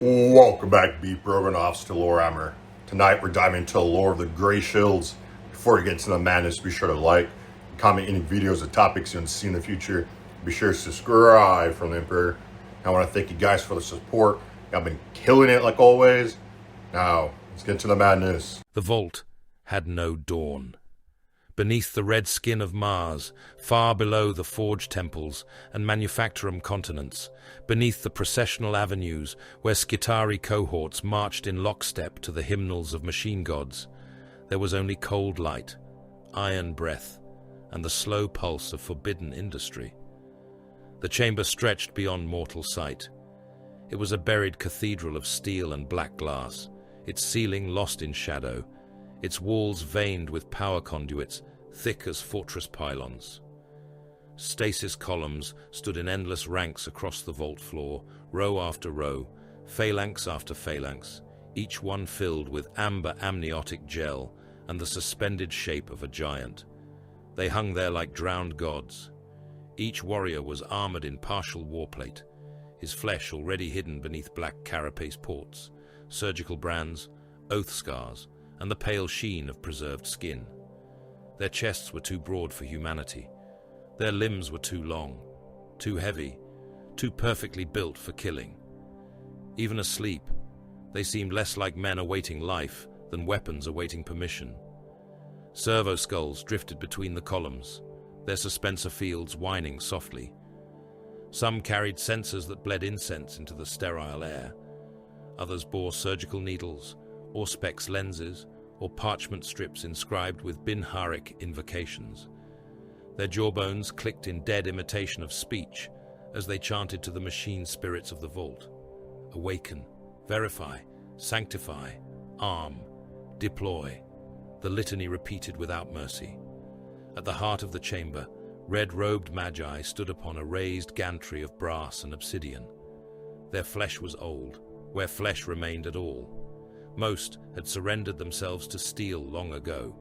Welcome back, Beat Broganoffs, to Warhammer. Tonight we're diving into the lore of the Greyshields. Before we get into the madness, be sure to like, comment any videos or topics you want to see in the future. Be sure to subscribe from the Emperor. I want to thank you guys for the support. Y'all been killing it like always. Now, let's get into the madness. The vault had no dawn. Beneath the red skin of Mars, far below the forge temples and manufactorum continents, beneath the processional avenues where Skitari cohorts marched in lockstep to the hymnals of machine gods, there was only cold light, iron breath, and the slow pulse of forbidden industry. The chamber stretched beyond mortal sight. It was a buried cathedral of steel and black glass, its ceiling lost in shadow, its walls veined with power conduits, thick as fortress pylons. Stasis columns stood in endless ranks across the vault floor, row after row, phalanx after phalanx, each one filled with amber amniotic gel and the suspended shape of a giant. They hung there like drowned gods. Each warrior was armored in partial warplate, his flesh already hidden beneath black carapace ports, surgical brands, oath scars, and the pale sheen of preserved skin. Their chests were too broad for humanity. Their limbs were too long, too heavy, too perfectly built for killing. Even asleep, they seemed less like men awaiting life than weapons awaiting permission. Servo skulls drifted between the columns, their suspensor fields whining softly. Some carried sensors that bled incense into the sterile air. Others bore surgical needles, Auspex lenses, or parchment strips inscribed with Binharic invocations. Their jawbones clicked in dead imitation of speech as they chanted to the machine spirits of the vault. Awaken, verify, sanctify, arm, deploy. The litany repeated without mercy. At the heart of the chamber, red-robed magi stood upon a raised gantry of brass and obsidian. Their flesh was old, where flesh remained at all. Most had surrendered themselves to steel long ago.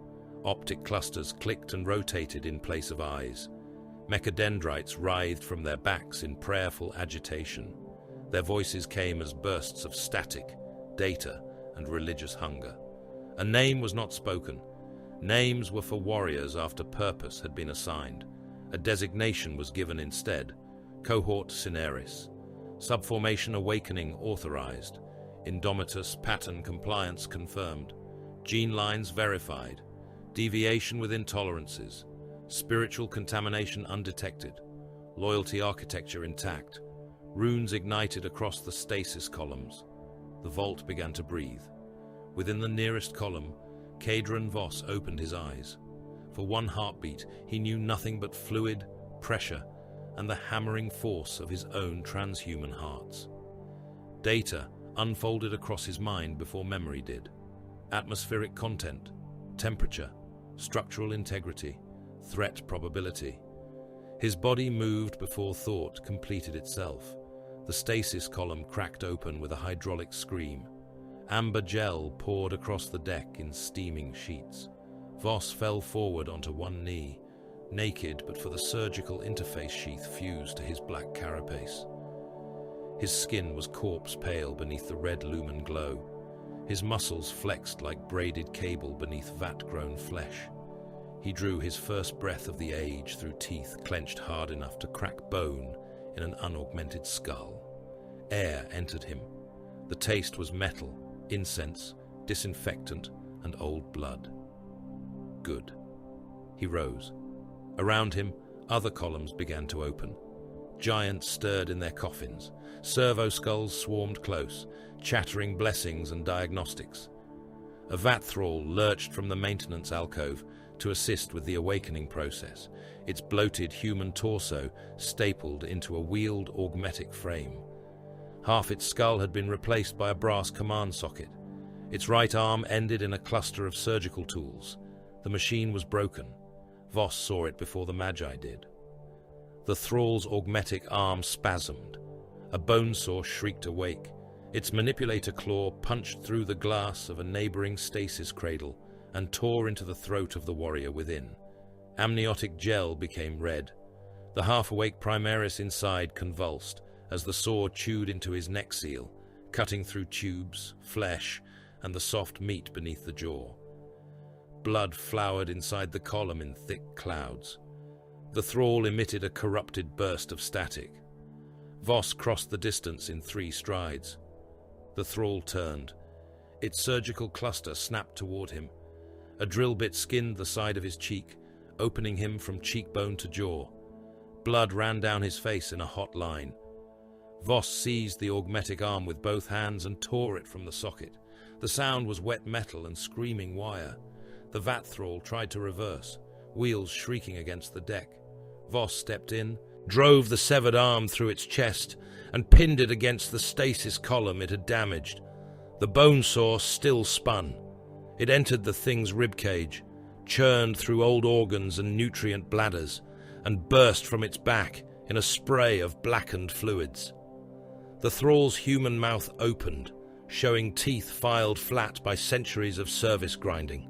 Optic clusters clicked and rotated in place of eyes. Mechadendrites writhed from their backs in prayerful agitation. Their voices came as bursts of static, data, and religious hunger. A name was not spoken. Names were for warriors after purpose had been assigned. A designation was given instead: Cohort Cineris. Subformation Awakening authorized. Indomitus pattern compliance confirmed. Gene lines verified. Deviation with intolerances. Spiritual contamination undetected. Loyalty architecture intact. Runes ignited across the stasis columns. The vault began to breathe. Within the nearest column, Cadron Voss opened his eyes. For one heartbeat, he knew nothing but fluid, pressure, and the hammering force of his own transhuman hearts. Data unfolded across his mind before memory did. Atmospheric content, temperature, structural integrity, threat probability. His body moved before thought completed itself. The stasis column cracked open with a hydraulic scream. Amber gel poured across the deck in steaming sheets. Voss fell forward onto one knee, naked but for the surgical interface sheath fused to his black carapace. His skin was corpse pale beneath the red lumen glow. His muscles flexed like braided cable beneath vat-grown flesh. He drew his first breath of the age through teeth clenched hard enough to crack bone in an unaugmented skull. Air entered him. The taste was metal, incense, disinfectant, and old blood. Good. He rose. Around him, other columns began to open. Giants stirred in their coffins. Servo skulls swarmed close, chattering blessings and diagnostics. A vat thrall lurched from the maintenance alcove to assist with the awakening process, its bloated human torso stapled into a wheeled augmetic frame. Half its skull had been replaced by a brass command socket. Its right arm ended in a cluster of surgical tools. The machine was broken. Voss saw it before the Magi did. The thrall's augmetic arm spasmed. A bone saw shrieked awake. Its manipulator claw punched through the glass of a neighboring stasis cradle and tore into the throat of the warrior within. Amniotic gel became red. The half-awake Primarchs inside convulsed as the sword chewed into his neck seal, cutting through tubes, flesh, and the soft meat beneath the jaw. Blood flowered inside the column in thick clouds. The thrall emitted a corrupted burst of static. Voss crossed the distance in 3 strides. The thrall turned. Its surgical cluster snapped toward him. A drill bit skinned the side of his cheek, opening him from cheekbone to jaw. Blood ran down his face in a hot line. Voss seized the augmetic arm with both hands and tore it from the socket. The sound was wet metal and screaming wire. The vat thrall tried to reverse, wheels shrieking against the deck. Voss stepped in, drove the severed arm through its chest, and pinned it against the stasis column it had damaged. The bone saw still spun. It entered the thing's ribcage, churned through old organs and nutrient bladders, and burst from its back in a spray of blackened fluids. The thrall's human mouth opened, showing teeth filed flat by centuries of service grinding.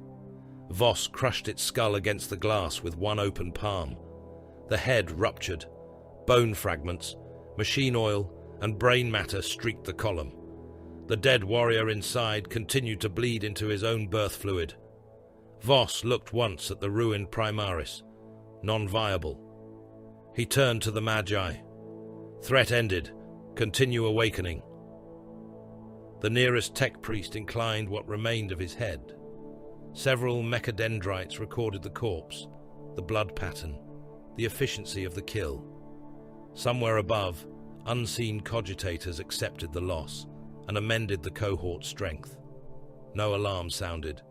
Voss crushed its skull against the glass with one open palm. The head ruptured. Bone fragments, machine oil, and brain matter streaked the column. The dead warrior inside continued to bleed into his own birth fluid. Voss looked once at the ruined Primarchs, non-viable. He turned to the Magi. Threat ended. Continue awakening. The nearest tech priest inclined what remained of his head. Several mechadendrites recorded the corpse, the blood pattern, the efficiency of the kill. Somewhere above, unseen cogitators accepted the loss and amended the cohort strength. No alarm sounded.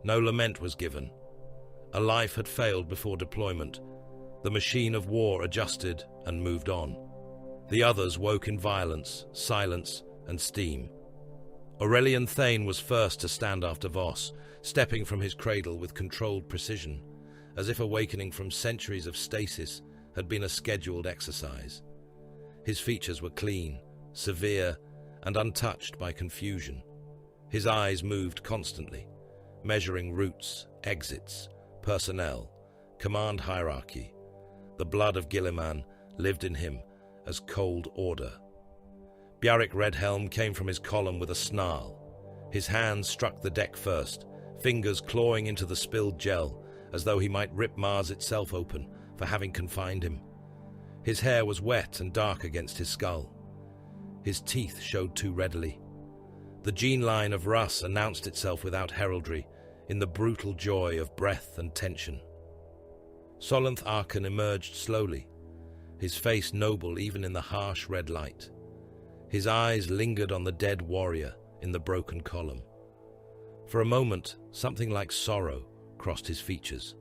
No lament was given. A life had failed before deployment. The machine of war adjusted and moved on. The others woke in violence, silence, and steam. Aurelian Thane was first to stand after Voss, stepping from his cradle with controlled precision, as if awakening from centuries of stasis had been a scheduled exercise. His features were clean, severe, and untouched by confusion. His eyes moved constantly, measuring routes, exits, personnel, command hierarchy. The blood of Guilliman lived in him as cold order. Bjarric Redhelm came from his column with a snarl. His hands struck the deck first, fingers clawing into the spilled gel, as though he might rip Mars itself open for having confined him. His hair was wet and dark against his skull. His teeth showed too readily. The gene line of Russ announced itself without heraldry, in the brutal joy of breath and tension. Solenth Arkan emerged slowly, his face noble even in the harsh red light. His eyes lingered on the dead warrior in the broken column. For a moment, something like sorrow crossed his features.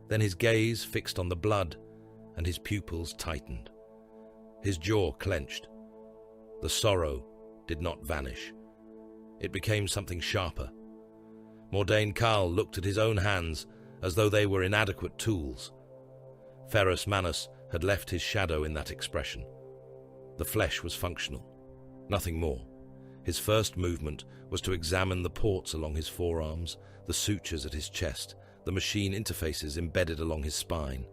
Then his gaze fixed on the blood, and his pupils tightened. His jaw clenched. The sorrow did not vanish. It became something sharper. Mordain Karl looked at his own hands as though they were inadequate tools. Ferrus Manus had left his shadow in that expression. The flesh was functional, nothing more. His first movement was to examine the ports along his forearms, the sutures at his chest, the machine interfaces embedded along his spine.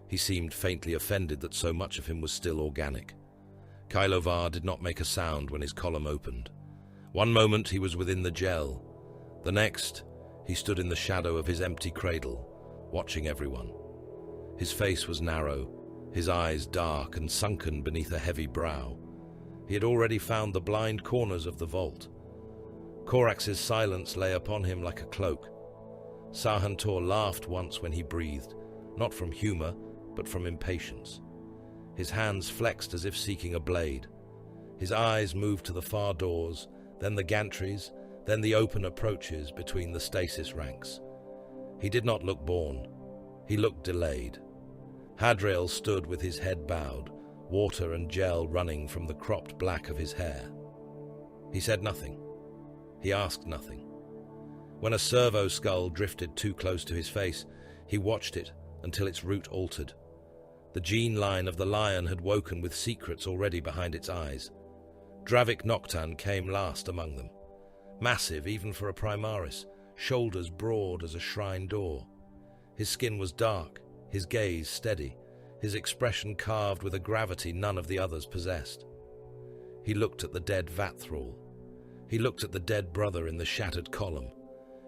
He seemed faintly offended that so much of him was still organic. Kylovar did not make a sound when his column opened. One moment he was within the gel. The next, he stood in the shadow of his empty cradle, watching everyone. His face was narrow, his eyes dark and sunken beneath a heavy brow. He had already found the blind corners of the vault. Corax's silence lay upon him like a cloak. Sahantor laughed once when he breathed, not from humor, but from impatience. His hands flexed as if seeking a blade. His eyes moved to the far doors, then the gantries, then the open approaches between the stasis ranks. He did not look bored. He looked delayed. Hadrael stood with his head bowed, water and gel running from the cropped black of his hair. He said nothing. He asked nothing. When a servo skull drifted too close to his face, he watched it until its route altered. The gene line of the lion had woken with secrets already behind its eyes. Dravik Noctan came last among them. Massive even for a Primaris, shoulders broad as a shrine door. His skin was dark, his gaze steady, his expression carved with a gravity none of the others possessed. He looked at the dead Vatthrall. He looked at the dead brother in the shattered column.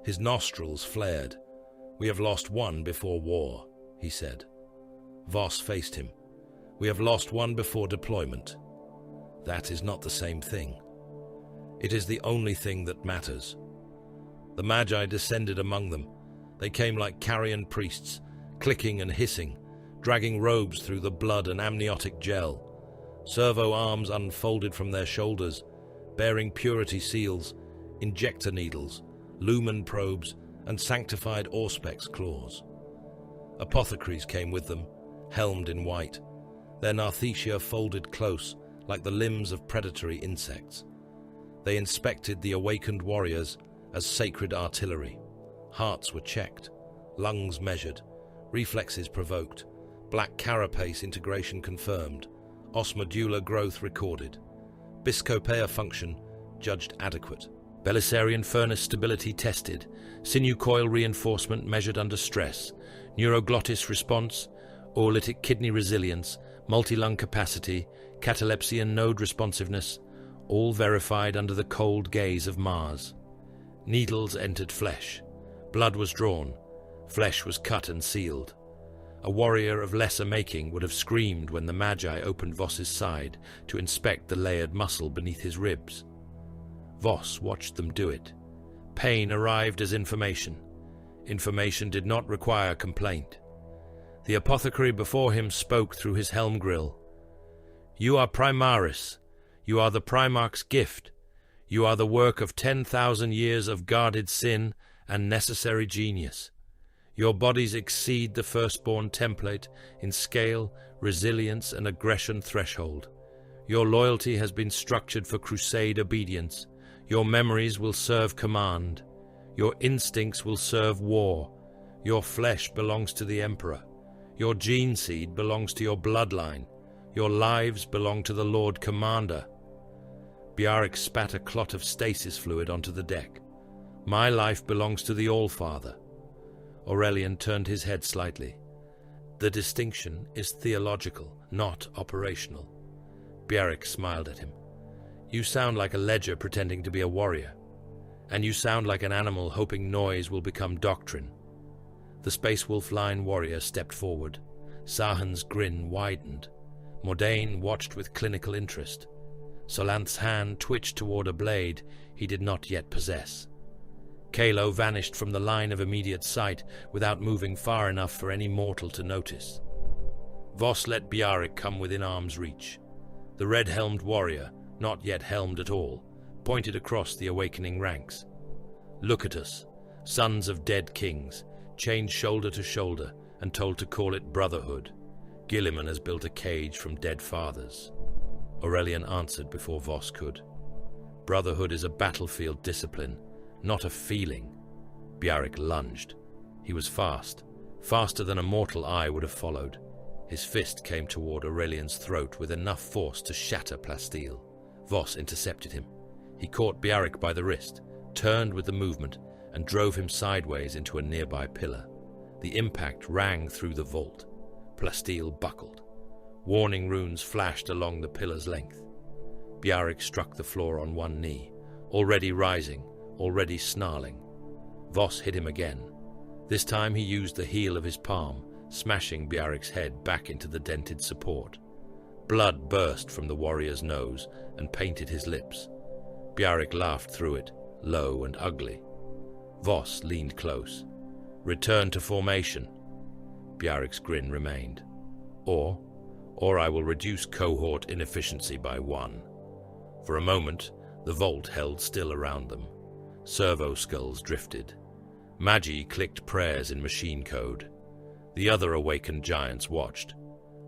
His nostrils flared. "We have lost one before war," he said. Voss faced him. "We have lost one before deployment. That is not the same thing. It is the only thing that matters." The Magi descended among them. They came like carrion priests, clicking and hissing, dragging robes through the blood and amniotic gel. Servo arms unfolded from their shoulders, bearing purity seals, injector needles, lumen probes, and sanctified Auspex claws. Apothecaries came with them, helmed in white, their narthetia folded close like the limbs of predatory insects. They inspected the awakened warriors as sacred artillery. Hearts were checked, lungs measured, reflexes provoked, black carapace integration confirmed, osmodular growth recorded, Biscopea function judged adequate, Belisarian furnace stability tested, sinew coil reinforcement measured under stress, neuroglottis response, oolitic kidney resilience, multi-lung capacity, catalepsy and node responsiveness, all verified under the cold gaze of Mars. Needles entered flesh. Blood was drawn. Flesh was cut and sealed. A warrior of lesser making would have screamed when the Magi opened Voss's side to inspect the layered muscle beneath his ribs. Voss watched them do it. Pain arrived as information. Information did not require complaint. The apothecary before him spoke through his helm grill. "You are Primaris. You are the Primarchs' gift. You are the work of 10,000 years of guarded sin and necessary genius. Your bodies exceed the firstborn template in scale, resilience, and aggression threshold. Your loyalty has been structured for crusade obedience. Your memories will serve command. Your instincts will serve war. Your flesh belongs to the Emperor. Your gene seed belongs to your bloodline. Your lives belong to the Lord Commander." Bjarek spat a clot of stasis fluid onto the deck. "My life belongs to the Allfather." Aurelian turned his head slightly. "The distinction is theological, not operational." Bjarek smiled at him. "You sound like a ledger pretending to be a warrior, and you sound like an animal hoping noise will become doctrine." The Space Wolf Line warrior stepped forward. Sahan's grin widened. Mordain watched with clinical interest. Solanth's hand twitched toward a blade he did not yet possess. Kalo vanished from the line of immediate sight without moving far enough for any mortal to notice. Voss let Bjarek come within arm's reach. The red-helmed warrior, not yet helmed at all, pointed across the awakening ranks. "Look at us, sons of dead kings, chained shoulder to shoulder and told to call it brotherhood. Gilliman has built a cage from dead fathers." Aurelian answered before Voss could. "Brotherhood is a battlefield discipline, not a feeling." Bjarek lunged. He was fast, faster than a mortal eye would have followed. His fist came toward Aurelian's throat with enough force to shatter plasteel. Voss intercepted him. He caught Bjarek by the wrist, turned with the movement, and drove him sideways into a nearby pillar. The impact rang through the vault. Plasteel buckled. Warning runes flashed along the pillar's length. Bjarek struck the floor on one knee, already rising, already snarling. Voss hit him again. This time he used the heel of his palm, smashing Bjarek's head back into the dented support. Blood burst from the warrior's nose and painted his lips. Bjarek laughed through it, low and ugly. Voss leaned close. "Return to formation." Bjarek's grin remained. Or I will reduce cohort inefficiency by 1. For a moment, the vault held still around them. Servo skulls drifted. Magi clicked prayers in machine code. The other awakened giants watched.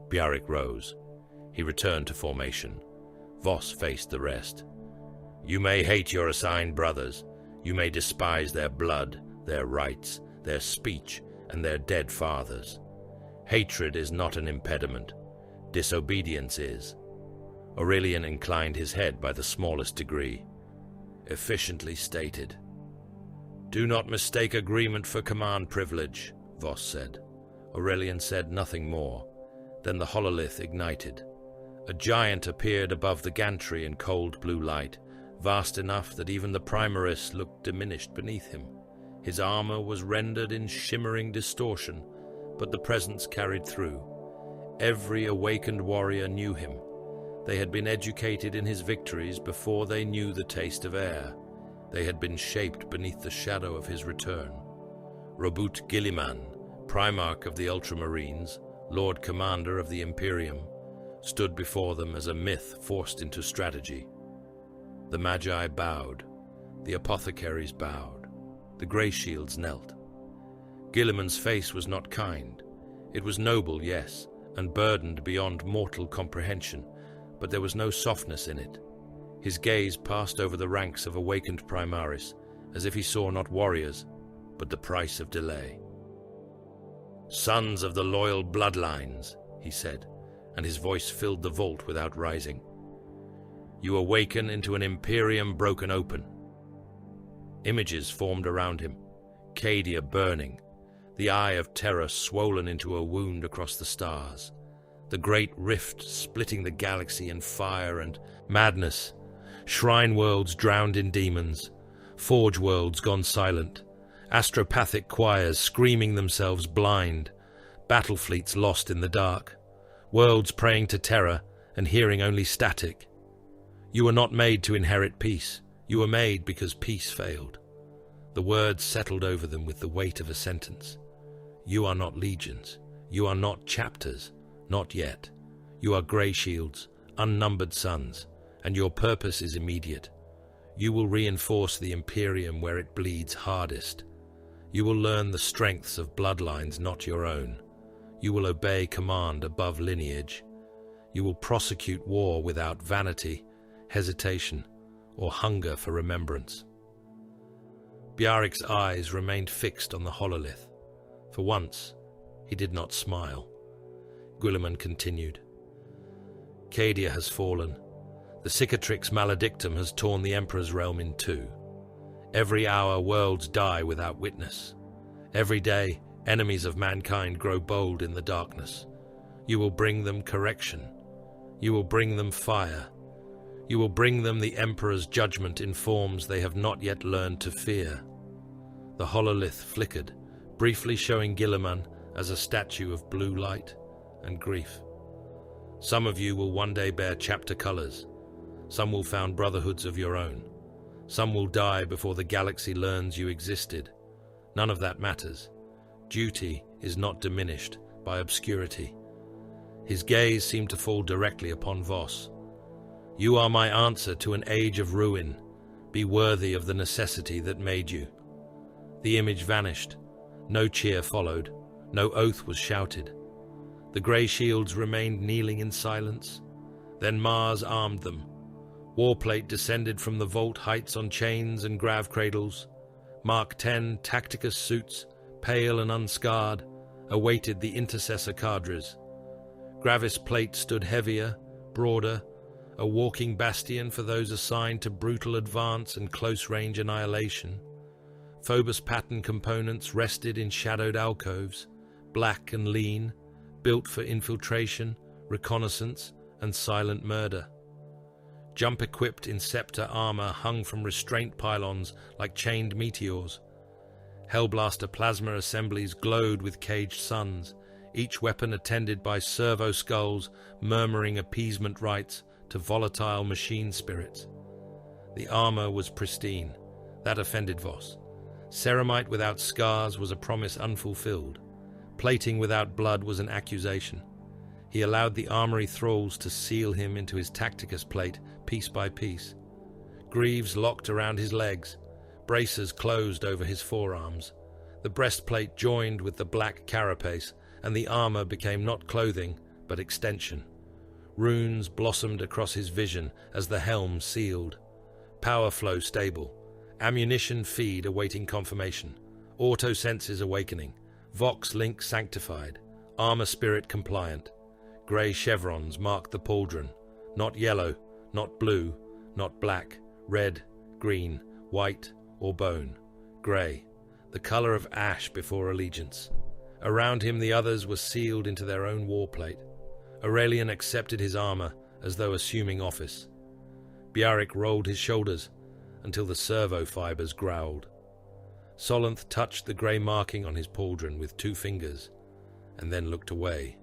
Bjarek rose. He returned to formation. Voss faced the rest. "You may hate your assigned brothers. You may despise their blood, their rights, their speech, and their dead fathers. Hatred is not an impediment. Disobedience is." Aurelian inclined his head by the smallest degree. "Efficiently stated." "Do not mistake agreement for command privilege," Voss said. Aurelian said nothing more. Then the hololith ignited. A giant appeared above the gantry in cold blue light, vast enough that even the Primarchs looked diminished beneath him. His armor was rendered in shimmering distortion, but the presence carried through. Every awakened warrior knew him. They had been educated in his victories before they knew the taste of air. They had been shaped beneath the shadow of his return. Robut Guilliman, Primarch of the Ultramarines, Lord Commander of the Imperium, stood before them as a myth forced into strategy. The Magi bowed. The apothecaries bowed. The Greyshields knelt. Guilliman's face was not kind. It was noble, yes, and burdened beyond mortal comprehension, but there was no softness in it. His gaze passed over the ranks of awakened Primaris, as if he saw not warriors, but the price of delay. "Sons of the loyal bloodlines," he said, and his voice filled the vault without rising. "You awaken into an Imperium broken open." Images formed around him, Cadia burning, the eye of terror swollen into a wound across the stars, the great rift splitting the galaxy in fire and madness, shrine worlds drowned in demons, forge worlds gone silent, astropathic choirs screaming themselves blind, battle fleets lost in the dark, worlds praying to terror and hearing only static. You were not made to inherit peace. You were made because peace failed. The words settled over them with the weight of a sentence. You are not legions. You are not chapters. Not yet. You are Greyshields, unnumbered sons, and your purpose is immediate. You will reinforce the Imperium where it bleeds hardest. You will learn the strengths of bloodlines not your own. You will obey command above lineage. You will prosecute war without vanity, hesitation, or hunger for remembrance. Bjaric's eyes remained fixed on the hololith. For once, he did not smile. Guilliman continued. Cadia has fallen. The cicatrix maledictum has torn the Emperor's realm in two. Every hour worlds die without witness. Every day, enemies of mankind grow bold in the darkness. You will bring them correction. You will bring them fire. You will bring them the Emperor's judgment in forms they have not yet learned to fear. The hololith flickered, briefly showing Guilliman as a statue of blue light and grief. Some of you will one day bear chapter colors. Some will found brotherhoods of your own. Some will die before the galaxy learns you existed. None of that matters. Duty is not diminished by obscurity. His gaze seemed to fall directly upon Voss. You are my answer to an age of ruin. Be worthy of the necessity that made you. The image vanished. No cheer followed. No oath was shouted. The Greyshields remained kneeling in silence. Then Mars armed them. Warplate descended from the vault heights on chains and grav cradles. Mark 10 Tacticus suits, pale and unscarred, awaited the intercessor cadres. Gravis plate stood heavier, broader, a walking bastion for those assigned to brutal advance and close-range annihilation. Phobos pattern components rested in shadowed alcoves, black and lean, built for infiltration, reconnaissance, and silent murder. Jump-equipped Inceptor armor hung from restraint pylons like chained meteors. Hellblaster plasma assemblies glowed with caged suns, each weapon attended by servo skulls murmuring appeasement rites to volatile machine spirits. The armor was pristine. That offended Voss. Ceramite without scars was a promise unfulfilled. Plating without blood was an accusation. He allowed the armory thralls to seal him into his Tacticus plate, piece by piece. Greaves locked around his legs. Bracers closed over his forearms. The breastplate joined with the black carapace, and the armor became not clothing, but extension. Runes blossomed across his vision as the helm sealed. Power flow stable. Ammunition feed awaiting confirmation. Auto senses awakening. Vox link sanctified. Armor spirit compliant. Grey chevrons marked the pauldron. Not yellow, not blue, not black, red, green, white, or bone. Grey, the color of ash before allegiance. Around him the others were sealed into their own warplate. Aurelian accepted his armor, as though assuming office. Bjarric rolled his shoulders until the servo fibers growled. Solanth touched the grey marking on his pauldron with 2 fingers, and then looked away.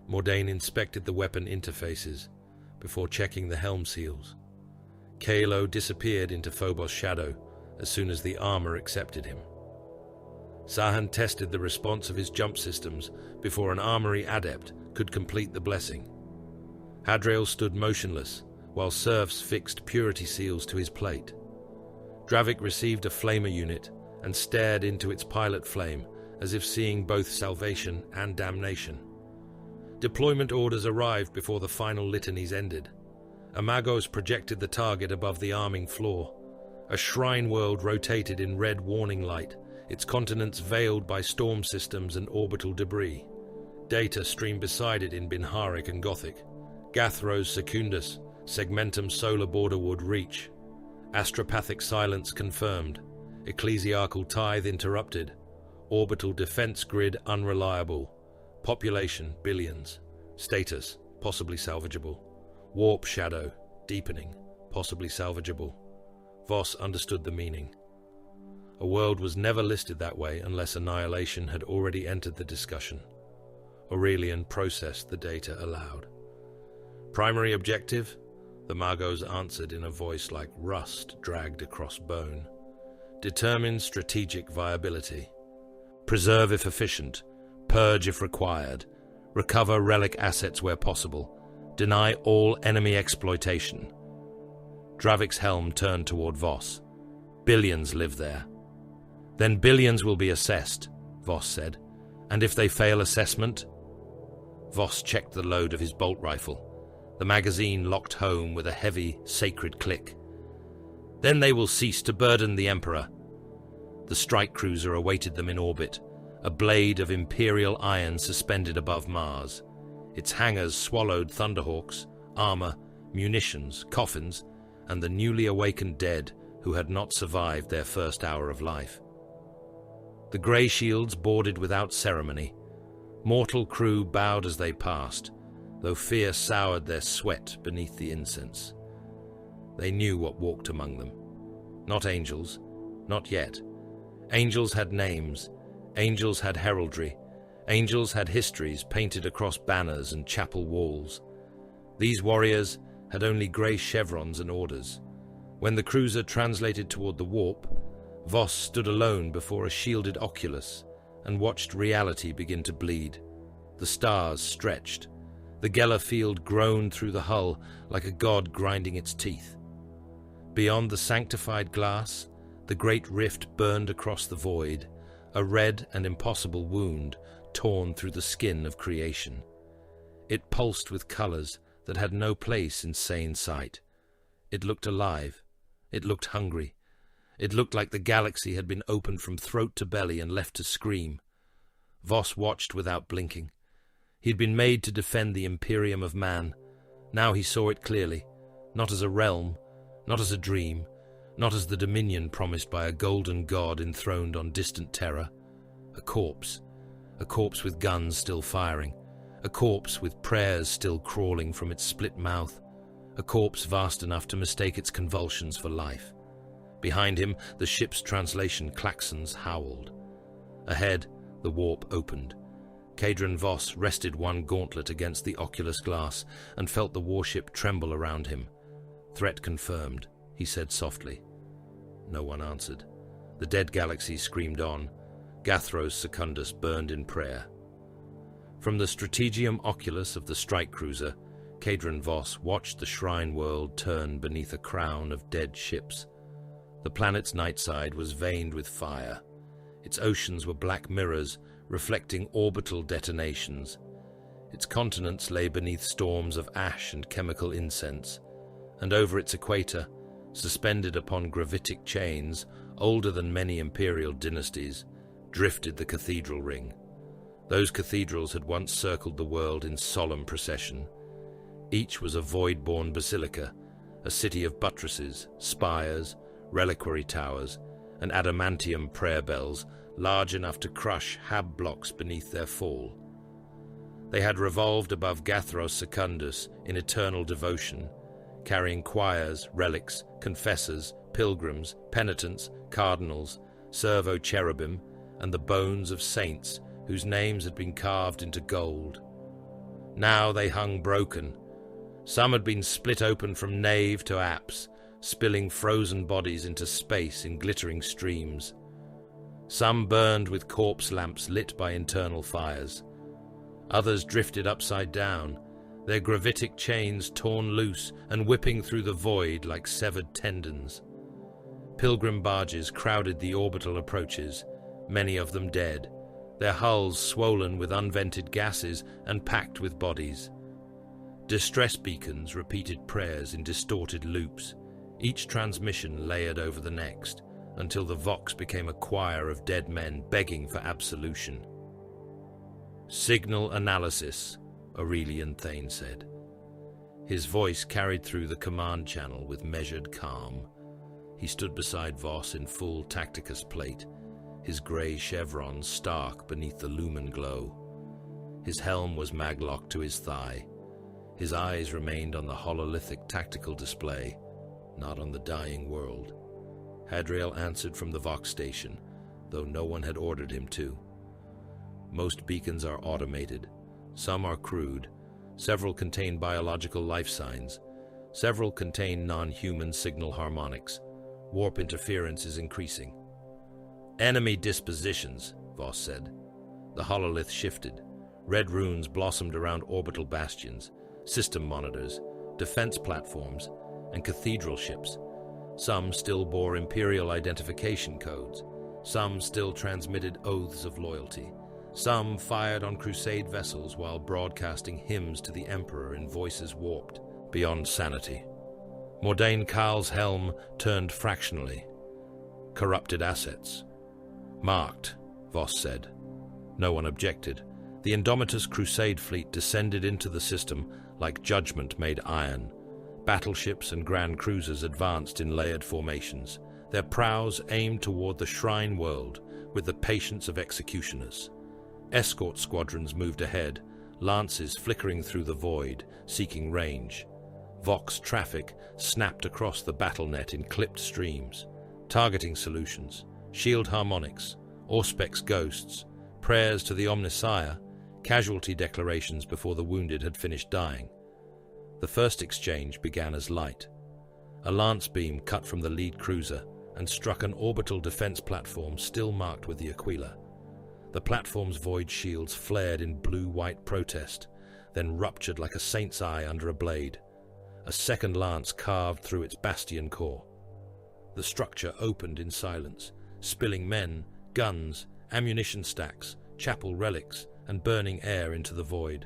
Mordain inspected the weapon interfaces before checking the helm seals. Kalo disappeared into Phobos' shadow as soon as the armor accepted him. Sahan tested the response of his jump systems before an armory adept could complete the blessing. Hadrael stood motionless while serfs fixed purity seals to his plate. Dravik received a flamer unit and stared into its pilot flame as if seeing both salvation and damnation. Deployment orders arrived before the final litanies ended. Amagos projected the target above the arming floor. A shrine world rotated in red warning light, its continents veiled by storm systems and orbital debris. Data streamed beside it in Binharic and Gothic. Gathros Secundus, Segmentum Solar Borderwood Reach. Astropathic silence confirmed. Ecclesiarchal tithe interrupted. Orbital defense grid unreliable. Population billions. Status possibly salvageable. Warp shadow deepening, possibly salvageable. Voss understood the meaning. A world was never listed that way unless annihilation had already entered the discussion. Aurelian processed the data aloud. Primary objective? The Magos answered in a voice like rust dragged across bone. Determine strategic viability. Preserve if efficient. Purge if required. Recover relic assets where possible. Deny all enemy exploitation. Dravik's helm turned toward Voss. Billions live there. Then billions will be assessed, Voss said. And if they fail assessment? Voss checked the load of his bolt rifle. The magazine locked home with a heavy, sacred click. Then they will cease to burden the Emperor. The strike cruiser awaited them in orbit, a blade of imperial iron suspended above Mars. Its hangars swallowed Thunderhawks, armor, munitions, coffins, and the newly awakened dead who had not survived their first hour of life. The Greyshields boarded without ceremony. Mortal crew bowed as they passed, though fear soured their sweat beneath the incense. They knew what walked among them. Not angels, not yet. Angels had names, angels had heraldry, angels had histories painted across banners and chapel walls. These warriors had only grey chevrons and orders. When the cruiser translated toward the warp, Voss stood alone before a shielded oculus and watched reality begin to bleed. The stars stretched. The Geller field groaned through the hull like a god grinding its teeth. Beyond the sanctified glass, the great rift burned across the void, a red and impossible wound torn through the skin of creation. It pulsed with colors that had no place in sane sight. It looked alive. It looked hungry. It looked like the galaxy had been opened from throat to belly and left to scream. Voss watched without blinking. He'd been made to defend the Imperium of man. Now he saw it clearly, not as a realm, not as a dream, not as the dominion promised by a golden god enthroned on distant terror. A corpse with guns still firing, a corpse with prayers still crawling from its split mouth, a corpse vast enough to mistake its convulsions for life. Behind him, the ship's translation klaxons howled. Ahead, the warp opened. Kadron Voss rested one gauntlet against the oculus glass and felt the warship tremble around him. Threat confirmed, he said softly. No one answered. The dead galaxy screamed on. Gathros Secundus burned in prayer. From the strategium oculus of the strike cruiser, Kadron Voss watched the shrine world turn beneath a crown of dead ships. The planet's night side was veined with fire. Its oceans were black mirrors, reflecting orbital detonations. Its continents lay beneath storms of ash and chemical incense, and over its equator, suspended upon gravitic chains, older than many imperial dynasties, drifted the cathedral ring. Those cathedrals had once circled the world in solemn procession. Each was a void-born basilica, a city of buttresses, spires, reliquary towers, and adamantium prayer bells large enough to crush hab blocks beneath their fall. They had revolved above Gathros Secundus in eternal devotion, carrying choirs, relics, confessors, pilgrims, penitents, cardinals, servo-cherubim, and the bones of saints whose names had been carved into gold. Now they hung broken. Some had been split open from nave to apse, spilling frozen bodies into space in glittering streams. Some burned with corpse lamps lit by internal fires. Others drifted upside down, their gravitic chains torn loose and whipping through the void like severed tendons. Pilgrim barges crowded the orbital approaches, many of them dead, their hulls swollen with unvented gases and packed with bodies. Distress beacons repeated prayers in distorted loops, each transmission layered over the next, until the Vox became a choir of dead men begging for absolution. "Signal analysis," Aurelian Thane said. His voice carried through the command channel with measured calm. He stood beside Voss in full Tacticus plate, his grey chevron stark beneath the lumen glow. His helm was maglocked to his thigh. His eyes remained on the hololithic tactical display, not on the dying world. Hadriel answered from the Vox station, though no one had ordered him to. Most beacons are automated. Some are crude. Several contain biological life signs. Several contain non-human signal harmonics. Warp interference is increasing. "Enemy dispositions," Voss said. The hololith shifted. Red runes blossomed around orbital bastions, system monitors, defense platforms, and cathedral ships. Some still bore Imperial identification codes. Some still transmitted oaths of loyalty. Some fired on crusade vessels while broadcasting hymns to the Emperor in voices warped beyond sanity. Mordain Kahl's helm turned fractionally. Corrupted assets. "Marked," Voss said. No one objected. The Indomitus Crusade fleet descended into the system like judgment made iron. Battleships and grand cruisers advanced in layered formations, their prows aimed toward the shrine world with the patience of executioners. Escort squadrons moved ahead, lances flickering through the void, seeking range. Vox traffic snapped across the battle net in clipped streams. Targeting solutions, shield harmonics, Auspex ghosts, prayers to the Omnissiah, casualty declarations before the wounded had finished dying. The first exchange began as light. A lance beam cut from the lead cruiser and struck an orbital defense platform still marked with the Aquila. The platform's void shields flared in blue-white protest, then ruptured like a saint's eye under a blade. A second lance carved through its bastion core. The structure opened in silence, spilling men, guns, ammunition stacks, chapel relics, and burning air into the void.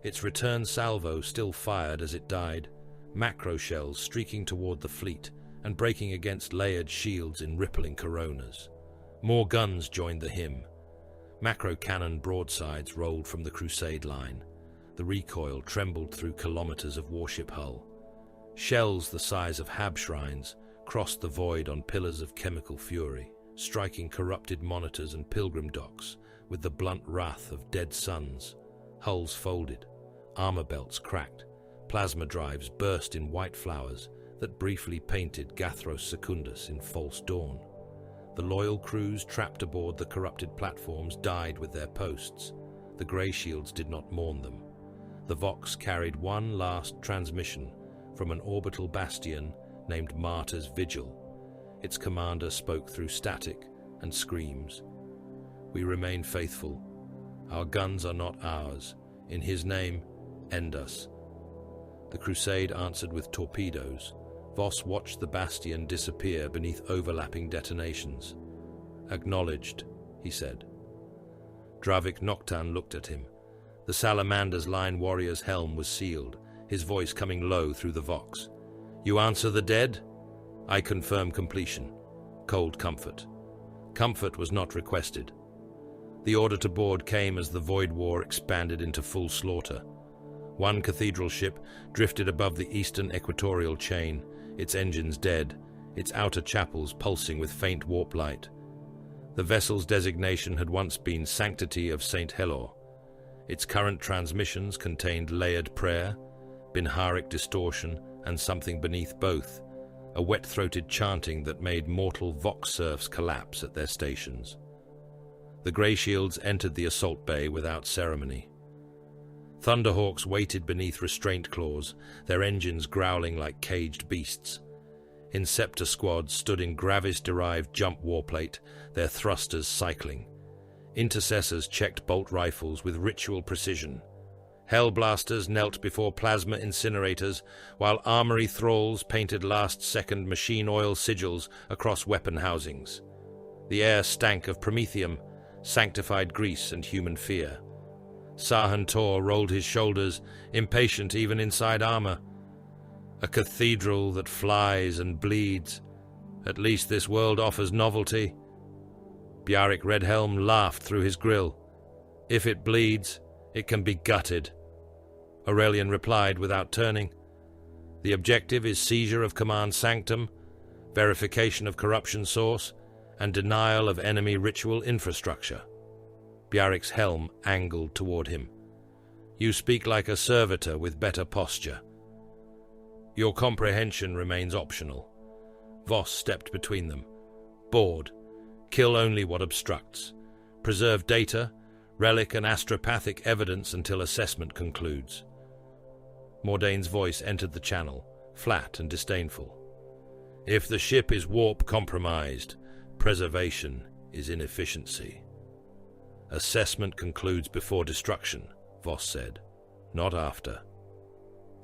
Its return salvo still fired as it died, macro shells streaking toward the fleet and breaking against layered shields in rippling coronas. More guns joined the hymn. Macro cannon broadsides rolled from the crusade line. The recoil trembled through kilometers of warship hull. Shells the size of Hab shrines crossed the void on pillars of chemical fury, striking corrupted monitors and pilgrim docks with the blunt wrath of dead suns. Hulls folded, armor belts cracked, plasma drives burst in white flowers that briefly painted Gathros Secundus in false dawn. The loyal crews trapped aboard the corrupted platforms died with their posts. The Greyshields did not mourn them. The Vox carried one last transmission from an orbital bastion named Martyr's Vigil. Its commander spoke through static and screams. "We remain faithful. Our guns are not ours. In his name, end us." The crusade answered with torpedoes. Voss watched the bastion disappear beneath overlapping detonations. "Acknowledged," he said. Dravik Noctan looked at him. The Salamander's line warrior's helm was sealed, his voice coming low through the Vox. "You answer the dead? I confirm completion. Cold comfort." Comfort was not requested. The order to board came as the Void War expanded into full slaughter. One cathedral ship drifted above the eastern equatorial chain, its engines dead, its outer chapels pulsing with faint warp light. The vessel's designation had once been Sanctity of St. Helor. Its current transmissions contained layered prayer, binharic distortion, and something beneath both, a wet-throated chanting that made mortal vox serfs collapse at their stations. The Greyshields entered the assault bay without ceremony. Thunderhawks waited beneath restraint claws, their engines growling like caged beasts. Inceptor squads stood in Gravis-derived jump warplate, their thrusters cycling. Intercessors checked bolt rifles with ritual precision. Hellblasters knelt before plasma incinerators, while armory thralls painted last-second machine oil sigils across weapon housings. The air stank of promethium, sanctified grease and human fear. Sahan Tor rolled his shoulders, impatient even inside armor. A cathedral that flies and bleeds. At least this world offers novelty. Bjarric Redhelm laughed through his grill. If it bleeds, it can be gutted. Aurelian replied without turning. The objective is seizure of command sanctum, verification of corruption source, and denial of enemy ritual infrastructure. Bjarric's helm angled toward him. You speak like a servitor with better posture. Your comprehension remains optional. Voss stepped between them. Bored. Kill only what obstructs. Preserve data, relic and astropathic evidence until assessment concludes. Mordane's voice entered the channel, flat and disdainful. If the ship is warp compromised, preservation is inefficiency. Assessment concludes before destruction, Voss said, not after.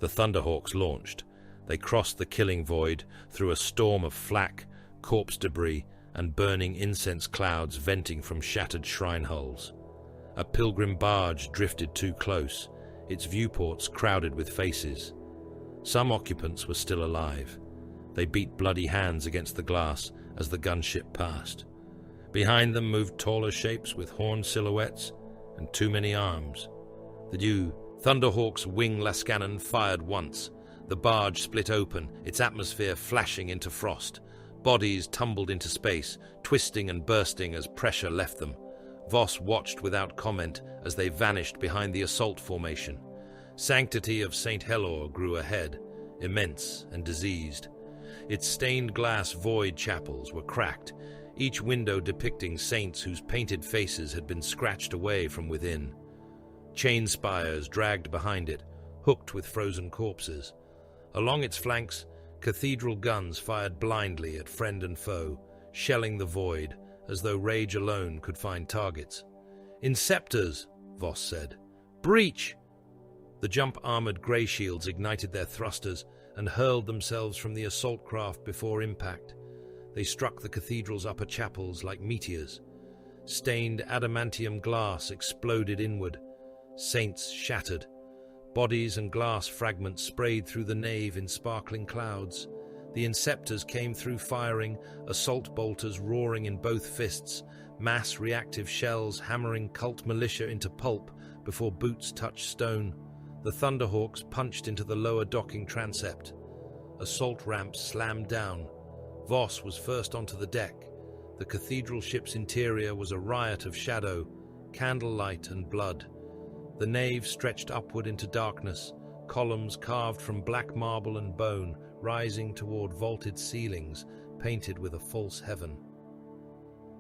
The Thunderhawks launched. They crossed the killing void through a storm of flak, corpse debris, and burning incense clouds venting from shattered shrine hulls. A pilgrim barge drifted too close, its viewports crowded with faces. Some occupants were still alive. They beat bloody hands against the glass as the gunship passed. Behind them moved taller shapes with horned silhouettes and too many arms. The new Thunderhawk's wing Lascannon fired once. The barge split open, its atmosphere flashing into frost. Bodies tumbled into space, twisting and bursting as pressure left them. Voss watched without comment as they vanished behind the assault formation. Sanctity of St. Helor grew ahead, immense and diseased. Its stained glass void chapels were cracked, each window depicting saints whose painted faces had been scratched away from within. Chain spires dragged behind it, hooked with frozen corpses. Along its flanks, cathedral guns fired blindly at friend and foe, shelling the void as though rage alone could find targets. Inceptors, Voss said. Breach! The jump-armored Greyshields ignited their thrusters and hurled themselves from the assault craft before impact. They struck the cathedral's upper chapels like meteors. Stained adamantium glass exploded inward. Saints shattered. Bodies and glass fragments sprayed through the nave in sparkling clouds. The Inceptors came through firing, assault bolters roaring in both fists, mass reactive shells hammering cult militia into pulp before boots touched stone. The Thunderhawks punched into the lower docking transept. Assault ramps slammed down. Voss was first onto the deck. The cathedral ship's interior was a riot of shadow, candlelight and blood. The nave stretched upward into darkness, columns carved from black marble and bone, rising toward vaulted ceilings, painted with a false heaven.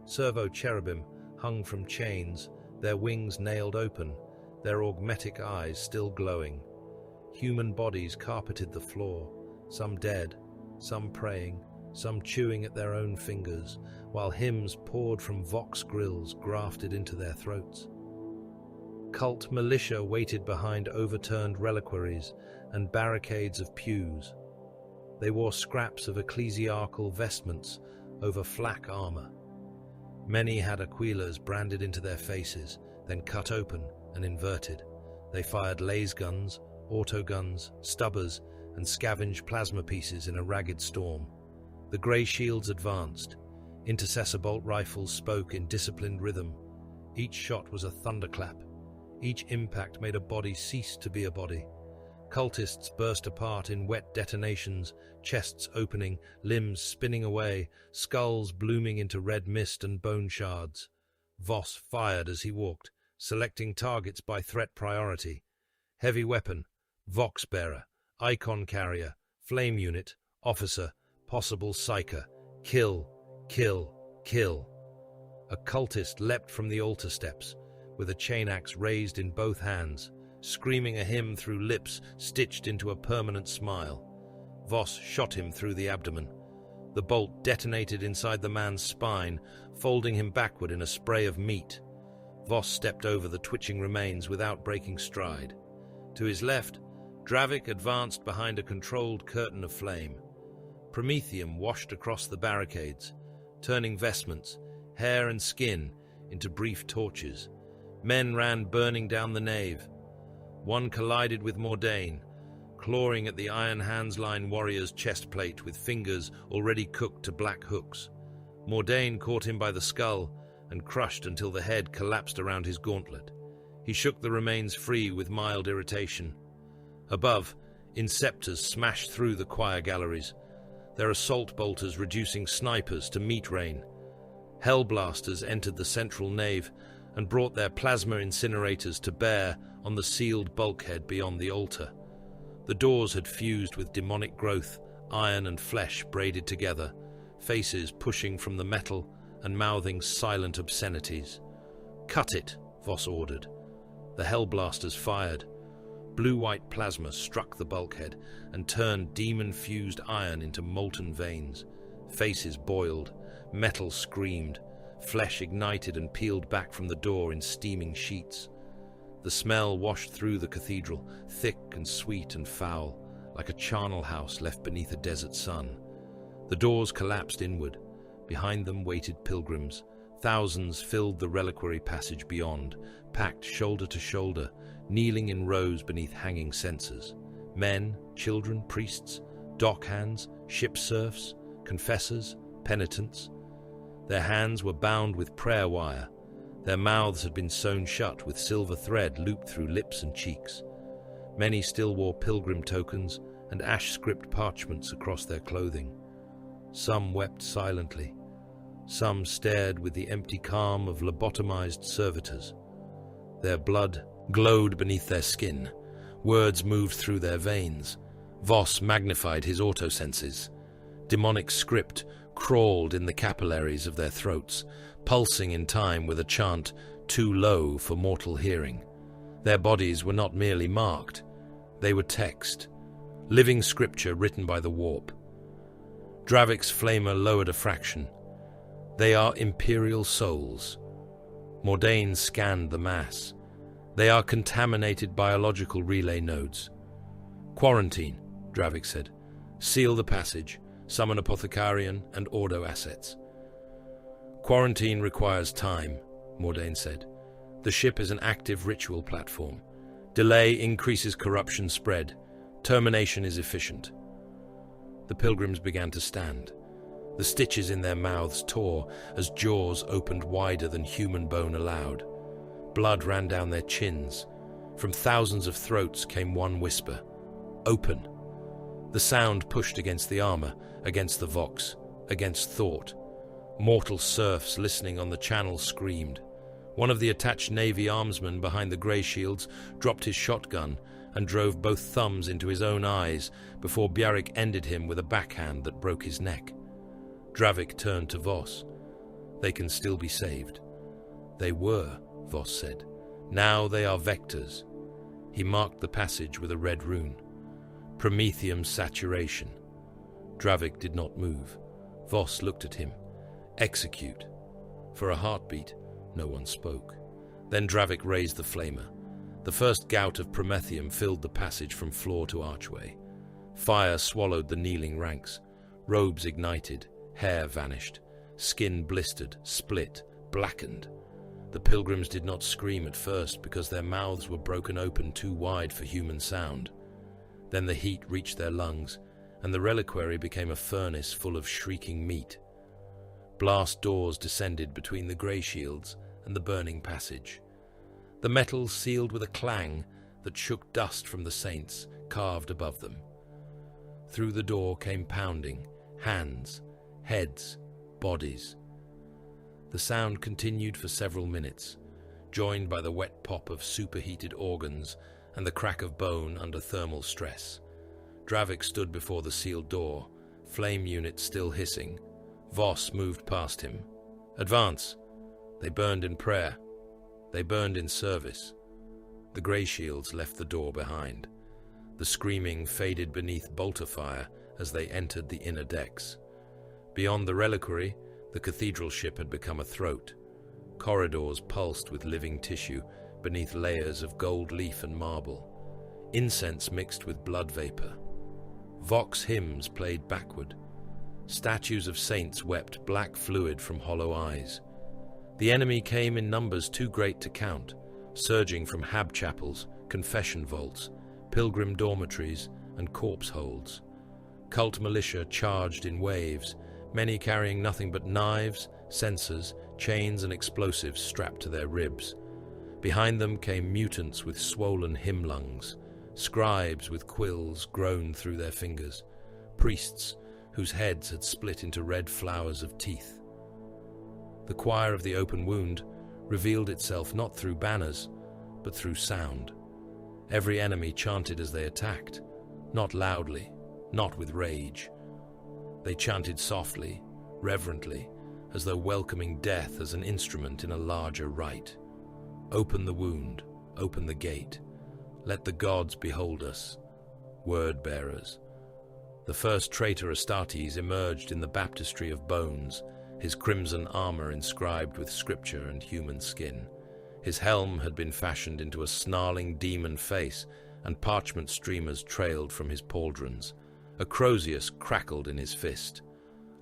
Servo-cherubim hung from chains, their wings nailed open, their augmetic eyes still glowing. Human bodies carpeted the floor, some dead, some praying, some chewing at their own fingers, while hymns poured from vox grills grafted into their throats. Cult militia waited behind overturned reliquaries and barricades of pews. They wore scraps of ecclesiarchal vestments over flak armor. Many had aquilers branded into their faces, then cut open and inverted. They fired laser guns, autoguns, stubbers, and scavenged plasma pieces in a ragged storm. The Greyshields advanced. Intercessor bolt rifles spoke in disciplined rhythm. Each shot was a thunderclap. Each impact made a body cease to be a body. Cultists burst apart in wet detonations, chests opening, limbs spinning away, skulls blooming into red mist and bone shards. Voss fired as he walked, selecting targets by threat priority. Heavy weapon, Vox bearer, icon carrier, flame unit, officer, possible psyker. Kill, kill, kill. A cultist leapt from the altar steps, with a chain axe raised in both hands, screaming a hymn through lips stitched into a permanent smile. Voss shot him through the abdomen. The bolt detonated inside the man's spine, folding him backward in a spray of meat. Voss stepped over the twitching remains without breaking stride. To his left, Dravik advanced behind a controlled curtain of flame. Promethium washed across the barricades, turning vestments, hair and skin into brief torches. Men ran burning down the nave. One collided with Mordain, clawing at the Iron Hands Line warrior's chest plate with fingers already cooked to black hooks. Mordain caught him by the skull and crushed until the head collapsed around his gauntlet. He shook the remains free with mild irritation. Above, Inceptors smashed through the choir galleries, their assault bolters reducing snipers to meat rain. Hellblasters entered the central nave and brought their plasma incinerators to bear on the sealed bulkhead beyond the altar. The doors had fused with demonic growth, iron and flesh braided together, faces pushing from the metal and mouthing silent obscenities. "Cut it," Voss ordered. The Hellblasters fired. Blue-white plasma struck the bulkhead and turned demon-fused iron into molten veins. Faces boiled, metal screamed, flesh ignited and peeled back from the door in steaming sheets. The smell washed through the cathedral, thick and sweet and foul, like a charnel house left beneath a desert sun. The doors collapsed inward. Behind them waited pilgrims. Thousands filled the reliquary passage beyond, packed shoulder to shoulder, kneeling in rows beneath hanging censers. Men, children, priests, dockhands, ship serfs, confessors, penitents. Their hands were bound with prayer wire. Their mouths had been sewn shut with silver thread looped through lips and cheeks. Many still wore pilgrim tokens and ash-script parchments across their clothing. Some wept silently. Some stared with the empty calm of lobotomized servitors. Their blood glowed beneath their skin. Words moved through their veins. Voss magnified his autosenses. Demonic script crawled in the capillaries of their throats, pulsing in time with a chant too low for mortal hearing. Their bodies were not merely marked. They were text, living scripture written by the warp. Dravik's flamer lowered a fraction. "They are imperial souls." Mordain scanned the mass. "They are contaminated biological relay nodes." "Quarantine," Dravik said. "Seal the passage, summon Apothecarian and Ordo assets." "Quarantine requires time," Mordain said. "The ship is an active ritual platform. Delay increases corruption spread. Termination is efficient." The pilgrims began to stand. The stitches in their mouths tore as jaws opened wider than human bone allowed. Blood ran down their chins. From thousands of throats came one whisper: "Open." The sound pushed against the armor, against the vox, against thought. Mortal serfs listening on the channel screamed. One of the attached navy armsmen behind the Greyshields dropped his shotgun and drove both thumbs into his own eyes before Bjarric ended him with a backhand that broke his neck. Dravik turned to Voss. "They can still be saved." "They were," Voss said. "Now they are vectors." He marked the passage with a red rune. "Promethium saturation." Dravik did not move. Voss looked at him. "Execute." For a heartbeat, no one spoke. Then Dravik raised the flamer. The first gout of promethium filled the passage from floor to archway. Fire swallowed the kneeling ranks. Robes ignited. Hair vanished. Skin blistered, split, blackened. The pilgrims did not scream at first because their mouths were broken open too wide for human sound. Then the heat reached their lungs, and the reliquary became a furnace full of shrieking meat. Blast doors descended between the Greyshields and the burning passage. The metal sealed with a clang that shook dust from the saints carved above them. Through the door came pounding, hands, heads, bodies. The sound continued for several minutes. joined by the wet pop of superheated organs and the crack of bone under thermal stress. Dravik stood before the sealed door, flame unit still hissing. Voss moved past him. Advance! They burned in prayer. They burned in service. The Greyshields left the door behind. The screaming faded beneath bolter fire as they entered the inner decks. Beyond the reliquary, the cathedral ship had become a throat. Corridors pulsed with living tissue beneath layers of gold leaf and marble. Incense mixed with blood vapor. Vox hymns played backward. Statues of saints wept black fluid from hollow eyes. The enemy came in numbers too great to count, surging from hab chapels, confession vaults, pilgrim dormitories, and corpse holds. Cult militia charged in waves, many carrying nothing but knives, censers, chains, and explosives strapped to their ribs. Behind them came mutants with swollen hymn lungs, scribes with quills grown through their fingers, priests whose heads had split into red flowers of teeth. The choir of the open wound revealed itself not through banners, but through sound. Every enemy chanted as they attacked, not loudly, not with rage. They chanted softly, reverently, as though welcoming death as an instrument in a larger rite. Open the wound, open the gate. Let the gods behold us. Word bearers. The first traitor Astartes emerged in the baptistry of bones, his crimson armor inscribed with scripture and human skin. His helm had been fashioned into a snarling demon face, and parchment streamers trailed from his pauldrons. A Crozius crackled in his fist.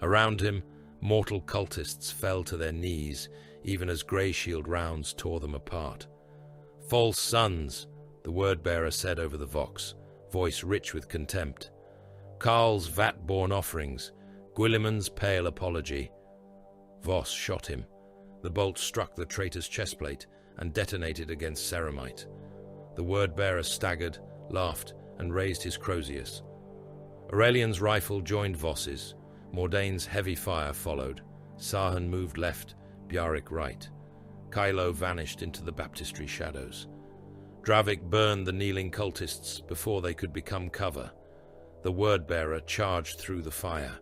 Around him, mortal cultists fell to their knees, even as Greyshield rounds tore them apart. "False sons," the word-bearer said over the vox, voice rich with contempt. "Karl's vat-born offerings, Guilliman's pale apology." Voss shot him. The bolt struck the traitor's chestplate and detonated against ceramite. The word-bearer staggered, laughed, and raised his Crozius. Aurelian's rifle joined Voss's. Mordane's heavy fire followed. Sahan moved left, Bjarric right. Kylo vanished into the baptistry shadows. Dravik burned the kneeling cultists before they could become cover. The word-bearer charged through the fire.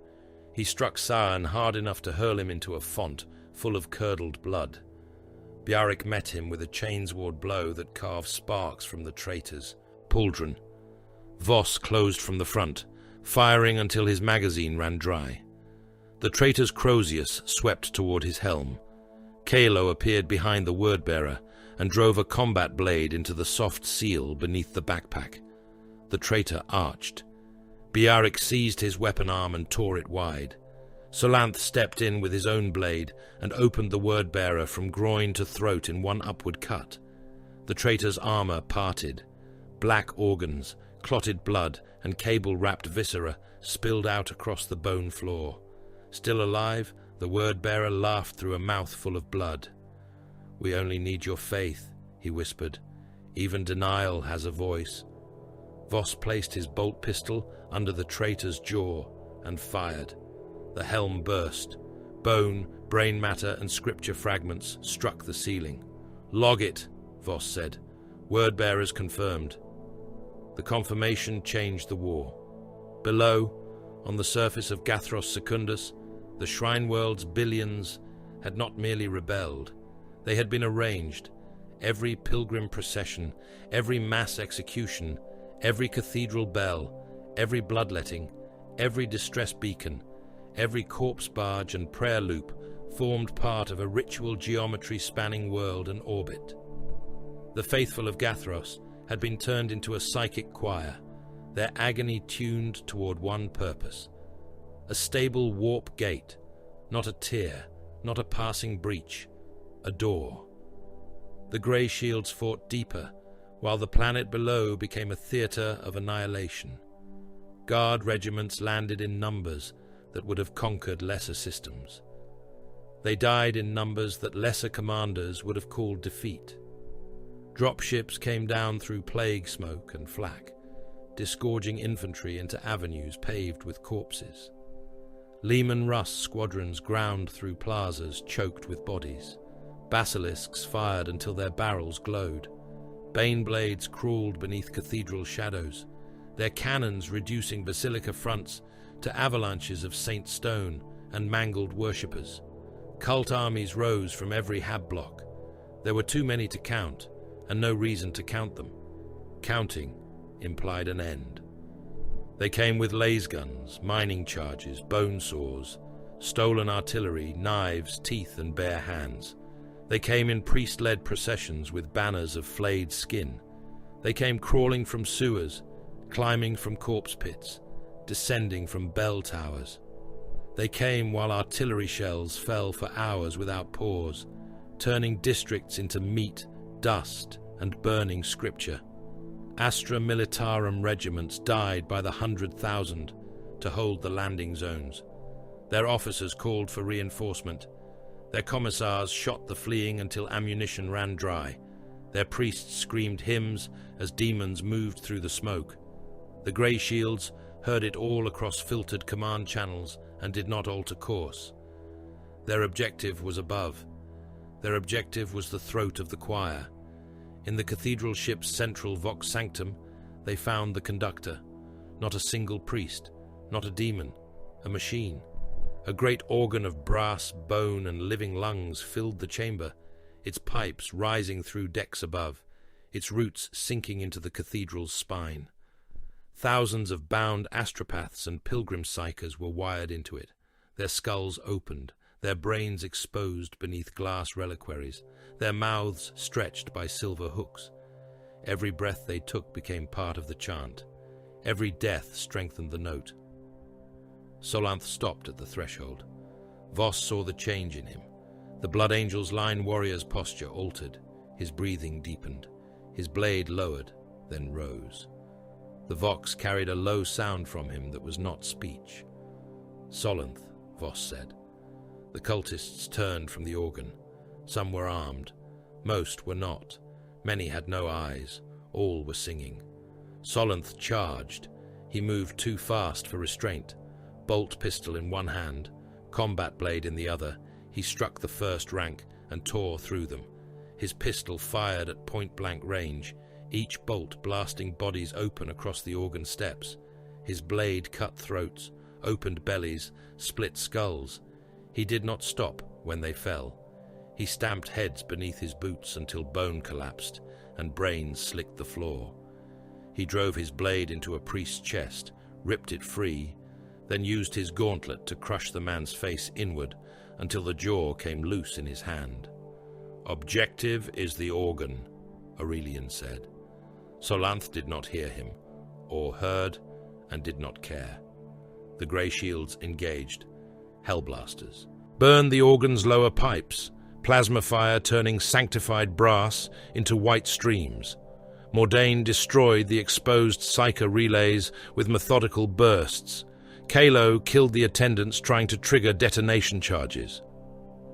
He struck Sahan hard enough to hurl him into a font full of curdled blood. Bjarric met him with a chainsword blow that carved sparks from the traitor's pauldron. Voss closed from the front, firing until his magazine ran dry. The traitor's Crozius swept toward his helm. Kalo appeared behind the word-bearer and drove a combat blade into the soft seal beneath the backpack. The traitor arched. Bjarric seized his weapon arm and tore it wide. Solanth stepped in with his own blade and opened the word-bearer from groin to throat in one upward cut. The traitor's armor parted. Black organs, clotted blood, and cable-wrapped viscera spilled out across the bone floor. Still alive, the word-bearer laughed through a mouth full of blood. "We only need your faith," he whispered. "Even denial has a voice." Voss placed his bolt pistol under the traitor's jaw and fired. The helm burst. Bone, brain matter, and scripture fragments struck the ceiling. "Log it," Voss said. Word-bearers confirmed. The confirmation changed the war. Below, on the surface of Gathros Secundus, the Shrine World's billions had not merely rebelled. They had been arranged. Every pilgrim procession, every mass execution, every cathedral bell, every bloodletting, every distress beacon, every corpse barge and prayer loop formed part of a ritual geometry spanning world and orbit. The faithful of Gathros had been turned into a psychic choir, their agony tuned toward one purpose. A stable warp gate, not a tear, not a passing breach, a door. The Greyshields fought deeper, while the planet below became a theater of annihilation. Guard regiments landed in numbers that would have conquered lesser systems. They died in numbers that lesser commanders would have called defeat. Dropships came down through plague smoke and flak, disgorging infantry into avenues paved with corpses. Lehman Russ squadrons ground through plazas choked with bodies. Basilisks fired until their barrels glowed. Bane blades crawled beneath cathedral shadows, their cannons reducing basilica fronts to avalanches of saint stone and mangled worshippers. Cult armies rose from every hab block. There were too many to count, and no reason to count them. Counting implied an end. They came with laser guns, mining charges, bone saws, stolen artillery, knives, teeth, and bare hands. They came in priest-led processions with banners of flayed skin. They came crawling from sewers, climbing from corpse pits, descending from bell towers. They came while artillery shells fell for hours without pause, turning districts into meat, dust, and burning scripture. Astra Militarum regiments died by the 100,000 to hold the landing zones. Their officers called for reinforcement. Their commissars shot the fleeing until ammunition ran dry. Their priests screamed hymns as demons moved through the smoke. The Greyshields heard it all across filtered command channels and did not alter course. Their objective was above. Their objective was the throat of the choir. In the cathedral ship's central vox sanctum, they found the conductor. Not a single priest, not a demon, a machine. A great organ of brass, bone, and living lungs filled the chamber, its pipes rising through decks above, its roots sinking into the cathedral's spine. Thousands of bound astropaths and pilgrim psychers were wired into it, their skulls opened, their brains exposed beneath glass reliquaries, their mouths stretched by silver hooks. Every breath they took became part of the chant. Every death strengthened the note. Solanth stopped at the threshold. Voss saw the change in him. The Blood Angel's line warrior's posture altered. His breathing deepened. His blade lowered, then rose. The vox carried a low sound from him that was not speech. Solanth, Voss said. The cultists turned from the organ. Some were armed. Most were not. Many had no eyes. All were singing. Solanth charged. He moved too fast for restraint. Bolt pistol in one hand, combat blade in the other, he struck the first rank and tore through them. His pistol fired at point-blank range, each bolt blasting bodies open across the organ steps. His blade cut throats, opened bellies, split skulls. He did not stop when they fell. He stamped heads beneath his boots until bone collapsed and brains slicked the floor. He drove his blade into a priest's chest, ripped it free, then used his gauntlet to crush the man's face inward until the jaw came loose in his hand. "Objective is the organ," Aurelian said. Solanth did not hear him, or heard and did not care. The Greyshields engaged. Hellblasters. Burned the organ's lower pipes, plasma fire turning sanctified brass into white streams. Mordain destroyed the exposed psyker relays with methodical bursts. Kalo killed the attendants trying to trigger detonation charges.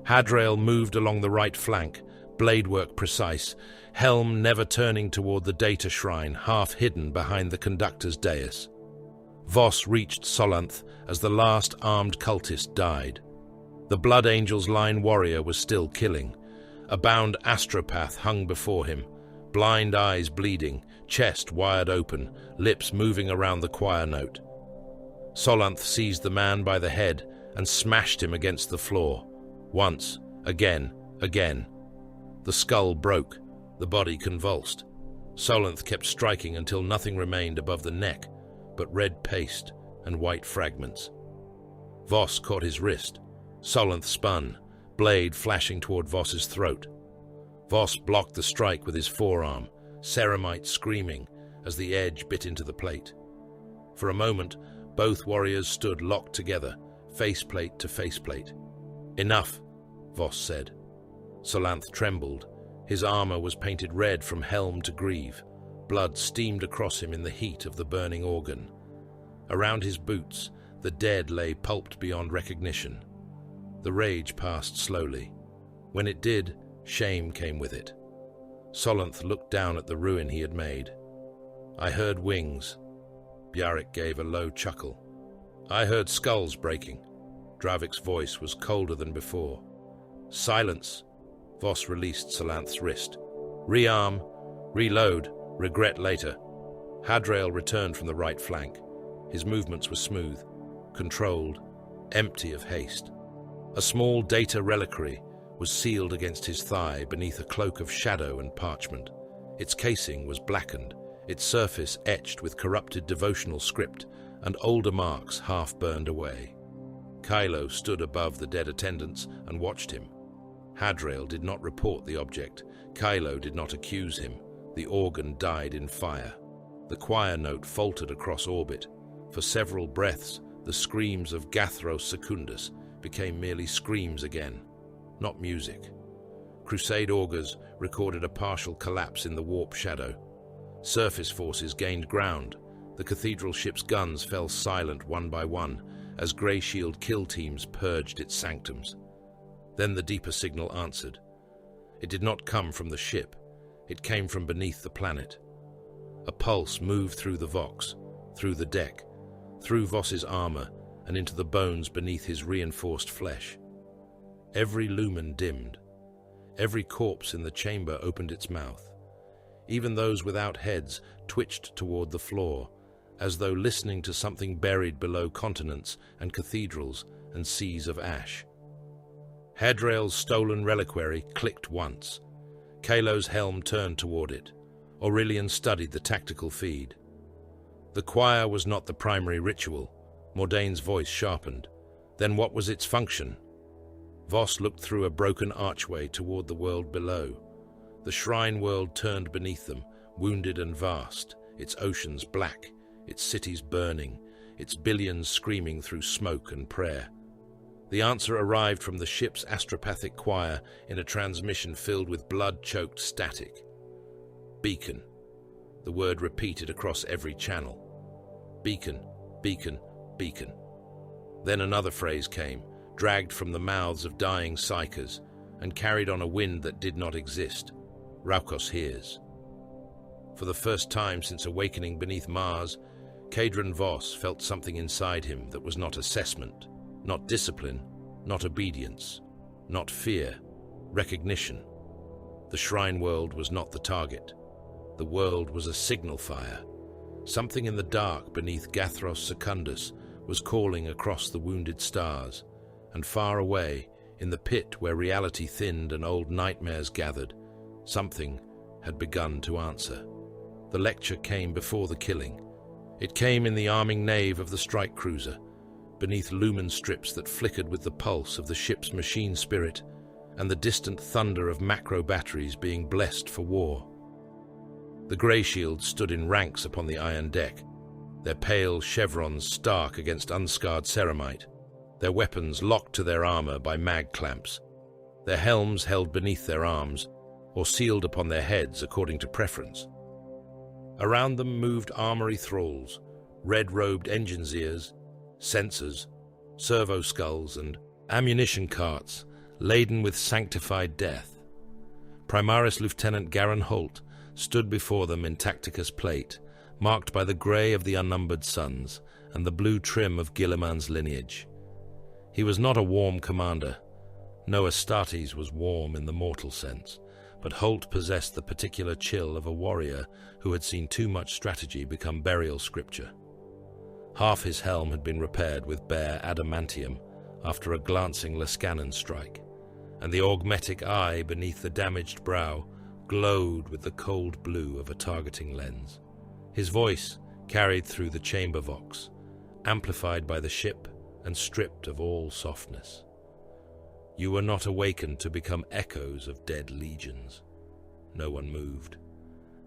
Hadrail moved along the right flank, bladework precise, helm never turning toward the data shrine, half hidden behind the conductor's dais. Voss reached Solanth as the last armed cultist died. The Blood Angel's line warrior was still killing. A bound astropath hung before him, blind eyes bleeding, chest wired open, lips moving around the choir note. Solanth seized the man by the head and smashed him against the floor. Once, again. The skull broke, the body convulsed. Solanth kept striking until nothing remained above the neck but red paste and white fragments. Voss caught his wrist. Solanth spun, blade flashing toward Voss's throat. Voss blocked the strike with his forearm, Ceramite screaming as the edge bit into the plate. For a moment, both warriors stood locked together, faceplate to faceplate. "Enough," Voss said. Solanth trembled. His armor was painted red from helm to greave. Blood steamed across him in the heat of the burning organ. Around his boots, the dead lay pulped beyond recognition. The rage passed slowly. When it did, shame came with it. Solanth looked down at the ruin he had made. "I heard wings." Bjarric gave a low chuckle. "I heard skulls breaking." Dravik's voice was colder than before. "Silence," Voss released Salanth's wrist. Rearm, reload, regret later. Hadrael returned from the right flank. His movements were smooth, controlled, empty of haste. A small data reliquary was sealed against his thigh beneath a cloak of shadow and parchment. Its casing was blackened, its surface etched with corrupted devotional script and older marks half burned away. Kylo stood above the dead attendants and watched him. Hadrael did not report the object. Kylo did not accuse him. The organ died in fire. The choir note faltered across orbit. For several breaths, the screams of Gathros Secundus became merely screams again, not music. Crusade augurs recorded a partial collapse in the warp shadow. Surface forces gained ground. The cathedral ship's guns fell silent one by one as Greyshield kill teams purged its sanctums. Then the deeper signal answered. It did not come from the ship. It came from beneath the planet. A pulse moved through the Vox, through the deck, through Voss's armor, and into the bones beneath his reinforced flesh. Every lumen dimmed. Every corpse in the chamber opened its mouth. Even those without heads twitched toward the floor, as though listening to something buried below continents and cathedrals and seas of ash. Hadrael's stolen reliquary clicked once. Kylo's helm turned toward it. Aurelian studied the tactical feed. The choir was not the primary ritual. Mordane's voice sharpened. Then what was its function? Voss looked through a broken archway toward the world below. The shrine world turned beneath them, wounded and vast, its oceans black, its cities burning, its billions screaming through smoke and prayer. The answer arrived from the ship's astropathic choir in a transmission filled with blood-choked static. Beacon. The word repeated across every channel. Beacon, beacon, beacon. Then another phrase came, dragged from the mouths of dying psychers, and carried on a wind that did not exist. Raukos hears. For the first time since awakening beneath Mars, Cadron Voss felt something inside him that was not assessment, not discipline, not obedience, not fear, recognition. The shrine world was not the target. The world was a signal fire. Something in the dark beneath Gathros Secundus was calling across the wounded stars, and far away, in the pit where reality thinned and old nightmares gathered, something had begun to answer. The lecture came before the killing. It came in the arming nave of the strike cruiser, beneath lumen strips that flickered with the pulse of the ship's machine spirit and the distant thunder of macro batteries being blessed for war. The Greyshields stood in ranks upon the iron deck, their pale chevrons stark against unscarred ceramite, their weapons locked to their armor by mag clamps, their helms held beneath their arms or sealed upon their heads according to preference. Around them moved armory thralls, red-robed engineers, sensors, servo skulls, and ammunition carts laden with sanctified death. Primarchs Lieutenant Garin Holt stood before them in Tacticus plate, marked by the grey of the Unnumbered Suns and the blue trim of Guilliman's lineage. He was not a warm commander. No Astartes was warm in the mortal sense, but Holt possessed the particular chill of a warrior who had seen too much strategy become burial scripture. Half his helm had been repaired with bare adamantium after a glancing Lascanon strike, and the augmetic eye beneath the damaged brow glowed with the cold blue of a targeting lens. His voice carried through the chamber vox, amplified by the ship and stripped of all softness. You were not awakened to become echoes of dead legions. No one moved.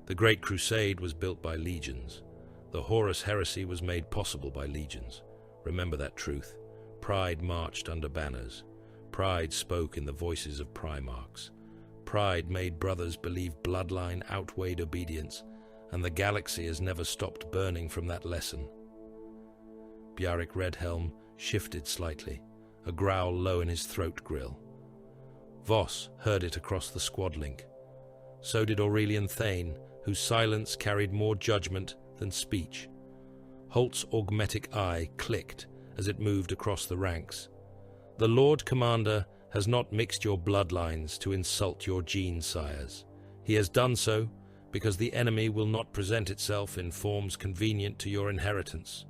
The Great Crusade was built by legions. The Horus heresy was made possible by legions. Remember that truth. Pride marched under banners. Pride spoke in the voices of Primarchs. Pride made brothers believe bloodline outweighed obedience, and the galaxy has never stopped burning from that lesson. Bjarric Redhelm shifted slightly, a growl low in his throat grill. Voss heard it across the squad link. So did Aurelian Thane, whose silence carried more judgment than speech. Holt's augmetic eye clicked as it moved across the ranks. The Lord Commander has not mixed your bloodlines to insult your gene sires. He has done so because the enemy will not present itself in forms convenient to your inheritance.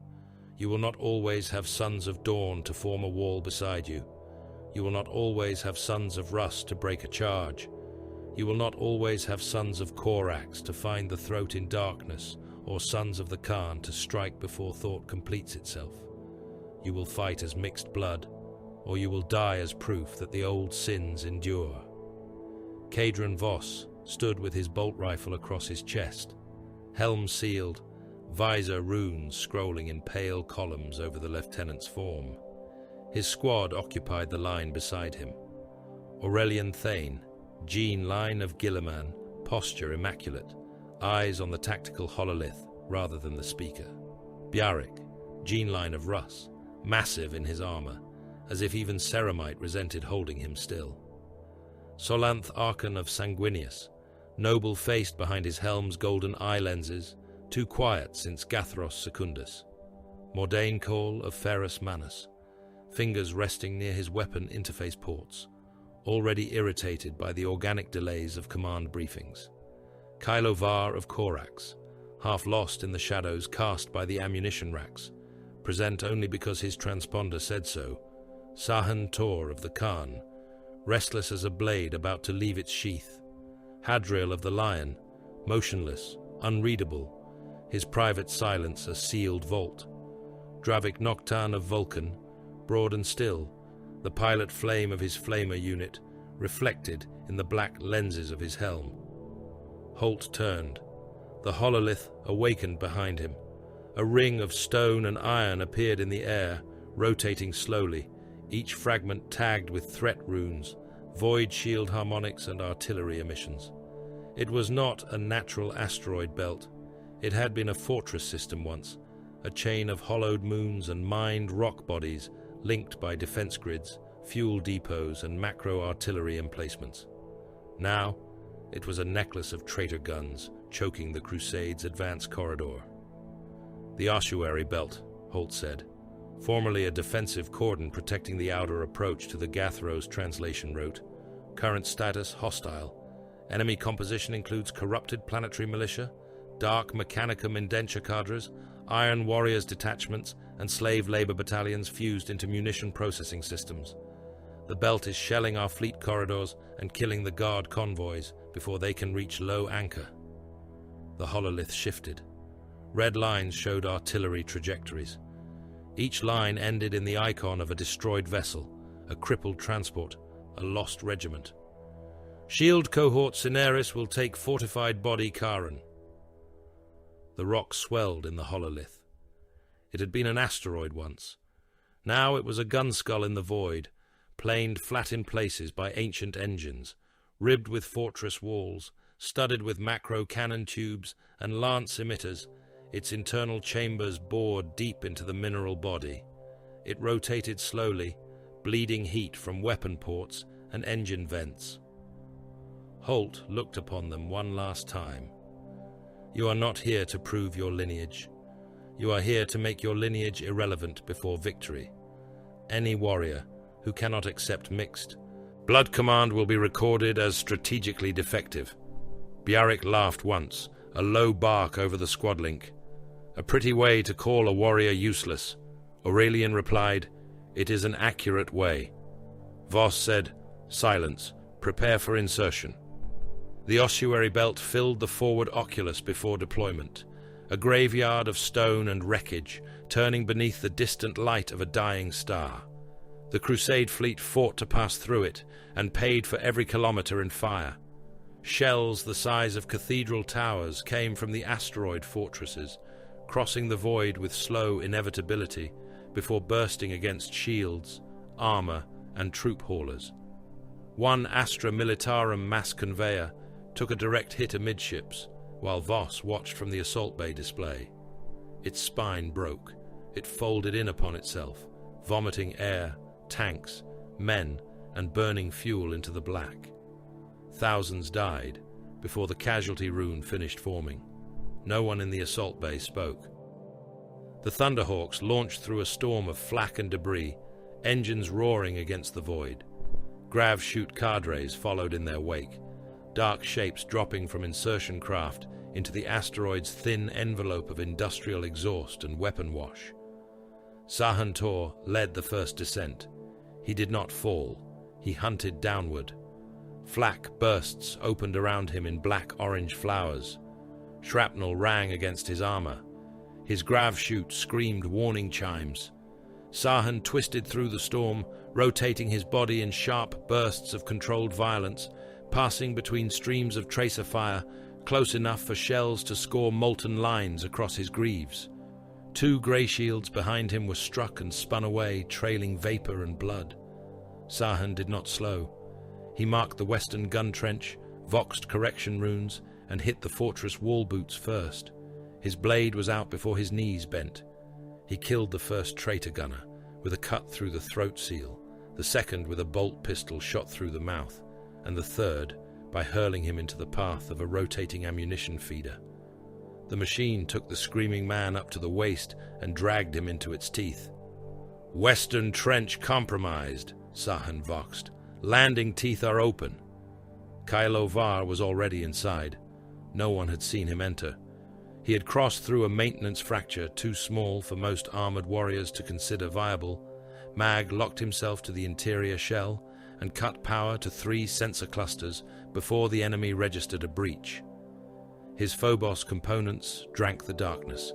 You will not always have sons of dawn to form a wall beside you. You will not always have sons of rust to break a charge. You will not always have sons of Korax to find the throat in darkness, or sons of the Khan to strike before thought completes itself. You will fight as mixed blood, or you will die as proof that the old sins endure. Cadron Voss stood with his bolt rifle across his chest, helm sealed, visor runes scrolling in pale columns over the lieutenant's form. His squad occupied the line beside him. Aurelian Thane, Jean line of Gilliman, posture immaculate, eyes on the tactical hololith rather than the speaker. Bjarric, Jean line of Russ, massive in his armor, as if even Ceramite resented holding him still. Solanth Archon of Sanguinius, noble-faced behind his helm's golden eye lenses, too quiet since Gathros Secundus. Mordain Call of Ferrus Manus, fingers resting near his weapon interface ports, already irritated by the organic delays of command briefings. Kylo Var of Korax, half lost in the shadows cast by the ammunition racks, present only because his transponder said so. Sahan Tor of the Khan, restless as a blade about to leave its sheath. Hadriel of the Lion, motionless, unreadable, his private silence a sealed vault. Dravik Noctan of Vulcan, broad and still, the pilot flame of his flamer unit reflected in the black lenses of his helm. Holt turned. The hololith awakened behind him. A ring of stone and iron appeared in the air, rotating slowly, each fragment tagged with threat runes, void shield harmonics and artillery emissions. It was not a natural asteroid belt. It had been a fortress system once, a chain of hollowed moons and mined rock bodies linked by defense grids, fuel depots and macro artillery emplacements. Now, it was a necklace of traitor guns choking the Crusade's advance corridor. The ossuary belt, Holt said, formerly a defensive cordon protecting the outer approach to the Gathros translation route. Current status hostile. Enemy composition includes corrupted planetary militia, dark Mechanicum indenture cadres, Iron Warriors detachments, and slave labor battalions fused into munition processing systems. The belt is shelling our fleet corridors and killing the guard convoys before they can reach low anchor. The hololith shifted. Red lines showed artillery trajectories. Each line ended in the icon of a destroyed vessel, a crippled transport, a lost regiment. Shield cohort Cineris will take fortified body Karan. The rock swelled in the hololith. It had been an asteroid once. Now it was a gun skull in the void, planed flat in places by ancient engines, ribbed with fortress walls, studded with macro cannon tubes and lance emitters, its internal chambers bored deep into the mineral body. It rotated slowly, bleeding heat from weapon ports and engine vents. Holt looked upon them one last time. You are not here to prove your lineage. You are here to make your lineage irrelevant before victory. Any warrior who cannot accept mixed blood command will be recorded as strategically defective. Bjarric laughed once, a low bark over the squad link. A pretty way to call a warrior useless. Aurelian replied, "It is an accurate way." Voss said, "Silence. Prepare for insertion." The ossuary belt filled the forward oculus before deployment, a graveyard of stone and wreckage, turning beneath the distant light of a dying star. The Crusade fleet fought to pass through it, and paid for every kilometer in fire. Shells the size of cathedral towers came from the asteroid fortresses, crossing the void with slow inevitability before bursting against shields, armor, and troop haulers. One Astra Militarum mass conveyor took a direct hit amidships, while Voss watched from the assault bay display. Its spine broke. It folded in upon itself, vomiting air, tanks, men, and burning fuel into the black. Thousands died before the casualty rune finished forming. No one in the assault bay spoke. The Thunderhawks launched through a storm of flak and debris, engines roaring against the void. Grav chute cadres followed in their wake, dark shapes dropping from insertion craft into the asteroid's thin envelope of industrial exhaust and weapon wash. Sahan Tor led the first descent. He did not fall. He hunted downward. Flak bursts opened around him in black-orange flowers. Shrapnel rang against his armor. His grav chute screamed warning chimes. Sahan twisted through the storm, rotating his body in sharp bursts of controlled violence, passing between streams of tracer fire, close enough for shells to score molten lines across his greaves. 2 Greyshields behind him were struck and spun away, trailing vapor and blood. Sahan did not slow. He marked the western gun trench, voxed correction runes, and hit the fortress wall boots first. His blade was out before his knees bent. He killed the first traitor gunner with a cut through the throat seal, the second with a bolt pistol shot through the mouth, and the third by hurling him into the path of a rotating ammunition feeder. The machine took the screaming man up to the waist and dragged him into its teeth. "Western trench compromised," Sahan voxed. "Landing teeth are open." Kylo Var was already inside. No one had seen him enter. He had crossed through a maintenance fracture too small for most armored warriors to consider viable. Mag locked himself to the interior shell and cut power to 3 sensor clusters before the enemy registered a breach. His Phobos components drank the darkness.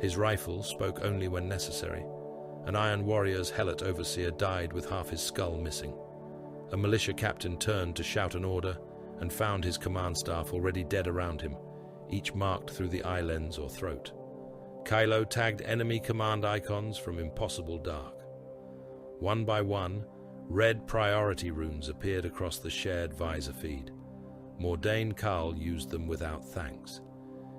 His rifle spoke only when necessary. An Iron Warrior's Helot overseer died with half his skull missing. A militia captain turned to shout an order and found his command staff already dead around him, each marked through the eye lens or throat. Kylo tagged enemy command icons from impossible dark. One by one, red priority runes appeared across the shared visor feed. Mordain Khal used them without thanks.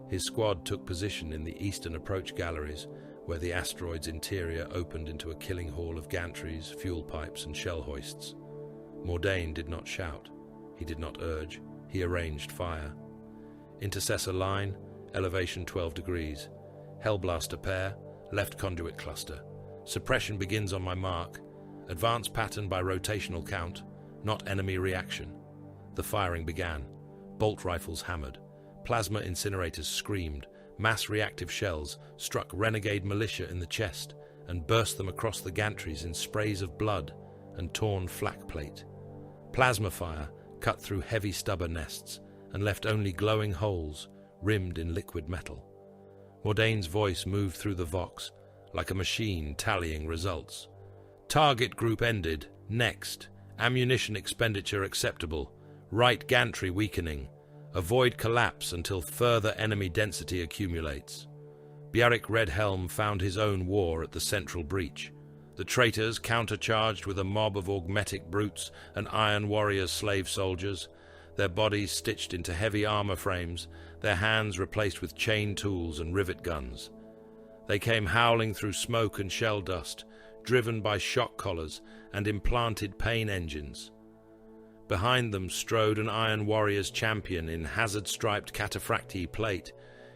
His squad took position in the eastern approach galleries, where the asteroid's interior opened into a killing hall of gantries, fuel pipes, and shell hoists. Mordain did not shout. He did not urge. He arranged fire. Intercessor line, elevation 12 degrees. Hellblaster pair, left conduit cluster. Suppression begins on my mark. Advance pattern by rotational count, not enemy reaction. The firing began. Bolt rifles hammered. Plasma incinerators screamed. Mass reactive shells struck renegade militia in the chest and burst them across the gantries in sprays of blood and torn flak plate. Plasma fire cut through heavy stubber nests and left only glowing holes rimmed in liquid metal. Mordain's voice moved through the vox like a machine tallying results. Target group ended. Next. Ammunition expenditure acceptable. Right gantry weakening. Avoid collapse until further enemy density accumulates. Bjarric Redhelm found his own war at the central breach. The traitors countercharged with a mob of augmetic brutes and Iron Warriors slave soldiers, their bodies stitched into heavy armor frames, their hands replaced with chain tools and rivet guns. They came howling through smoke and shell dust, driven by shock collars and implanted pain engines. Behind them strode an Iron Warrior's champion in hazard-striped cataphractii plate,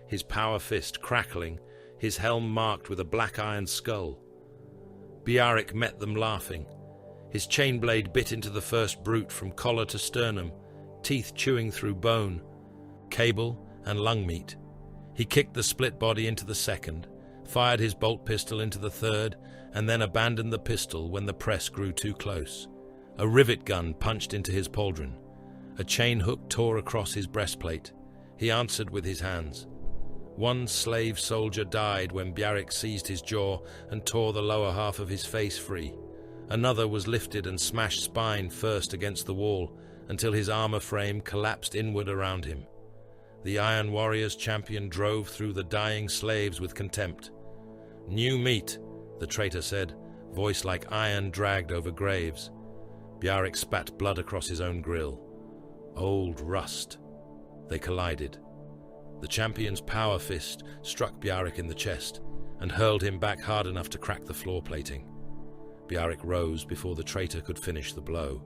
his power fist crackling, his helm marked with a black iron skull. Bjarric met them laughing. His chain blade bit into the first brute from collar to sternum, teeth chewing through bone, cable and lung meat. He kicked the split body into the second, fired his bolt pistol into the third, and then abandoned the pistol when the press grew too close. A rivet gun punched into his pauldron. A chain hook tore across his breastplate. He answered with his hands. One slave soldier died when Bjarric seized his jaw and tore the lower half of his face free. Another was lifted and smashed spine first against the wall until his armor frame collapsed inward around him. The Iron Warrior's champion drove through the dying slaves with contempt. "New meat," the traitor said, voice like iron dragged over graves. Bjarric spat blood across his own grill. Old rust. They collided. The champion's power fist struck Bjarric in the chest and hurled him back hard enough to crack the floor plating. Bjarric rose before the traitor could finish the blow.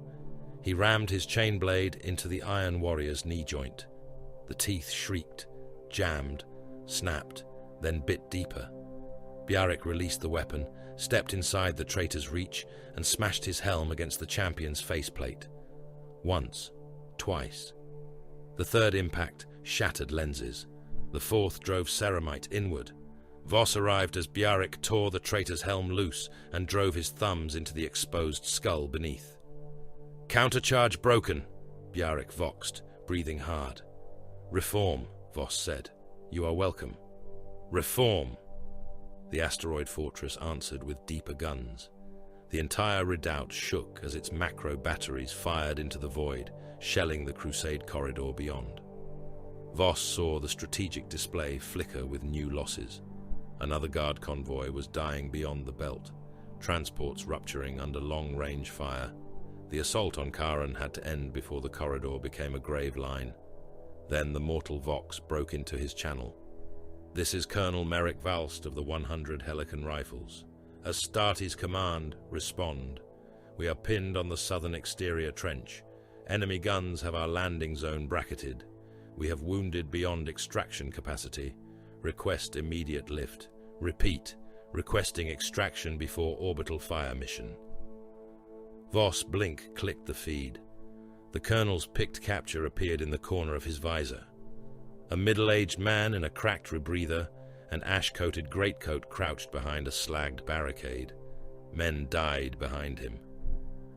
He rammed his chain blade into the Iron Warrior's knee joint. The teeth shrieked, jammed, snapped, then bit deeper. Bjarek released the weapon, stepped inside the traitor's reach, and smashed his helm against the champion's faceplate. Once, twice. The third impact shattered lenses. The fourth drove Ceramite inward. Voss arrived as Bjarek tore the traitor's helm loose and drove his thumbs into the exposed skull beneath. "Countercharge broken," Bjarek voxed, breathing hard. "Reform," Voss said. "You are welcome." "Reform," the asteroid fortress answered with deeper guns. The entire redoubt shook as its macro batteries fired into the void, shelling the Crusade corridor beyond. Voss saw the strategic display flicker with new losses. Another guard convoy was dying beyond the belt, transports rupturing under long-range fire. The assault on Karen had to end before the corridor became a grave line. Then the mortal Vox broke into his channel. "This is Colonel Merrick Valst of the 100 Helican Rifles. As Starty's command, respond. We are pinned on the southern exterior trench. Enemy guns have our landing zone bracketed. We have wounded beyond extraction capacity. Request immediate lift. Repeat, requesting extraction before orbital fire mission." Voss Blink clicked the feed. The colonel's picked capture appeared in the corner of his visor. A middle-aged man in a cracked rebreather, an ash-coated greatcoat crouched behind a slagged barricade. Men died behind him.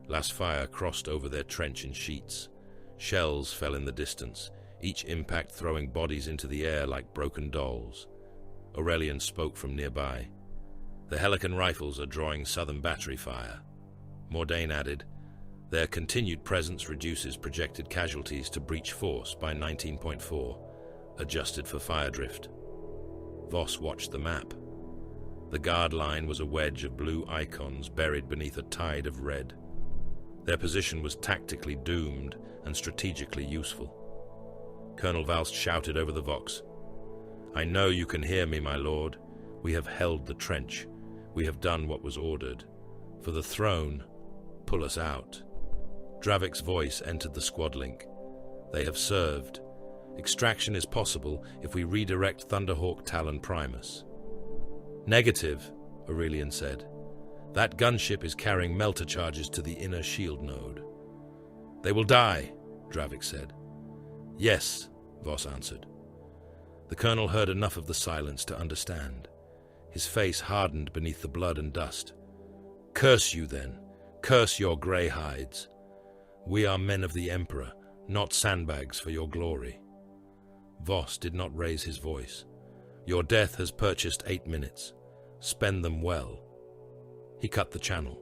Last fire crossed over their trench in sheets. Shells fell in the distance, each impact throwing bodies into the air like broken dolls. Aurelian spoke from nearby. "The Helican Rifles are drawing southern battery fire." Mordain added, "Their continued presence reduces projected casualties to breach force by 19.4, adjusted for fire drift." Voss watched the map. The guard line was a wedge of blue icons buried beneath a tide of red. Their position was tactically doomed and strategically useful. Colonel Valst shouted over the Vox, "I know you can hear me, my lord. We have held the trench. We have done what was ordered. For the throne, pull us out." Dravik's voice entered the squad link. "They have served. Extraction is possible if we redirect Thunderhawk Talon Primus." "Negative," Aurelian said. "That gunship is carrying melter charges to the inner shield node." "They will die," Dravik said. "Yes," Voss answered. The colonel heard enough of the silence to understand. His face hardened beneath the blood and dust. "Curse you, then. Curse your grey hides. We are men of the Emperor, not sandbags for your glory." Voss did not raise his voice. "Your death has purchased 8 minutes. Spend them well." He cut the channel.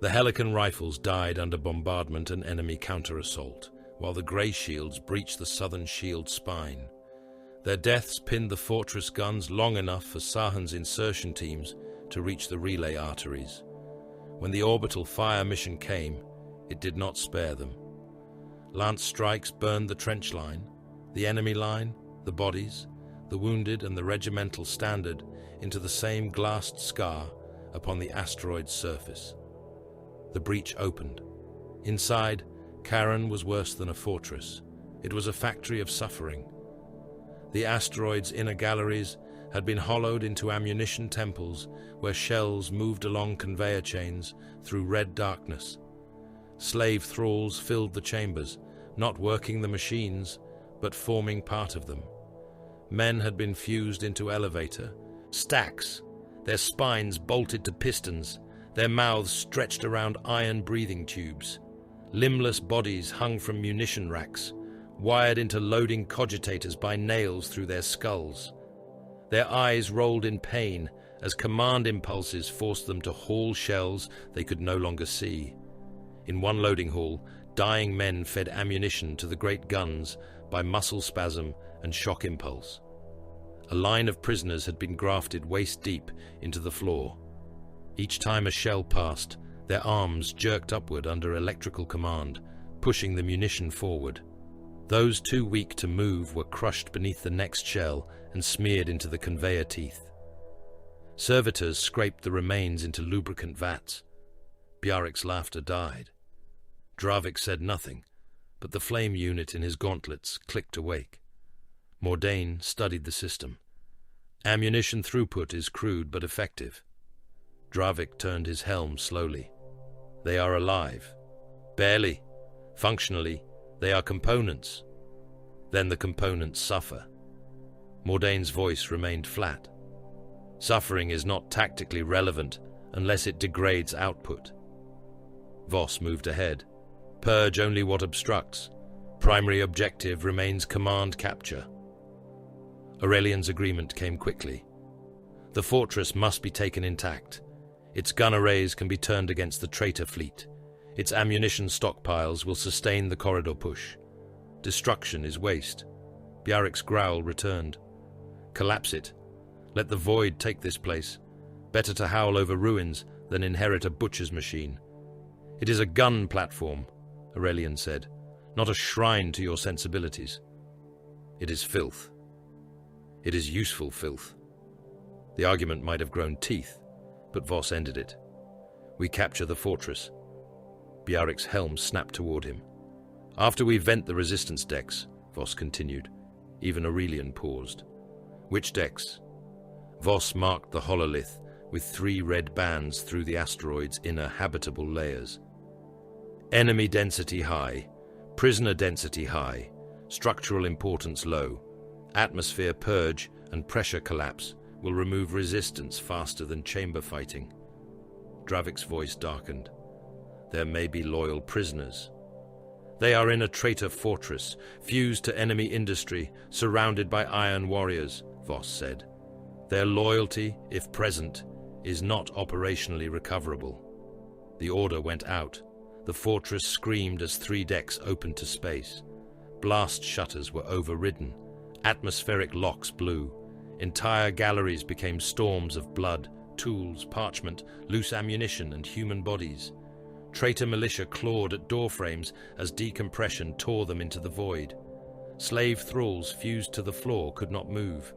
The Helican Rifles died under bombardment and enemy counter-assault, while the Greyshields breached the southern shield spine. Their deaths pinned the fortress guns long enough for Sahan's insertion teams to reach the relay arteries. When the orbital fire mission came, it did not spare them. Lance strikes burned the trench line, the enemy line, the bodies, the wounded and the regimental standard into the same glassed scar upon the asteroid's surface. The breach opened. Inside, Karen was worse than a fortress. It was a factory of suffering. The asteroid's inner galleries had been hollowed into ammunition temples where shells moved along conveyor chains through red darkness. Slave thralls filled the chambers, not working the machines, but forming part of them. Men had been fused into elevator, stacks, their spines bolted to pistons, their mouths stretched around iron breathing tubes. Limbless bodies hung from munition racks, wired into loading cogitators by nails through their skulls. Their eyes rolled in pain as command impulses forced them to haul shells they could no longer see. In one loading hall, dying men fed ammunition to the great guns by muscle spasm and shock impulse. A line of prisoners had been grafted waist-deep into the floor. Each time a shell passed, their arms jerked upward under electrical command, pushing the munition forward. Those too weak to move were crushed beneath the next shell and smeared into the conveyor teeth. Servitors scraped the remains into lubricant vats. Bjarek's laughter died. Dravik said nothing, but the flame unit in his gauntlets clicked awake. Mordain studied the system. Ammunition throughput is crude but effective. Dravik turned his helm slowly. They are alive. Barely. Functionally, they are components. Then the components suffer. Mordain's voice remained flat. Suffering is not tactically relevant unless it degrades output. Voss moved ahead. Purge only what obstructs. Primary objective remains command capture. Aurelian's agreement came quickly. The fortress must be taken intact. Its gun arrays can be turned against the traitor fleet. Its ammunition stockpiles will sustain the corridor push. Destruction is waste. Bjaric's growl returned. Collapse it. Let the void take this place. Better to howl over ruins than inherit a butcher's machine. It is a gun platform, Aurelian said, not a shrine to your sensibilities. It is filth. It is useful filth. The argument might have grown teeth, but Voss ended it. We capture the fortress. Bjaric's helm snapped toward him. After we vent the resistance decks, Voss continued. Even Aurelian paused. Which decks? Voss marked the hololith with 3 red bands through the asteroid's inner habitable layers. Enemy density high, prisoner density high, structural importance low. Atmosphere purge and pressure collapse will remove resistance faster than chamber fighting. Dravik's voice darkened. There may be loyal prisoners. They are in a traitor fortress, fused to enemy industry, surrounded by iron warriors, Voss said. Their loyalty, if present, is not operationally recoverable. The order went out. The fortress screamed as 3 decks opened to space. Blast shutters were overridden. Atmospheric locks blew. Entire galleries became storms of blood, tools, parchment, loose ammunition, and human bodies. Traitor militia clawed at doorframes as decompression tore them into the void. Slave thralls fused to the floor could not move.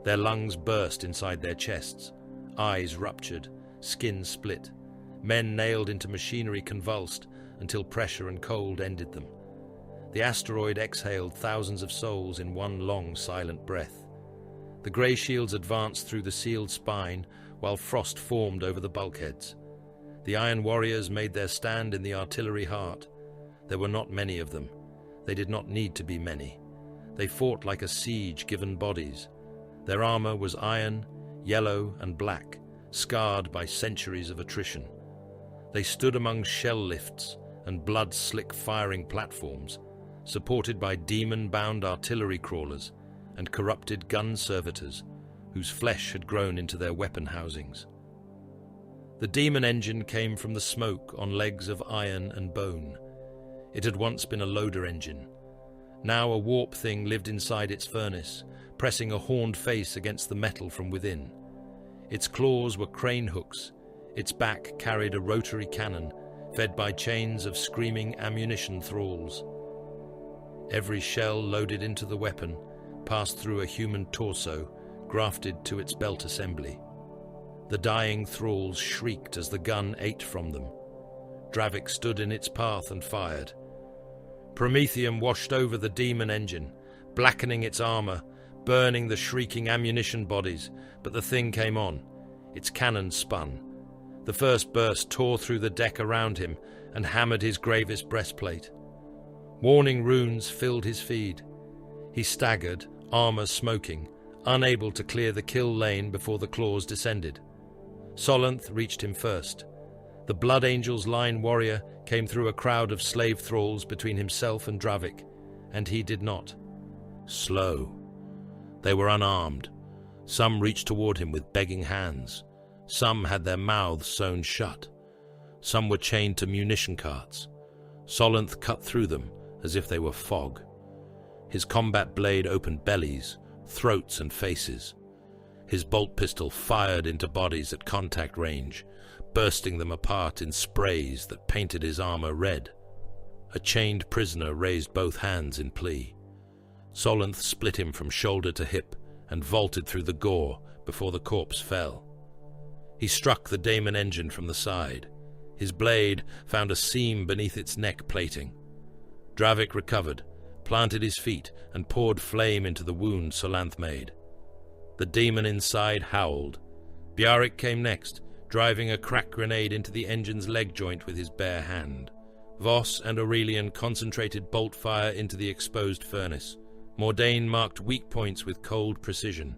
Their lungs burst inside their chests. Eyes ruptured, skin split. Men nailed into machinery convulsed until pressure and cold ended them. The asteroid exhaled thousands of souls in one long, silent breath. The Greyshields advanced through the sealed spine while frost formed over the bulkheads. The Iron Warriors made their stand in the artillery heart. There were not many of them. They did not need to be many. They fought like a siege given bodies. Their armor was iron, yellow, and black, scarred by centuries of attrition. They stood among shell lifts and blood-slick firing platforms, supported by demon-bound artillery crawlers and corrupted gun servitors whose flesh had grown into their weapon housings. The demon engine came from the smoke on legs of iron and bone. It had once been a loader engine. Now a warp thing lived inside its furnace, pressing a horned face against the metal from within. Its claws were crane hooks. Its back carried a rotary cannon, fed by chains of screaming ammunition thralls. Every shell loaded into the weapon passed through a human torso, grafted to its belt assembly. The dying thralls shrieked as the gun ate from them. Dravik stood in its path and fired. Promethium washed over the demon engine, blackening its armor, burning the shrieking ammunition bodies, but the thing came on. Its cannon spun. The first burst tore through the deck around him and hammered his gravest breastplate. Warning runes filled his feed. He staggered, armor smoking, unable to clear the kill lane before the claws descended. Solanth reached him first. The Blood Angel's line warrior came through a crowd of slave thralls between himself and Dravik, and he did not. Slow. They were unarmed. Some reached toward him with begging hands. Some had their mouths sewn shut. Some were chained to munition carts. Solanth cut through them as if they were fog. His combat blade opened bellies, throats, and faces. His bolt pistol fired into bodies at contact range, bursting them apart in sprays that painted his armor red. A chained prisoner raised both hands in plea. Solanth split him from shoulder to hip and vaulted through the gore before the corpse fell. He struck the daemon engine from the side. His blade found a seam beneath its neck plating. Dravik recovered, planted his feet, and poured flame into the wound Solanth made. The demon inside howled. Bjarric came next, driving a crack grenade into the engine's leg joint with his bare hand. Voss and Aurelian concentrated bolt fire into the exposed furnace. Mordain marked weak points with cold precision.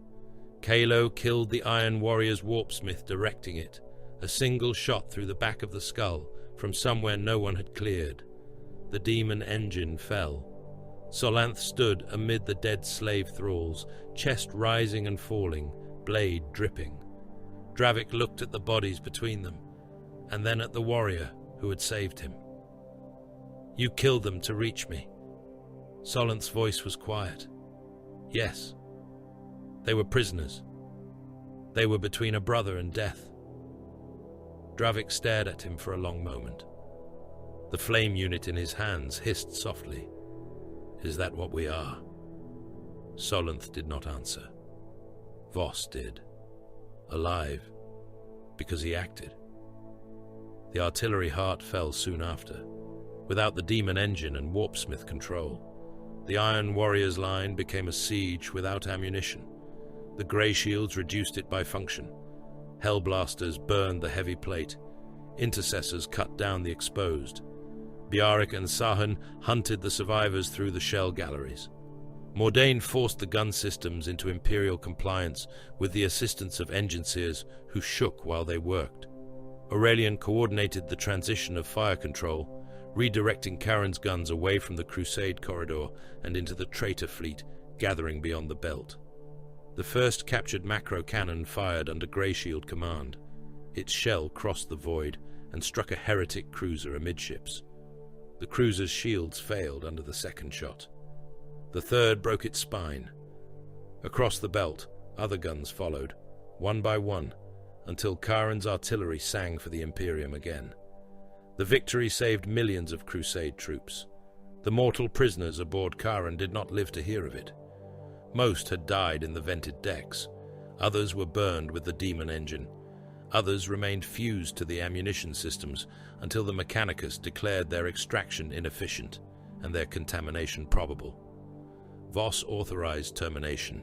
Kalo killed the Iron Warrior's warpsmith, directing it, a single shot through the back of the skull from somewhere no one had cleared. The demon engine fell. Solanth stood amid the dead slave thralls, chest rising and falling, blade dripping. Dravik looked at the bodies between them, and then at the warrior who had saved him. "You killed them to reach me." Solanth's voice was quiet. "Yes. They were prisoners. They were between a brother and death." Dravik stared at him for a long moment. The flame unit in his hands hissed softly. "Is that what we are?" Solanth did not answer. Voss did. Alive, because he acted. The artillery heart fell soon after. Without the demon engine and warpsmith control, the Iron Warriors line became a siege without ammunition. The Greyshields reduced it by function. Hellblasters burned the heavy plate. Intercessors cut down the exposed. Bjarric and Sahun hunted the survivors through the shell galleries. Mordain forced the gun systems into Imperial compliance with the assistance of engineers who shook while they worked. Aurelian coordinated the transition of fire control, redirecting Karen's guns away from the Crusade corridor and into the traitor fleet gathering beyond the belt. The first captured macro cannon fired under Greyshield command. Its shell crossed the void and struck a heretic cruiser amidships. The cruiser's shields failed under the second shot. The third broke its spine. Across the belt, other guns followed, one by one, until Karen's artillery sang for the Imperium again. The victory saved millions of Crusade troops. The mortal prisoners aboard Karen did not live to hear of it. Most had died in the vented decks. Others were burned with the demon engine. Others remained fused to the ammunition systems until the Mechanicus declared their extraction inefficient and their contamination probable. Voss authorized termination.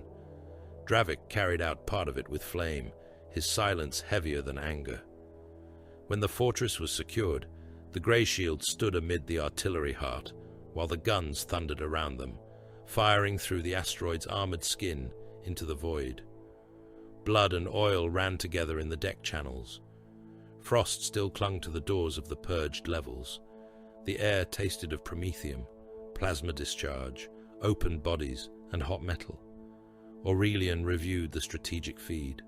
Dravik carried out part of it with flame, his silence heavier than anger. When the fortress was secured, the Greyshields stood amid the artillery heart, while the guns thundered around them, firing through the asteroid's armored skin into the void. Blood and oil ran together in the deck channels. Frost still clung to the doors of the purged levels. The air tasted of promethium, plasma discharge, opened bodies, and hot metal. Aurelian reviewed the strategic feed.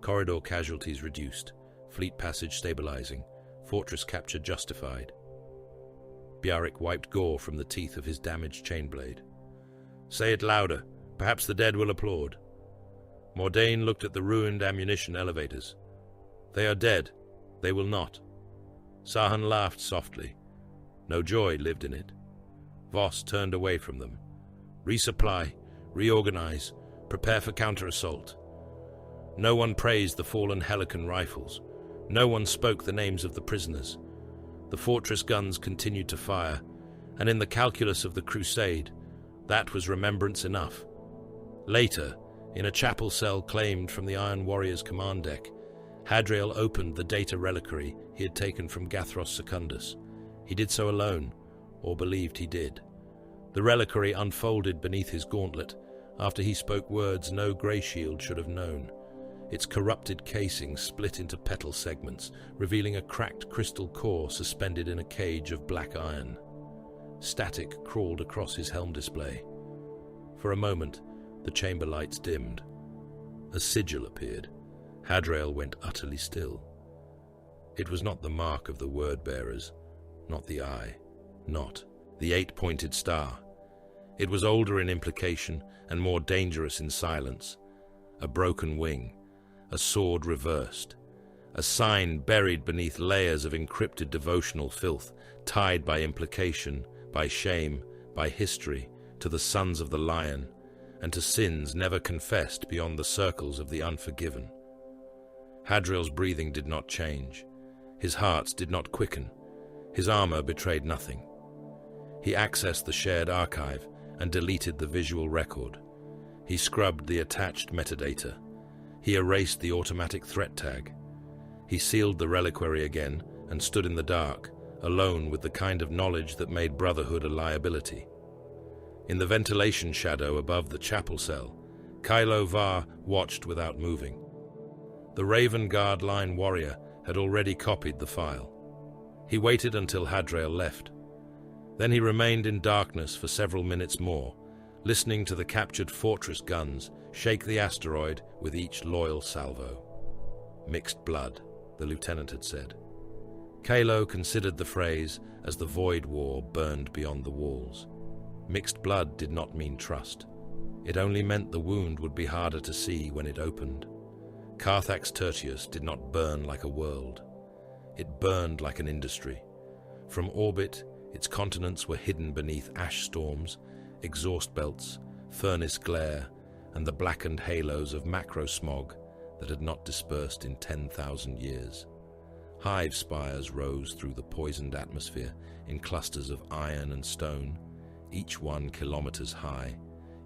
Corridor casualties reduced, fleet passage stabilizing, fortress capture justified. Bjarric wiped gore from the teeth of his damaged chainblade. "Say it louder. Perhaps the dead will applaud." Mordain looked at the ruined ammunition elevators. "They are dead. They will not." Sahun laughed softly. No joy lived in it. Voss turned away from them. "Resupply, reorganize, prepare for counter-assault." No one praised the fallen Helican rifles. No one spoke the names of the prisoners. The fortress guns continued to fire, and in the calculus of the Crusade, that was remembrance enough. Later, in a chapel cell claimed from the Iron Warrior's command deck, Hadriel opened the data reliquary he had taken from Gathros Secundus. He did so alone, or believed he did. The reliquary unfolded beneath his gauntlet after he spoke words no Greyshield should have known. Its corrupted casing split into petal segments, revealing a cracked crystal core suspended in a cage of black iron. Static crawled across his helm display. For a moment, the chamber lights dimmed. A sigil appeared. Hadriel went utterly still. It was not the mark of the word-bearers, not the eye, not the eight-pointed star. It was older in implication and more dangerous in silence. A broken wing, a sword reversed, a sign buried beneath layers of encrypted devotional filth, tied by implication, by shame, by history, to the sons of the Lion, and to sins never confessed beyond the circles of the unforgiven. Hadriel's breathing did not change. His heart did not quicken. His armor betrayed nothing. He accessed the shared archive and deleted the visual record. He scrubbed the attached metadata. He erased the automatic threat tag. He sealed the reliquary again and stood in the dark, alone with the kind of knowledge that made Brotherhood a liability. In the ventilation shadow above the chapel cell, Kylo Var watched without moving. The Raven Guard line warrior had already copied the file. He waited until Hadrael left. Then he remained in darkness for several minutes more, listening to the captured fortress guns shake the asteroid with each loyal salvo. Mixed blood, the lieutenant had said. Kylo considered the phrase as the Void War burned beyond the walls. Mixed blood did not mean trust. It only meant the wound would be harder to see when it opened. Carthax Tertius did not burn like a world. It burned like an industry. From orbit, its continents were hidden beneath ash storms, exhaust belts, furnace glare, and the blackened halos of macro smog that had not dispersed in 10,000 years. Hive spires rose through the poisoned atmosphere in clusters of iron and stone, each 1 kilometers high,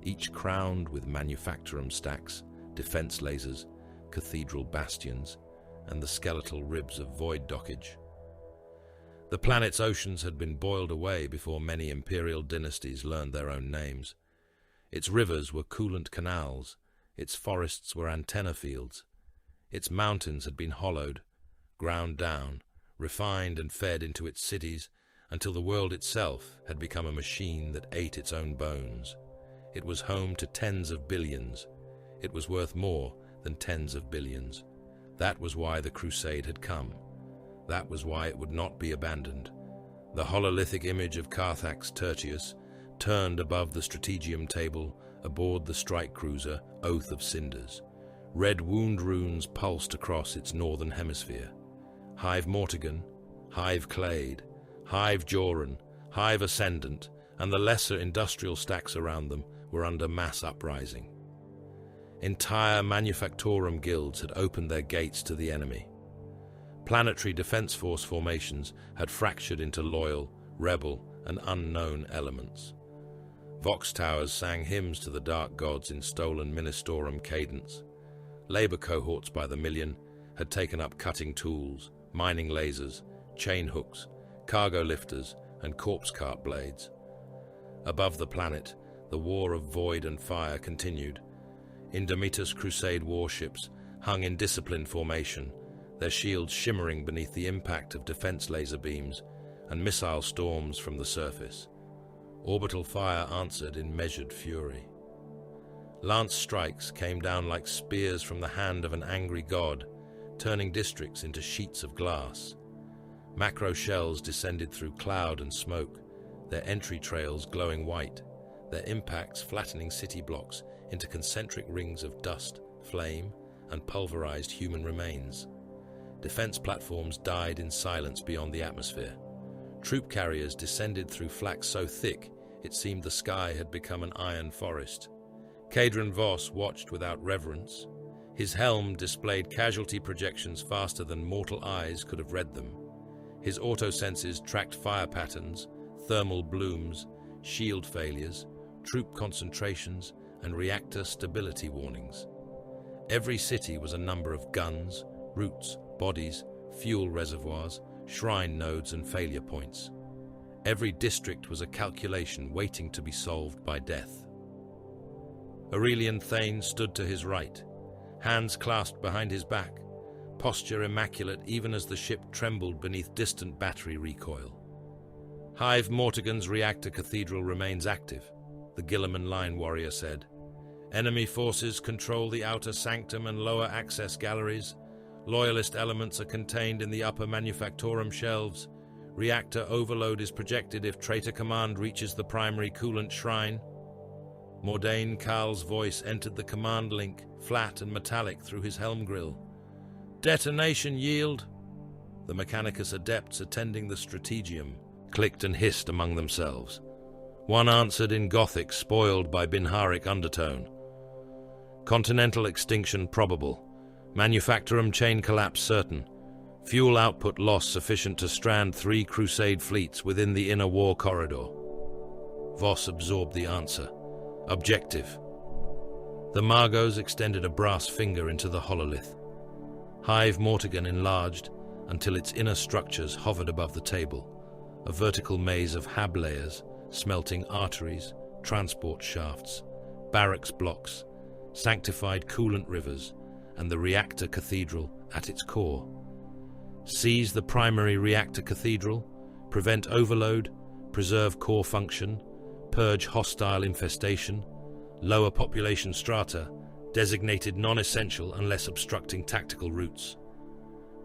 each crowned with manufactorum stacks, defense lasers, cathedral bastions, and the skeletal ribs of void dockage. The planet's oceans had been boiled away before many imperial dynasties learned their own names. Its rivers were coolant canals, its forests were antenna fields. Its mountains had been hollowed, ground down, refined and fed into its cities until the world itself had become a machine that ate its own bones. It was home to tens of billions. It was worth more than tens of billions. That was why the Crusade had come. That was why it would not be abandoned. The hololithic image of Carthax Tertius turned above the strategium table aboard the strike cruiser Oath of Cinders. Red wound runes pulsed across its northern hemisphere. Hive Mortigan, Hive Clade, Hive Joran, Hive Ascendant, and the lesser industrial stacks around them were under mass uprising. Entire manufactorum guilds had opened their gates to the enemy. Planetary defense force formations had fractured into loyal, rebel, and unknown elements. Vox towers sang hymns to the dark gods in stolen ministorum cadence. Labor cohorts by the million had taken up cutting tools, mining lasers, chain hooks, cargo lifters, and corpse cart blades. Above the planet, the war of void and fire continued. Indomitus Crusade warships hung in disciplined formation, their shields shimmering beneath the impact of defense laser beams and missile storms from the surface. Orbital fire answered in measured fury. Lance strikes came down like spears from the hand of an angry god, turning districts into sheets of glass. Macro shells descended through cloud and smoke, their entry trails glowing white, their impacts flattening city blocks into concentric rings of dust, flame, and pulverized human remains. Defense platforms died in silence beyond the atmosphere. Troop carriers descended through flak so thick it seemed the sky had become an iron forest. Cadron Voss watched without reverence. His helm displayed casualty projections faster than mortal eyes could have read them. His autosenses tracked fire patterns, thermal blooms, shield failures, troop concentrations, and reactor stability warnings. Every city was a number of guns, routes, bodies, fuel reservoirs, shrine nodes, and failure points. Every district was a calculation waiting to be solved by death. Aurelian Thane stood to his right, hands clasped behind his back, posture immaculate even as the ship trembled beneath distant battery recoil. Hive Mortigan's reactor cathedral remains active, the Gilliman line warrior said. Enemy forces control the outer sanctum and lower access galleries. Loyalist elements are contained in the upper manufactorum shelves. Reactor overload is projected if Traitor Command reaches the primary coolant shrine. Mordain Kal's voice entered the command link, flat and metallic through his helm grill. Detonation yield! The Mechanicus adepts attending the strategium clicked and hissed among themselves. One answered in Gothic, spoiled by Binharic undertone. Continental extinction probable. Manufactorum chain collapse certain. Fuel output loss sufficient to strand 3 Crusade fleets within the inner war corridor. Voss absorbed the answer. Objective. The Margos extended a brass finger into the hololith. Hive Mortigan enlarged until its inner structures hovered above the table, a vertical maze of hab layers, smelting arteries, transport shafts, barracks blocks, sanctified coolant rivers, and the reactor cathedral at its core. Seize the primary reactor cathedral, prevent overload, preserve core function, purge hostile infestation, lower population strata, designated non-essential unless obstructing tactical routes.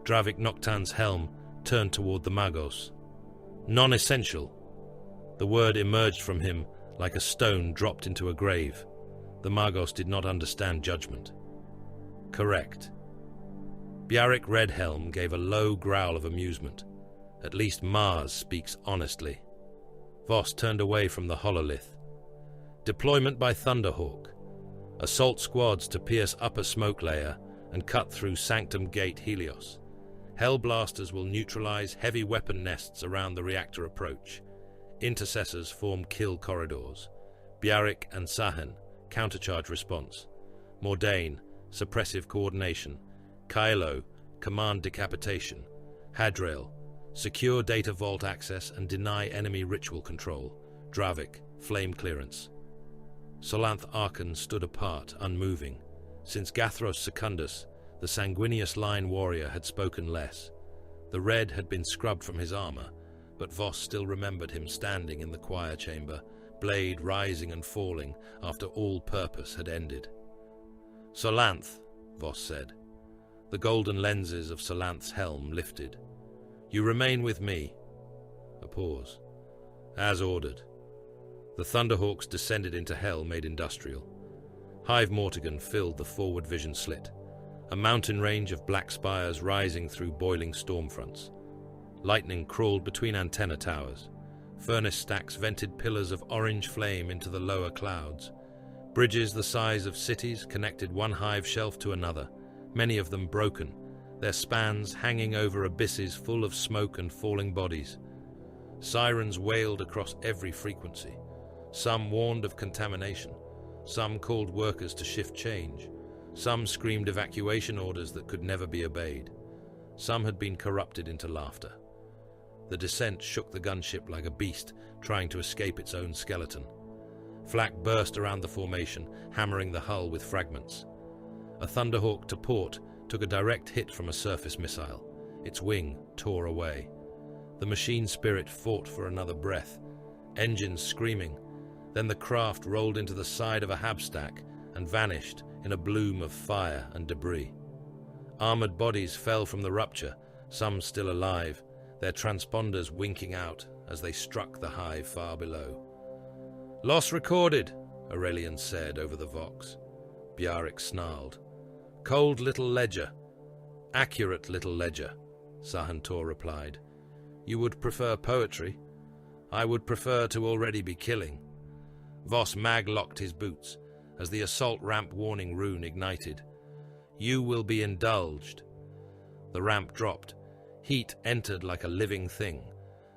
Dravik Noctan's helm turned toward the Magos. Non-essential. The word emerged from him like a stone dropped into a grave. The Magos did not understand judgment. Correct. Bjarric Redhelm gave a low growl of amusement. At least Mars speaks honestly. Voss turned away from the hololith. Deployment by Thunderhawk. Assault squads to pierce upper smoke layer and cut through Sanctum Gate Helios. Hellblasters will neutralize heavy weapon nests around the reactor approach. Intercessors form kill corridors. Bjarric and Sahin, countercharge response. Mordain, suppressive coordination. Kylo, command decapitation. Hadrail, secure data vault access and deny enemy ritual control. Dravik, flame clearance. Solanth Arkan stood apart, unmoving. Since Gathros Secundus, the sanguineous line warrior had spoken less. The red had been scrubbed from his armor, but Voss still remembered him standing in the choir chamber, blade rising and falling after all purpose had ended. Solanth, Voss said. The golden lenses of Solanth's helm lifted. You remain with me. A pause. As ordered. The Thunderhawks descended into hell made industrial. Hive Mortigan filled the forward vision slit, a mountain range of black spires rising through boiling storm fronts. Lightning crawled between antenna towers. Furnace stacks vented pillars of orange flame into the lower clouds. Bridges the size of cities connected one hive shelf to another, many of them broken, their spans hanging over abysses full of smoke and falling bodies. Sirens wailed across every frequency. Some warned of contamination. Some called workers to shift change. Some screamed evacuation orders that could never be obeyed. Some had been corrupted into laughter. The descent shook the gunship like a beast trying to escape its own skeleton. Flak burst around the formation, hammering the hull with fragments. A Thunderhawk to port took a direct hit from a surface missile. Its wing tore away. The machine spirit fought for another breath, engines screaming. Then the craft rolled into the side of a habstack and vanished in a bloom of fire and debris. Armored bodies fell from the rupture, some still alive, their transponders winking out as they struck the hive far below. Loss recorded, Aurelian said over the vox. Bjarric snarled. Cold little ledger. Accurate little ledger, Sahantor replied. You would prefer poetry. I would prefer to already be killing. Voss mag-locked his boots as the assault ramp warning rune ignited. You will be indulged. The ramp dropped. Heat entered like a living thing.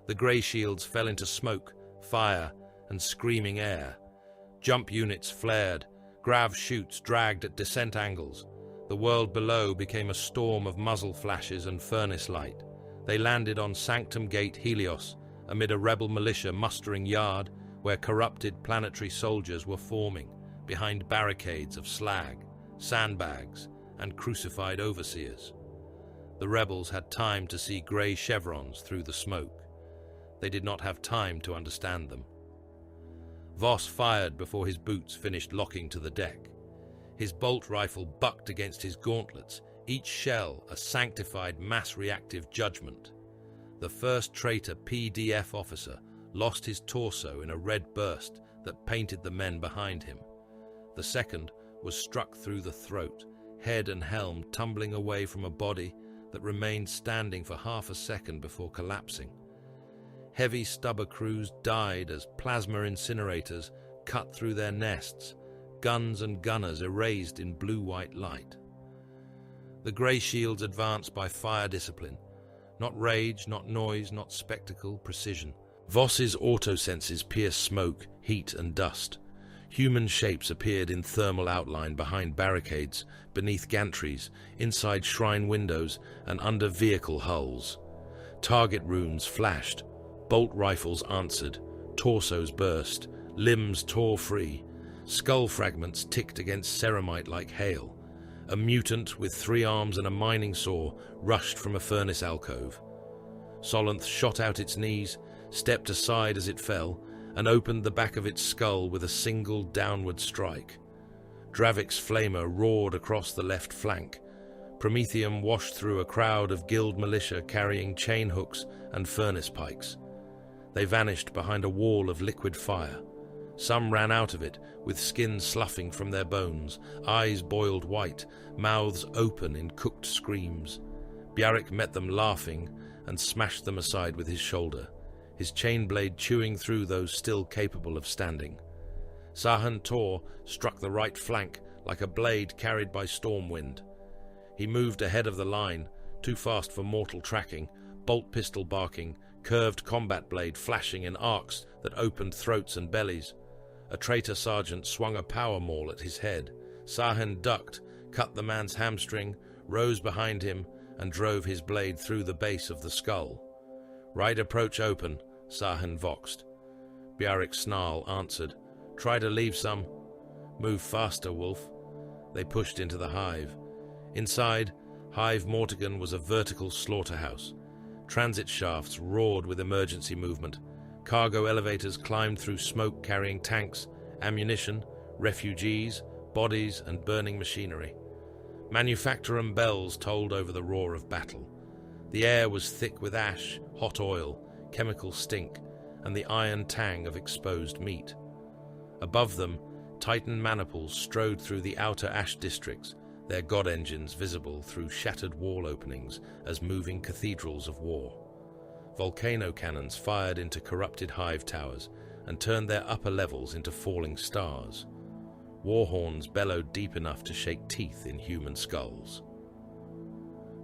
The Greyshields fell into smoke, fire, and screaming air. Jump units flared. Grav chutes dragged at descent angles. The world below became a storm of muzzle flashes and furnace light. They landed on Sanctum Gate Helios amid a rebel militia mustering yard where corrupted planetary soldiers were forming behind barricades of slag, sandbags, and crucified overseers. The rebels had time to see grey chevrons through the smoke. They did not have time to understand them. Voss fired before his boots finished locking to the deck. His bolt rifle bucked against his gauntlets, each shell a sanctified mass-reactive judgment. The first traitor PDF officer lost his torso in a red burst that painted the men behind him. The second was struck through the throat, head and helm tumbling away from a body that remained standing for half a second before collapsing. Heavy stubber crews died as plasma incinerators cut through their nests, guns and gunners erased in blue-white light. The Greyshields advanced by fire discipline. Not rage, not noise, not spectacle, precision. Voss's autosenses pierced smoke, heat and dust. Human shapes appeared in thermal outline behind barricades, beneath gantries, inside shrine windows, and under vehicle hulls. Target runes flashed, bolt rifles answered, torsos burst, limbs tore free, skull fragments ticked against ceramite like hail. A mutant with 3 arms and a mining saw rushed from a furnace alcove. Solanth shot out its knees, stepped aside as it fell, and opened the back of its skull with a single downward strike. Dravik's flamer roared across the left flank. Prometheum washed through a crowd of guild militia carrying chain hooks and furnace pikes. They vanished behind a wall of liquid fire. Some ran out of it, with skin sloughing from their bones, eyes boiled white, mouths open in cooked screams. Bjarric met them laughing and smashed them aside with his shoulder, his chain blade chewing through those still capable of standing. Sahan Tor struck the right flank like a blade carried by storm wind. He moved ahead of the line, too fast for mortal tracking, bolt pistol barking, curved combat blade flashing in arcs that opened throats and bellies. A traitor sergeant swung a power maul at his head. Sahan ducked, cut the man's hamstring, rose behind him, and drove his blade through the base of the skull. Right approach open, Sahan voxed. Bjarric's snarl answered. Try to leave some. Move faster, Wolf. They pushed into the hive. Inside, Hive Mortigan was a vertical slaughterhouse. Transit shafts roared with emergency movement. Cargo elevators climbed through smoke-carrying tanks, ammunition, refugees, bodies, and burning machinery. Manufactorum bells tolled over the roar of battle. The air was thick with ash, hot oil, chemical stink, and the iron tang of exposed meat. Above them, Titan maniples strode through the outer ash districts, their god engines visible through shattered wall openings as moving cathedrals of war. Volcano cannons fired into corrupted hive towers and turned their upper levels into falling stars. War horns bellowed deep enough to shake teeth in human skulls.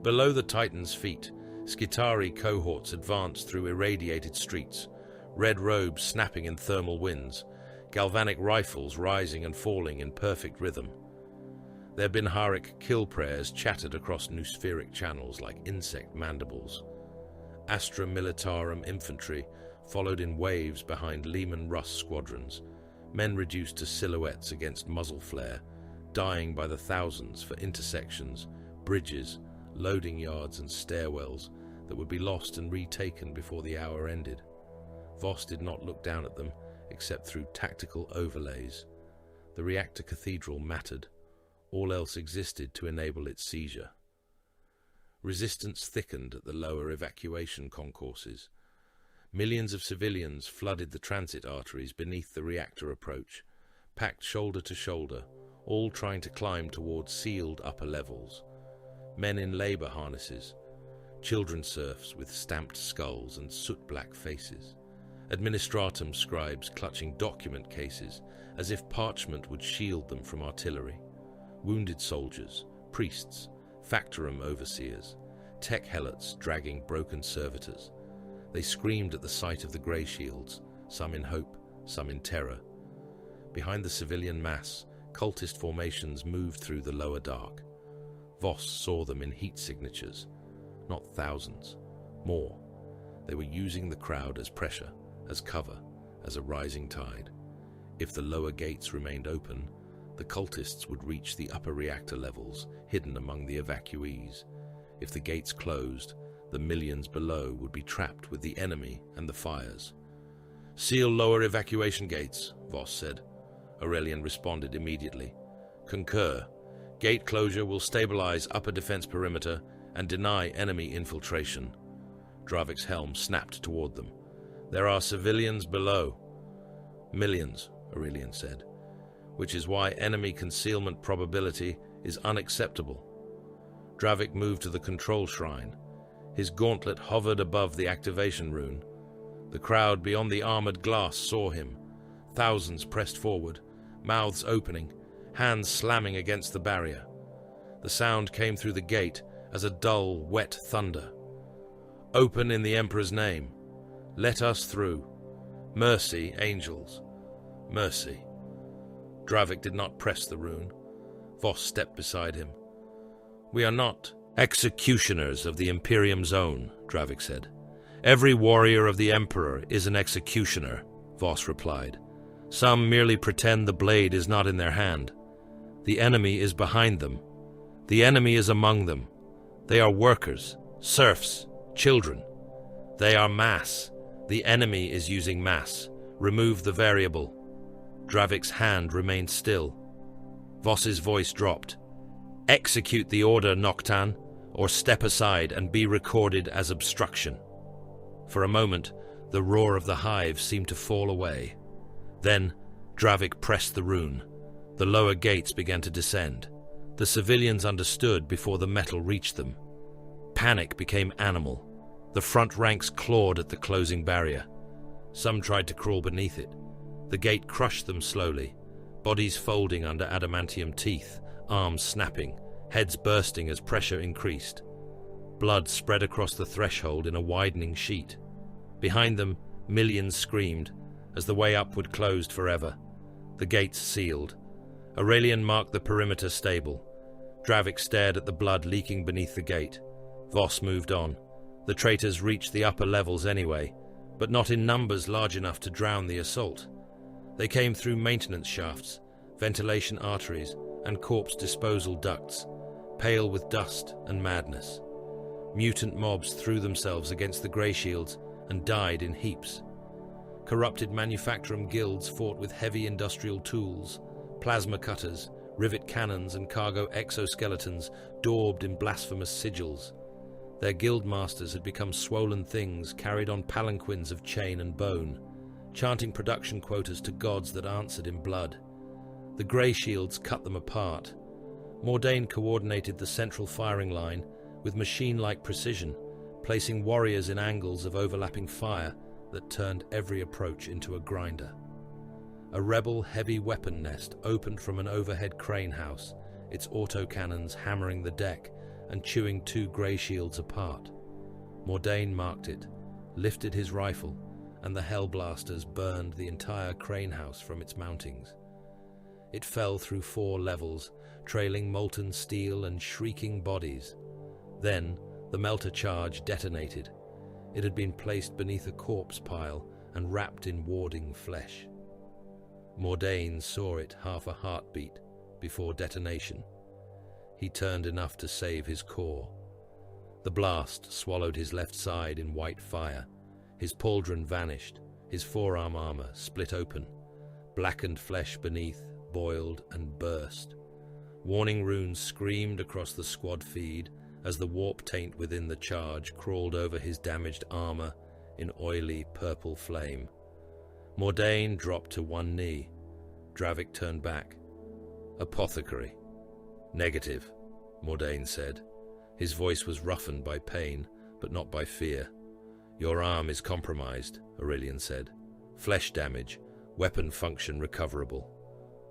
Below the Titans' feet, Skitarii cohorts advanced through irradiated streets, red robes snapping in thermal winds, galvanic rifles rising and falling in perfect rhythm. Their Binharic kill prayers chattered across noospheric channels like insect mandibles. Astra Militarum infantry followed in waves behind Lehman Russ squadrons, men reduced to silhouettes against muzzle flare, dying by the thousands for intersections, bridges, loading yards and stairwells that would be lost and retaken before the hour ended. Voss did not look down at them except through tactical overlays. The reactor cathedral mattered. All else existed to enable its seizure. Resistance thickened at the lower evacuation concourses. Millions of civilians flooded the transit arteries beneath the reactor approach, packed shoulder to shoulder, all trying to climb towards sealed upper levels. Men in labor harnesses, children serfs with stamped skulls and soot-black faces, administratum scribes clutching document cases as if parchment would shield them from artillery, wounded soldiers, priests, factorum overseers, tech helots dragging broken servitors. They screamed at the sight of the Greyshields, some in hope, some in terror. Behind the civilian mass, cultist formations moved through the lower dark. Voss saw them in heat signatures, not thousands, more. They were using the crowd as pressure, as cover, as a rising tide. If the lower gates remained open, the cultists would reach the upper reactor levels, hidden among the evacuees. If the gates closed, the millions below would be trapped with the enemy and the fires. "Seal lower evacuation gates," Voss said. Aurelian responded immediately. "Concur. Gate closure will stabilize upper defense perimeter and deny enemy infiltration." Dravik's helm snapped toward them. "There are civilians below." "Millions," Aurelian said, "which is why enemy concealment probability is unacceptable." Dravik moved to the control shrine. His gauntlet hovered above the activation rune. The crowd beyond the armored glass saw him. Thousands pressed forward, mouths opening, hands slamming against the barrier. The sound came through the gate as a dull, wet thunder. "Open in the Emperor's name. Let us through. Mercy, angels. Mercy." Dravik did not press the rune. Voss stepped beside him. "We are not executioners of the Imperium's own," Dravik said. "Every warrior of the Emperor is an executioner," Voss replied. "Some merely pretend the blade is not in their hand. The enemy is behind them. The enemy is among them. They are workers, serfs, children. They are mass. The enemy is using mass. Remove the variable." Dravik's hand remained still. Voss's voice dropped. "Execute the order, Noctan, or step aside and be recorded as obstruction." For a moment, the roar of the hive seemed to fall away. Then, Dravik pressed the rune. The lower gates began to descend. The civilians understood before the metal reached them. Panic became animal. The front ranks clawed at the closing barrier. Some tried to crawl beneath it. The gate crushed them slowly, bodies folding under adamantium teeth, arms snapping, heads bursting as pressure increased. Blood spread across the threshold in a widening sheet. Behind them, millions screamed as the way upward closed forever. The gates sealed. Aurelian marked the perimeter stable. Dravik stared at the blood leaking beneath the gate. Voss moved on. The traitors reached the upper levels anyway, but not in numbers large enough to drown the assault. They came through maintenance shafts, ventilation arteries, and corpse disposal ducts, pale with dust and madness. Mutant mobs threw themselves against the Greyshields and died in heaps. Corrupted manufacturum guilds fought with heavy industrial tools, plasma cutters, rivet cannons, and cargo exoskeletons daubed in blasphemous sigils. Their guild masters had become swollen things carried on palanquins of chain and bone, chanting production quotas to gods that answered in blood. The Greyshields cut them apart. Mordain coordinated the central firing line with machine-like precision, placing warriors in angles of overlapping fire that turned every approach into a grinder. A rebel heavy weapon nest opened from an overhead crane house, its autocannons hammering the deck and chewing two Greyshields apart. Mordain marked it, lifted his rifle, and the hellblasters burned the entire crane house from its mountings. It fell through 4 levels, trailing molten steel and shrieking bodies. Then, the melter charge detonated. It had been placed beneath a corpse pile and wrapped in warding flesh. Mordain saw it half a heartbeat before detonation. He turned enough to save his core. The blast swallowed his left side in white fire. His pauldron vanished, his forearm armor split open. Blackened flesh beneath boiled and burst. Warning runes screamed across the squad feed as the warp taint within the charge crawled over his damaged armor in oily purple flame. Mordain dropped to one knee. Dravik turned back. "Apothecary." "Negative," Mordain said. His voice was roughened by pain, but not by fear. "Your arm is compromised," Aurelian said. "Flesh damage, weapon function recoverable."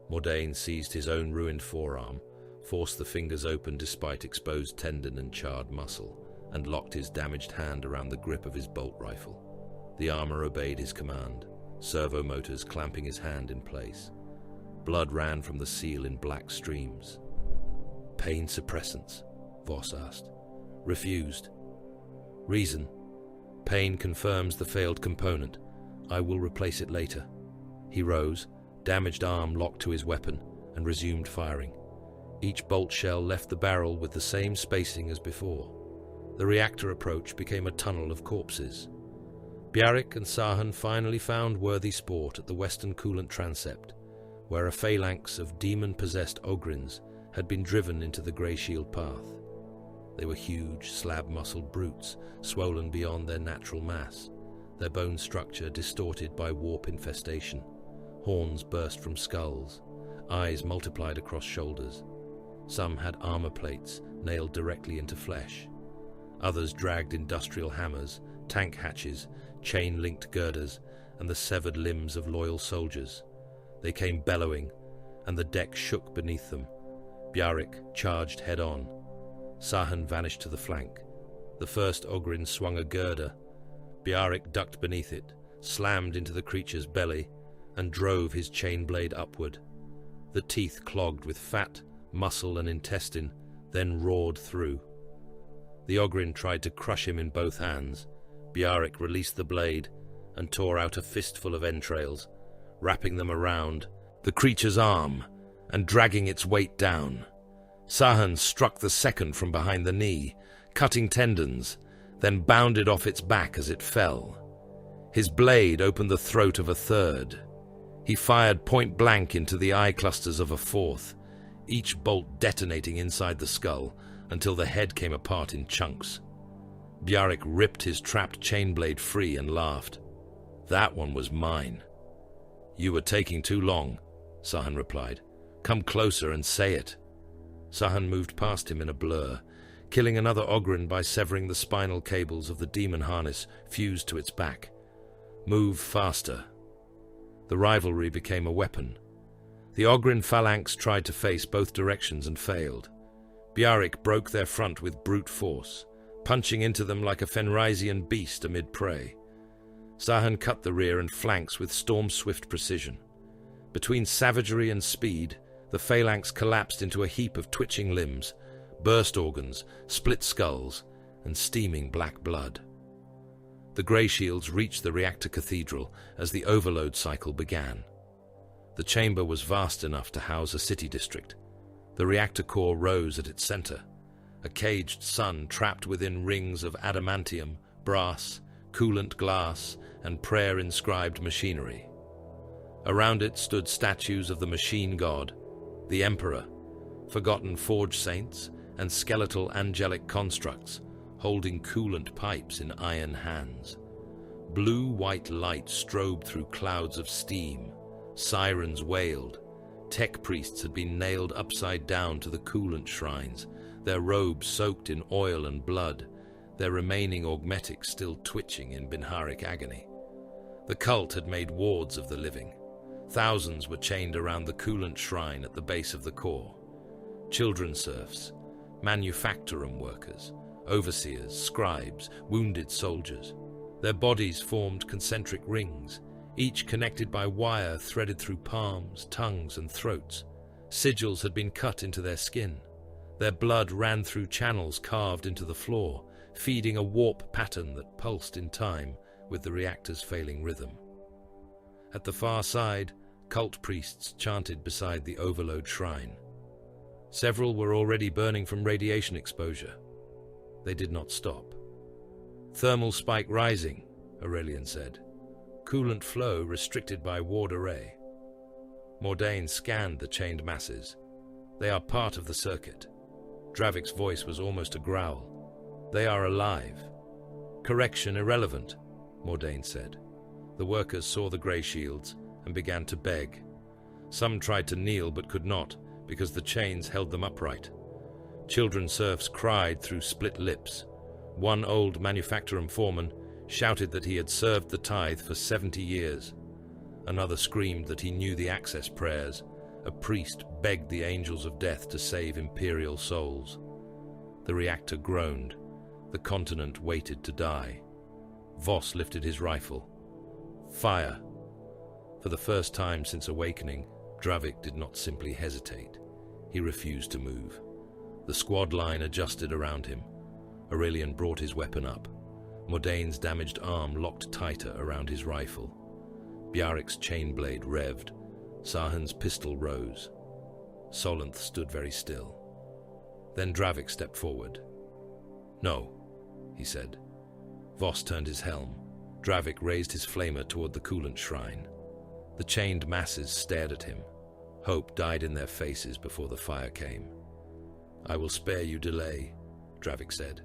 Mordain seized his own ruined forearm, forced the fingers open despite exposed tendon and charred muscle, and locked his damaged hand around the grip of his bolt rifle. The armor obeyed his command, servo motors clamping his hand in place. Blood ran from the seal in black streams. "Pain suppressants?" Voss asked. "Refused." "Reason?" "Pain confirms the failed component. I will replace it later." He rose, damaged arm locked to his weapon, and resumed firing. Each bolt shell left the barrel with the same spacing as before. The reactor approach became a tunnel of corpses. Bjarric and Sahan finally found worthy sport at the western coolant transept, where a phalanx of demon-possessed Ogryns had been driven into the Greyshield path. They were huge, slab-muscled brutes, swollen beyond their natural mass, their bone structure distorted by warp infestation. Horns burst from skulls, eyes multiplied across shoulders. Some had armor plates nailed directly into flesh. Others dragged industrial hammers, tank hatches, chain-linked girders, and the severed limbs of loyal soldiers. They came bellowing, and the deck shook beneath them. Bjarric charged head-on. Sahan vanished to the flank. The first Ogryn swung a girder. Bjarric ducked beneath it, slammed into the creature's belly, and drove his chain blade upward. the teeth clogged with fat, muscle and intestine, then roared through. The Ogryn tried to crush him in both hands. Bjarek released the blade and tore out a fistful of entrails, wrapping them around the creature's arm and dragging its weight down. Sahun struck the second from behind the knee, cutting tendons, then bounded off its back as it fell. His blade opened the throat of a third. He fired point blank into the eye clusters of a fourth, each bolt detonating inside the skull until the head came apart in chunks. Bjarek ripped his trapped chain blade free and laughed. "That one was mine." "You were taking too long," Sahun replied. "Come closer and say it." Sahun moved past him in a blur, killing another Ogryn by severing the spinal cables of the demon harness fused to its back. "Move faster." The rivalry became a weapon. The Ogryn phalanx tried to face both directions and failed. Bjarek broke their front with brute force, punching into them like a Fenrisian beast amid prey. Sahun cut the rear and flanks with storm-swift precision. Between savagery and speed, the phalanx collapsed into a heap of twitching limbs, burst organs, split skulls, and steaming black blood. The Greyshields reached the reactor cathedral as the overload cycle began. The chamber was vast enough to house a city district. The reactor core rose at its center, a caged sun trapped within rings of adamantium, brass, coolant glass, and prayer-inscribed machinery. Around it stood statues of the machine god, the Emperor, forgotten forge saints, and skeletal angelic constructs holding coolant pipes in iron hands. Blue-white light strobed through clouds of steam. Sirens wailed. Tech priests had been nailed upside down to the coolant shrines, their robes soaked in oil and blood, their remaining augmetics still twitching in Binharic agony. The cult had made wards of the living. Thousands were chained around the coolant shrine at the base of the core. Children serfs, manufactorum workers, overseers, scribes, wounded soldiers. Their bodies formed concentric rings, each connected by wire threaded through palms, tongues, and throats. Sigils had been cut into their skin. Their blood ran through channels carved into the floor, feeding a warp pattern that pulsed in time with the reactor's failing rhythm. At the far side, cult priests chanted beside the overload shrine. Several were already burning from radiation exposure. They did not stop. "Thermal spike rising," Aurelian said. "Coolant flow restricted by ward array." Mordain scanned the chained masses. "They are part of the circuit." Dravik's voice was almost a growl. "They are alive." "Correction irrelevant," Mordain said. The workers saw the Greyshields and began to beg. Some tried to kneel but could not, because the chains held them upright. Children serfs cried through split lips. One old manufactorum foreman shouted that he had served the tithe for 70 years. Another screamed that he knew the access prayers. A priest begged the angels of death to save imperial souls. The reactor groaned. The continent waited to die. Voss lifted his rifle. "Fire!" For the first time since awakening, Dravik did not simply hesitate. He refused to move. The squad line adjusted around him. Aurelian brought his weapon up. Mordain's damaged arm locked tighter around his rifle. Bjarek's chain blade revved. Sahun's pistol rose. Solanth stood very still. Then Dravik stepped forward. "No," he said. Voss turned his helm. Dravik raised his flamer toward the coolant shrine. The chained masses stared at him. Hope died in their faces before the fire came. "I will spare you delay," Dravik said.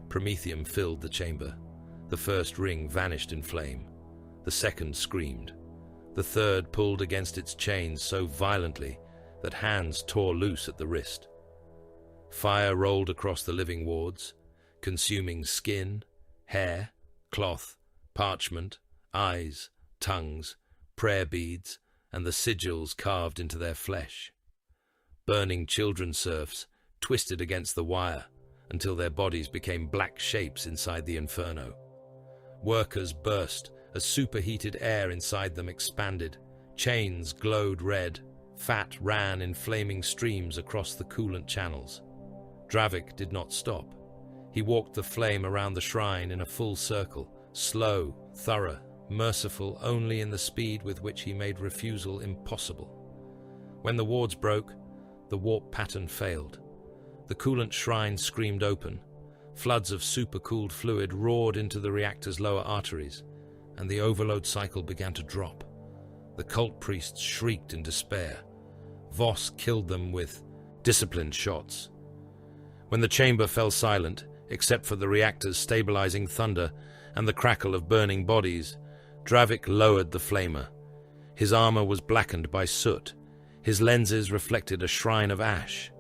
Promethium filled the chamber. The first ring vanished in flame. The second screamed. The third pulled against its chains so violently that hands tore loose at the wrist. Fire rolled across the living wards, consuming skin, hair, cloth, parchment, eyes, tongues, prayer beads, and the sigils carved into their flesh. Burning children serfs twisted against the wire until their bodies became black shapes inside the inferno. Workers burst as superheated air inside them expanded. Chains glowed red. Fat ran in flaming streams across the coolant channels. Dravik did not stop. He walked the flame around the shrine in a full circle, slow, thorough, merciful only in the speed with which he made refusal impossible. When the wards broke, the warp pattern failed. The coolant shrine screamed open. Floods of supercooled fluid roared into the reactor's lower arteries, and the overload cycle began to drop. The cult priests shrieked in despair. Voss killed them with disciplined shots. When the chamber fell silent, except for the reactor's stabilizing thunder and the crackle of burning bodies, Dravik lowered the flamer. His armor was blackened by soot. His lenses reflected a shrine of ash.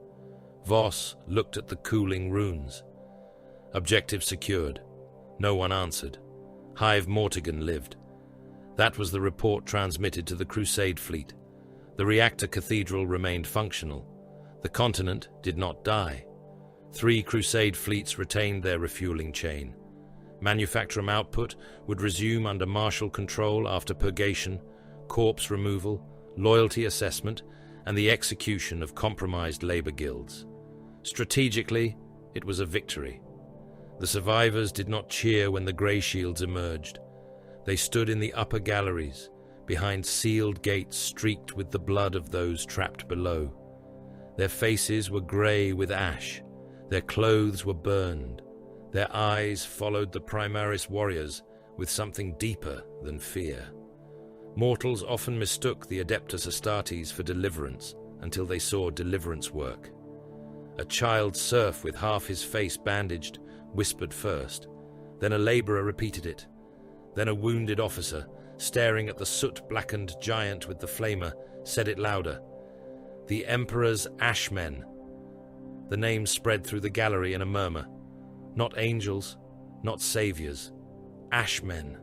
Voss looked at the cooling runes. Objective secured. No one answered. Hive Mortigan lived. That was the report transmitted to the Crusade fleet. The reactor cathedral remained functional. The continent did not die. 3 Crusade fleets retained their refueling chain. Manufacturum output would resume under martial control after purgation, corpse removal, loyalty assessment, and the execution of compromised labor guilds. Strategically, it was a victory. The survivors did not cheer when the Greyshields emerged. They stood in the upper galleries, behind sealed gates streaked with the blood of those trapped below. Their faces were grey with ash. Their clothes were burned. Their eyes followed the Primarchs warriors with something deeper than fear. Mortals often mistook the Adeptus Astartes for deliverance until they saw deliverance work. A child serf with half his face bandaged whispered first. Then a laborer repeated it. Then a wounded officer, staring at the soot-blackened giant with the flamer, said it louder. The Emperor's Ashmen. The name spread through the gallery in a murmur. Not angels, not saviors. Ashmen.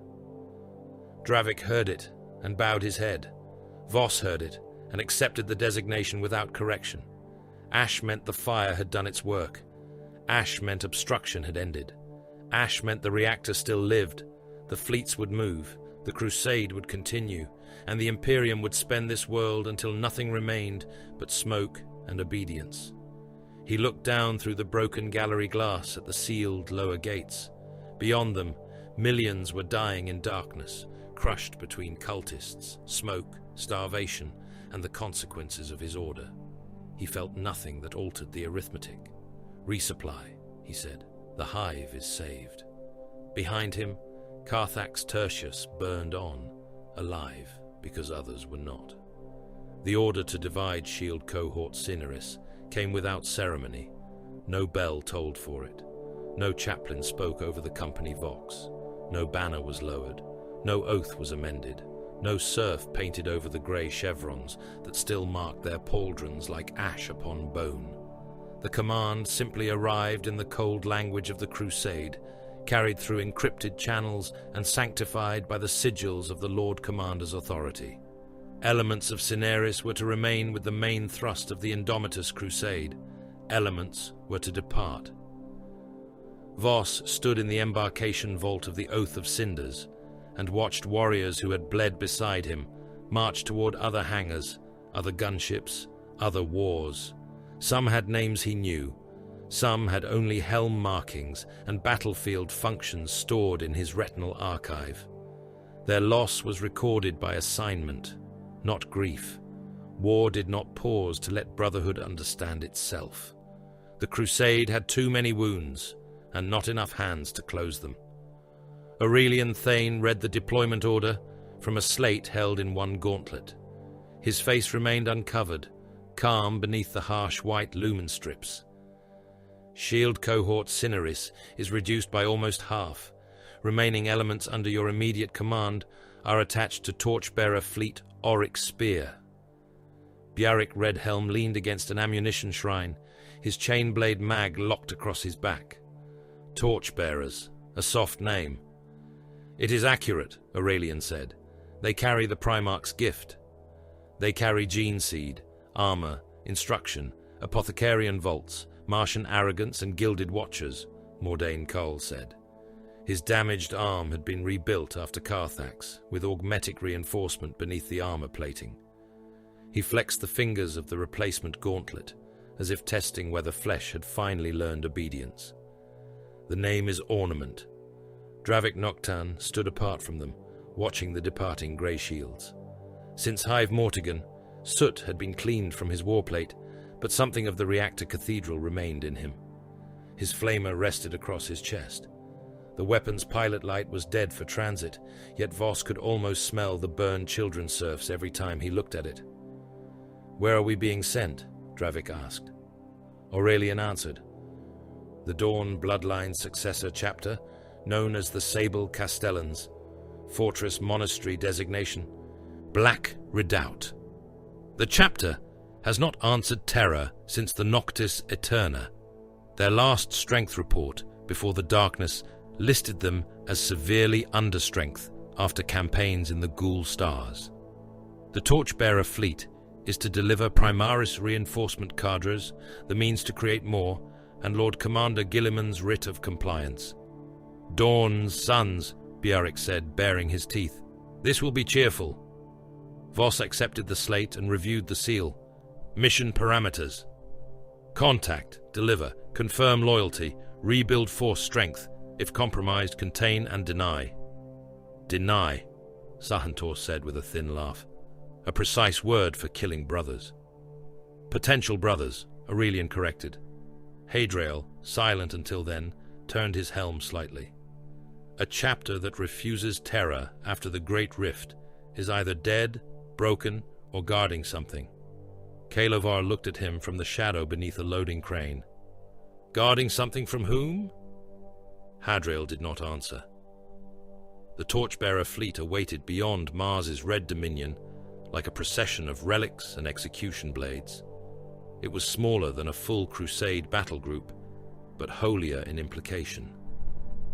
Dravik heard it and bowed his head. Voss heard it and accepted the designation without correction. Ash meant the fire had done its work. Ash meant obstruction had ended. Ash meant the reactor still lived. The fleets would move, the crusade would continue, and the Imperium would spend this world until nothing remained but smoke and obedience. He looked down through the broken gallery glass at the sealed lower gates. Beyond them, millions were dying in darkness, crushed between cultists, smoke, starvation, and the consequences of his order. He felt nothing that altered the arithmetic. Resupply, he said. The hive is saved. Behind him, Carthax Tertius burned on, alive because others were not. The order to divide Shield Cohort Cineris came without ceremony. No bell tolled for it. No chaplain spoke over the company vox. No banner was lowered. No oath was amended. No serf painted over the grey chevrons that still marked their pauldrons like ash upon bone. The command simply arrived in the cold language of the crusade, carried through encrypted channels and sanctified by the sigils of the Lord Commander's authority. Elements of Cineris were to remain with the main thrust of the Indomitus crusade. Elements were to depart. Voss stood in the embarkation vault of the Oath of Cinders and watched warriors who had bled beside him march toward other hangars, other gunships, other wars. Some had names he knew. Some had only helm markings and battlefield functions stored in his retinal archive. Their loss was recorded by assignment, not grief. War did not pause to let brotherhood understand itself. The crusade had too many wounds and not enough hands to close them. Aurelian Thane read the deployment order from a slate held in one gauntlet. His face remained uncovered, calm beneath the harsh white lumen strips. Shield Cohort Cineris is reduced by almost half. Remaining elements under your immediate command are attached to Torchbearer Fleet Oryx Spear. Bjarric Redhelm leaned against an ammunition shrine, his chain-blade mag locked across his back. Torchbearers, a soft name. It is accurate, Aurelian said. They carry the Primarch's gift. They carry gene seed, armor, instruction, apothecarian vaults, Martian arrogance and gilded watchers, Mordain Cole said. His damaged arm had been rebuilt after Carthax, with augmetic reinforcement beneath the armor plating. He flexed the fingers of the replacement gauntlet, as if testing whether flesh had finally learned obedience. The name is Ornament. Dravik Nocturne stood apart from them, watching the departing Greyshields. Since Hive Mortigan, soot had been cleaned from his warplate, but something of the reactor cathedral remained in him. His flamer rested across his chest. The weapon's pilot light was dead for transit, yet Voss could almost smell the burned children's serfs every time he looked at it. "Where are we being sent?" Dravik asked. Aurelian answered. The Dawn Bloodline Successor Chapter, known as the Sable Castellans, Fortress Monastery designation, Black Redoubt. The chapter has not answered terror since the Noctis Eterna. Their last strength report before the darkness listed them as severely understrength after campaigns in the Ghoul Stars. The Torchbearer fleet is to deliver Primarchs reinforcement cadres, the means to create more, and Lord Commander Gilliman's writ of compliance. Dawn's sons, Bjarek said, baring his teeth. This will be cheerful. Voss accepted the slate and reviewed the seal. Mission parameters. Contact, deliver, confirm loyalty, rebuild force strength, if compromised, contain and deny. Deny, Sahantor said with a thin laugh. A precise word for killing brothers. Potential brothers, Aurelian corrected. Hadriel, silent until then, turned his helm slightly. A chapter that refuses terror after the Great Rift is either dead, broken, or guarding something. Kalovar looked at him from the shadow beneath a loading crane. Guarding something from whom? Hadriel did not answer. The Torchbearer fleet awaited beyond Mars's red dominion, like a procession of relics and execution blades. It was smaller than a full Crusade battle group, but holier in implication.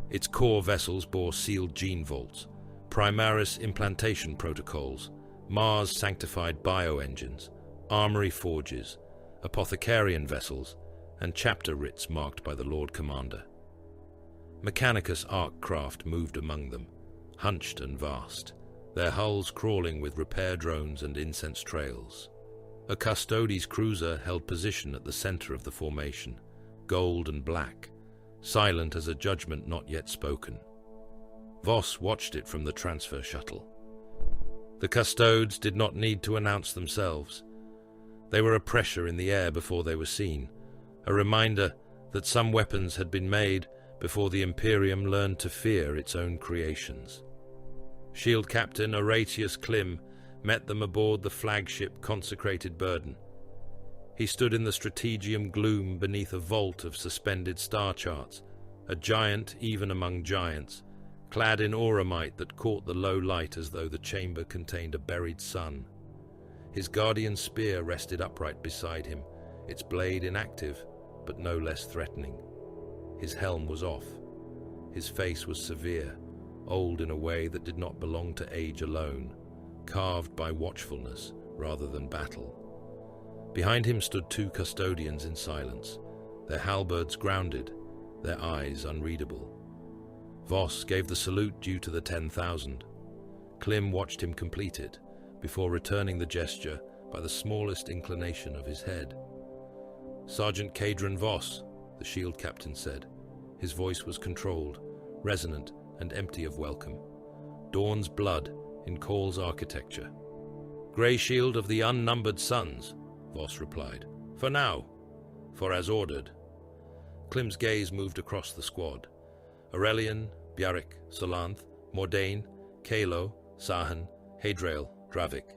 Its core vessels bore sealed gene vaults, Primaris implantation protocols, Mars-sanctified bioengines, armory forges, apothecarian vessels, and chapter writs marked by the Lord Commander. Mechanicus arc craft moved among them, hunched and vast, their hulls crawling with repair drones and incense trails. A Custodes cruiser held position at the center of the formation, gold and black, silent as a judgment not yet spoken. Voss watched it from the transfer shuttle. The Custodes did not need to announce themselves. They were a pressure in the air before they were seen, a reminder that some weapons had been made before the Imperium learned to fear its own creations. Shield Captain Horatius Klim met them aboard the flagship Consecrated Burden. He stood in the strategium gloom beneath a vault of suspended star charts, a giant even among giants, clad in auramite that caught the low light as though the chamber contained a buried sun. His guardian spear rested upright beside him, its blade inactive, but no less threatening. His helm was off. His face was severe, old in a way that did not belong to age alone, carved by watchfulness rather than battle. Behind him stood two custodians in silence, their halberds grounded, their eyes unreadable. Voss gave the salute due to the 10,000. Klim watched him complete it, before returning the gesture by the smallest inclination of his head. Sergeant Cadron Voss, the shield captain said. His voice was controlled, resonant, and empty of welcome. Dawn's blood in Call's architecture. Greyshield of the Unnumbered Sons, Voss replied. For now. For as ordered. Klim's gaze moved across the squad. Aurelian, Bjarek, Solanth, Mordain, Kalo, Sahan, Hadriel, Dravik.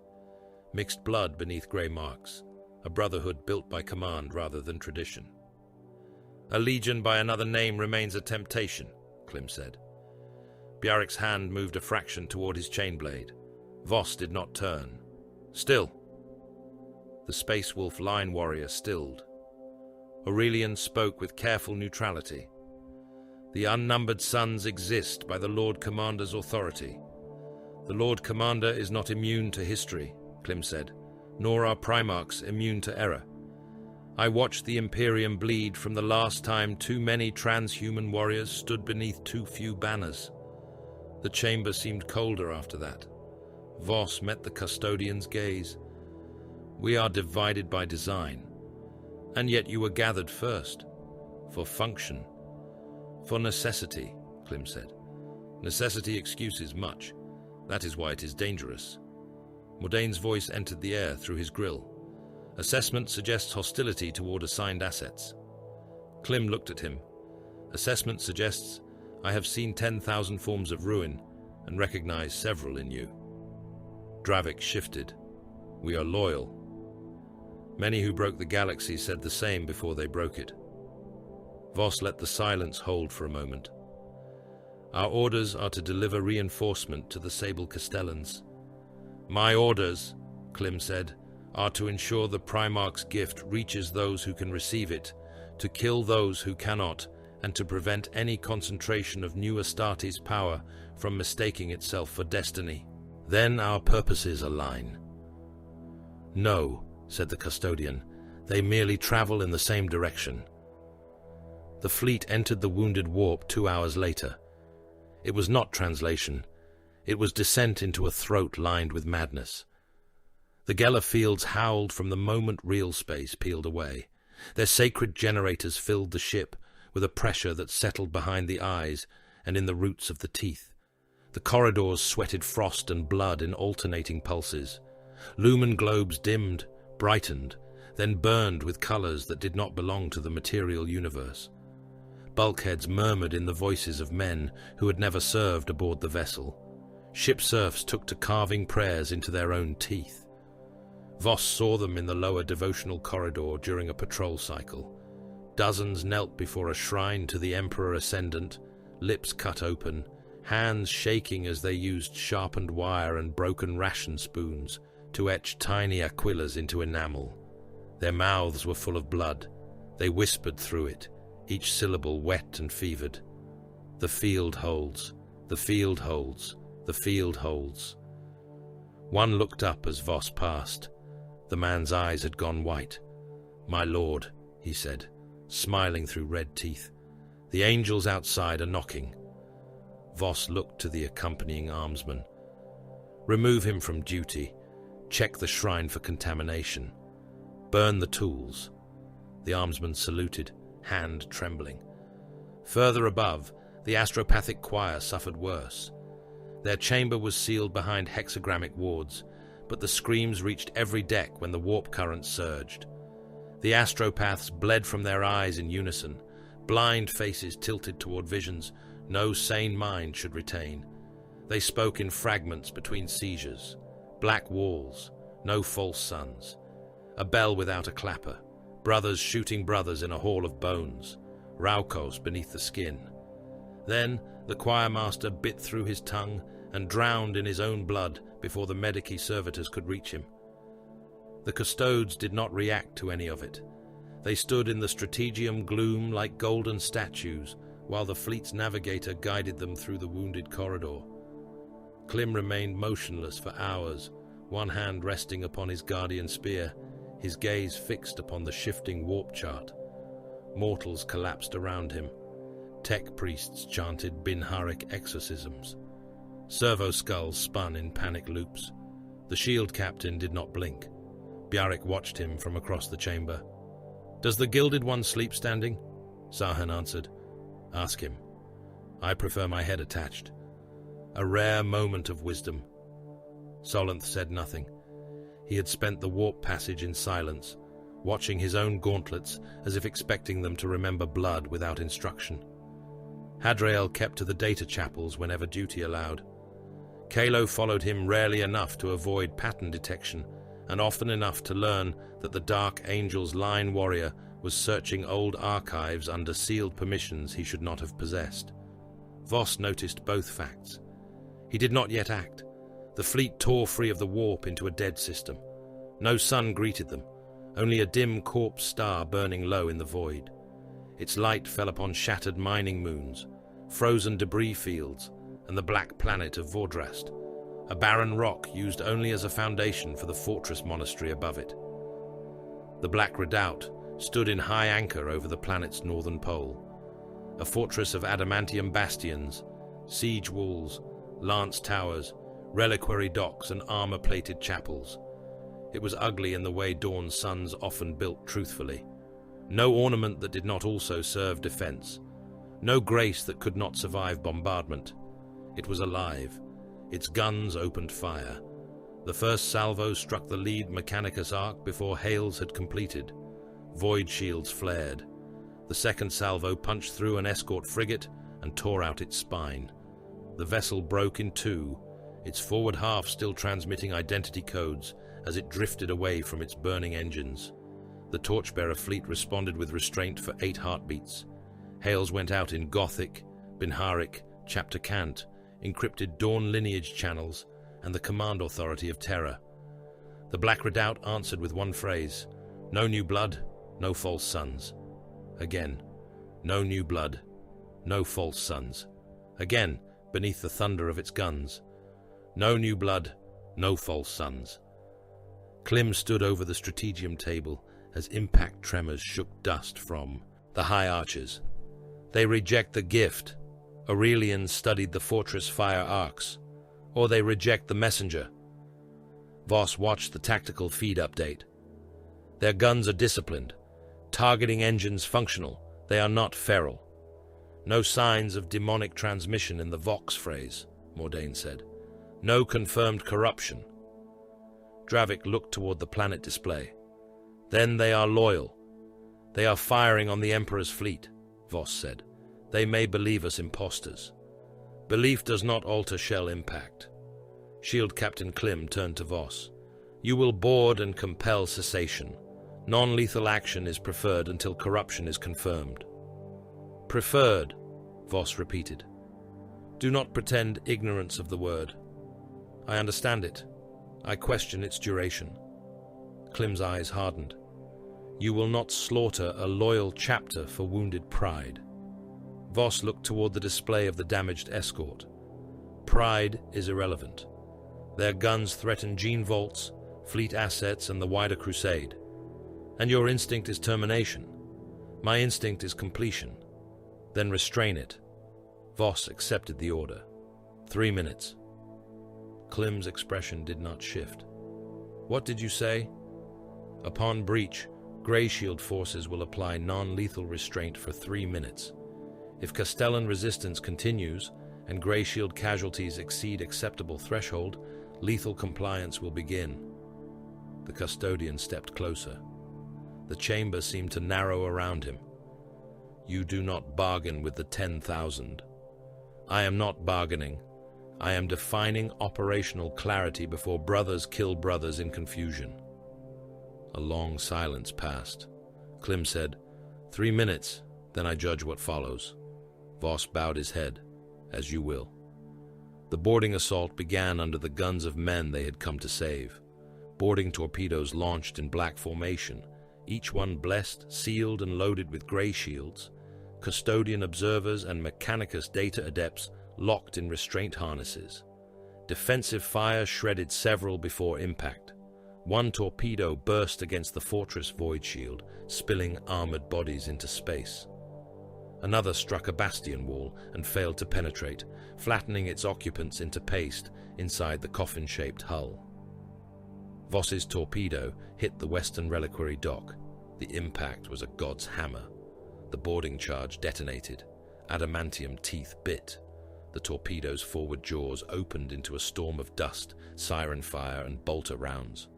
Mixed blood beneath grey marks, a brotherhood built by command rather than tradition. A legion by another name remains a temptation, Klim said. Bjarek's hand moved a fraction toward his chainblade. Voss did not turn. Still. The Space Wolf line warrior stilled. Aurelian spoke with careful neutrality. The Unnumbered Sons exist by the Lord Commander's authority. The Lord Commander is not immune to history, Klim said, nor are Primarchs immune to error. I watched the Imperium bleed from the last time too many transhuman warriors stood beneath too few banners. The chamber seemed colder after that. Voss met the custodian's gaze. We are divided by design, and yet you were gathered first, for function, for necessity, Klim said. Necessity excuses much. That is why it is dangerous. Mordane's voice entered the air through his grill. Assessment suggests hostility toward assigned assets. Klim looked at him. Assessment suggests I have seen 10,000 forms of ruin and recognize several in you. Dravik shifted. We are loyal. Many who broke the galaxy said the same before they broke it. Voss let the silence hold for a moment. Our orders are to deliver reinforcement to the Sable Castellans. My orders, Klim said, are to ensure the Primarch's gift reaches those who can receive it, to kill those who cannot, and to prevent any concentration of New Astartes' power from mistaking itself for destiny. Then our purposes align. No, said the custodian, they merely travel in the same direction. The fleet entered the wounded warp 2 hours later. It was not translation. It was descent into a throat lined with madness. The Geller fields howled from the moment real space peeled away. Their sacred generators filled the ship with a pressure that settled behind the eyes and in the roots of the teeth. The corridors sweated frost and blood in alternating pulses. Lumen globes dimmed, brightened, then burned with colors that did not belong to the material universe. Bulkheads murmured in the voices of men who had never served aboard the vessel. Ship serfs took to carving prayers into their own teeth. Voss saw them in the lower devotional corridor during a patrol cycle. Dozens knelt before a shrine to the Emperor Ascendant, lips cut open, hands shaking as they used sharpened wire and broken ration spoons to etch tiny aquillas into enamel. Their mouths were full of blood. They whispered through it, each syllable wet and fevered. The field holds, the field holds, the field holds. One looked up as Voss passed. The man's eyes had gone white. My lord, he said, smiling through red teeth. The angels outside are knocking. Voss looked to the accompanying armsman. Remove him from duty. Check the shrine for contamination. Burn the tools. The armsman saluted, hand trembling. Further above, the astropathic choir suffered worse. Their chamber was sealed behind hexagrammic wards, but the screams reached every deck when the warp current surged. The astropaths bled from their eyes in unison, blind faces tilted toward visions no sane mind should retain. They spoke in fragments between seizures. Black walls, no false suns. A bell without a clapper. Brothers shooting brothers in a hall of bones. Raukos beneath the skin. Then the choirmaster bit through his tongue and drowned in his own blood before the Medici servitors could reach him. The custodes did not react to any of it. They stood in the strategium gloom like golden statues, while the fleet's navigator guided them through the wounded corridor. Klim remained motionless for hours, one hand resting upon his guardian spear, his gaze fixed upon the shifting warp chart. Mortals collapsed around him. Tech priests chanted Binharic exorcisms. Servo skulls spun in panic loops. The shield captain did not blink. Bjarek watched him from across the chamber. "Does the Gilded One sleep standing?" Sahan answered. "Ask him. I prefer my head attached." A rare moment of wisdom. Solanth said nothing. He had spent the warp passage in silence, watching his own gauntlets as if expecting them to remember blood without instruction. Hadrael kept to the data chapels whenever duty allowed. Kalo followed him rarely enough to avoid pattern detection, and often enough to learn that the Dark Angel's line warrior was searching old archives under sealed permissions he should not have possessed. Voss noticed both facts. He did not yet act. The fleet tore free of the warp into a dead system. No sun greeted them, only a dim corpse star burning low in the void. Its light fell upon shattered mining moons, frozen debris fields, and the black planet of Vordrast, a barren rock used only as a foundation for the fortress monastery above it. The Black Redoubt stood in high anchor over the planet's northern pole, a fortress of adamantium bastions, siege walls, lance towers, reliquary docks and armor-plated chapels. It was ugly in the way Dawn's sons often built truthfully. No ornament that did not also serve defense. No grace that could not survive bombardment. It was alive. Its guns opened fire. The first salvo struck the lead Mechanicus arc before Hales had completed. Void shields flared. The second salvo punched through an escort frigate and tore out its spine. The vessel broke in two, its forward half still transmitting identity codes as it drifted away from its burning engines. The torchbearer fleet responded with restraint for 8 heartbeats. Hales went out in Gothic, Binharic, Chapter Cant, encrypted Dawn lineage channels, and the command authority of Terra. The Black Redoubt answered with one phrase: no new blood, no false sons. Again, no new blood, no false sons. Again, beneath the thunder of its guns: no new blood, no false sons. Klim stood over the strategium table as impact tremors shook dust from the high arches. They reject the gift. Aurelians studied the fortress fire arcs. Or they reject the messenger. Voss watched the tactical feed update. Their guns are disciplined. Targeting engines functional. They are not feral. No signs of demonic transmission in the Vox phrase, Mordain said. No confirmed corruption. Dravik looked toward the planet display. Then they are loyal. They are firing on the Emperor's fleet, Voss said. They may believe us imposters. Belief does not alter shell impact. Shield Captain Klim turned to Voss. You will board and compel cessation. Non-lethal action is preferred until corruption is confirmed. Preferred, Voss repeated. Do not pretend ignorance of the word. I understand it. I question its duration. Klim's eyes hardened. You will not slaughter a loyal chapter for wounded pride. Voss looked toward the display of the damaged escort. Pride is irrelevant. Their guns threaten gene vaults, fleet assets, and the wider crusade. And your instinct is termination. My instinct is completion. Then restrain it. Voss accepted the order. 3 minutes. Klim's expression did not shift. What did you say? Upon breach, Greyshield forces will apply non-lethal restraint for 3 minutes. If Castellan resistance continues and Greyshield casualties exceed acceptable threshold, lethal compliance will begin. The custodian stepped closer. The chamber seemed to narrow around him. You do not bargain with the 10,000. I am not bargaining. I am defining operational clarity before brothers kill brothers in confusion. A long silence passed. Klim said, 3 minutes, then I judge what follows. Voss bowed his head. As you will. The boarding assault began under the guns of men they had come to save. Boarding torpedoes launched in black formation, each one blessed, sealed, and loaded with Greyshields. Custodian observers and Mechanicus data adepts locked in restraint harnesses. Defensive fire shredded several before impact. One torpedo burst against the fortress void shield, spilling armored bodies into space. Another struck a bastion wall and failed to penetrate, flattening its occupants into paste inside the coffin-shaped hull. Voss's torpedo hit the western reliquary dock. The impact was a god's hammer. The boarding charge detonated. Adamantium teeth bit. The torpedo's forward jaws opened into a storm of dust, siren fire, and bolter rounds.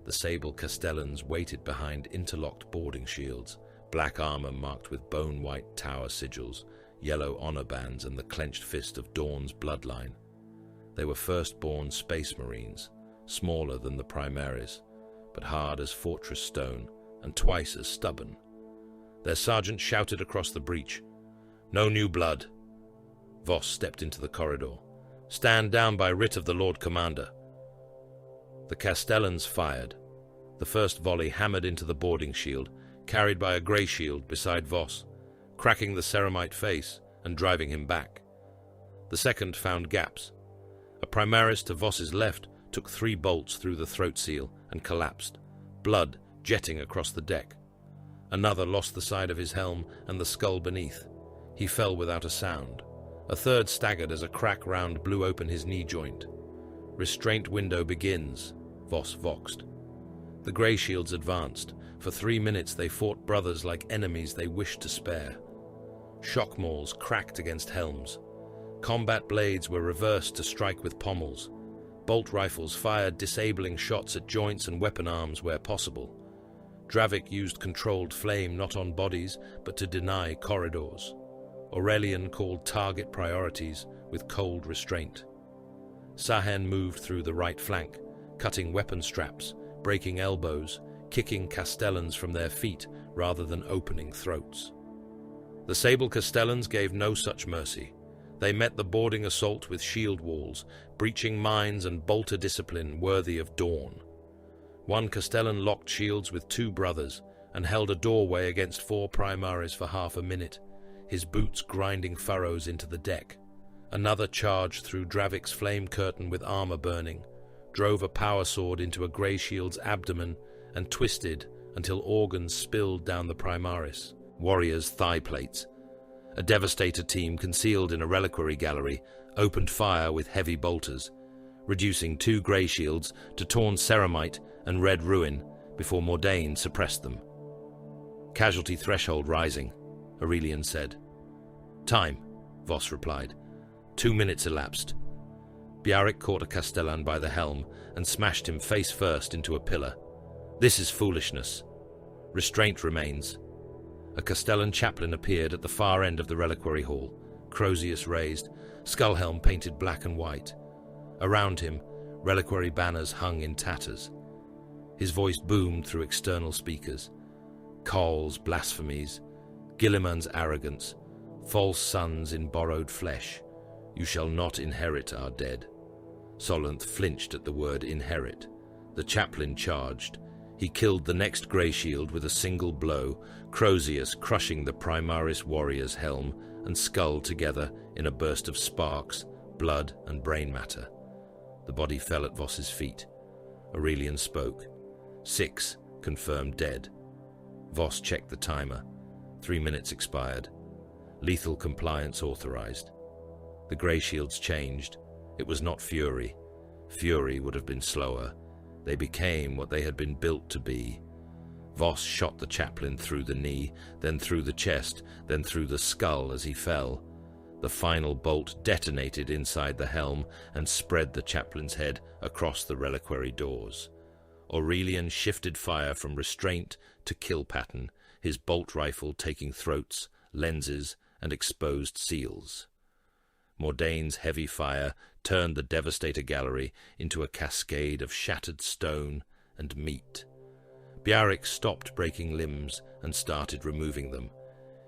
The sable Castellans waited behind interlocked boarding shields, black armor marked with bone-white tower sigils, yellow honor bands, and the clenched fist of Dawn's bloodline. They were first-born space marines, smaller than the Primarchs, but hard as fortress stone and twice as stubborn. Their sergeant shouted across the breach, "No new blood." Voss stepped into the corridor. "Stand down by writ of the Lord Commander." The Castellans fired. The first volley hammered into the boarding shield, carried by a Greyshield beside Voss, cracking the Ceramite face and driving him back. The second found gaps. A Primaris to Voss's left took 3 bolts through the throat seal and collapsed, blood jetting across the deck. Another lost the side of his helm and the skull beneath. He fell without a sound. A third staggered as a crack round blew open his knee joint. "Restraint window begins," Voss voxed. The Greyshields advanced. For 3 minutes they fought brothers like enemies they wished to spare. Shock mauls cracked against helms. Combat blades were reversed to strike with pommels. Bolt rifles fired disabling shots at joints and weapon arms where possible. Dravik used controlled flame not on bodies, but to deny corridors. Aurelian called target priorities with cold restraint. Sahen moved through the right flank, cutting weapon straps, breaking elbows, kicking Castellans from their feet rather than opening throats. The Sable Castellans gave no such mercy. They met the boarding assault with shield walls, breaching mines and bolter discipline worthy of dawn. One Castellan locked shields with 2 brothers and held a doorway against 4 Primarchs for half a minute, his boots grinding furrows into the deck. Another charged through Dravik's flame curtain with armor burning, drove a power sword into a Greyshield's abdomen, and twisted until organs spilled down the Primaris, warriors' thigh plates. A Devastator team concealed in a reliquary gallery opened fire with heavy bolters, reducing 2 Greyshields to torn ceramite and red ruin before Mordain suppressed them. Casualty threshold rising, Aurelian said. Time, Voss replied. 2 minutes elapsed. Biarik caught a Castellan by the helm and smashed him face first into a pillar. This is foolishness. Restraint remains. A Castellan chaplain appeared at the far end of the reliquary hall, Crozius raised, skullhelm painted black and white. Around him, reliquary banners hung in tatters. His voice boomed through external speakers. Coll's blasphemies, Gilliman's arrogance, false sons in borrowed flesh. You shall not inherit our dead. Solanth flinched at the word inherit. The chaplain charged. He killed the next Greyshield with a single blow, Crozius crushing the Primaris warrior's helm and skull together in a burst of sparks, blood and brain matter. The body fell at Voss's feet. Aurelian spoke. 6 confirmed dead. Voss checked the timer. 3 minutes expired. Lethal compliance authorized. The Greyshields changed. It was not fury. Fury would have been slower. They became what they had been built to be. Voss shot the chaplain through the knee, then through the chest, then through the skull as he fell. The final bolt detonated inside the helm and spread the chaplain's head across the reliquary doors. Aurelian shifted fire from restraint to kill pattern, his bolt rifle taking throats, lenses, and exposed seals. Mordain's heavy fire turned the Devastator gallery into a cascade of shattered stone and meat. Biarik stopped breaking limbs and started removing them.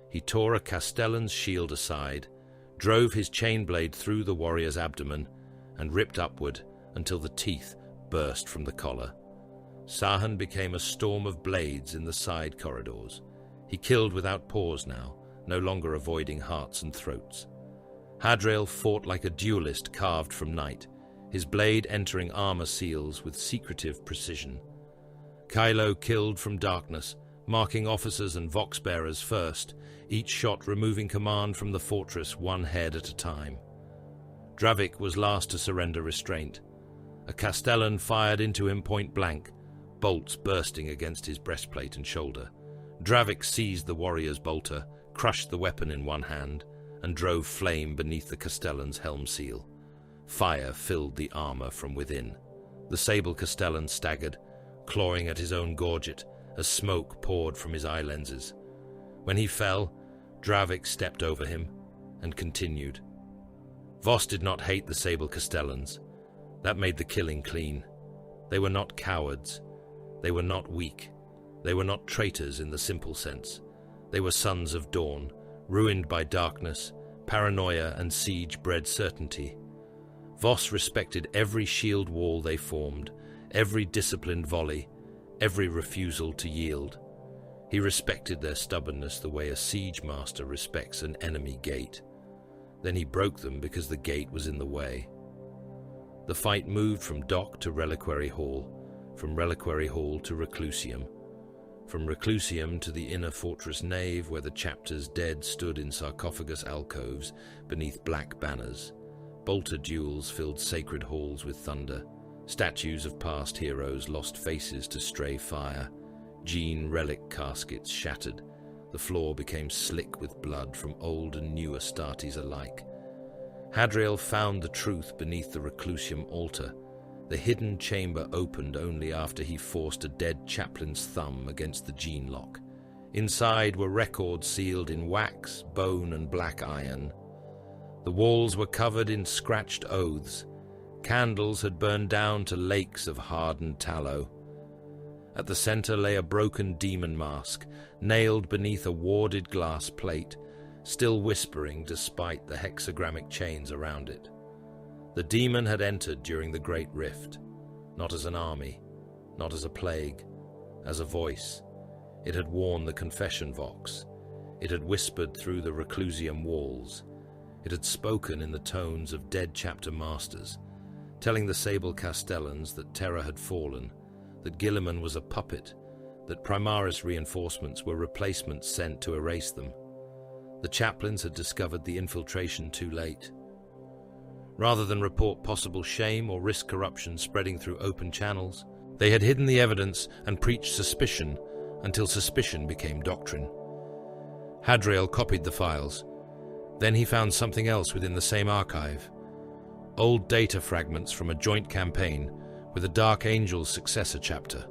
He tore a Castellan's shield aside, drove his chain blade through the warrior's abdomen, and ripped upward until the teeth burst from the collar. Sahan became a storm of blades in the side corridors. He killed without pause now, no longer avoiding hearts and throats. Hadrael fought like a duelist carved from night, his blade entering armor seals with secretive precision. Kylo killed from darkness, marking officers and vox-bearers first, each shot removing command from the fortress 1 head at a time. Dravik was last to surrender restraint. A Castellan fired into him point blank, bolts bursting against his breastplate and shoulder. Dravik seized the warrior's bolter, crushed the weapon in one hand, and drove flame beneath the Castellan's helm seal. Fire filled the armor from within. The sable Castellan staggered, clawing at his own gorget, as smoke poured from his eye lenses. When he fell, Dravik stepped over him and continued. Voss did not hate the sable Castellans. That made the killing clean. They were not cowards. They were not weak. They were not traitors in the simple sense. They were sons of dawn, ruined by darkness, paranoia and siege-bred certainty. Voss respected every shield wall they formed, every disciplined volley, every refusal to yield. He respected their stubbornness the way a siege master respects an enemy gate. Then he broke them because the gate was in the way. The fight moved from dock to reliquary hall, from reliquary hall to reclusium, from reclusium to the inner fortress nave where the chapter's dead stood in sarcophagus alcoves beneath black banners. Bolter duels filled sacred halls with thunder. Statues of past heroes lost faces to stray fire. Gene relic caskets shattered. The floor became slick with blood from old and new Astartes alike. Hadriel found the truth beneath the Reclusium altar. The hidden chamber opened only after he forced a dead chaplain's thumb against the gene lock. Inside were records sealed in wax, bone, and black iron. The walls were covered in scratched oaths. Candles had burned down to lakes of hardened tallow. At the center lay a broken demon mask, nailed beneath a warded glass plate, still whispering despite the hexagrammic chains around it. The demon had entered during the Great Rift, not as an army, not as a plague, as a voice. It had worn the confession vox. It had whispered through the Reclusium walls. It had spoken in the tones of dead chapter masters, telling the sable Castellans that Terra had fallen, that Guilliman was a puppet, that Primaris reinforcements were replacements sent to erase them. The chaplains had discovered the infiltration too late. Rather than report possible shame or risk corruption spreading through open channels, they had hidden the evidence and preached suspicion until suspicion became doctrine. Hadriel copied the files. Then he found something else within the same archive. Old data fragments from a joint campaign with a Dark Angel's successor chapter.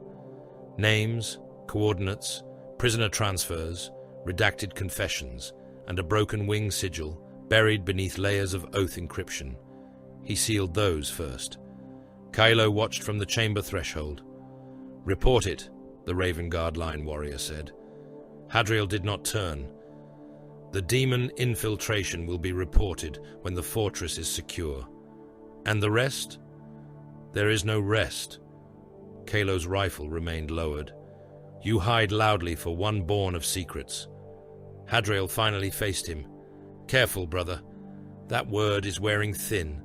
Names, coordinates, prisoner transfers, redacted confessions, and a broken wing sigil buried beneath layers of oath encryption. He sealed those first. Kylo watched from the chamber threshold. "Report it," the Raven Guard line warrior said. Hadriel did not turn. "The demon infiltration will be reported when the fortress is secure. And the rest? There is no rest." Kylo's rifle remained lowered. "You hide loudly for one born of secrets." Hadriel finally faced him. "Careful, brother. That word is wearing thin."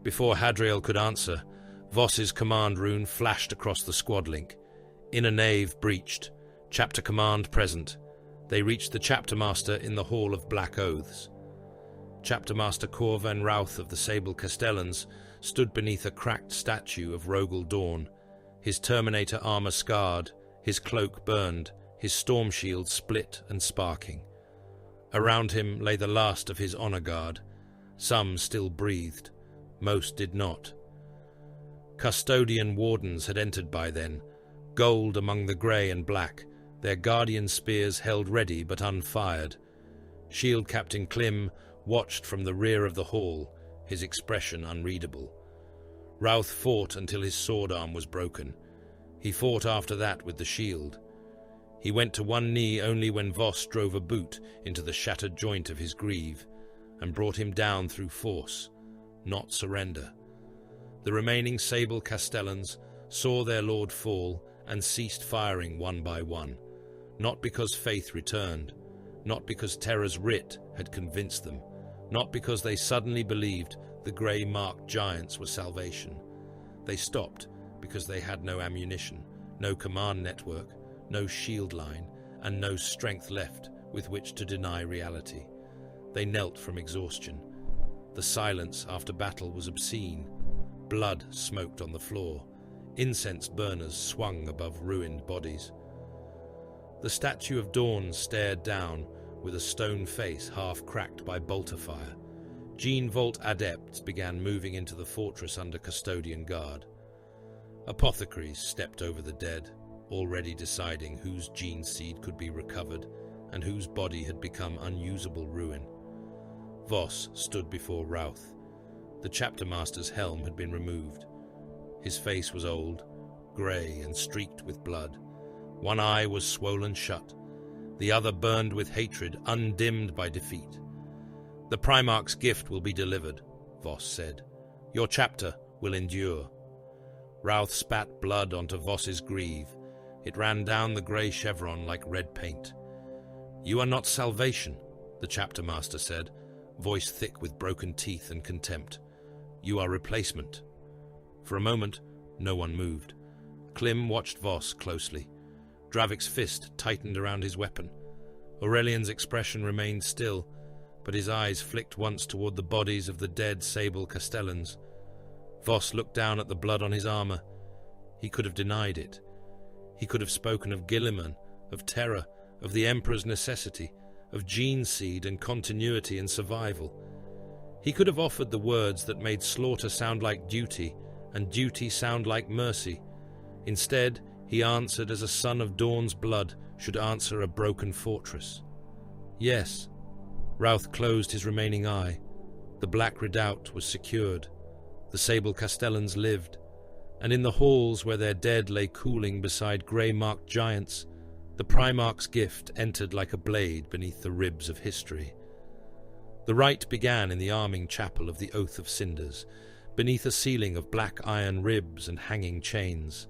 Before Hadriel could answer, Voss's command rune flashed across the squad link. Inner nave breached. Chapter command present. They reached the chapter master in the Hall of Black Oaths. Chapter Master Corvan Routh of the Sable Castellans stood beneath a cracked statue of Rogel Dawn, his Terminator armor scarred, his cloak burned, his storm shield split and sparking. Around him lay the last of his honor guard. Some still breathed, most did not. Custodian wardens had entered by then, gold among the grey and black, their guardian spears held ready but unfired. Shield Captain Klim watched from the rear of the hall, his expression unreadable. Routh fought until his sword arm was broken. He fought after that with the shield. He went to one knee only when Voss drove a boot into the shattered joint of his greave and brought him down through force, not surrender. The remaining Sable Castellans saw their lord fall and ceased firing one by one, not because faith returned, not because Terra's writ had convinced them, not because they suddenly believed the grey-marked giants were salvation. They stopped because they had no ammunition, no command network, no shield line, and no strength left with which to deny reality. They knelt from exhaustion. The silence after battle was obscene. Blood smoked on the floor. Incense burners swung above ruined bodies. The statue of Dawn stared down with a stone face half cracked by bolter fire. Gene Vault adepts began moving into the fortress under custodian guard. Apothecaries stepped over the dead, already deciding whose gene seed could be recovered and whose body had become unusable ruin. Voss stood before Routh. The chapter master's helm had been removed. His face was old, grey and streaked with blood. One eye was swollen shut. The other burned with hatred, undimmed by defeat. "The Primarch's gift will be delivered," Voss said. "Your chapter will endure." Routh spat blood onto Voss's greave. It ran down the grey chevron like red paint. "You are not salvation," the chapter master said, voice thick with broken teeth and contempt. "You are replacement." For a moment, no one moved. Klim watched Voss closely. Dravik's fist tightened around his weapon. Aurelian's expression remained still, but his eyes flicked once toward the bodies of the dead Sable Castellans. Voss looked down at the blood on his armor. He could have denied it. He could have spoken of Guilliman, of terror, of the Emperor's necessity, of gene seed and continuity and survival. He could have offered the words that made slaughter sound like duty, and duty sound like mercy. Instead, he answered as a son of Dawn's blood should answer a broken fortress. Yes. Routh closed his remaining eye. The Black Redoubt was secured. The Sable Castellans lived. And in the halls where their dead lay cooling beside grey-marked giants, the Primarch's gift entered like a blade beneath the ribs of history. The rite began in the arming chapel of the Oath of Cinders, beneath a ceiling of black iron ribs and hanging chains.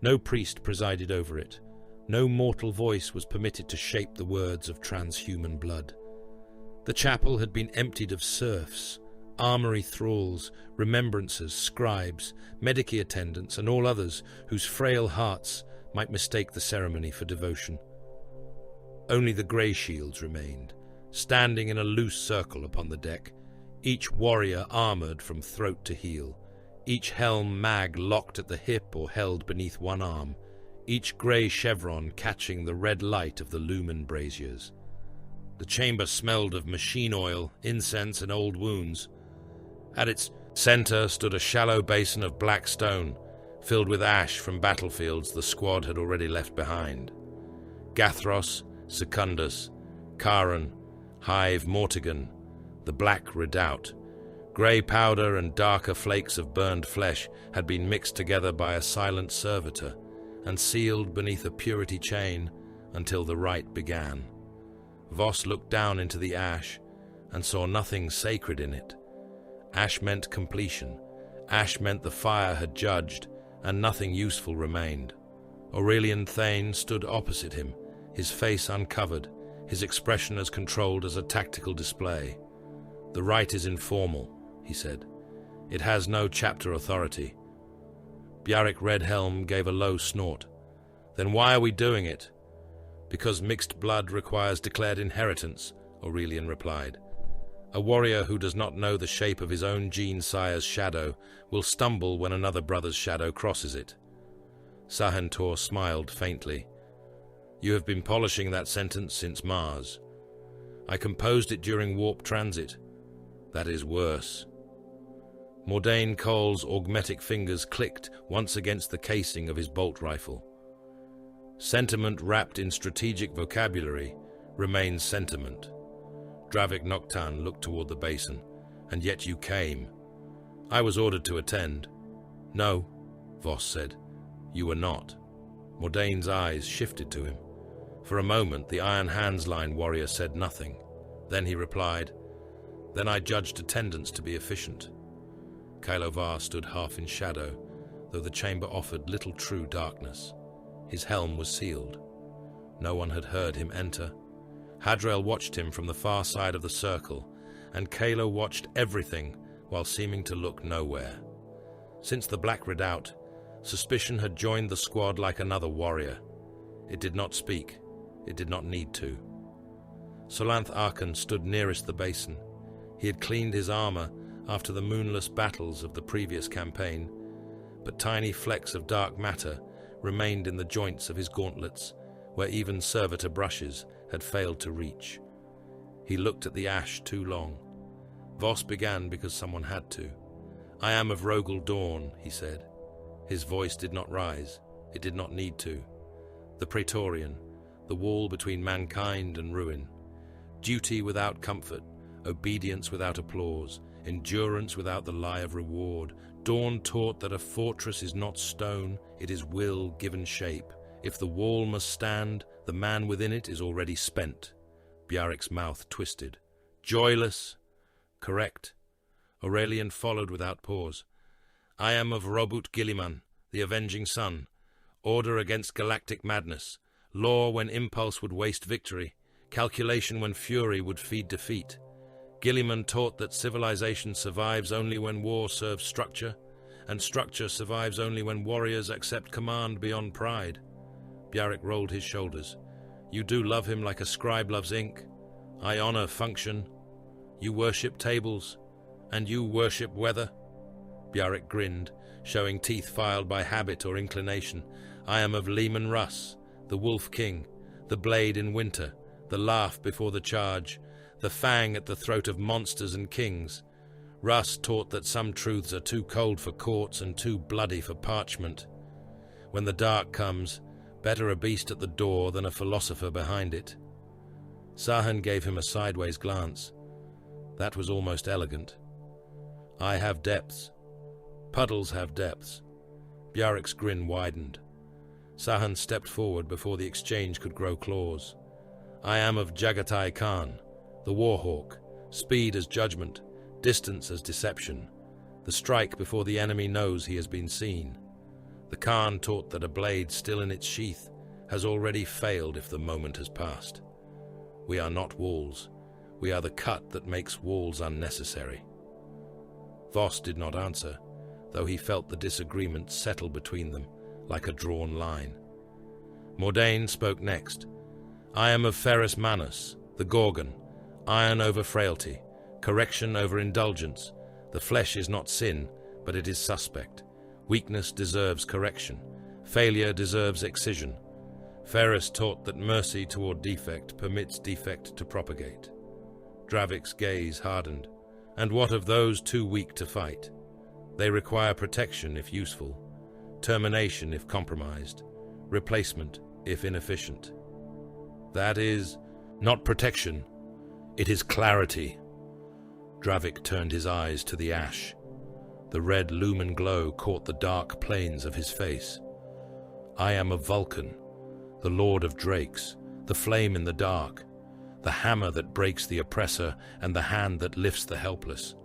No priest presided over it. No mortal voice was permitted to shape the words of transhuman blood. The chapel had been emptied of serfs, armory thralls, remembrancers, scribes, medici attendants, and all others whose frail hearts might mistake the ceremony for devotion. Only the Greyshields remained, standing in a loose circle upon the deck, each warrior armoured from throat to heel, each helm mag locked at the hip or held beneath one arm, each grey chevron catching the red light of the lumen braziers. The chamber smelled of machine oil, incense, and old wounds. At its centre stood a shallow basin of black stone, filled with ash from battlefields the squad had already left behind. Gathros, Secundus, Charon, Hive Mortigan, the Black Redoubt. Grey powder and darker flakes of burned flesh had been mixed together by a silent servitor and sealed beneath a purity chain until the rite began. Voss looked down into the ash and saw nothing sacred in it. Ash meant completion. Ash meant the fire had judged, and nothing useful remained. Aurelian Thane stood opposite him, his face uncovered, his expression as controlled as a tactical display. "The rite is informal," he said. "It has no chapter authority." Bjarric Redhelm gave a low snort. "Then why are we doing it?" "Because mixed blood requires declared inheritance," Aurelian replied. "A warrior who does not know the shape of his own gene sire's shadow will stumble when another brother's shadow crosses it." Sahentor smiled faintly. "You have been polishing that sentence since Mars. I composed it during warp transit. That is worse." Mordain Cole's augmetic fingers clicked once against the casing of his bolt rifle. "Sentiment wrapped in strategic vocabulary remains sentiment." Dravik Noctan looked toward the basin. "And yet you came." "I was ordered to attend." "No," Voss said. "You were not." Mordain's eyes shifted to him. For a moment, the Iron Hands Line warrior said nothing. Then he replied, "Then I judged attendance to be efficient." Kailovar stood half in shadow, though the chamber offered little true darkness. His helm was sealed. No one had heard him enter. Hadrel watched him from the far side of the circle, and Kalo watched everything while seeming to look nowhere. Since the Black Redoubt, suspicion had joined the squad like another warrior. It did not speak. It did not need to. Solanth Arkan stood nearest the basin. He had cleaned his armor after the moonless battles of the previous campaign, but tiny flecks of dark matter remained in the joints of his gauntlets, where even servitor brushes had failed to reach. He looked at the ash too long. Voss began because someone had to. "I am of Rogel Dawn," he said. His voice did not rise. It did not need to. The Praetorian, the wall between mankind and ruin. Duty without comfort, obedience without applause, endurance without the lie of reward. Dawn taught that a fortress is not stone, it is will given shape. If the wall must stand, the man within it is already spent. Bjarric's mouth twisted. "Joyless?" "Correct." Aurelian followed without pause. "I am of Robut Gilliman, the Avenging Sun. Order against galactic madness. Law when impulse would waste victory. Calculation when fury would feed defeat. Gilliman taught that civilization survives only when war serves structure, and structure survives only when warriors accept command beyond pride." Bjarric rolled his shoulders. "You do love him like a scribe loves ink. I honor function. You worship tables, and you worship weather." Bjarek grinned, showing teeth filed by habit or inclination. I am of Leman Russ, the Wolf King, the blade in winter, the laugh before the charge, the fang at the throat of monsters and kings. Russ taught that some truths are too cold for courts and too bloody for parchment. When the dark comes, better a beast at the door than a philosopher behind it. Sahan gave him a sideways glance. That was almost elegant. I have depths. Puddles have depths. Bjarek's grin widened. Sahan stepped forward before the exchange could grow claws. I am of Jagatai Khan, the Warhawk, speed as judgment, distance as deception, the strike before the enemy knows he has been seen. The Khan taught that a blade still in its sheath has already failed if the moment has passed. We are not walls. We are the cut that makes walls unnecessary. Voss did not answer, though he felt the disagreement settle between them like a drawn line. Mordain spoke next. I am of Ferrus Manus, the Gorgon, iron over frailty, correction over indulgence. The flesh is not sin, but it is suspect. Weakness deserves correction. Failure deserves excision. Ferrus taught that mercy toward defect permits defect to propagate. Dravik's gaze hardened. And what of those too weak to fight? They require protection if useful, termination if compromised, replacement if inefficient. That is not protection, it is clarity. Dravik turned his eyes to the ash. The red lumen glow caught the dark planes of his face. I am a Vulcan, the Lord of Drakes, the flame in the dark, the hammer that breaks the oppressor and the hand that lifts the helpless.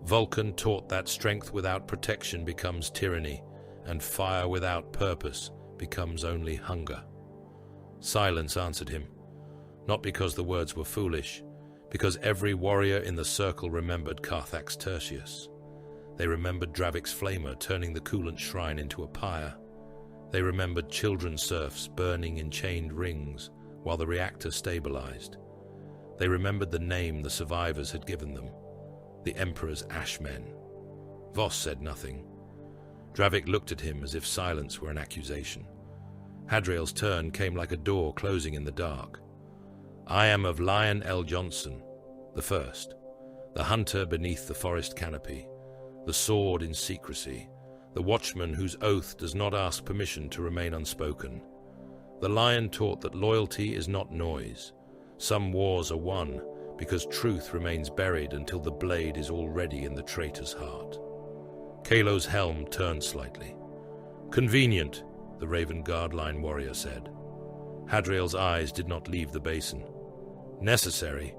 Vulcan taught that strength without protection becomes tyranny, and fire without purpose becomes only hunger. Silence answered him, not because the words were foolish, because every warrior in the circle remembered Carthax Tertius. They remembered Dravik's flamer turning the coolant shrine into a pyre. They remembered children serfs burning in chained rings while the reactor stabilized. They remembered the name the survivors had given them, the Emperor's Ashmen. Voss said nothing. Dravik looked at him as if silence were an accusation. Hadriel's turn came like a door closing in the dark. I am of Lion L. Johnson, the first, the hunter beneath the forest canopy, the sword in secrecy, the watchman whose oath does not ask permission to remain unspoken. The lion taught that loyalty is not noise. Some wars are won because truth remains buried until the blade is already in the traitor's heart. Kalo's helm turned slightly. Convenient, the Raven Guardline warrior said. Hadriel's eyes did not leave the basin. Necessary.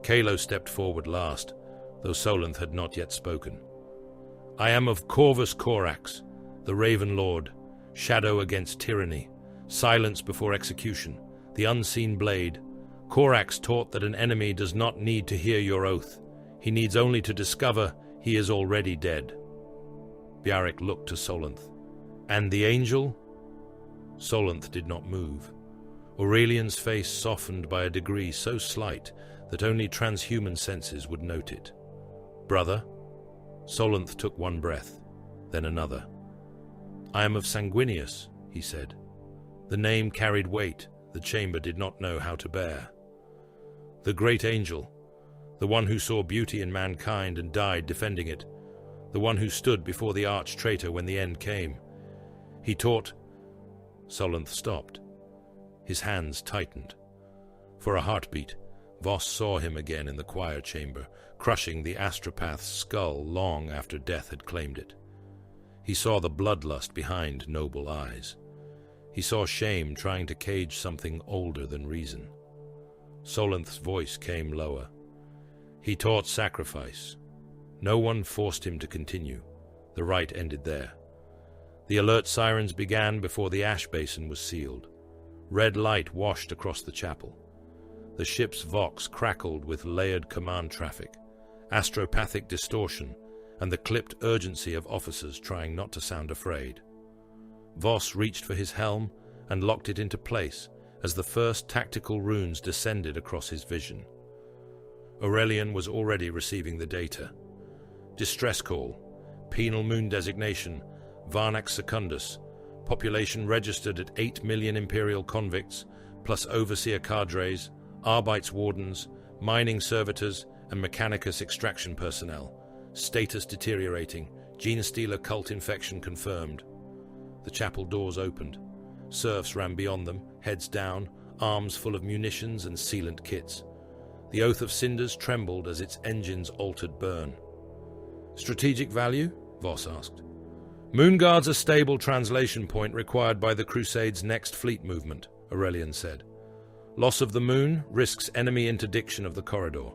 Kalo stepped forward last, though Solanth had not yet spoken. I am of Corvus Corax, the Raven Lord, shadow against tyranny, silence before execution, the unseen blade. Corax taught that an enemy does not need to hear your oath. He needs only to discover he is already dead. Bjarek looked to Solanth. And the angel? Solanth did not move. Aurelian's face softened by a degree so slight that only transhuman senses would note it. Brother? Solanth took one breath, then another. I am of Sanguinius, he said. The name carried weight the chamber did not know how to bear. The great angel, the one who saw beauty in mankind and died defending it, the one who stood before the arch-traitor when the end came. He taught... Solanth stopped. His hands tightened. For a heartbeat, Voss saw him again in the choir chamber, crushing the astropath's skull long after death had claimed it. He saw the bloodlust behind noble eyes. He saw shame trying to cage something older than reason. Solanth's voice came lower. He taught sacrifice. No one forced him to continue. The rite ended there. The alert sirens began before the ash basin was sealed. Red light washed across the chapel. The ship's vox crackled with layered command traffic, astropathic distortion, and the clipped urgency of officers trying not to sound afraid. Voss reached for his helm and locked it into place as the first tactical runes descended across his vision. Aurelian was already receiving the data. Distress call. Penal moon designation, Varnax Secundus. Population registered at 8 million Imperial convicts, plus overseer cadres, Arbeits wardens, mining servitors, and Mechanicus extraction personnel. Status deteriorating. Genestealer cult infection confirmed. The chapel doors opened. Serfs ran beyond them, heads down, arms full of munitions and sealant kits. The Oath of Cinders trembled as its engines altered burn. Strategic value? Voss asked. Moonguard's a stable translation point required by the Crusade's next fleet movement, Aurelian said. Loss of the moon risks enemy interdiction of the corridor.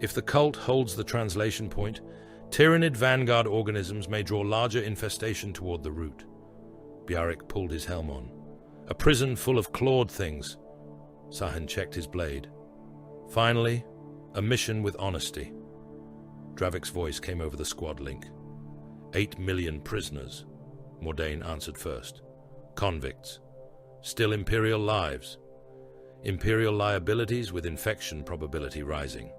If the cult holds the translation point, Tyranid vanguard organisms may draw larger infestation toward the route. Bjarric pulled his helm on. A prison full of clawed things. Sahin checked his blade. Finally, a mission with honesty. Dravic's voice came over the squad link. 8 million prisoners, Mordain answered first. Convicts. Still Imperial lives. Imperial liabilities with infection probability rising.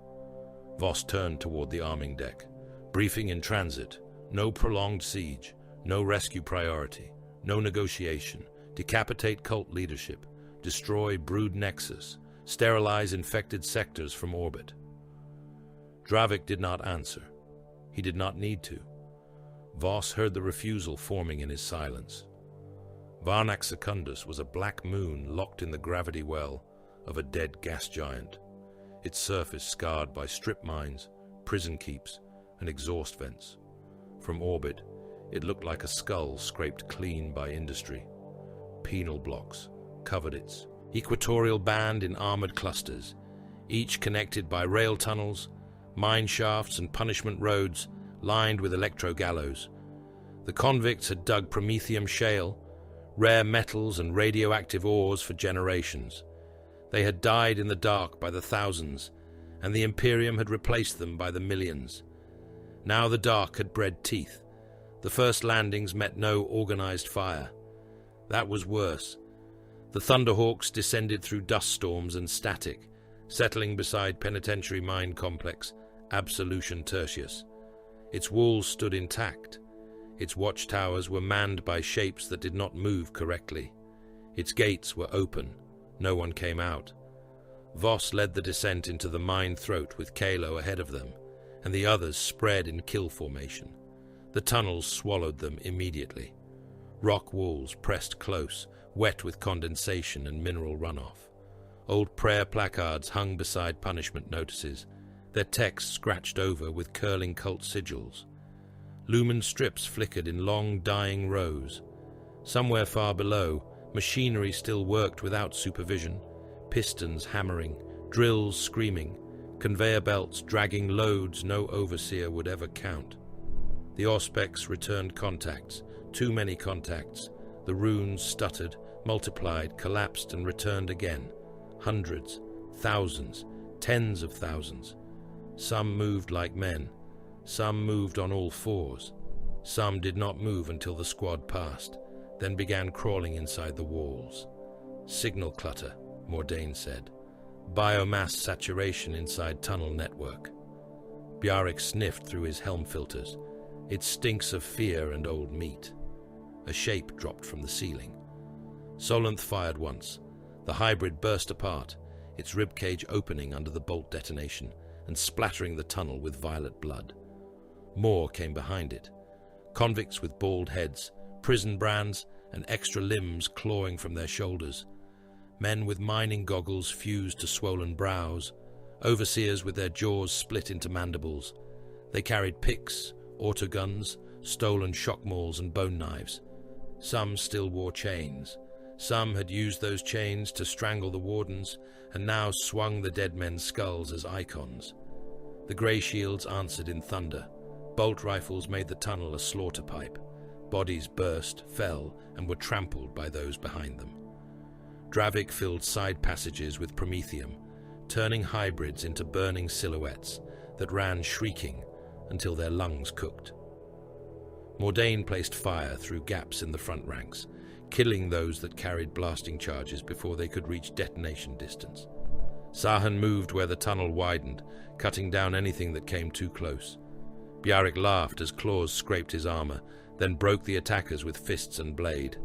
Voss turned toward the arming deck. Briefing in transit. No prolonged siege. No rescue priority. No negotiation. Decapitate cult leadership. Destroy brood nexus. Sterilize infected sectors from orbit. Dravic did not answer. He did not need to. Voss heard the refusal forming in his silence. Varnax Secundus was a black moon locked in the gravity well of a dead gas giant, its surface scarred by strip mines, prison keeps, and exhaust vents. From orbit, it looked like a skull scraped clean by industry. Penal blocks covered its equatorial band in armored clusters, each connected by rail tunnels, mine shafts, and punishment roads lined with electro-gallows. The convicts had dug promethium shale, rare metals and radioactive ores for generations. They had died in the dark by the thousands, and the Imperium had replaced them by the millions. Now the dark had bred teeth. The first landings met no organized fire. That was worse. The Thunderhawks descended through dust storms and static, settling beside penitentiary mine complex Absolution Tertius. Its walls stood intact. Its watchtowers were manned by shapes that did not move correctly. Its gates were open. No one came out. Voss led the descent into the mine throat with Kalo ahead of them, and the others spread in kill formation. The tunnels swallowed them immediately. Rock walls pressed close, wet with condensation and mineral runoff. Old prayer placards hung beside punishment notices, their text scratched over with curling cult sigils. Lumen strips flickered in long, dying rows. Somewhere far below, machinery still worked without supervision, pistons hammering, drills screaming, conveyor belts dragging loads no overseer would ever count. The Auspex returned contacts, too many contacts. The runes stuttered, multiplied, collapsed, and returned again. Hundreds, thousands, tens of thousands. Some moved like men. Some moved on all fours. Some did not move until the squad passed, then began crawling inside the walls. Signal clutter, Mordain said. Biomass saturation inside tunnel network. Bjarric sniffed through his helm filters. It stinks of fear and old meat. A shape dropped from the ceiling. Solanth fired once. The hybrid burst apart, its ribcage opening under the bolt detonation and splattering the tunnel with violet blood. More came behind it. Convicts with bald heads, prison brands, and extra limbs clawing from their shoulders. Men with mining goggles fused to swollen brows. Overseers with their jaws split into mandibles. They carried picks, autoguns, stolen shock mauls, and bone knives. Some still wore chains. Some had used those chains to strangle the wardens and now swung the dead men's skulls as icons. The Greyshields answered in thunder. Bolt rifles made the tunnel a slaughter pipe. Bodies burst, fell, and were trampled by those behind them. Dravic filled side passages with promethium, turning hybrids into burning silhouettes that ran shrieking until their lungs cooked. Mordain placed fire through gaps in the front ranks, killing those that carried blasting charges before they could reach detonation distance. Sahan moved where the tunnel widened, cutting down anything that came too close. Bjarric laughed as claws scraped his armor, then broke the attackers with fists and blade.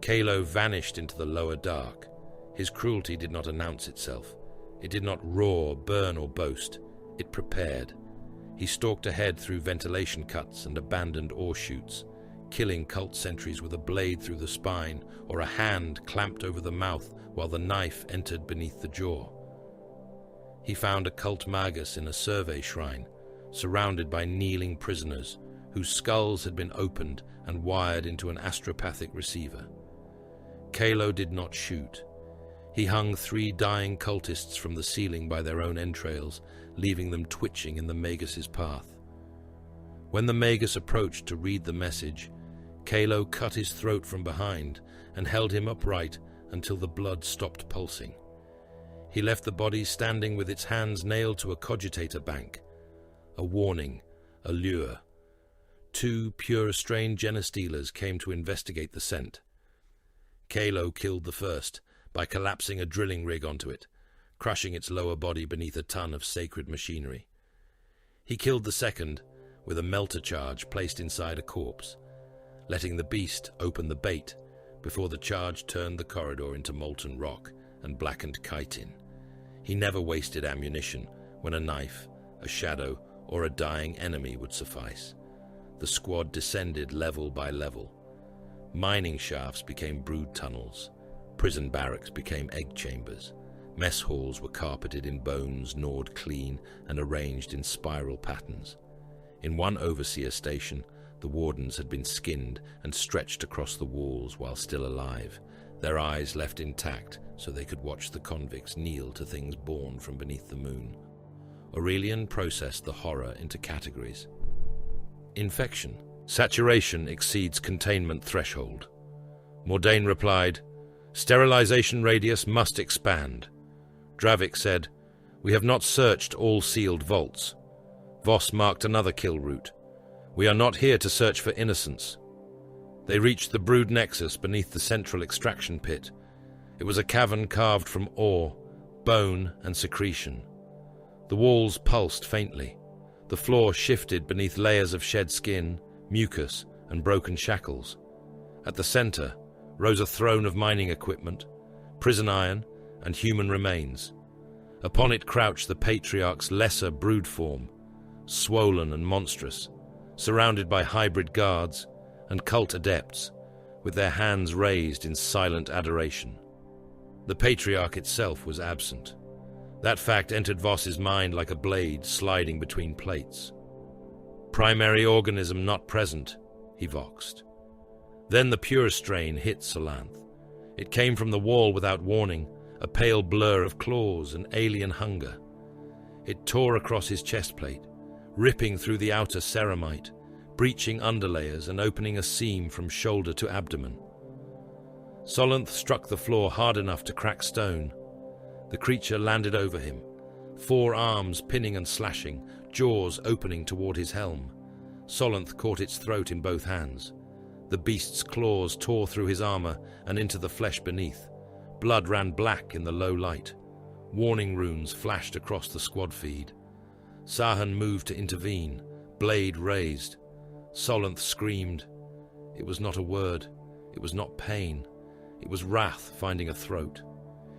Kalo vanished into the lower dark. His cruelty did not announce itself. It did not roar, burn, or boast. It prepared. He stalked ahead through ventilation cuts and abandoned ore chutes, killing cult sentries with a blade through the spine or a hand clamped over the mouth while the knife entered beneath the jaw. He found a cult magus in a survey shrine, surrounded by kneeling prisoners whose skulls had been opened and wired into an astropathic receiver. Kalo did not shoot. He hung 3 dying cultists from the ceiling by their own entrails, leaving them twitching in the magus's path. When the magus approached to read the message, Kalo cut his throat from behind and held him upright until the blood stopped pulsing. He left the body standing with its hands nailed to a cogitator bank. A warning, a lure. 2 pure-strained genestealers came to investigate the scent. Kalo killed the first by collapsing a drilling rig onto it, crushing its lower body beneath a ton of sacred machinery. He killed the second with a melter charge placed inside a corpse, letting the beast open the bait before the charge turned the corridor into molten rock and blackened chitin. He never wasted ammunition when a knife, a shadow, or a dying enemy would suffice. The squad descended level by level. Mining shafts became brood tunnels. Prison barracks became egg chambers. Mess halls were carpeted in bones, gnawed clean, and arranged in spiral patterns. In one overseer station, the wardens had been skinned and stretched across the walls while still alive, their eyes left intact so they could watch the convicts kneel to things born from beneath the moon. Aurelian processed the horror into categories. Infection. Saturation exceeds containment threshold. Mordain replied, "Sterilization radius must expand." Dravik said, "We have not searched all sealed vaults." Voss marked another kill route. "We are not here to search for innocence." They reached the brood nexus beneath the central extraction pit. It was a cavern carved from ore, bone, and secretion. The walls pulsed faintly. The floor shifted beneath layers of shed skin, mucus, and broken shackles. At the center rose a throne of mining equipment, prison iron, and human remains. Upon it crouched the Patriarch's lesser brood form, swollen and monstrous, surrounded by hybrid guards and cult adepts, with their hands raised in silent adoration. The Patriarch itself was absent. That fact entered Voss's mind like a blade sliding between plates. "Primary organism not present," he voxed. Then the pure strain hit Solanth. It came from the wall without warning, a pale blur of claws and alien hunger. It tore across his chestplate, ripping through the outer ceramite, breaching underlayers and opening a seam from shoulder to abdomen. Solanth struck the floor hard enough to crack stone. The creature landed over him, 4 arms pinning and slashing, jaws opening toward his helm. Solanth caught its throat in both hands. The beast's claws tore through his armor and into the flesh beneath. Blood ran black in the low light. Warning runes flashed across the squad feed. Sahan moved to intervene, blade raised. Solanth screamed. It was not a word. It was not pain. It was wrath finding a throat.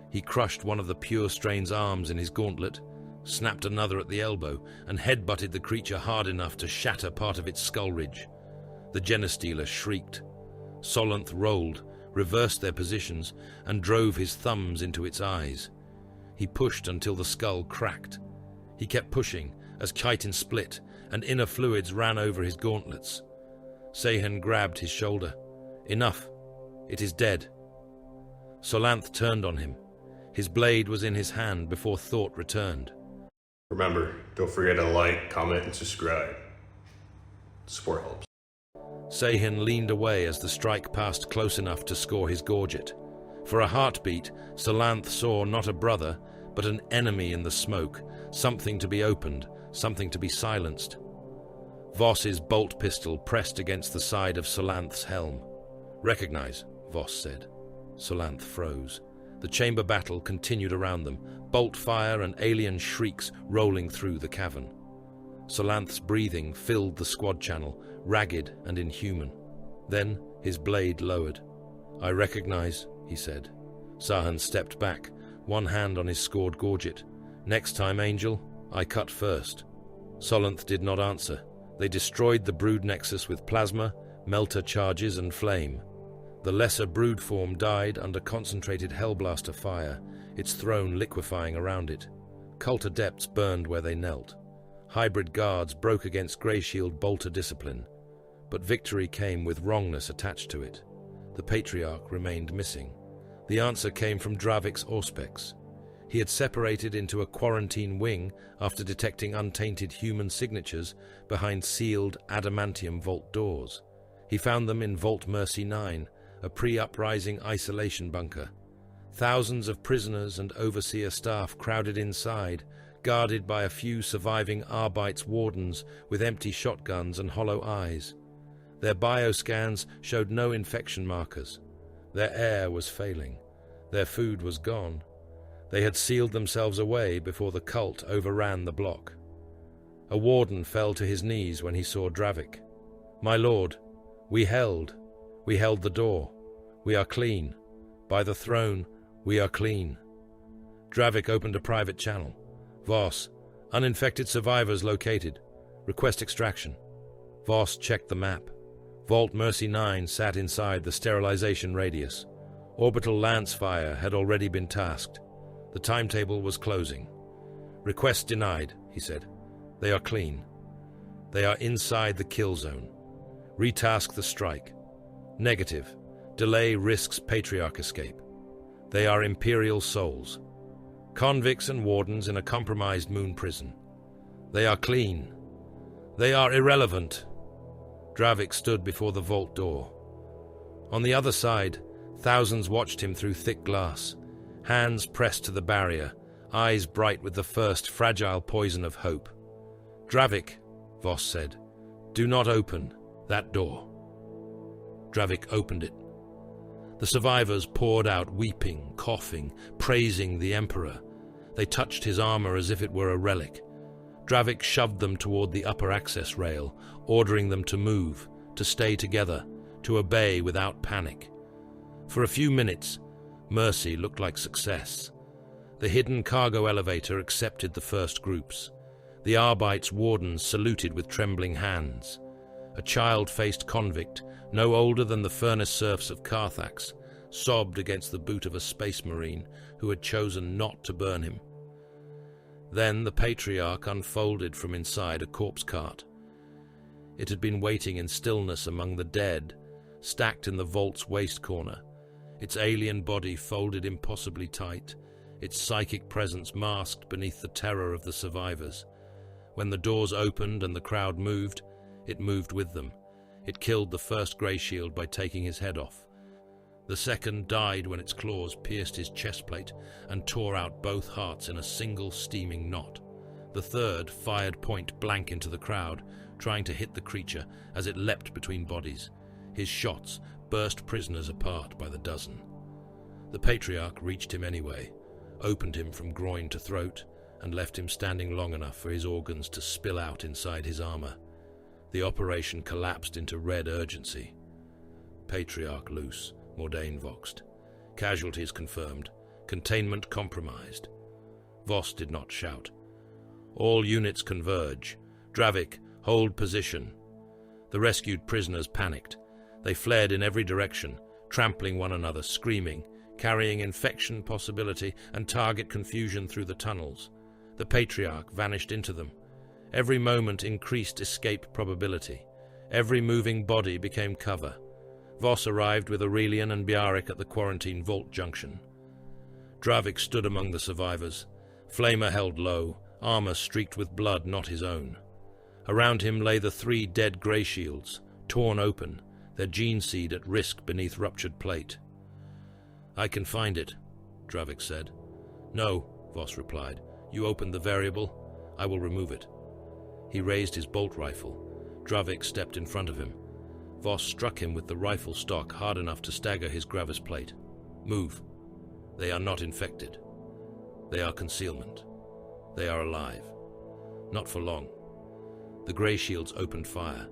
He crushed one of the pure strain's arms in his gauntlet, snapped another at the elbow, and headbutted the creature hard enough to shatter part of its skull ridge. The genestealer shrieked. Solanth rolled, reversed their positions, and drove his thumbs into its eyes. He pushed until the skull cracked. He kept pushing as chitin split and inner fluids ran over his gauntlets. Sahan grabbed his shoulder. "Enough. It is dead." Solanth turned on him. His blade was in his hand before thought returned. Remember, don't forget to like, comment, and subscribe. Support helps. Sahan leaned away as the strike passed close enough to score his gorget. For a heartbeat, Solanth saw not a brother, but an enemy in the smoke, something to be opened, something to be silenced. Voss's bolt pistol pressed against the side of Solanth's helm. "Recognize," Voss said. Solanth froze. The chamber battle continued around them, bolt fire and alien shrieks rolling through the cavern. Solanth's breathing filled the squad channel, ragged and inhuman. Then his blade lowered. "I recognize," he said. Sahan stepped back, one hand on his scored gorget. "Next time, Angel, I cut first." Solanth did not answer. They destroyed the brood nexus with plasma, melter charges, and flame. The lesser brood form died under concentrated Hellblaster fire, its throne liquefying around it. Cult adepts burned where they knelt. Hybrid guards broke against Greyshield bolter discipline. But victory came with wrongness attached to it. The Patriarch remained missing. The answer came from Dravik's Auspex. He had separated into a quarantine wing after detecting untainted human signatures behind sealed adamantium vault doors. He found them in Vault Mercy 9, a pre-uprising isolation bunker. Thousands of prisoners and overseer staff crowded inside, guarded by a few surviving Arbite's wardens with empty shotguns and hollow eyes. Their bioscans showed no infection markers. Their air was failing. Their food was gone. They had sealed themselves away before the cult overran the block. A warden fell to his knees when he saw Dravik. "My lord, we held the door. We are clean. By the throne, we are clean." Dravik opened a private channel. "Voss, uninfected survivors located. Request extraction." Voss checked the map. Vault Mercy 9 sat inside the sterilization radius. Orbital lance fire had already been tasked. The timetable was closing. "Request denied," he said. "They are clean. They are inside the kill zone. Retask the strike. Negative. Delay risks Patriarch escape. They are Imperial souls. Convicts and wardens in a compromised moon prison. They are clean. They are irrelevant." Dravik stood before the vault door. On the other side, thousands watched him through thick glass, hands pressed to the barrier, eyes bright with the first fragile poison of hope. "Dravik," Voss said, "do not open that door." Dravik opened it. The survivors poured out, weeping, coughing, praising the Emperor. They touched his armor as if it were a relic. Dravik shoved them toward the upper access rail, ordering them to move, to stay together, to obey without panic. For a few minutes, mercy looked like success. The hidden cargo elevator accepted the first groups. The Arbite's wardens saluted with trembling hands. A child-faced convict, no older than the furnace serfs of Carthax, sobbed against the boot of a space marine who had chosen not to burn him. Then the Patriarch unfolded from inside a corpse cart. It had been waiting in stillness among the dead, stacked in the vault's waste corner, its alien body folded impossibly tight, its psychic presence masked beneath the terror of the survivors. When the doors opened and the crowd moved, it moved with them. It killed the first Greyshield by taking his head off. The second died when its claws pierced his chestplate and tore out both hearts in a single steaming knot. The third fired point blank into the crowd, trying to hit the creature as it leapt between bodies. His shots burst prisoners apart by the dozen. The Patriarch reached him anyway, opened him from groin to throat, and left him standing long enough for his organs to spill out inside his armor. The operation collapsed into red urgency. Patriarch loose, Mordain voxed. Casualties confirmed. Containment compromised. Voss did not shout. "All units converge. Dravik, hold position." The rescued prisoners panicked. They fled in every direction, trampling one another, screaming, carrying infection possibility and target confusion through the tunnels. The Patriarch vanished into them. Every moment increased escape probability. Every moving body became cover. Voss arrived with Aurelian and Biarik at the quarantine vault junction. Dravik stood among the survivors. Flamer held low, armor streaked with blood not his own. Around him lay the 3 dead Greyshields, torn open, their gene seed at risk beneath ruptured plate. "I can find it," Dravik said. "No," Voss replied. "You opened the variable. I will remove it." He raised his bolt rifle. Dravik stepped in front of him. Voss struck him with the rifle stock hard enough to stagger his gravis plate. "Move. They are not infected. They are concealment. They are alive. Not for long." The Greyshields opened fire.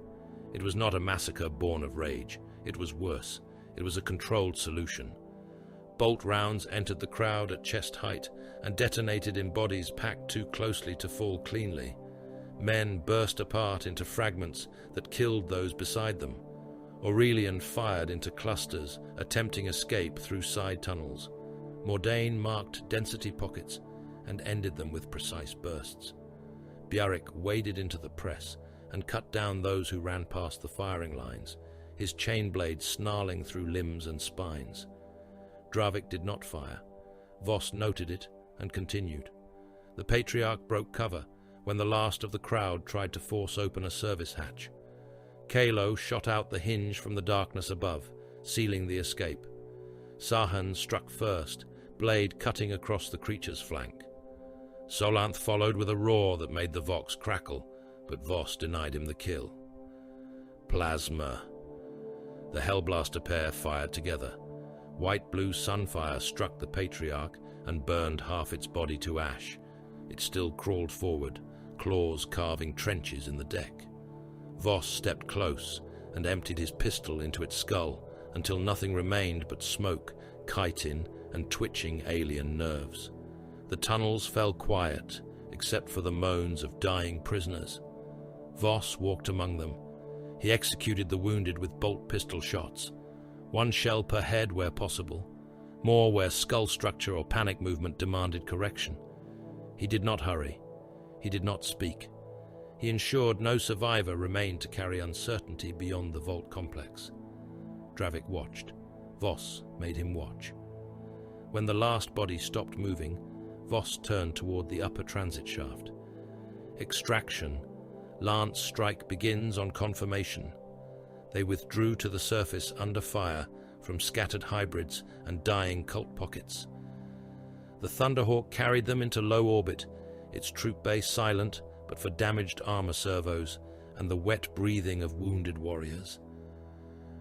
It was not a massacre born of rage. It was worse. It was a controlled solution. Bolt rounds entered the crowd at chest height and detonated in bodies packed too closely to fall cleanly. Men burst apart into fragments that killed those beside them. Aurelian fired into clusters, attempting escape through side tunnels. Mordain marked density pockets and ended them with precise bursts. Bjarric waded into the press and cut down those who ran past the firing lines, his chain blade snarling through limbs and spines. Dravik did not fire. Voss noted it and continued. The Patriarch broke cover when the last of the crowd tried to force open a service hatch. Kalo shot out the hinge from the darkness above, sealing the escape. Sahan struck first, blade cutting across the creature's flank. Solanth followed with a roar that made the Vox crackle, but Voss denied him the kill. Plasma. The Hellblaster pair fired together. White-blue sunfire struck the Patriarch and burned half its body to ash. It still crawled forward, claws carving trenches in the deck. Voss stepped close and emptied his pistol into its skull until nothing remained but smoke, chitin, and twitching alien nerves. The tunnels fell quiet, except for the moans of dying prisoners. Voss walked among them. He executed the wounded with bolt pistol shots. One shell per head where possible, more where skull structure or panic movement demanded correction. He did not hurry. He did not speak. He ensured no survivor remained to carry uncertainty beyond the vault complex. Dravik watched. Voss made him watch. When the last body stopped moving, Voss turned toward the upper transit shaft. Extraction. Lance strike begins on confirmation. They withdrew to the surface under fire from scattered hybrids and dying cult pockets. The Thunderhawk carried them into low orbit, its troop base silent but for damaged armor servos and the wet breathing of wounded warriors.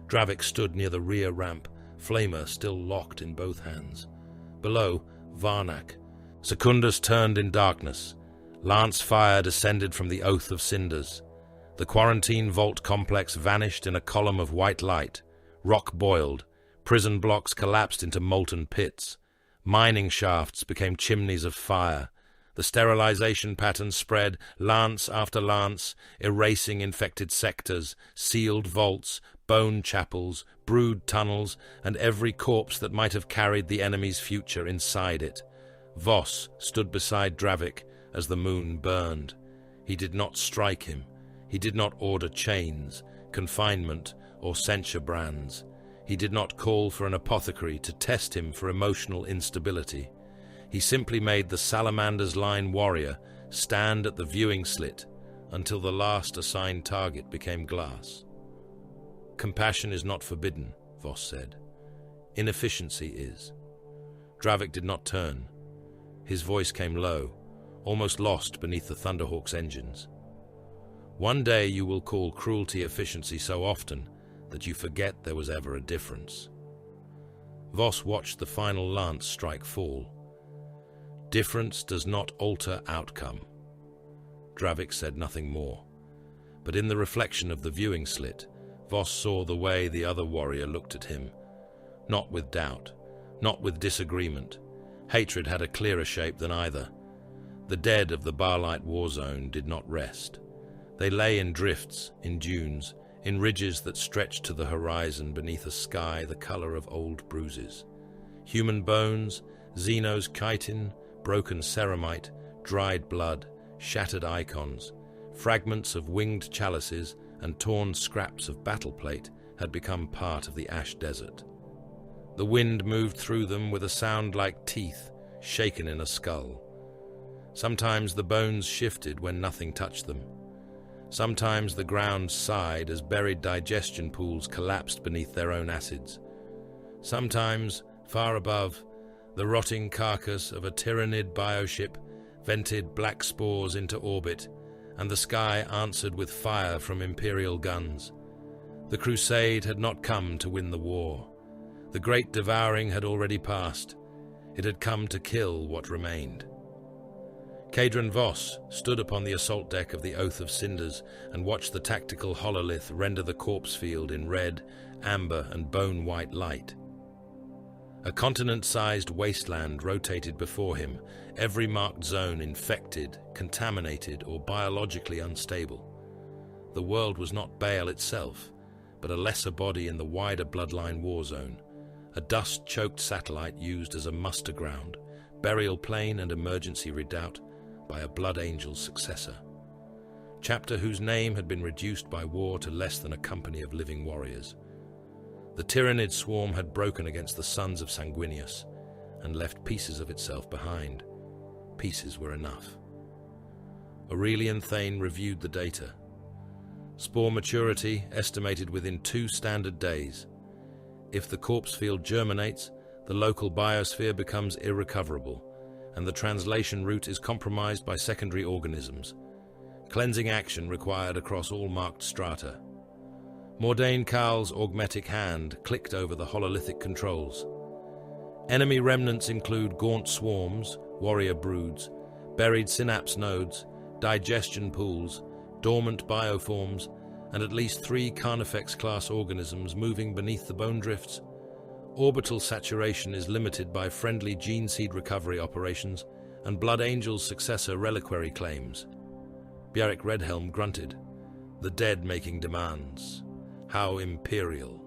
Dravik stood near the rear ramp, flamer still locked in both hands. Below, Varnak. Secundus turned in darkness. Lance fire descended from the Oath of Cinders. The quarantine vault complex vanished in a column of white light. Rock boiled. Prison blocks collapsed into molten pits. Mining shafts became chimneys of fire. The sterilization pattern spread, lance after lance, erasing infected sectors, sealed vaults, bone chapels, brood tunnels, and every corpse that might have carried the enemy's future inside it. Voss stood beside Dravik as the moon burned. He did not strike him. He did not order chains, confinement, or censure brands. He did not call for an apothecary to test him for emotional instability. He simply made the Salamander's line warrior stand at the viewing slit until the last assigned target became glass. Compassion is not forbidden, Voss said. Inefficiency is. Dravik did not turn. His voice came low, almost lost beneath the Thunderhawk's engines. One day you will call cruelty efficiency so often that you forget there was ever a difference. Voss watched the final lance strike fall. Difference does not alter outcome. Dravik said nothing more, but in the reflection of the viewing slit, Voss saw the way the other warrior looked at him. Not with doubt, not with disagreement. Hatred had a clearer shape than either. The dead of the Barlight war zone did not rest. They lay in drifts, in dunes, in ridges that stretched to the horizon beneath a sky the color of old bruises. Human bones, Xeno's chitin, broken ceramite, dried blood, shattered icons, fragments of winged chalices and torn scraps of battle plate had become part of the ash desert. The wind moved through them with a sound like teeth shaken in a skull. Sometimes the bones shifted when nothing touched them. Sometimes the ground sighed as buried digestion pools collapsed beneath their own acids. Sometimes, far above, the rotting carcass of a Tyranid bioship vented black spores into orbit, and the sky answered with fire from Imperial guns. The crusade had not come to win the war. The great devouring had already passed. It had come to kill what remained. Cadron Voss stood upon the assault deck of the Oath of Cinders and watched the tactical hololith render the corpse field in red, amber, and bone-white light. A continent-sized wasteland rotated before him, every marked zone infected, contaminated, or biologically unstable. The world was not Baal itself, but a lesser body in the wider bloodline war zone, a dust-choked satellite used as a muster ground, burial plain, and emergency redoubt by a Blood Angel's successor. Chapter whose name had been reduced by war to less than a company of living warriors. The Tyrannid swarm had broken against the sons of Sanguinius and left pieces of itself behind. Pieces were enough. Aurelian Thane reviewed the data. Spore maturity estimated within 2 standard days. If the corpse field germinates, the local biosphere becomes irrecoverable, and the translation route is compromised by secondary organisms. Cleansing action required across all marked strata. Mordain Cowl's augmetic hand clicked over the hololithic controls. Enemy remnants include gaunt swarms, warrior broods, buried synapse nodes, digestion pools, dormant bioforms, and at least 3 Carnifex-class organisms moving beneath the bone drifts. Orbital saturation is limited by friendly gene seed recovery operations and Blood Angel's successor reliquary claims. Bjarek Redhelm grunted. The dead making demands. How imperial.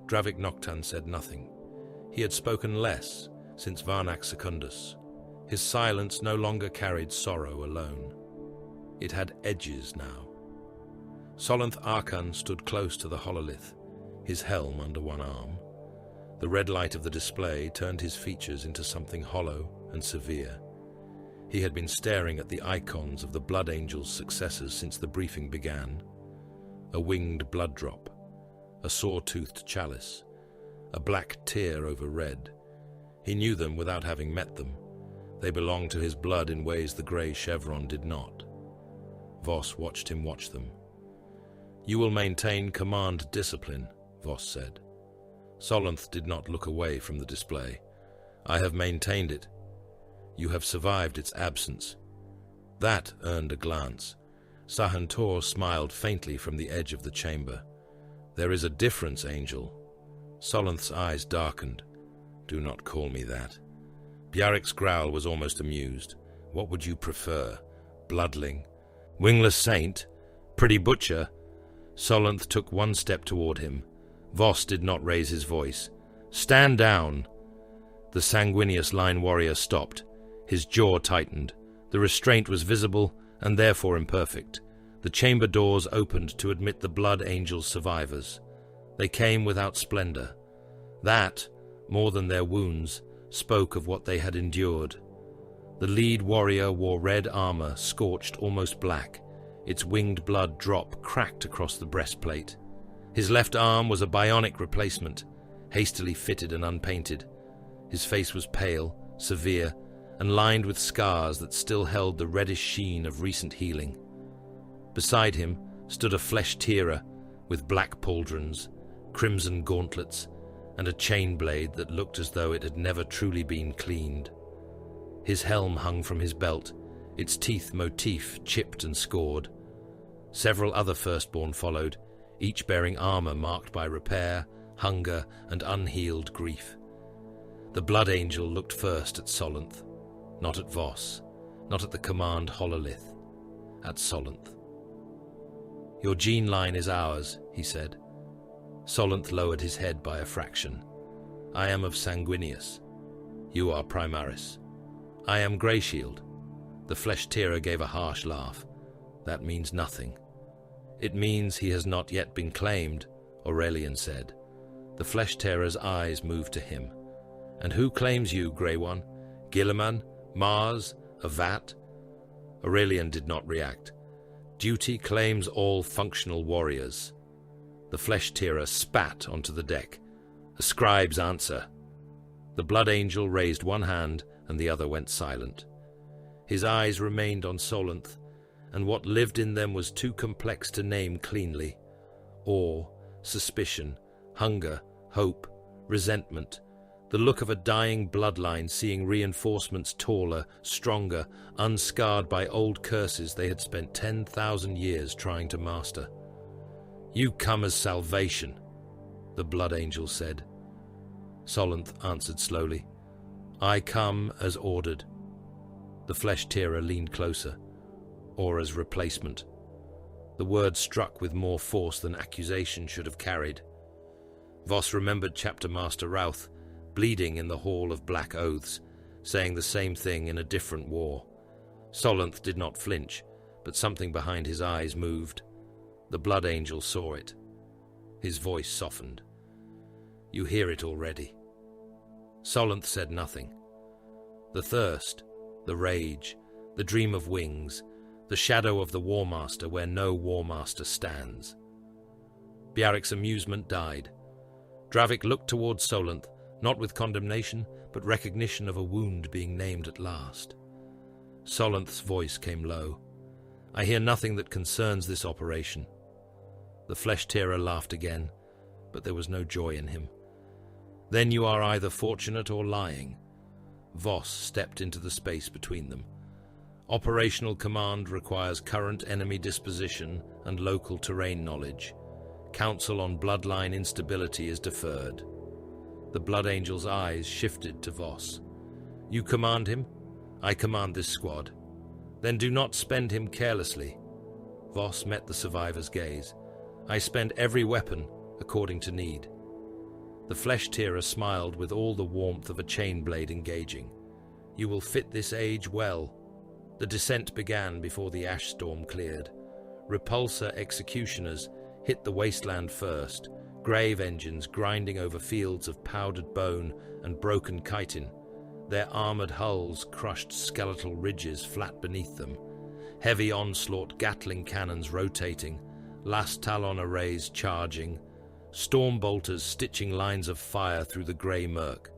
Dravik Noctan said nothing. He had spoken less since Varnak Secundus. His silence no longer carried sorrow alone. It had edges now. Solanth Arkan stood close to the hololith, his helm under one arm. The red light of the display turned his features into something hollow and severe. He had been staring at the icons of the Blood Angel's successors since the briefing began. A winged blood drop, a saw-toothed chalice, a black tear over red. He knew them without having met them. They belonged to his blood in ways the grey chevron did not. Voss watched him watch them. "You will maintain command discipline," Voss said. Solanth did not look away from the display. "I have maintained it. You have survived its absence." That earned a glance. Sahantor smiled faintly from the edge of the chamber. "There is a difference, Angel." Solanth's eyes darkened. "Do not call me that." Bjarek's growl was almost amused. "What would you prefer? Bloodling? Wingless Saint? Pretty Butcher?" Solanth took one step toward him. Voss did not raise his voice. "Stand down!" The Sanguinius line warrior stopped. His jaw tightened. The restraint was visible and therefore imperfect. The chamber doors opened to admit the Blood Angel's survivors. They came without splendor. That, more than their wounds, spoke of what they had endured. The lead warrior wore red armor, scorched almost black. Its winged blood drop cracked across the breastplate. His left arm was a bionic replacement, hastily fitted and unpainted. His face was pale, severe, and lined with scars that still held the reddish sheen of recent healing. Beside him stood a flesh-tearer with black pauldrons, crimson gauntlets, and a chain blade that looked as though it had never truly been cleaned. His helm hung from his belt, its teeth motif chipped and scored. Several other firstborn followed, each bearing armor marked by repair, hunger, and unhealed grief. The Blood Angel looked first at Solanth, not at Voss, not at the command hololith, at Solanth. "Your gene line is ours," he said. Solanth lowered his head by a fraction. "I am of Sanguinius. You are Primarchs. I am Greyshield." The flesh-tearer gave a harsh laugh. "That means nothing." "It means he has not yet been claimed," Aurelian said. The flesh-tearer's eyes moved to him. "And who claims you, Grey One? Guilliman? Mars? Avat?" Aurelian did not react. "Duty claims all functional warriors." The flesh-tearer spat onto the deck. "A scribe's answer." The Blood Angel raised one hand and the other went silent. His eyes remained on Solanth, and what lived in them was too complex to name cleanly. Awe, suspicion, hunger, hope, resentment, the look of a dying bloodline seeing reinforcements taller, stronger, unscarred by old curses they had spent 10,000 years trying to master. "You come as salvation," the Blood Angel said. Solanth answered slowly, "I come as ordered." The flesh-tearer leaned closer, "Or as replacement." The word struck with more force than accusation should have carried. Voss remembered Chapter Master Routh, bleeding in the Hall of Black Oaths, saying the same thing in a different war. Solanth did not flinch, but something behind his eyes moved. The Blood Angel saw it. His voice softened. "You hear it already." Solanth said nothing. The thirst, the rage, the dream of wings, the shadow of the War Master where no War Master stands. Bjaric's amusement died. Dravik looked towards Solanth, not with condemnation, but recognition of a wound being named at last. Solanth's voice came low. "I hear nothing that concerns this operation." The flesh-tearer laughed again, but there was no joy in him. "Then you are either fortunate or lying." Voss stepped into the space between them. "Operational command requires current enemy disposition and local terrain knowledge. Counsel on bloodline instability is deferred." The Blood Angel's eyes shifted to Voss. "You command him? I command this squad. Then do not spend him carelessly." Voss met the survivor's gaze. "I spend every weapon according to need." The flesh-tearer smiled with all the warmth of a chain blade engaging. "You will fit this age well." The descent began before the ash storm cleared. Repulsor executioners hit the wasteland first, grave engines grinding over fields of powdered bone and broken chitin. Their armored hulls crushed skeletal ridges flat beneath them. Heavy onslaught Gatling cannons rotating, Last Talon arrays charging, storm bolters stitching lines of fire through the grey murk.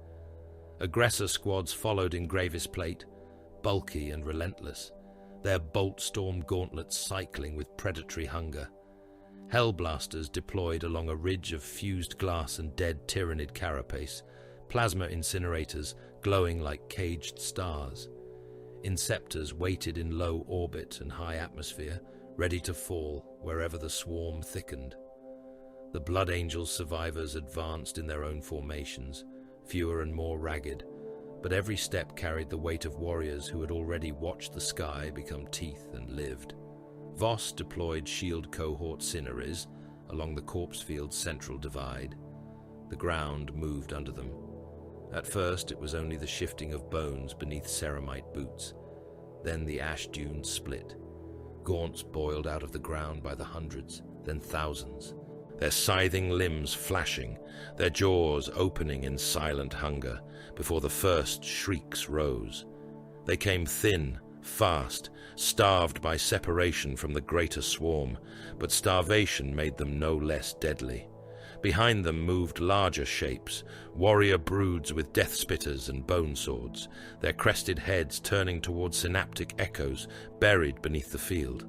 Aggressor squads followed in Gravis Plate, bulky and relentless, their bolt-storm gauntlets cycling with predatory hunger. Hellblasters deployed along a ridge of fused glass and dead Tyrannid carapace, plasma incinerators glowing like caged stars. Inceptors waited in low orbit and high atmosphere, ready to fall wherever the swarm thickened. The Blood Angel's survivors advanced in their own formations, fewer and more ragged, but every step carried the weight of warriors who had already watched the sky become teeth and lived. Voss deployed shield cohort Cineries along the Corpsefield's central divide. The ground moved under them. At first it was only the shifting of bones beneath ceramite boots. Then the ash dunes split. Gaunts boiled out of the ground by the hundreds, then thousands, their scything limbs flashing, their jaws opening in silent hunger before the first shrieks rose. They came thin, fast, starved by separation from the greater swarm, but starvation made them no less deadly. Behind them moved larger shapes, warrior broods with death spitters and bone swords, their crested heads turning towards synaptic echoes buried beneath the field.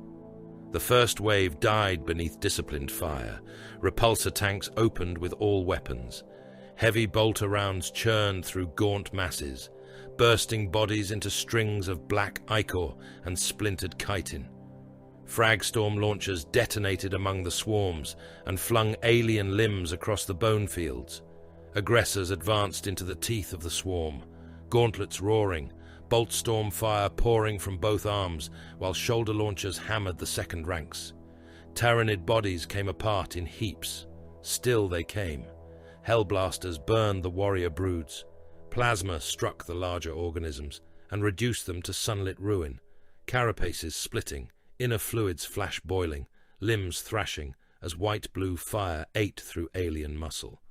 The first wave died beneath disciplined fire. Repulsor tanks opened with all weapons. Heavy bolter rounds churned through gaunt masses, bursting bodies into strings of black ichor and splintered chitin. Fragstorm launchers detonated among the swarms and flung alien limbs across the bone fields. Aggressors advanced into the teeth of the swarm, gauntlets roaring, bolt-storm fire pouring from both arms, while shoulder launchers hammered the second ranks. Tyrannid bodies came apart in heaps. Still they came. Hellblasters burned the warrior broods. Plasma struck the larger organisms and reduced them to sunlit ruin, carapaces splitting, inner fluids flash boiling, limbs thrashing as white-blue fire ate through alien muscle.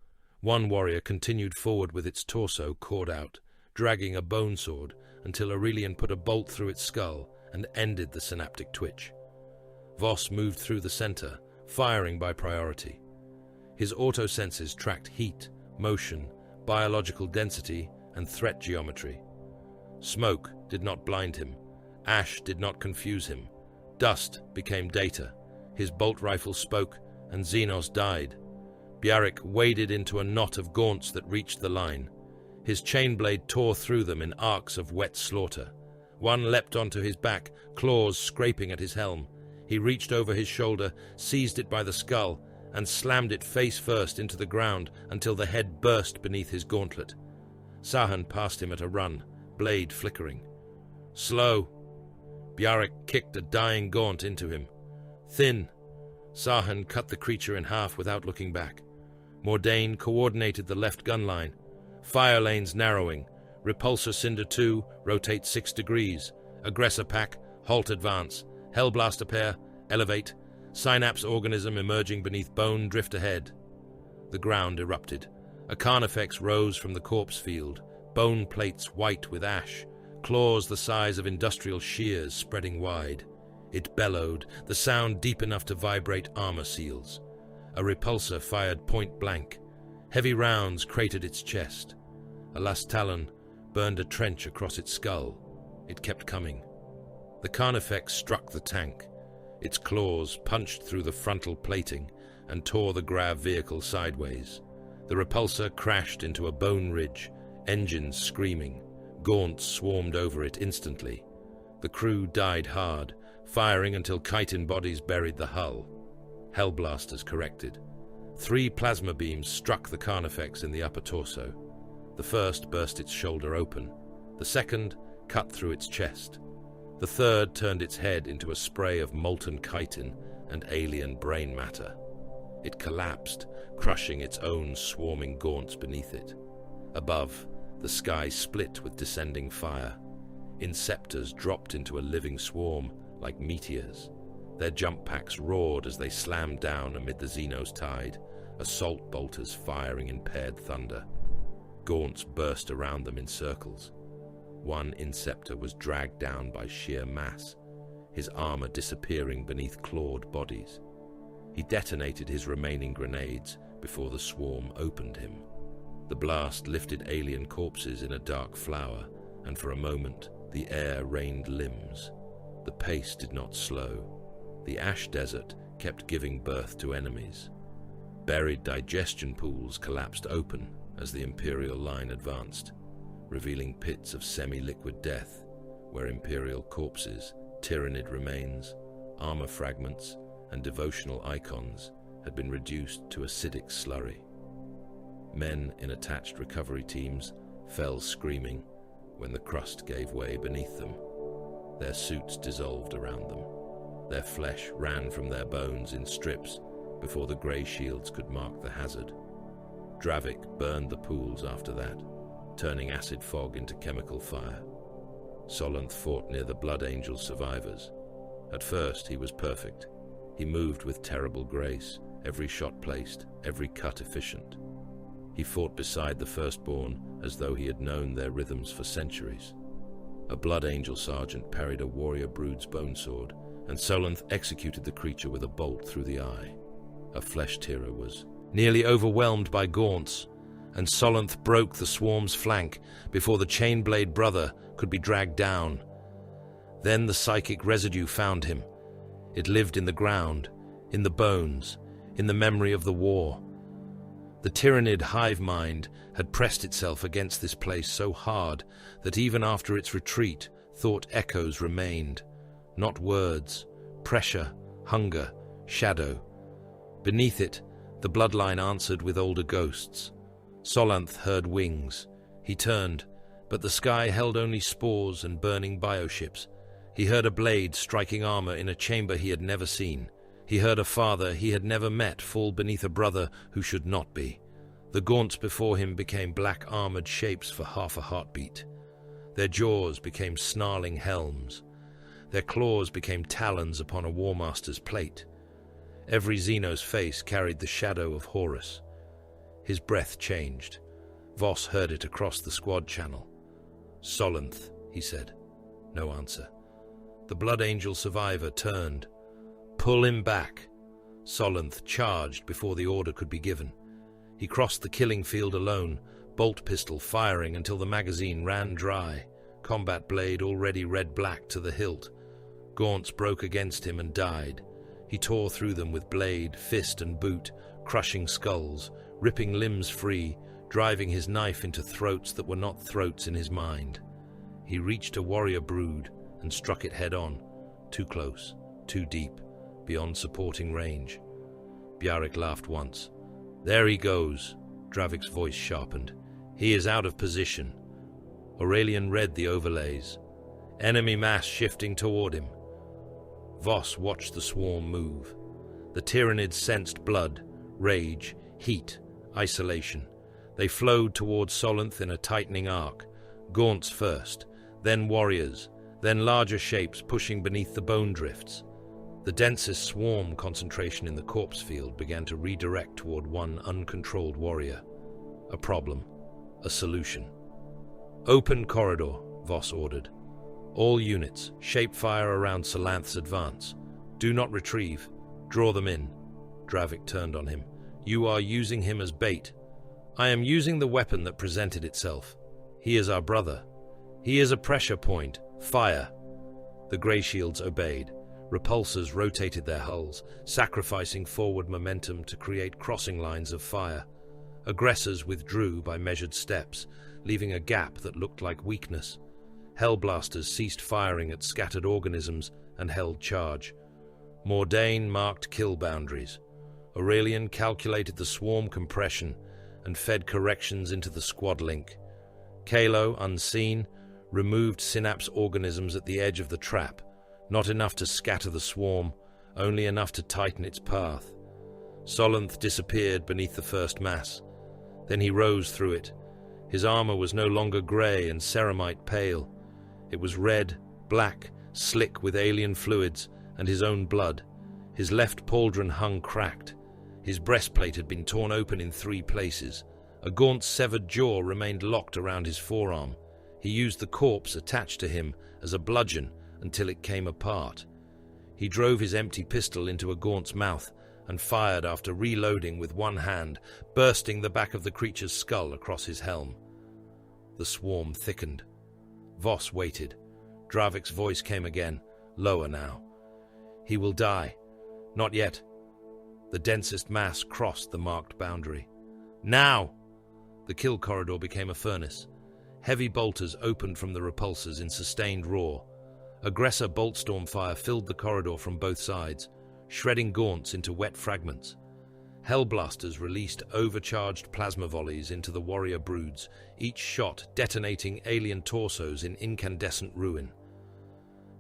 One warrior continued forward with its torso cored out, dragging a bone sword until Aurelian put a bolt through its skull and ended the synaptic twitch. Voss moved through the center, firing by priority. His auto-senses tracked heat, motion, biological density, and threat geometry. Smoke did not blind him. Ash did not confuse him. Dust became data. His bolt rifle spoke, and Xenos died. Bjaric waded into a knot of gaunts that reached the line. His chain blade tore through them in arcs of wet slaughter. One leapt onto his back, claws scraping at his helm. He reached over his shoulder, seized it by the skull, and slammed it face first into the ground until the head burst beneath his gauntlet. Sahan passed him at a run, blade flickering. Slow! Bjarek kicked a dying gaunt into him. Thin! Sahan cut the creature in half without looking back. Mordain coordinated the left gun line. Fire lanes narrowing. Repulsor Cinder 2, rotate 6 degrees. Aggressor pack, halt advance. Hellblaster pair, elevate. Synapse organism emerging beneath bone, drift ahead. The ground erupted. A carnifex rose from the corpse field, bone plates white with ash, claws the size of industrial shears spreading wide. It bellowed, the sound deep enough to vibrate armor seals. A repulsor fired point blank. Heavy rounds cratered its chest. A last talon burned a trench across its skull. It kept coming. The carnifex struck the tank. Its claws punched through the frontal plating and tore the grav vehicle sideways. The repulsor crashed into a bone ridge, engines screaming. Gaunts swarmed over it instantly. The crew died hard, firing until chitin bodies buried the hull. Hellblasters corrected. 3 plasma beams struck the carnifex in the upper torso. The first burst its shoulder open. The second cut through its chest. The third turned its head into a spray of molten chitin and alien brain matter. It collapsed, crushing its own swarming gaunts beneath it. Above, the sky split with descending fire. Inceptors dropped into a living swarm like meteors. Their jump packs roared as they slammed down amid the Xenos tide, assault bolters firing in paired thunder. Gaunts burst around them in circles. One Inceptor was dragged down by sheer mass, his armor disappearing beneath clawed bodies. He detonated his remaining grenades before the swarm opened him. The blast lifted alien corpses in a dark flower, and for a moment the air rained limbs. The pace did not slow. The ash desert kept giving birth to enemies. Buried digestion pools collapsed open as the Imperial line advanced, revealing pits of semi-liquid death where Imperial corpses, Tyranid remains, armor fragments, and devotional icons had been reduced to acidic slurry. Men in attached recovery teams fell screaming when the crust gave way beneath them. Their suits dissolved around them. Their flesh ran from their bones in strips before the Greyshields could mark the hazard. Dravik burned the pools after that, turning acid fog into chemical fire. Solanth fought near the Blood Angel survivors. At first he was perfect. He moved with terrible grace, every shot placed, every cut efficient. He fought beside the Firstborn as though he had known their rhythms for centuries. A Blood Angel sergeant parried a Warrior Brood's bone sword, and Solanth executed the creature with a bolt through the eye. A flesh-tearer was nearly overwhelmed by gaunts, and Solanth broke the swarm's flank before the Chainblade brother could be dragged down. Then the psychic residue found him. It lived in the ground, in the bones, in the memory of the war. The Tyranid hive mind had pressed itself against this place so hard that even after its retreat, thought echoes remained. Not words, pressure, hunger, shadow. Beneath it, the bloodline answered with older ghosts. Solanth heard wings. He turned, but the sky held only spores and burning bioships. He heard a blade striking armor in a chamber he had never seen. He heard a father he had never met fall beneath a brother who should not be. The gaunts before him became black-armored shapes for half a heartbeat. Their jaws became snarling helms. Their claws became talons upon a Warmaster's plate. Every Xenos face carried the shadow of Horus. His breath changed. Voss heard it across the squad channel. "Solanth," he said. No answer. The Blood Angel survivor turned. "Pull him back." Solanth charged before the order could be given. He crossed the killing field alone, bolt pistol firing until the magazine ran dry, combat blade already red-black to the hilt. Gaunts broke against him and died. He tore through them with blade, fist and boot, crushing skulls, ripping limbs free, driving his knife into throats that were not throats in his mind. He reached a warrior brood and struck it head-on, too close, too deep, beyond supporting range. Bjarek laughed once. "There he goes," Dravik's voice sharpened. "He is out of position." Aurelian read the overlays. Enemy mass shifting toward him. Voss watched the swarm move. The Tyranids sensed blood, rage, heat, isolation. They flowed towards Solanth in a tightening arc. Gaunts first, then warriors, then larger shapes pushing beneath the bone drifts. The densest swarm concentration in the corpse field began to redirect toward one uncontrolled warrior. A problem, a solution. "Open corridor," Voss ordered. "All units, shape fire around Solanth's advance. Do not retrieve. Draw them in." Dravik turned on him. "You are using him as bait." "I am using the weapon that presented itself. He is our brother. He is a pressure point. Fire." The Greyshields obeyed. Repulsors rotated their hulls, sacrificing forward momentum to create crossing lines of fire. Aggressors withdrew by measured steps, leaving a gap that looked like weakness. Hellblasters ceased firing at scattered organisms and held charge. Mordain marked kill boundaries. Aurelian calculated the swarm compression and fed corrections into the squad link. Kalo, unseen, removed synapse organisms at the edge of the trap, not enough to scatter the swarm, only enough to tighten its path. Solanth disappeared beneath the first mass. Then he rose through it. His armor was no longer grey and ceramite pale. It was red, black, slick with alien fluids and his own blood. His left pauldron hung cracked. His breastplate had been torn open in 3 places. A gaunt severed jaw remained locked around his forearm. He used the corpse attached to him as a bludgeon until it came apart. He drove his empty pistol into a gaunt's mouth and fired after reloading with one hand, bursting the back of the creature's skull across his helm. The swarm thickened. Voss waited. Dravik's voice came again, lower now. "He will die." "Not yet." The densest mass crossed the marked boundary. "Now!" The kill corridor became a furnace. Heavy bolters opened from the repulsors in sustained roar. Aggressor bolt storm fire filled the corridor from both sides, shredding gaunts into wet fragments. Hellblasters released overcharged plasma volleys into the warrior broods, each shot detonating alien torsos in incandescent ruin.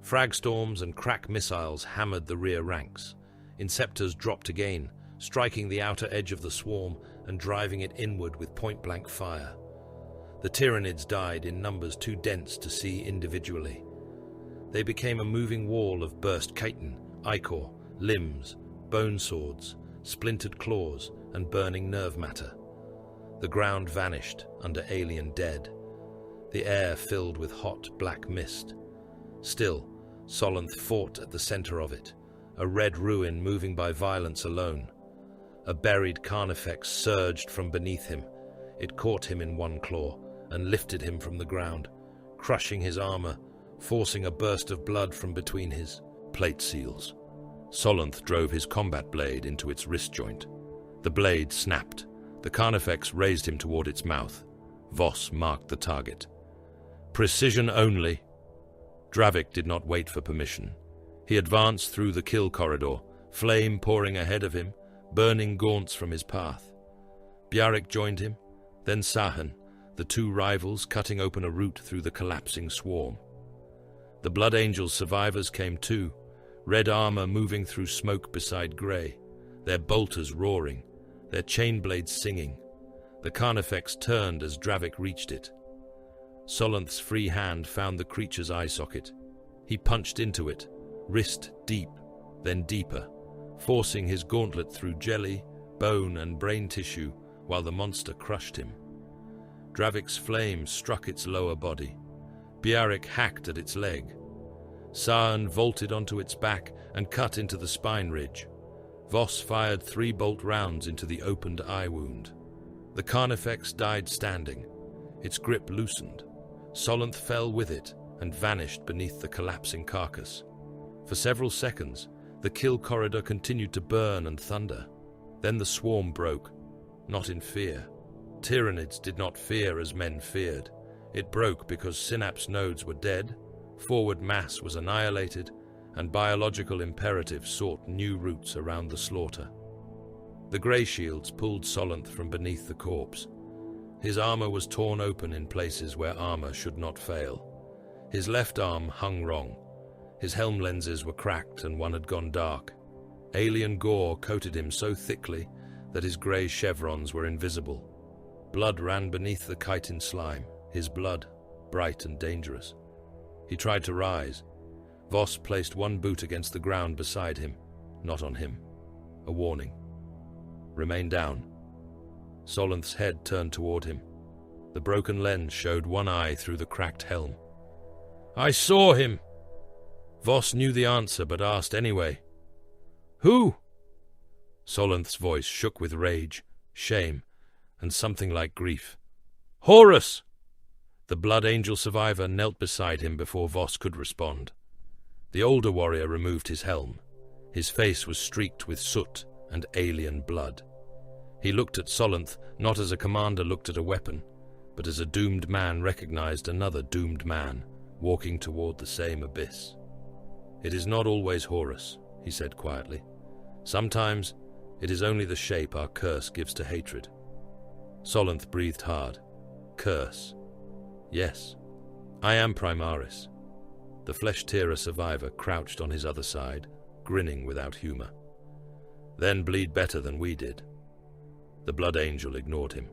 Fragstorms and crack missiles hammered the rear ranks. Inceptors dropped again, striking the outer edge of the swarm and driving it inward with point-blank fire. The Tyranids died in numbers too dense to see individually. They became a moving wall of burst chitin, ichor, limbs, bone swords, splintered claws, and burning nerve matter. The ground vanished under alien dead. The air filled with hot, black mist. Still, Solanth fought at the center of it, a red ruin moving by violence alone. A buried carnifex surged from beneath him. It caught him in one claw and lifted him from the ground, crushing his armor, forcing a burst of blood from between his plate seals. Solanth drove his combat blade into its wrist joint. The blade snapped. The carnifex raised him toward its mouth. Voss marked the target. Precision only. Dravik did not wait for permission. He advanced through the kill corridor, flame pouring ahead of him, burning gaunts from his path. Bjarek joined him, then Sahan, the 2 rivals cutting open a route through the collapsing swarm. The Blood Angels' survivors came too, red armor moving through smoke beside grey, their bolters roaring, their chain blades singing. The carnifex turned as Dravik reached it. Solanth's free hand found the creature's eye socket. He punched into it, wrist deep, then deeper, forcing his gauntlet through jelly, bone, and brain tissue while the monster crushed him. Dravik's flame struck its lower body. Bjarek hacked at its leg. Sahan vaulted onto its back and cut into the spine ridge. Voss fired 3 bolt rounds into the opened eye wound. The carnifex died standing. Its grip loosened. Solanth fell with it and vanished beneath the collapsing carcass. For several seconds, the kill corridor continued to burn and thunder. Then the swarm broke, not in fear, Tyranids did not fear as men feared. It broke because synapse nodes were dead, forward mass was annihilated, and biological imperatives sought new routes around the slaughter. The Greyshields pulled Solanth from beneath the corpse. His armor was torn open in places where armor should not fail. His left arm hung wrong. His helm lenses were cracked and one had gone dark. Alien gore coated him so thickly that his grey chevrons were invisible. Blood ran beneath the chitin slime, his blood, bright and dangerous. He tried to rise. Voss placed one boot against the ground beside him, not on him. A warning. Remain down. Solanth's head turned toward him. The broken lens showed one eye through the cracked helm. "I saw him!" Voss knew the answer, but asked anyway. "Who?" Solanth's voice shook with rage, shame, and something like grief. "Horus!" The Blood Angel survivor knelt beside him before Voss could respond. The older warrior removed his helm. His face was streaked with soot and alien blood. He looked at Solanth not as a commander looked at a weapon, but as a doomed man recognized another doomed man walking toward the same abyss. "It is not always Horus," he said quietly. "Sometimes it is only the shape our curse gives to hatred." Solanth breathed hard. "Curse. Yes, I am Primaris." The flesh-tearer survivor crouched on his other side, grinning without humor. "Then bleed better than we did." The Blood Angel ignored him.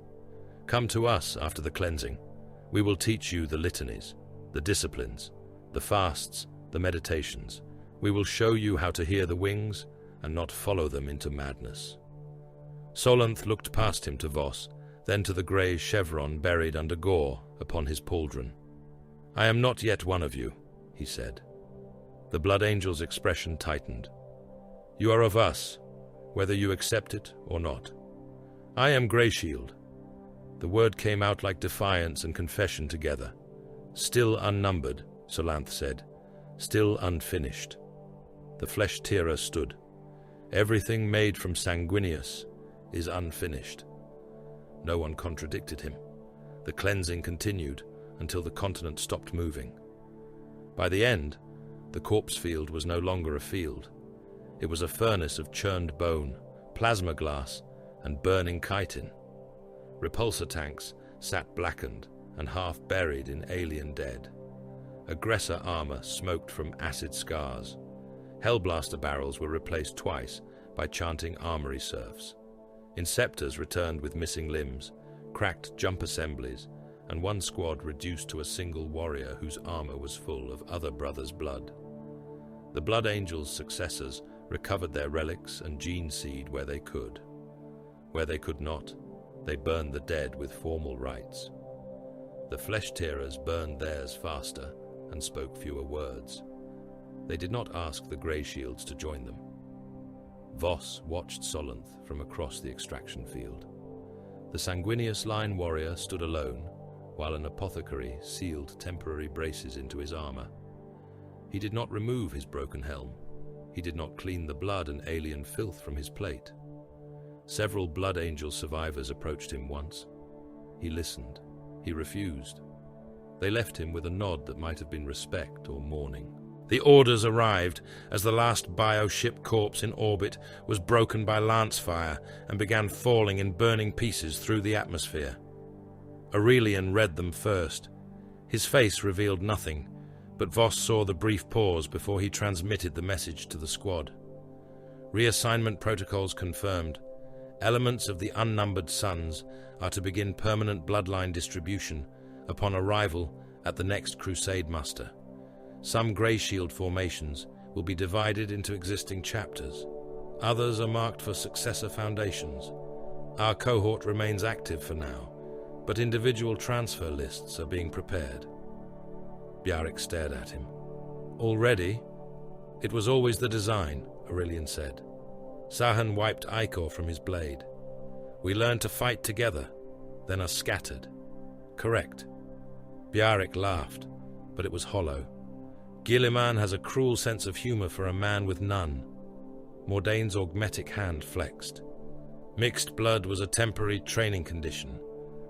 "Come to us after the cleansing. We will teach you the litanies, the disciplines, the fasts, the meditations. We will show you how to hear the wings and not follow them into madness." Solanth looked past him to Voss, then to the grey chevron buried under gore upon his pauldron. "I am not yet one of you," he said. The Blood Angel's expression tightened. "You are of us, whether you accept it or not. I am Greyshield." The word came out like defiance and confession together. "Still unnumbered," Solanth said. "Still unfinished." The flesh-tearer stood. "Everything made from sanguineous is unfinished." No one contradicted him. The cleansing continued until the continent stopped moving. By the end, the corpse field was no longer a field. It was a furnace of churned bone, plasma glass, and burning chitin. Repulsor tanks sat blackened and half buried in alien dead. Aggressor armor smoked from acid scars. Hellblaster barrels were replaced twice by chanting armory serfs. Inceptors returned with missing limbs, cracked jump assemblies, and one squad reduced to a single warrior whose armor was full of other brothers' blood. The Blood Angel's successors recovered their relics and gene seed where they could. Where they could not, they burned the dead with formal rites. The flesh-tearers burned theirs faster and spoke fewer words. They did not ask the Greyshields to join them. Voss watched Solanth from across the extraction field. The sanguineous line warrior stood alone, while an apothecary sealed temporary braces into his armor. He did not remove his broken helm. He did not clean the blood and alien filth from his plate. Several Blood Angel survivors approached him once. He listened. He refused. They left him with a nod that might have been respect or mourning. The orders arrived as the last bioship corpse in orbit was broken by lance fire and began falling in burning pieces through the atmosphere. Aurelian read them first. His face revealed nothing, but Voss saw the brief pause before he transmitted the message to the squad. Reassignment protocols confirmed. Elements of the Unnumbered Sons are to begin permanent bloodline distribution upon arrival at the next crusade muster. Some Greyshield formations will be divided into existing chapters. Others are marked for successor foundations. Our cohort remains active for now, but individual transfer lists are being prepared. Bjarric stared at him. "Already? It was always the design," Aurelian said. Sahan wiped ichor from his blade. "We learn to fight together, then are scattered." "Correct." Bjarric laughed, but it was hollow. "Guilliman has a cruel sense of humor for a man with none." Mordane's augmetic hand flexed. "Mixed blood was a temporary training condition.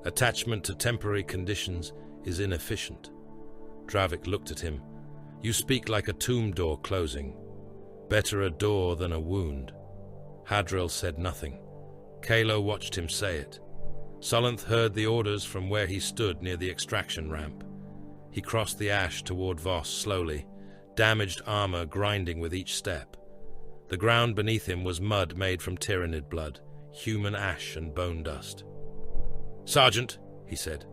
Attachment to temporary conditions is inefficient. Dravik looked at him. You speak like a tomb door closing. Better a door than a wound. Hadriel said nothing. Kalo watched him say it. Solanth heard the orders from where he stood near the extraction ramp. He crossed the ash toward Voss slowly, damaged armor grinding with each step. The ground beneath him was mud made from Tyrannid blood, human ash and bone dust. "Sergeant," he said.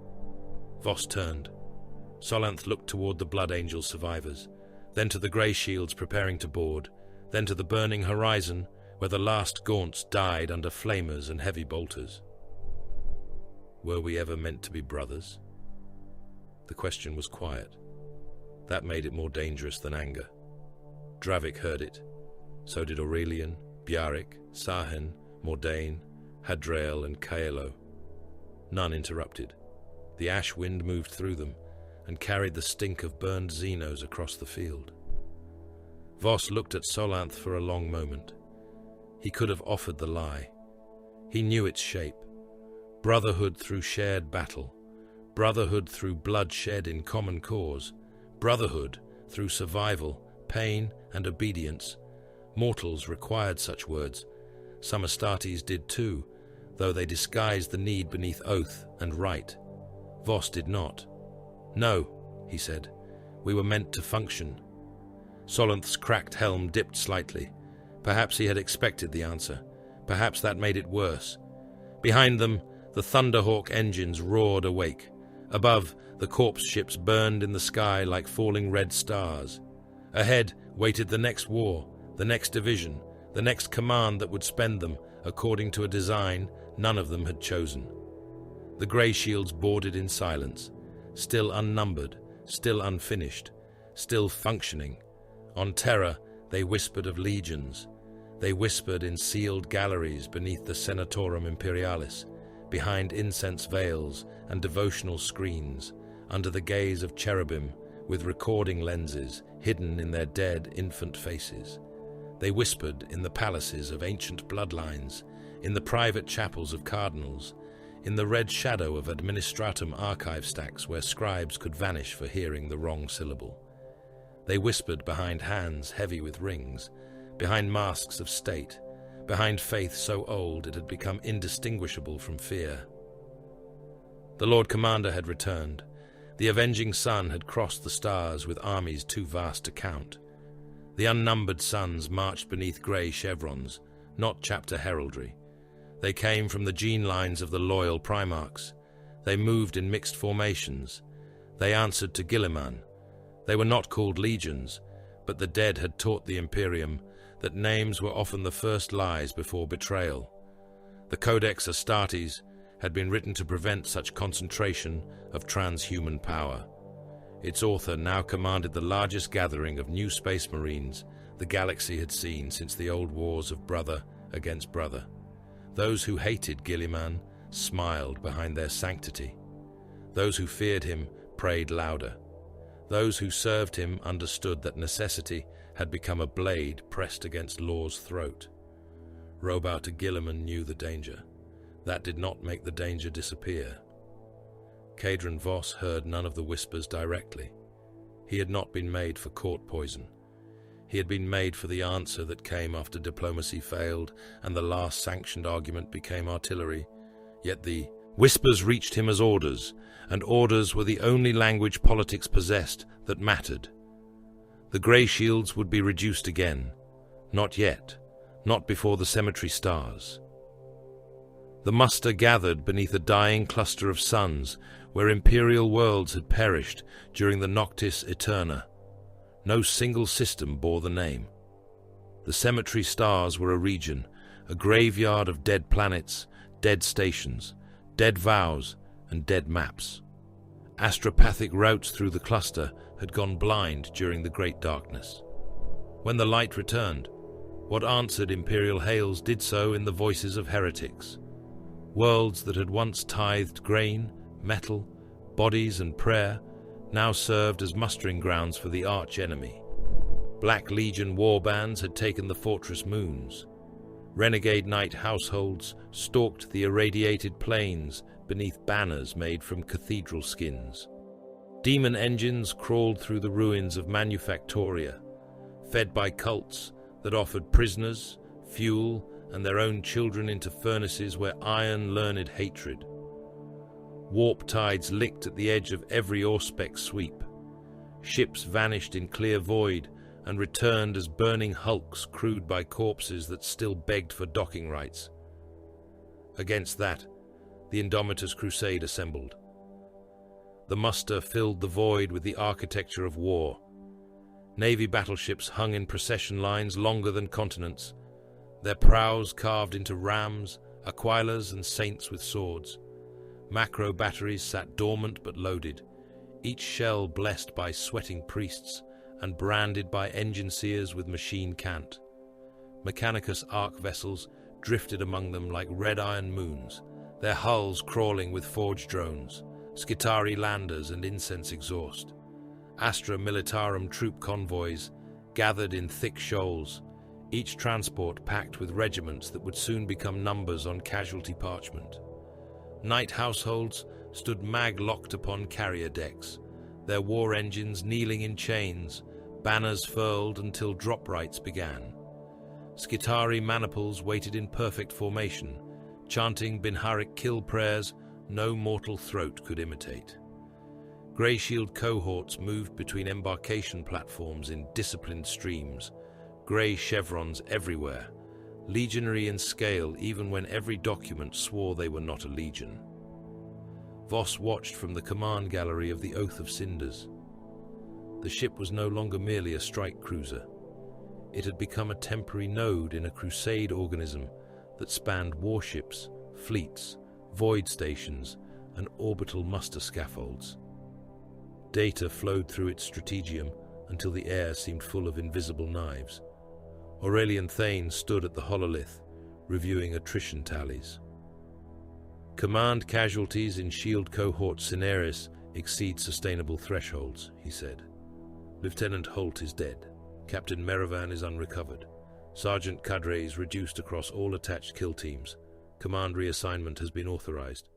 Voss turned. Solanth looked toward the Blood Angel survivors, then to the Greyshields preparing to board, then to the burning horizon where the last Gaunts died under flamers and heavy bolters. Were we ever meant to be brothers? The question was quiet. That made it more dangerous than anger. Dravik heard it. So did Aurelian, Bjarrik, Sahin, Mordain, Hadriel, and Kaelo. None interrupted. The ash wind moved through them and carried the stink of burned Xenos across the field. Voss looked at Solanth for a long moment. He could have offered the lie. He knew its shape. Brotherhood through shared battle. Brotherhood through bloodshed in common cause. Brotherhood through survival, pain, and obedience. Mortals required such words. Some Astartes did too, though they disguised the need beneath oath and right. Voss did not. "No," he said. "We were meant to function." Solanth's cracked helm dipped slightly. Perhaps he had expected the answer. Perhaps that made it worse. Behind them, the Thunderhawk engines roared awake. Above, the corpse ships burned in the sky like falling red stars. Ahead waited the next war, the next division, the next command that would spend them, according to a design none of them had chosen. The Greyshields boarded in silence, still unnumbered, still unfinished, still functioning. On Terra, they whispered of legions. They whispered in sealed galleries beneath the Senatorum Imperialis, behind incense veils and devotional screens, under the gaze of cherubim with recording lenses hidden in their dead infant faces. They whispered in the palaces of ancient bloodlines, in the private chapels of cardinals, in the red shadow of administratum archive stacks where scribes could vanish for hearing the wrong syllable. They whispered behind hands heavy with rings, behind masks of state, behind faith so old it had become indistinguishable from fear. The Lord Commander had returned. The avenging sun had crossed the stars with armies too vast to count. The unnumbered suns marched beneath grey chevrons, not chapter heraldry. They came from the gene lines of the loyal Primarchs. They moved in mixed formations. They answered to Guilliman. They were not called legions, but the dead had taught the Imperium that names were often the first lies before betrayal. The Codex Astartes had been written to prevent such concentration of transhuman power. Its author now commanded the largest gathering of new space marines the galaxy had seen since the old wars of brother against brother. Those who hated Guilliman smiled behind their sanctity. Those who feared him prayed louder. Those who served him understood that necessity had become a blade pressed against law's throat. Robert Guilliman knew the danger. That did not make the danger disappear. Cadron Voss heard none of the whispers directly. He had not been made for court poison. He had been made for the answer that came after diplomacy failed and the last sanctioned argument became artillery. Yet the whispers reached him as orders, and orders were the only language politics possessed that mattered. The Greyshields would be reduced again. Not yet. Not before the cemetery stars. The muster gathered beneath a dying cluster of suns where imperial worlds had perished during the Noctis Eterna. No single system bore the name. The cemetery stars were a region, a graveyard of dead planets, dead stations, dead vows, and dead maps. Astropathic routes through the cluster had gone blind during the Great Darkness. When the light returned, what answered imperial hails did so in the voices of heretics. Worlds that had once tithed grain, metal, bodies, and prayer now served as mustering grounds for the arch-enemy. Black Legion warbands had taken the fortress moons. Renegade knight households stalked the irradiated plains beneath banners made from cathedral skins. Demon engines crawled through the ruins of Manufactoria, fed by cults that offered prisoners, fuel, and their own children into furnaces where iron learned hatred. Warp tides licked at the edge of every Auspex sweep. Ships vanished in clear void and returned as burning hulks crewed by corpses that still begged for docking rights. Against that, the Indomitus Crusade assembled. The muster filled the void with the architecture of war. Navy battleships hung in procession lines longer than continents, their prows carved into rams, aquilas, and saints with swords. Macro batteries sat dormant but loaded, each shell blessed by sweating priests and branded by engine seers with machine cant. Mechanicus arc vessels drifted among them like red iron moons, their hulls crawling with forge drones, Skitari landers and incense exhaust. Astra Militarum troop convoys gathered in thick shoals, each transport packed with regiments that would soon become numbers on casualty parchment. Knight households stood mag-locked upon carrier decks, their war engines kneeling in chains, banners furled until drop rites began. Skitari maniples waited in perfect formation, chanting Binharic kill prayers no mortal throat could imitate. Greyshield cohorts moved between embarkation platforms in disciplined streams, grey chevrons everywhere, legionary in scale even when every document swore they were not a legion. Voss watched from the command gallery of the Oath of Cinders. The ship was no longer merely a strike cruiser. It had become a temporary node in a crusade organism that spanned warships, fleets, void stations, and orbital muster scaffolds. Data flowed through its strategium until the air seemed full of invisible knives. Aurelian Thane stood at the hololith, reviewing attrition tallies. Command casualties in Shield Cohort Cineris exceed sustainable thresholds, he said. Lieutenant Holt is dead. Captain Merivan is unrecovered. Sergeant Cadre is reduced across all attached kill teams. Command reassignment has been authorized.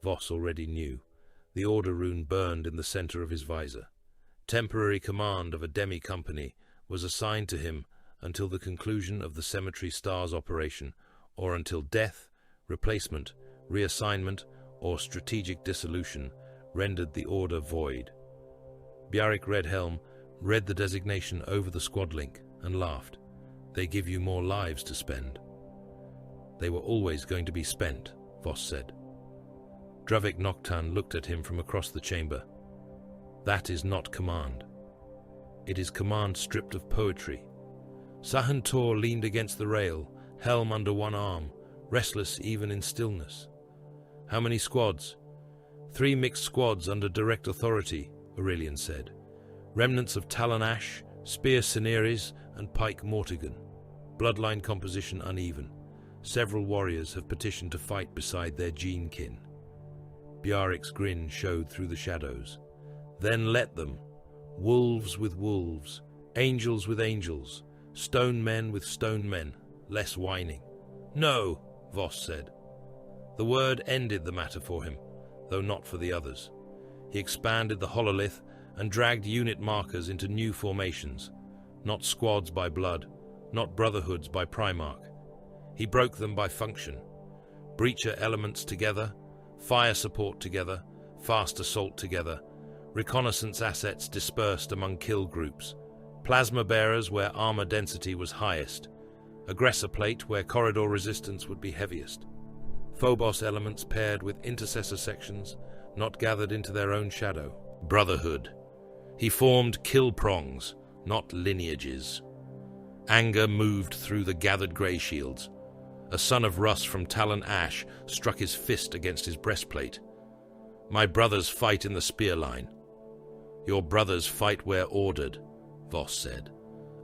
Voss already knew. The order rune burned in the center of his visor. Temporary command of a demi-company was assigned to him until the conclusion of the Cemetery Stars operation, or until death, replacement, reassignment, or strategic dissolution rendered the order void. Bjarric Redhelm read the designation over the squad link and laughed. They give you more lives to spend. They were always going to be spent, Voss said. Dravik Noctan looked at him from across the chamber. That is not command. It is command stripped of poetry. Sahan Tor leaned against the rail, helm under one arm, restless even in stillness. How many squads? 3 mixed squads under direct authority, Aurelian said. Remnants of Talon Ash, Spear Cineres, and Pike Mortigan. Bloodline composition uneven. Several warriors have petitioned to fight beside their gene kin. Bjarric's grin showed through the shadows. Then let them. Wolves with wolves, angels with angels, stone men with stone men, less whining. No, Voss said. The word ended the matter for him, though not for the others. He expanded the hololith and dragged unit markers into new formations, not squads by blood, not brotherhoods by Primarch. He broke them by function. Breacher elements together, fire support together, fast assault together, reconnaissance assets dispersed among kill groups, plasma bearers where armor density was highest, aggressor plate where corridor resistance would be heaviest, Phobos elements paired with intercessor sections not gathered into their own shadow. Brotherhood. He formed kill prongs, not lineages. Anger moved through the gathered Greyshields. A son of Russ from Talon Ash struck his fist against his breastplate. My brothers fight in the spear line. Your brothers fight where ordered, Voss said.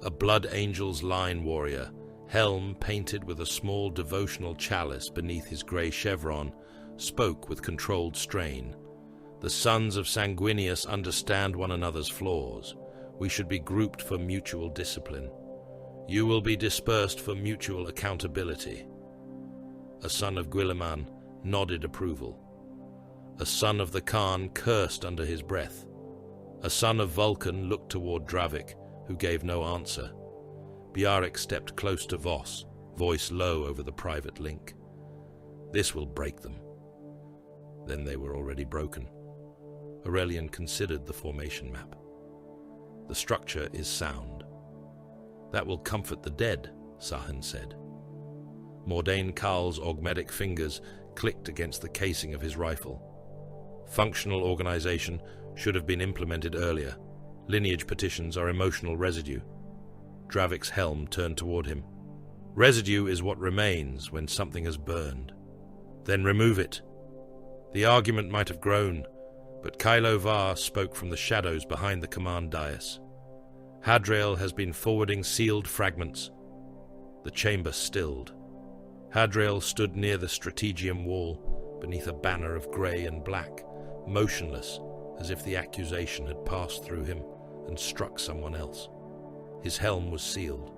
A Blood Angel's line warrior, helm painted with a small devotional chalice beneath his grey chevron, spoke with controlled strain. The sons of Sanguinius understand one another's flaws. We should be grouped for mutual discipline. You will be dispersed for mutual accountability. A son of Guilliman nodded approval. A son of the Khan cursed under his breath. A son of Vulcan looked toward Dravik, who gave no answer. Bjarek stepped close to Voss, voice low over the private link. This will break them. Then they were already broken. Aurelian considered the formation map. The structure is sound. That will comfort the dead, Sahan said. Mordain Kal's augmetic fingers clicked against the casing of his rifle. Functional organization should have been implemented earlier. Lineage petitions are emotional residue. Dravik's helm turned toward him. Residue is what remains when something has burned. Then remove it. The argument might have grown, but Kylo Var spoke from the shadows behind the command dais. Hadrael has been forwarding sealed fragments. The chamber stilled. Hadrael stood near the strategium wall, beneath a banner of grey and black, motionless, as if the accusation had passed through him and struck someone else. His helm was sealed.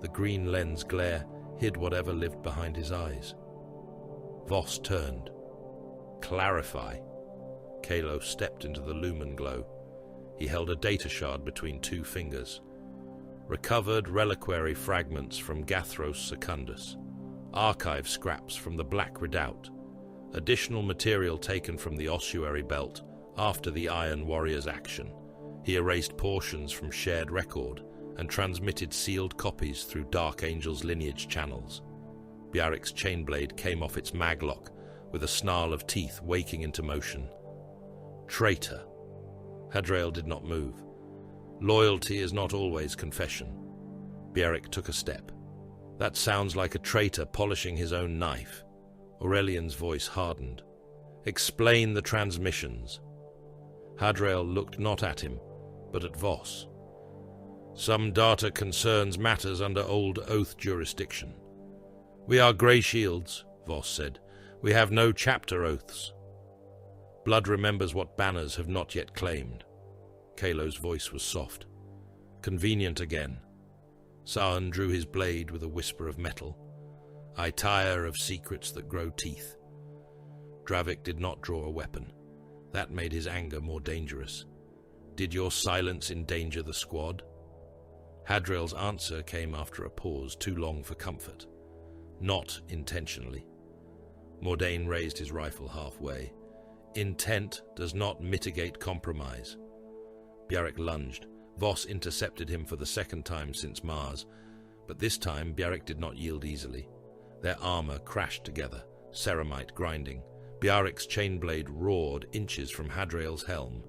The green lens glare hid whatever lived behind his eyes. Voss turned. Clarify. Kalo stepped into the lumen glow. He held a data shard between two fingers. Recovered reliquary fragments from Gathros Secundus. Archive scraps from the Black Redoubt. Additional material taken from the ossuary belt after the Iron Warrior's action. He erased portions from shared record and transmitted sealed copies through Dark Angel's lineage channels. Bjarek's chainblade came off its maglock with a snarl of teeth waking into motion. Traitor. Hadrael did not move. Loyalty is not always confession. Bjarek took a step. That sounds like a traitor polishing his own knife. Aurelian's voice hardened. Explain the transmissions. Hadrael looked not at him, but at Voss. Some data concerns matters under old oath jurisdiction. We are Greyshields, Voss said. We have no chapter oaths. Blood remembers what banners have not yet claimed. Kalo's voice was soft. Convenient again. Sahan drew his blade with a whisper of metal. I tire of secrets that grow teeth. Dravik did not draw a weapon. That made his anger more dangerous. Did your silence endanger the squad? Hadrael's answer came after a pause too long for comfort. Not intentionally. Mordain raised his rifle halfway. Intent does not mitigate compromise. Bjarek lunged. Voss intercepted him for the second time since Mars, but this time Bjarek did not yield easily. Their armor crashed together, ceramite grinding. Bjarek's chainblade roared inches from Hadrael's helm.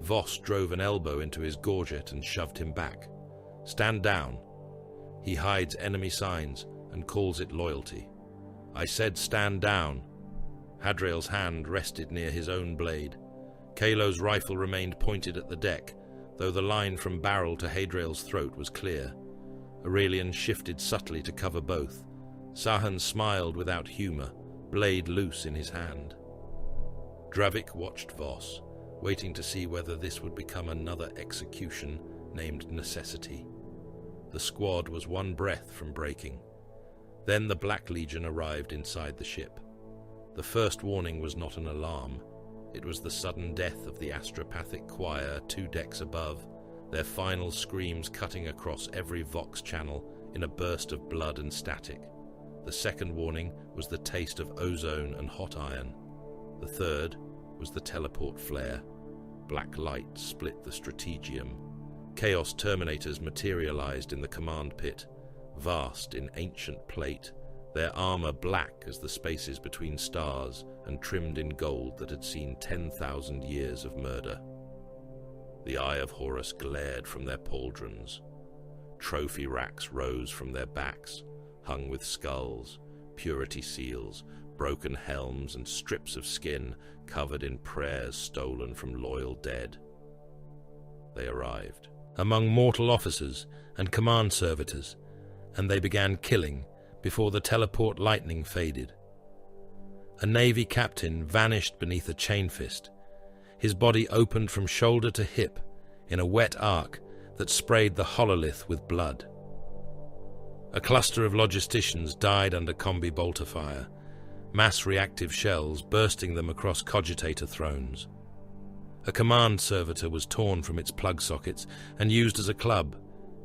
Voss drove an elbow into his gorget and shoved him back. Stand down. He hides enemy signs and calls it loyalty. I said stand down. Hadrael's hand rested near his own blade. Kalo's rifle remained pointed at the deck, though the line from barrel to Hadrael's throat was clear. Aurelian shifted subtly to cover both. Sahan smiled without humor, blade loose in his hand. Dravik watched Voss, waiting to see whether this would become another execution named Necessity. The squad was one breath from breaking. Then the Black Legion arrived inside the ship. The first warning was not an alarm. It was the sudden death of the astropathic choir 2 decks above, their final screams cutting across every Vox channel in a burst of blood and static. The second warning was the taste of ozone and hot iron. The third was the teleport flare. Black light split the strategium. Chaos Terminators materialized in the command pit, vast in ancient plate, their armor black as the spaces between stars and trimmed in gold that had seen 10,000 years of murder. The eye of Horus glared from their pauldrons. Trophy racks rose from their backs, hung with skulls, purity seals, broken helms and strips of skin covered in prayers stolen from loyal dead. They arrived, among mortal officers and command servitors, and they began killing before the teleport lightning faded. A navy captain vanished beneath a chain fist. His body opened from shoulder to hip in a wet arc that sprayed the hololith with blood. A cluster of logisticians died under combi bolter fire, mass reactive shells bursting them across cogitator thrones. A command servitor was torn from its plug sockets and used as a club,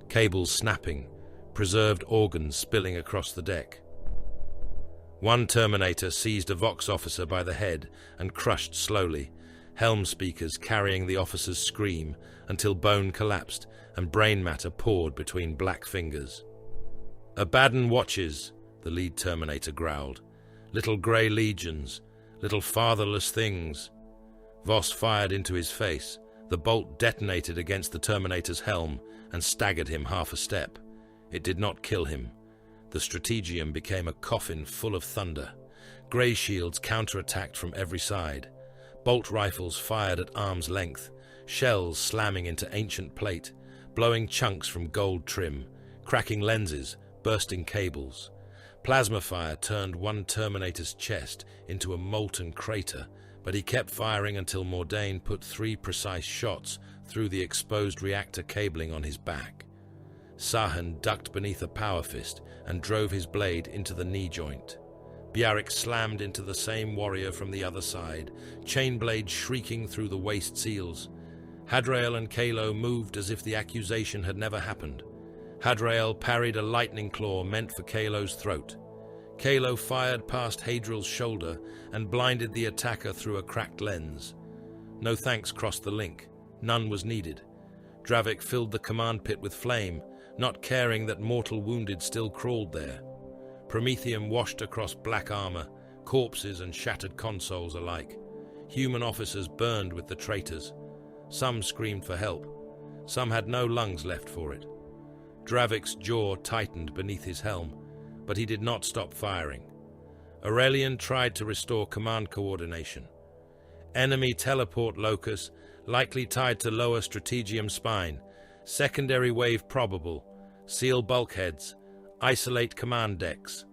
cables snapping, preserved organs spilling across the deck. One Terminator seized a Vox officer by the head and crushed slowly, helm speakers carrying the officer's scream until bone collapsed and brain matter poured between black fingers. "Abaddon watches," the lead Terminator growled. "Little grey legions, little fatherless things." Voss fired into his face. The bolt detonated against the Terminator's helm and staggered him half a step. It did not kill him. The Strategium became a coffin full of thunder. Greyshields counterattacked from every side. Bolt rifles fired at arm's length, shells slamming into ancient plate, blowing chunks from gold trim, cracking lenses, bursting cables. Plasma fire turned one Terminator's chest into a molten crater, but he kept firing until Mordain put 3 precise shots through the exposed reactor cabling on his back. Sahan ducked beneath a power fist and drove his blade into the knee joint. Bjarric slammed into the same warrior from the other side, chainblade shrieking through the waist seals. Hadrael and Kalo moved as if the accusation had never happened. Hadrael parried a lightning claw meant for Kalo's throat. Kalo fired past Hadriel's shoulder and blinded the attacker through a cracked lens. No thanks crossed the link. None was needed. Dravik filled the command pit with flame, not caring that mortal wounded still crawled there. Promethium washed across black armor, corpses and shattered consoles alike. Human officers burned with the traitors. Some screamed for help. Some had no lungs left for it. Dravik's jaw tightened beneath his helm, but he did not stop firing. Aurelian tried to restore command coordination. Enemy teleport locus, likely tied to lower Strategium spine. Secondary wave probable. Seal bulkheads. Isolate command decks.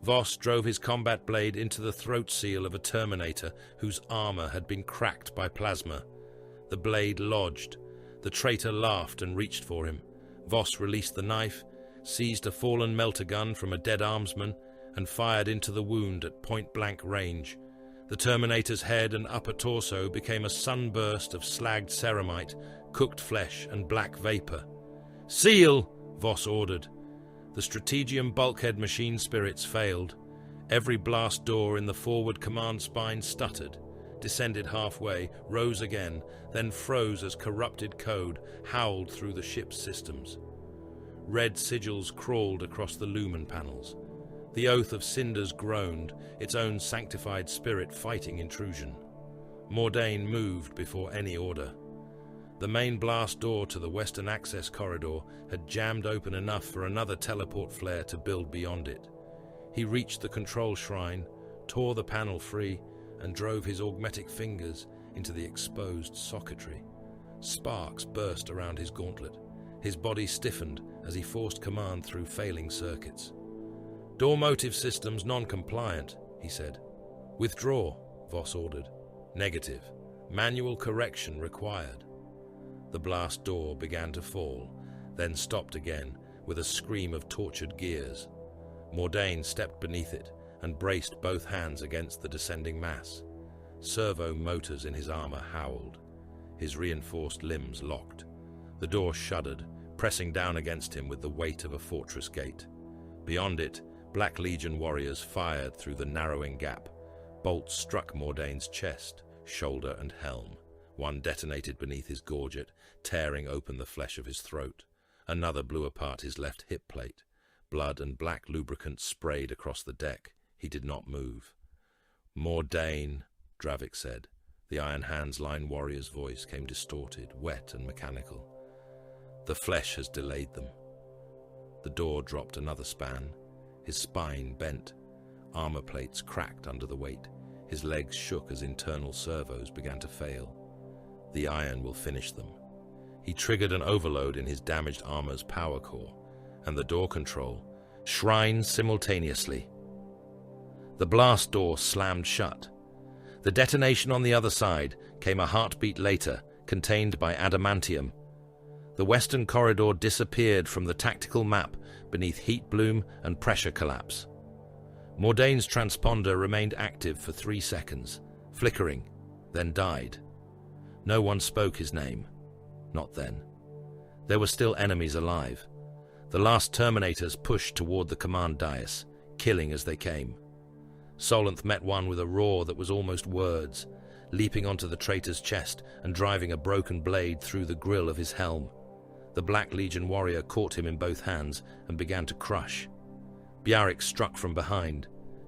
Voss drove his combat blade into the throat seal of a Terminator whose armor had been cracked by plasma. The blade lodged. The traitor laughed and reached for him. Voss released the knife, seized a fallen melter gun from a dead armsman, and fired into the wound at point-blank range. The Terminator's head and upper torso became a sunburst of slagged ceramite, cooked flesh, and black vapor. "Seal!" Voss ordered. The Strategium bulkhead machine spirits failed. Every blast door in the forward command spine stuttered, descended halfway, rose again, then froze as corrupted code howled through the ship's systems. Red sigils crawled across the lumen panels. The Oath of Cinders groaned, its own sanctified spirit fighting intrusion. Mordain moved before any order. The main blast door to the western access corridor had jammed open enough for another teleport flare to build beyond it. He reached the control shrine, tore the panel free, and drove his augmetic fingers into the exposed socketry. Sparks burst around his gauntlet. His body stiffened as he forced command through failing circuits. "Door motive systems non-compliant," he said. "Withdraw," Voss ordered. "Negative. Manual correction required." The blast door began to fall, then stopped again with a scream of tortured gears. Mordain stepped beneath it and braced both hands against the descending mass. Servo motors in his armor howled. His reinforced limbs locked. The door shuddered, pressing down against him with the weight of a fortress gate. Beyond it, Black Legion warriors fired through the narrowing gap. Bolts struck Mordain's chest, shoulder, and helm. One detonated beneath his gorget, tearing open the flesh of his throat. Another blew apart his left hip plate. Blood and black lubricant sprayed across the deck. He did not move. "Mordain," Dravik said. The Iron Hands Line warrior's voice came distorted, wet and mechanical. "The flesh has delayed them." The door dropped another span. His spine bent. Armor plates cracked under the weight. His legs shook as internal servos began to fail. The iron will finish them. He triggered an overload in his damaged armor's power core, and the door control shrined simultaneously. The blast door slammed shut. The detonation on the other side came a heartbeat later, contained by adamantium. The western corridor disappeared from the tactical map beneath heat bloom and pressure collapse. Mordane's transponder remained active for 3 seconds, flickering, then died. No one spoke his name. Not then. There were still enemies alive. The last Terminators pushed toward the command dais, killing as they came. Solanth met one with a roar that was almost words, leaping onto the traitor's chest and driving a broken blade through the grill of his helm. The Black Legion warrior caught him in both hands and began to crush. Bjarric struck from behind,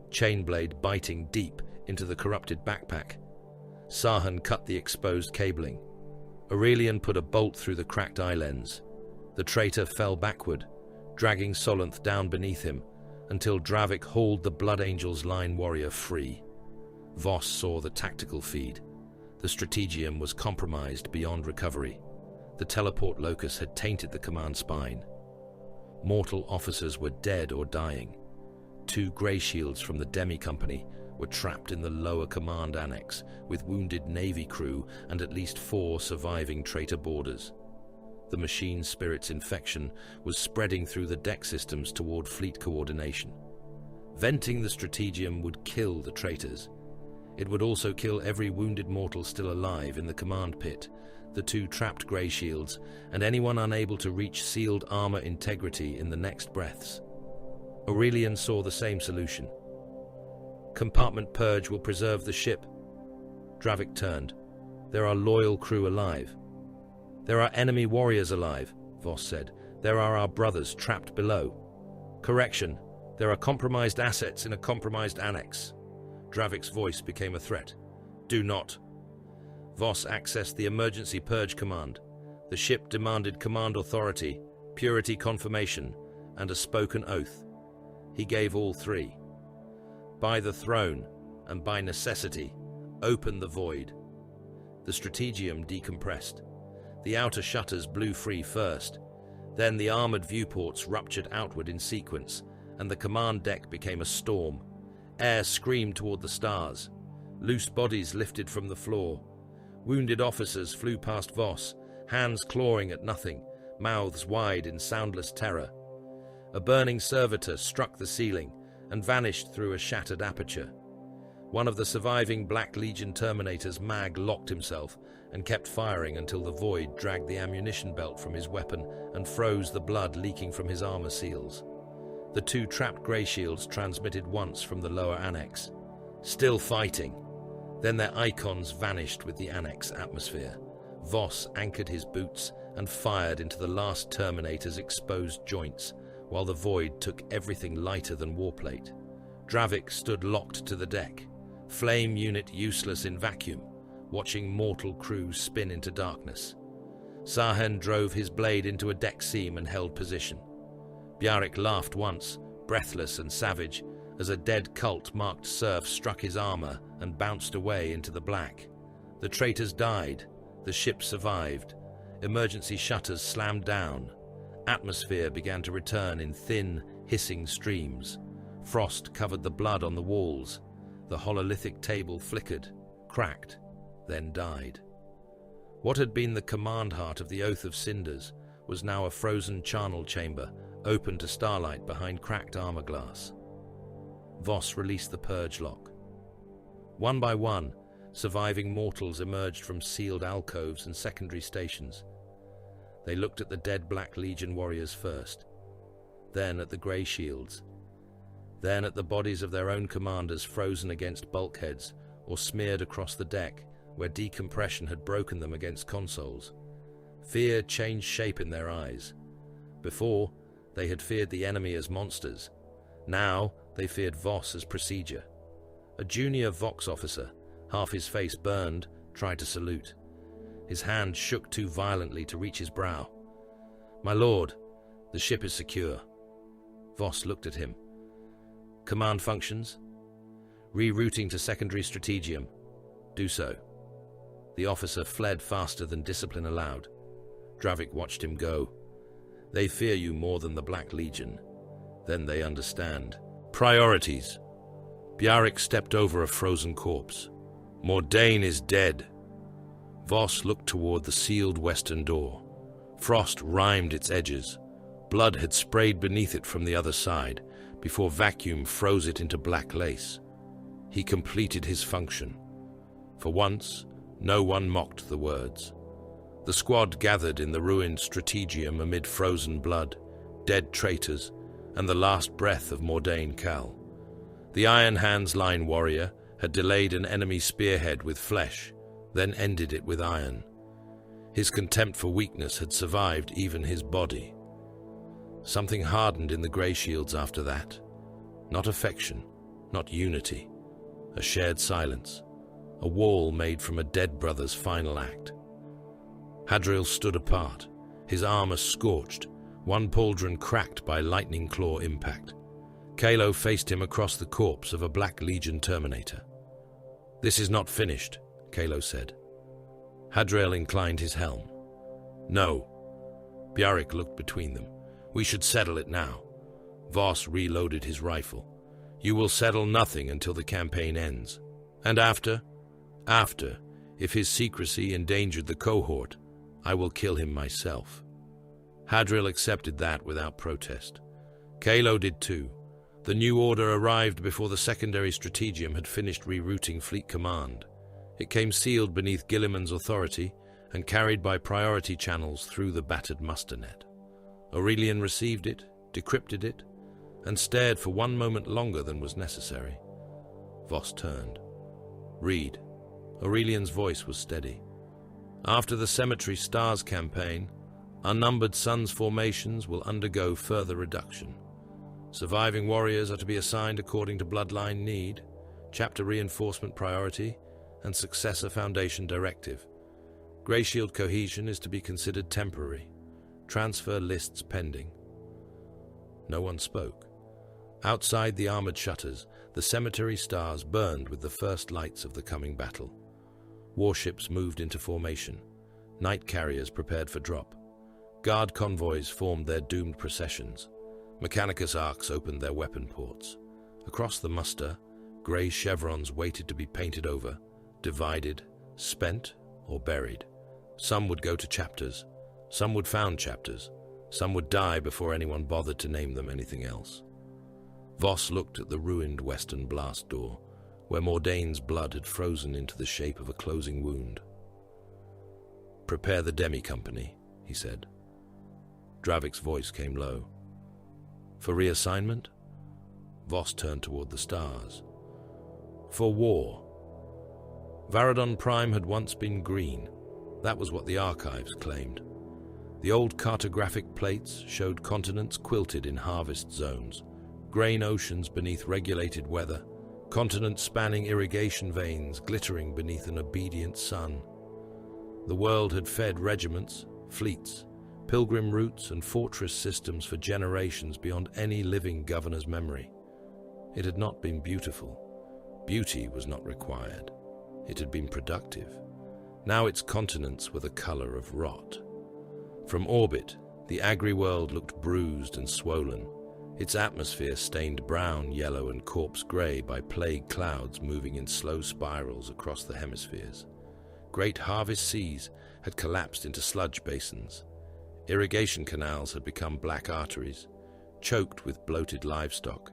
chainblade biting deep into the corrupted backpack. Sahan cut the exposed cabling. Aurelian put a bolt through the cracked eye lens. The traitor fell backward, dragging Solanth down beneath him, until Dravik hauled the Blood Angel's line warrior free. Voss saw the tactical feed. The Strategium was compromised beyond recovery. The teleport locus had tainted the command spine. Mortal officers were dead or dying. 2 Greyshields from the Demi Company were trapped in the lower command annex, with wounded Navy crew and at least 4 surviving traitor boarders. The machine spirit's infection was spreading through the deck systems toward fleet coordination. Venting the Strategium would kill the traitors. It would also kill every wounded mortal still alive in the command pit, the 2 trapped Greyshields, and anyone unable to reach sealed armor integrity in the next breaths. Aurelian saw the same solution. Compartment purge will preserve the ship. Dravik turned. There are loyal crew alive. There are enemy warriors alive, Voss said. There are our brothers trapped below. Correction. There are compromised assets in a compromised annex. Dravik's voice became a threat. Do not. Voss accessed the emergency purge command. The ship demanded command authority, purity confirmation, and a spoken oath. He gave all 3. By the throne, and by necessity, open the void. The Strategium decompressed. The outer shutters blew free first. Then the armored viewports ruptured outward in sequence, and the command deck became a storm. Air screamed toward the stars. Loose bodies lifted from the floor. Wounded officers flew past Voss, hands clawing at nothing, mouths wide in soundless terror. A burning servitor struck the ceiling and vanished through a shattered aperture. One of the surviving Black Legion Terminators mag locked himself and kept firing until the void dragged the ammunition belt from his weapon and froze the blood leaking from his armor seals. The 2 trapped Greyshields transmitted once from the lower annex. Still fighting. Then their icons vanished with the annex atmosphere. Voss anchored his boots and fired into the last Terminator's exposed joints, while the void took everything lighter than warplate. Dravik stood locked to the deck, flame unit useless in vacuum, watching mortal crews spin into darkness. Sahen drove his blade into a deck seam and held position. Bjarric laughed once, breathless and savage, as a dead cult-marked surf struck his armor and bounced away into the black. The traitors died. The ship survived. Emergency shutters slammed down. Atmosphere began to return in thin, hissing streams. Frost covered the blood on the walls. The hololithic table flickered, cracked, then died. What had been the command heart of the Oath of Cinders was now a frozen charnel chamber, open to starlight behind cracked armor glass. Voss released the purge lock. One by one, surviving mortals emerged from sealed alcoves and secondary stations. They looked at the dead Black Legion warriors first, then at the Greyshields, then at the bodies of their own commanders frozen against bulkheads or smeared across the deck where decompression had broken them against consoles. Fear changed shape in their eyes. Before, they had feared the enemy as monsters. Now, they feared Voss as procedure. A junior Vox officer, half his face burned, tried to salute. His hand shook too violently to reach his brow. "My lord, the ship is secure." Voss looked at him. "Command functions?" "Rerouting to secondary strategium." "Do so." The officer fled faster than discipline allowed. Dravik watched him go. "They fear you more than the Black Legion. Then they understand. Priorities." Bjarric stepped over a frozen corpse. "Mordane is dead." Voss looked toward the sealed western door. Frost rimed its edges. Blood had sprayed beneath it from the other side, before vacuum froze it into black lace. He completed his function. For once, no one mocked the words. The squad gathered in the ruined strategium amid frozen blood, dead traitors, and the last breath of Mordain Khal. The Iron Hands line warrior had delayed an enemy spearhead with flesh, then ended it with iron. His contempt for weakness had survived even his body. Something hardened in the Greyshields after that. Not affection, not unity. A shared silence. A wall made from a dead brother's final act. Hadriel stood apart, his armor scorched, one pauldron cracked by lightning claw impact. Kalo faced him across the corpse of a Black Legion Terminator. "This is not finished," Kalo said. Hadriel inclined his helm. "No." Bjarric looked between them. "We should settle it now." Voss reloaded his rifle. "You will settle nothing until the campaign ends. And after? After, if his secrecy endangered the cohort, I will kill him myself." Hadriel accepted that without protest. Kalo did too. The new order arrived before the secondary strategium had finished rerouting fleet command. It came sealed beneath Gilliman's authority and carried by priority channels through the battered muster net. Aurelian received it, decrypted it, and stared for one moment longer than was necessary. Voss turned. "Read." Aurelian's voice was steady. "After the Cemetery Stars campaign, Unnumbered Suns formations will undergo further reduction. Surviving warriors are to be assigned according to bloodline need, chapter reinforcement priority, and successor foundation directive. Greyshield cohesion is to be considered temporary. Transfer lists pending." No one spoke. Outside the armored shutters, the cemetery stars burned with the first lights of the coming battle. Warships moved into formation. Night carriers prepared for drop. Guard convoys formed their doomed processions. Mechanicus arcs opened their weapon ports. Across the muster, grey chevrons waited to be painted over, divided, spent, or buried. Some would go to chapters. Some would found chapters. Some would die before anyone bothered to name them anything else. Voss looked at the ruined western blast door, where Mordain's blood had frozen into the shape of a closing wound. "Prepare the demi-company," he said. Dravic's voice came low. "For reassignment?" Voss turned toward the stars. "For war." Varadon Prime had once been green. That was what the archives claimed. The old cartographic plates showed continents quilted in harvest zones, grain oceans beneath regulated weather, continents spanning irrigation veins glittering beneath an obedient sun. The world had fed regiments, fleets, pilgrim routes and fortress systems for generations beyond any living governor's memory. It had not been beautiful. Beauty was not required. It had been productive. Now its continents were the color of rot. From orbit, the agri-world looked bruised and swollen, its atmosphere stained brown, yellow, and corpse gray by plague clouds moving in slow spirals across the hemispheres. Great harvest seas had collapsed into sludge basins. Irrigation canals had become black arteries, choked with bloated livestock,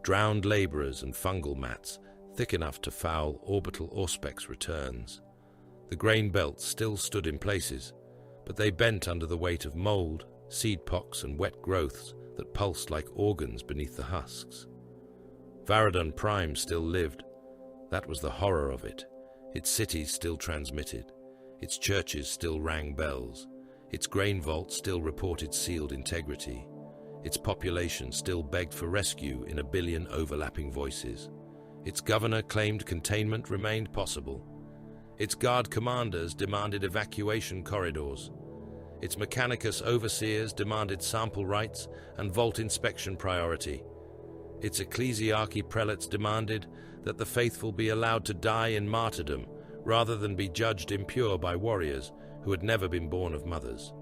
drowned laborers and fungal mats thick enough to foul orbital auspex returns. The grain belts still stood in places, but they bent under the weight of mold, seed pox, and wet growths that pulsed like organs beneath the husks. Varadon Prime still lived. That was the horror of it. Its cities still transmitted. Its churches still rang bells. Its grain vault still reported sealed integrity. Its population still begged for rescue in a billion overlapping voices. Its governor claimed containment remained possible. Its guard commanders demanded evacuation corridors. Its Mechanicus overseers demanded sample rights and vault inspection priority. Its ecclesiarchy prelates demanded that the faithful be allowed to die in martyrdom rather than be judged impure by warriors who had never been born of mothers.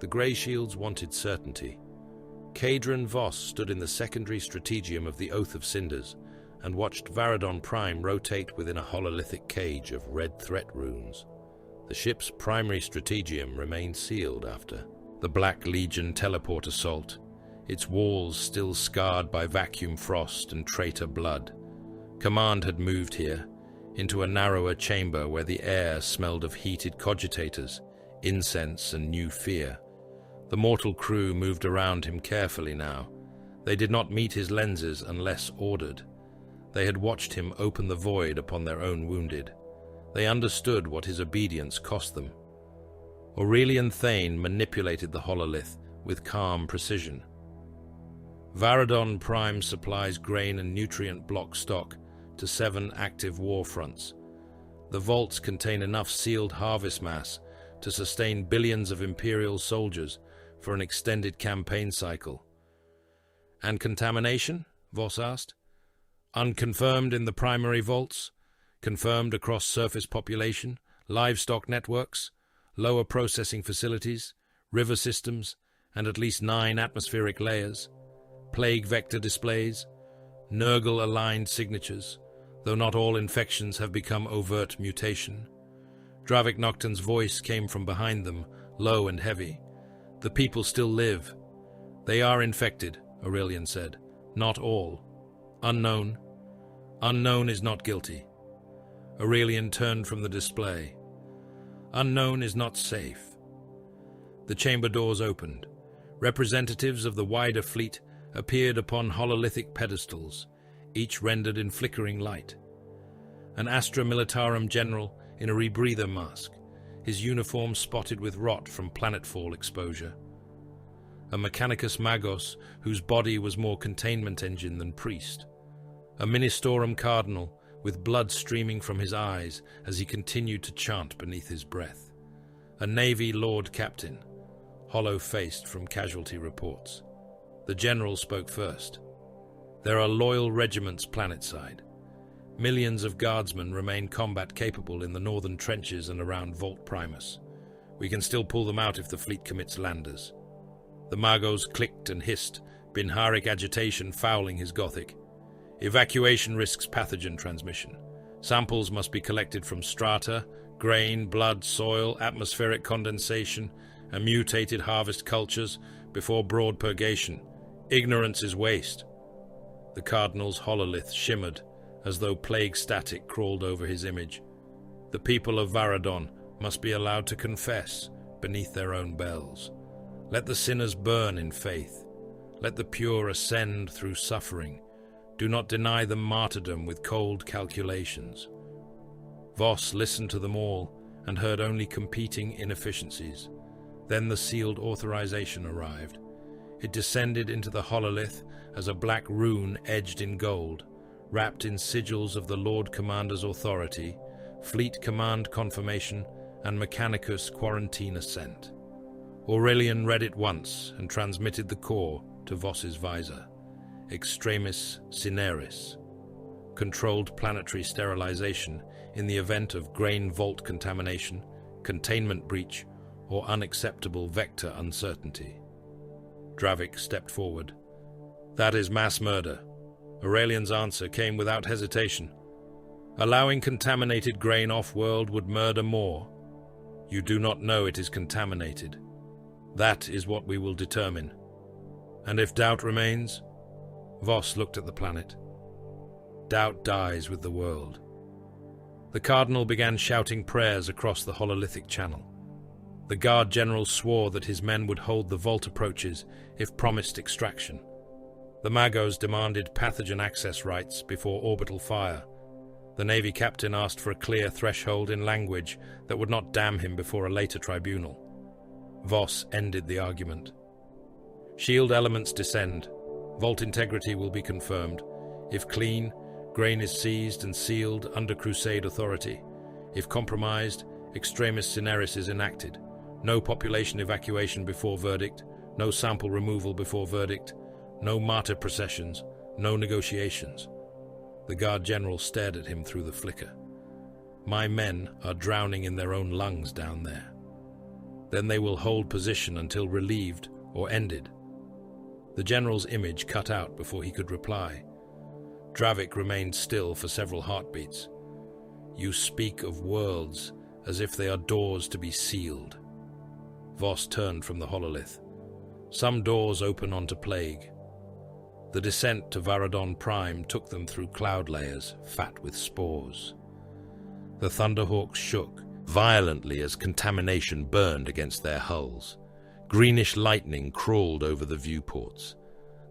The Greyshields wanted certainty. Cadron Voss stood in the secondary strategium of the Oath of Cinders and watched Varadon Prime rotate within a hololithic cage of red threat runes. The ship's primary strategium remained sealed after. The Black Legion teleport assault, its walls still scarred by vacuum frost and traitor blood. Command had moved here, into a narrower chamber where the air smelled of heated cogitators, incense and new fear. The mortal crew moved around him carefully now. They did not meet his lenses unless ordered. They had watched him open the void upon their own wounded. They understood what his obedience cost them. Aurelian Thane manipulated the hololith with calm precision. Varadon Prime supplies grain and nutrient block stock to 7 active war fronts. The vaults contain enough sealed harvest mass to sustain billions of Imperial soldiers for an extended campaign cycle. And contamination? Voss asked. Unconfirmed in the primary vaults, confirmed across surface population, livestock networks, lower processing facilities, river systems, and at least 9 atmospheric layers, plague vector displays, Nurgle-aligned signatures, though not all infections have become overt mutation. Dravik Nocturn's voice came from behind them, low and heavy. The people still live. They are infected, Aurelian said. Not all. Unknown. Unknown is not guilty. Aurelian turned from the display. Unknown is not safe. The chamber doors opened. Representatives of the wider fleet appeared upon hololithic pedestals, each rendered in flickering light. An Astra Militarum general in a rebreather mask, his uniform spotted with rot from planetfall exposure. A Mechanicus Magos whose body was more containment engine than priest. A Ministorum Cardinal with blood streaming from his eyes as he continued to chant beneath his breath. A Navy Lord Captain, hollow-faced from casualty reports. The general spoke first. There are loyal regiments planetside. Millions of guardsmen remain combat-capable in the northern trenches and around Vault Primus. We can still pull them out if the fleet commits landers. The Magos clicked and hissed, Binharic agitation fouling his Gothic. Evacuation risks pathogen transmission. Samples must be collected from strata, grain, blood, soil, atmospheric condensation, and mutated harvest cultures before broad purgation. Ignorance is waste. The Cardinal's hololith shimmered, as though plague static crawled over his image. The people of Varadon must be allowed to confess beneath their own bells. Let the sinners burn in faith. Let the pure ascend through suffering. Do not deny them martyrdom with cold calculations. Voss listened to them all and heard only competing inefficiencies. Then the sealed authorization arrived. It descended into the hololith as a black rune edged in gold, wrapped in sigils of the Lord Commander's authority, Fleet Command confirmation, and Mechanicus quarantine assent. Aurelian read it once and transmitted the core to Voss's visor. Extremis Cineris. Controlled planetary sterilization in the event of grain vault contamination, containment breach, or unacceptable vector uncertainty. Dravik stepped forward. That is mass murder. Aurelian's answer came without hesitation. Allowing contaminated grain off-world would murder more. You do not know it is contaminated. That is what we will determine. And if doubt remains? Voss looked at the planet. Doubt dies with the world. The Cardinal began shouting prayers across the hololithic channel. The Guard General swore that his men would hold the vault approaches if promised extraction. The Magos demanded pathogen access rights before orbital fire. The Navy captain asked for a clear threshold in language that would not damn him before a later tribunal. Voss ended the argument. Shield elements descend. Vault integrity will be confirmed. If clean, grain is seized and sealed under Crusade authority. If compromised, Extremis Cineris is enacted. No population evacuation before verdict. No sample removal before verdict. No martyr processions. No negotiations. The Guard General stared at him through the flicker. My men are drowning in their own lungs down there. Then they will hold position until relieved or ended. The General's image cut out before he could reply. Dravik remained still for several heartbeats. You speak of worlds as if they are doors to be sealed. Voss turned from the hololith. Some doors open onto plague. The descent to Varadon Prime took them through cloud layers, fat with spores. The Thunderhawks shook violently as contamination burned against their hulls. Greenish lightning crawled over the viewports.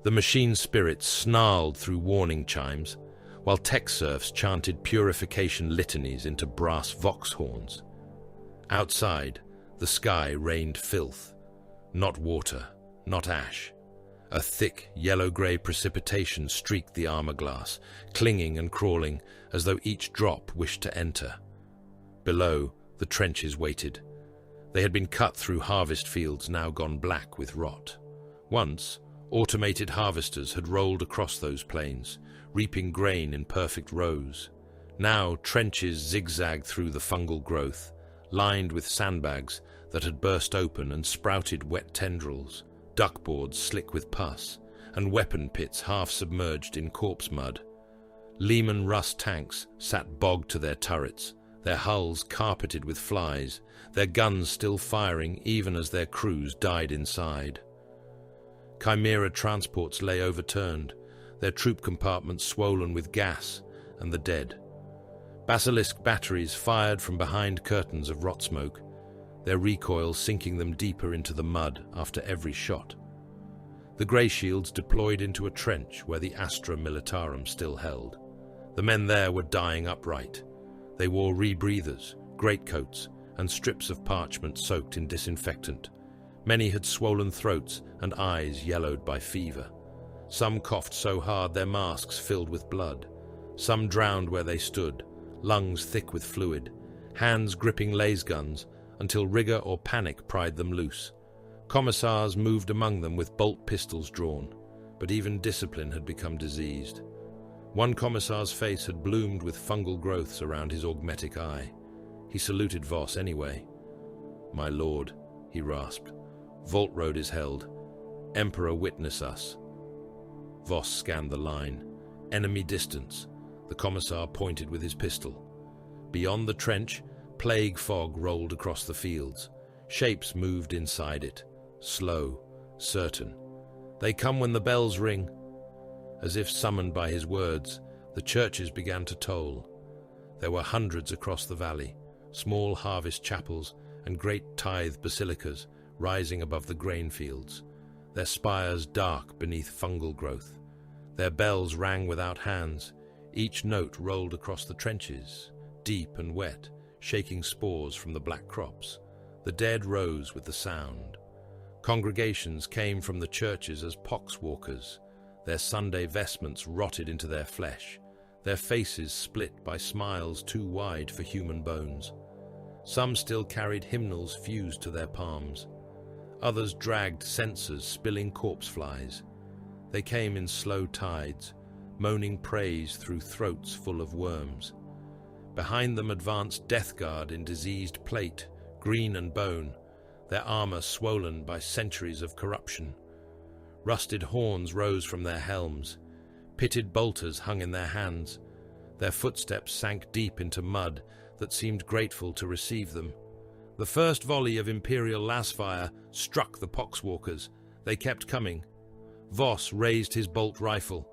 The machine spirits snarled through warning chimes, while tech serfs chanted purification litanies into brass vox horns. Outside, the sky rained filth, not water, not ash. A thick, yellow-grey precipitation streaked the armor glass, clinging and crawling as though each drop wished to enter. Below, the trenches waited. They had been cut through harvest fields now gone black with rot. Once, automated harvesters had rolled across those plains, reaping grain in perfect rows. Now trenches zigzagged through the fungal growth, lined with sandbags that had burst open and sprouted wet tendrils, duckboards slick with pus, and weapon pits half submerged in corpse mud. Lehman Russ tanks sat bogged to their turrets, their hulls carpeted with flies, their guns still firing even as their crews died inside. Chimera transports lay overturned, their troop compartments swollen with gas and the dead. Basilisk batteries fired from behind curtains of rot smoke, their recoil sinking them deeper into the mud after every shot. The Greyshields deployed into a trench where the Astra Militarum still held. The men there were dying upright. They wore rebreathers, greatcoats, and strips of parchment soaked in disinfectant. Many had swollen throats and eyes yellowed by fever. Some coughed so hard their masks filled with blood. Some drowned where they stood, lungs thick with fluid, hands gripping laser guns until rigor or panic pried them loose. Commissars moved among them with bolt pistols drawn, but even discipline had become diseased. One commissar's face had bloomed with fungal growths around his augmetic eye. He saluted Voss anyway. "My lord," he rasped. "Vault Road is held. Emperor, witness us." Voss scanned the line. Enemy distance. The commissar pointed with his pistol. Beyond the trench, plague fog rolled across the fields. Shapes moved inside it. Slow, certain. They come when the bells ring. As if summoned by his words, the churches began to toll. There were hundreds across the valley, small harvest chapels and great tithe basilicas rising above the grain fields, their spires dark beneath fungal growth. Their bells rang without hands. Each note rolled across the trenches, deep and wet, shaking spores from the black crops. The dead rose with the sound. Congregations came from the churches as poxwalkers, their Sunday vestments rotted into their flesh, their faces split by smiles too wide for human bones. Some still carried hymnals fused to their palms. Others dragged censers spilling corpse flies. They came in slow tides, moaning praise through throats full of worms. Behind them advanced Death Guard in diseased plate, green and bone, their armor swollen by centuries of corruption. Rusted horns rose from their helms. Pitted bolters hung in their hands. Their footsteps sank deep into mud that seemed grateful to receive them. The first volley of Imperial lasfire struck the poxwalkers. They kept coming. Voss raised his bolt rifle.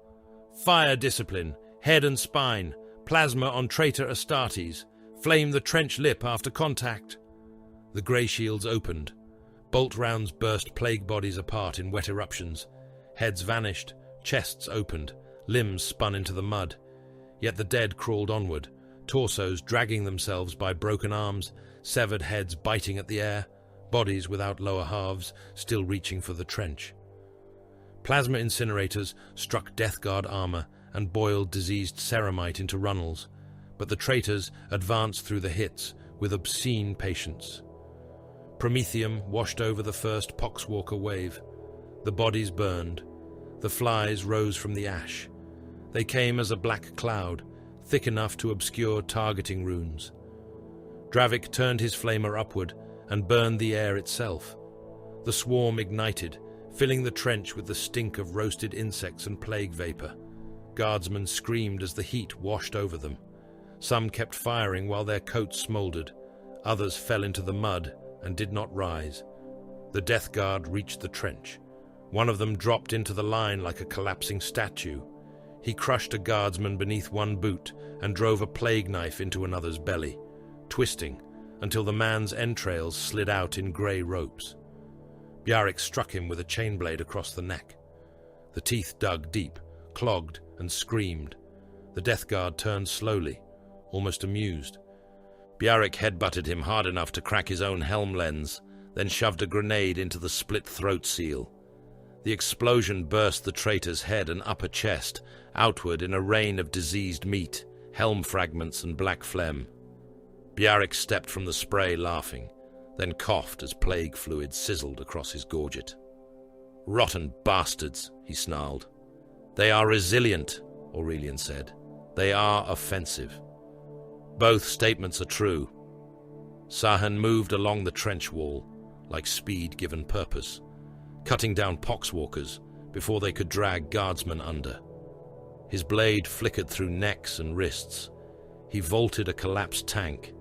"Fire discipline, head and spine, plasma on traitor Astartes, flame the trench lip after contact." The Greyshields opened. Bolt rounds burst plague bodies apart in wet eruptions. Heads vanished, chests opened, limbs spun into the mud. Yet the dead crawled onward, torsos dragging themselves by broken arms, severed heads biting at the air, bodies without lower halves still reaching for the trench. Plasma incinerators struck Death Guard armor and boiled diseased ceramite into runnels, but the traitors advanced through the hits with obscene patience. Promethium washed over the first poxwalker wave. The bodies burned. The flies rose from the ash. They came as a black cloud, thick enough to obscure targeting runes. Dravik turned his flamer upward and burned the air itself. The swarm ignited, filling the trench with the stink of roasted insects and plague vapor. Guardsmen screamed as the heat washed over them. Some kept firing while their coats smoldered. Others fell into the mud and did not rise. The Death Guard reached the trench. One of them dropped into the line like a collapsing statue. He crushed a guardsman beneath one boot and drove a plague knife into another's belly, twisting until the man's entrails slid out in grey ropes. Bjarek struck him with a chain blade across the neck. The teeth dug deep, clogged, and screamed. The Death Guard turned slowly, almost amused. Bjarek headbutted him hard enough to crack his own helm lens, then shoved a grenade into the split throat seal. The explosion burst the traitor's head and upper chest, outward in a rain of diseased meat, helm fragments, and black phlegm. Bjarek stepped from the spray laughing, then coughed as plague fluid sizzled across his gorget. "Rotten bastards," he snarled. "They are resilient," Aurelian said. "They are offensive." Both statements are true. Sahan moved along the trench wall, like speed given purpose, cutting down poxwalkers before they could drag guardsmen under. His blade flickered through necks and wrists. He vaulted a collapsed tank,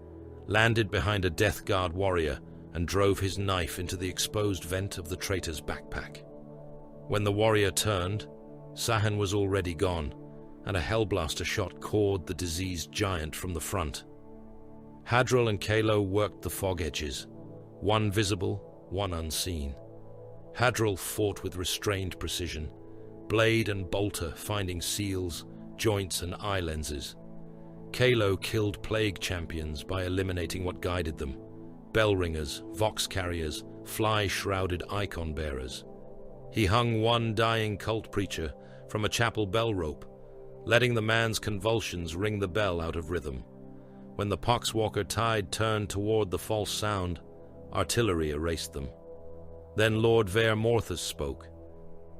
landed behind a Death Guard warrior, and drove his knife into the exposed vent of the traitor's backpack. When the warrior turned, Sahan was already gone, and a hellblaster shot cored the diseased giant from the front. Hadril and Kalo worked the fog edges, one visible, one unseen. Hadril fought with restrained precision, blade and bolter finding seals, joints, and eye lenses. Kalo killed plague champions by eliminating what guided them: bell ringers, vox carriers, fly-shrouded icon bearers. He hung one dying cult preacher from a chapel bell rope, letting the man's convulsions ring the bell out of rhythm. When the poxwalker tide turned toward the false sound, artillery erased them. Then Lord Ver Morthus spoke.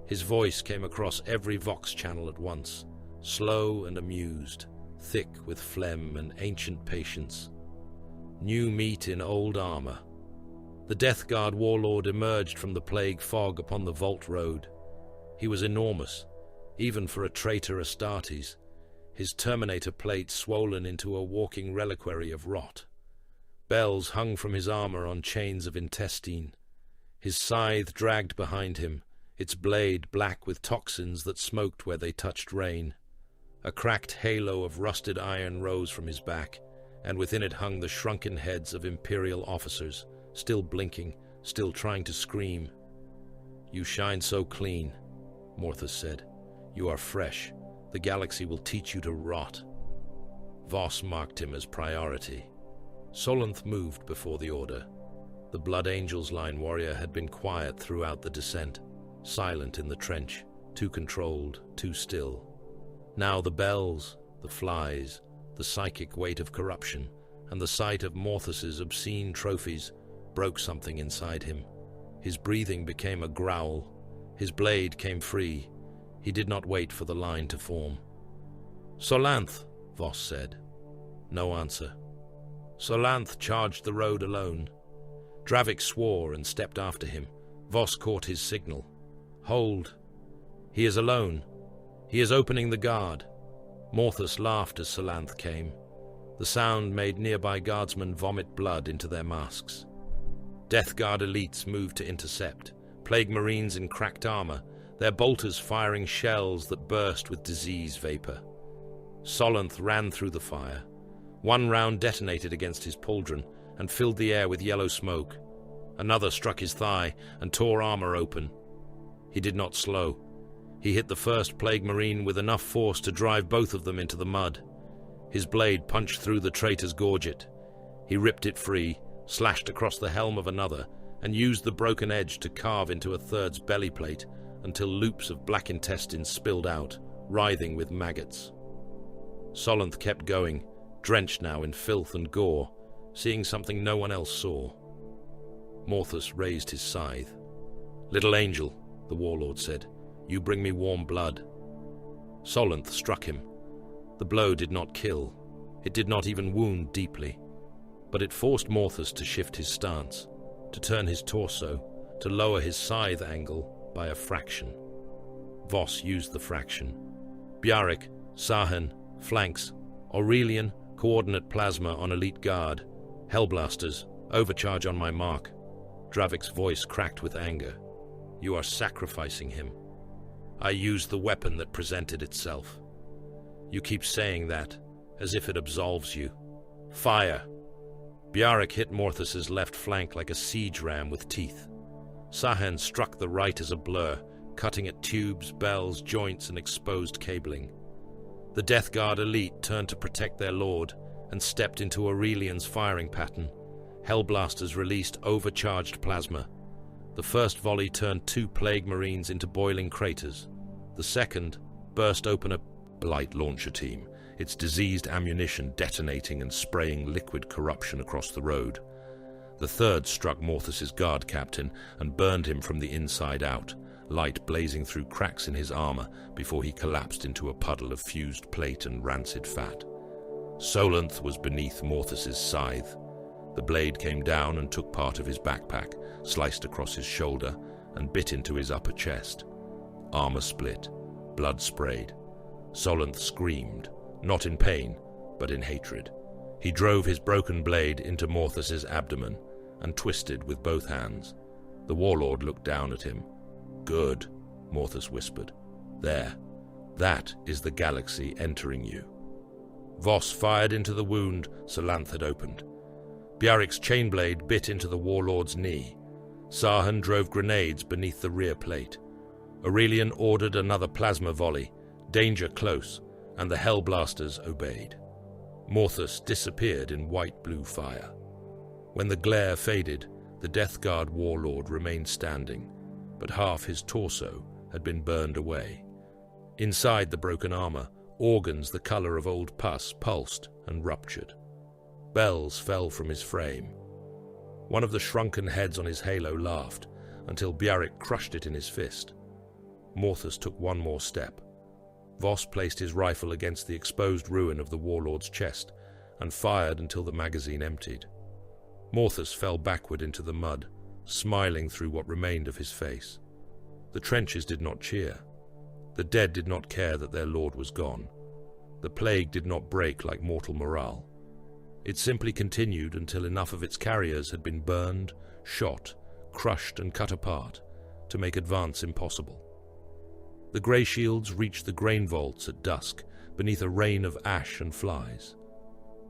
His voice came across every vox channel at once, slow and amused, thick with phlegm and ancient patience. New meat in old armor. The Death Guard warlord emerged from the plague fog upon the vault road. He was enormous, even for a traitor Astartes, his Terminator plate swollen into a walking reliquary of rot. Bells hung from his armor on chains of intestine. His scythe dragged behind him, its blade black with toxins that smoked where they touched rain. A cracked halo of rusted iron rose from his back, and within it hung the shrunken heads of Imperial officers, still blinking, still trying to scream. "You shine so clean," Morthus said. "You are fresh. The galaxy will teach you to rot." Voss marked him as priority. Solanth moved before the order. The Blood Angels line warrior had been quiet throughout the descent, silent in the trench, too controlled, too still. Now the bells, the flies, the psychic weight of corruption, and the sight of Morthus's obscene trophies broke something inside him. His breathing became a growl. His blade came free. He did not wait for the line to form. "Solanth," Voss said. No answer. Solanth charged the road alone. Dravik swore and stepped after him. Voss caught his signal. "Hold. He is alone. He is opening the guard." Morthus laughed as Solanth came. The sound made nearby guardsmen vomit blood into their masks. Death Guard elites moved to intercept, Plague Marines in cracked armor, their bolters firing shells that burst with disease vapor. Solanth ran through the fire. One round detonated against his pauldron and filled the air with yellow smoke. Another struck his thigh and tore armor open. He did not slow. He hit the first Plague Marine with enough force to drive both of them into the mud. His blade punched through the traitor's gorget. He ripped it free, slashed across the helm of another, and used the broken edge to carve into a third's belly plate until loops of black intestines spilled out, writhing with maggots. Solanth kept going, drenched now in filth and gore, seeing something no one else saw. Morthus raised his scythe. "Little angel," the warlord said, "you bring me warm blood." Solanth struck him. The blow did not kill. It did not even wound deeply. But it forced Morthus to shift his stance, to turn his torso, to lower his scythe angle by a fraction. Voss used the fraction. Bjarek, Sahan, flanks, Aurelian, coordinate plasma on elite guard, hellblasters, overcharge on my mark. Dravik's voice cracked with anger. "You are sacrificing him. I used the weapon that presented itself. You keep saying that, as if it absolves you. Fire!" Bjarek hit Morthus's left flank like a siege ram with teeth. Sahan struck the right as a blur, cutting at tubes, bells, joints, and exposed cabling. The Death Guard elite turned to protect their lord and stepped into Aurelian's firing pattern. Hellblasters released overcharged plasma. The first volley turned 2 Plague Marines into boiling craters. The second burst open a Blight launcher team, its diseased ammunition detonating and spraying liquid corruption across the road. The third struck Morthus's guard captain and burned him from the inside out, light blazing through cracks in his armor before he collapsed into a puddle of fused plate and rancid fat. Solanth was beneath Morthus's scythe. The blade came down and took part of his backpack, sliced across his shoulder, and bit into his upper chest. Armor split, blood sprayed. Solanth screamed, not in pain, but in hatred. He drove his broken blade into Morthus's abdomen and twisted with both hands. The warlord looked down at him. "Good," Morthus whispered. "There. That is the galaxy entering you." Voss fired into the wound Solanth had opened. Bjarek's chainblade bit into the warlord's knee. Sahan drove grenades beneath the rear plate. Aurelian ordered another plasma volley, danger close, and the Hellblasters obeyed. Morthus disappeared in white-blue fire. When the glare faded, the Death Guard warlord remained standing, but half his torso had been burned away. Inside the broken armor, organs the color of old pus pulsed and ruptured. Bells fell from his frame. One of the shrunken heads on his halo laughed, until Bjarek crushed it in his fist. Morthus took one more step. Voss placed his rifle against the exposed ruin of the warlord's chest and fired until the magazine emptied. Morthus fell backward into the mud, smiling through what remained of his face. The trenches did not cheer. The dead did not care that their lord was gone. The plague did not break like mortal morale. It simply continued until enough of its carriers had been burned, shot, crushed and cut apart to make advance impossible. The Greyshields reached the grain vaults at dusk, beneath a rain of ash and flies.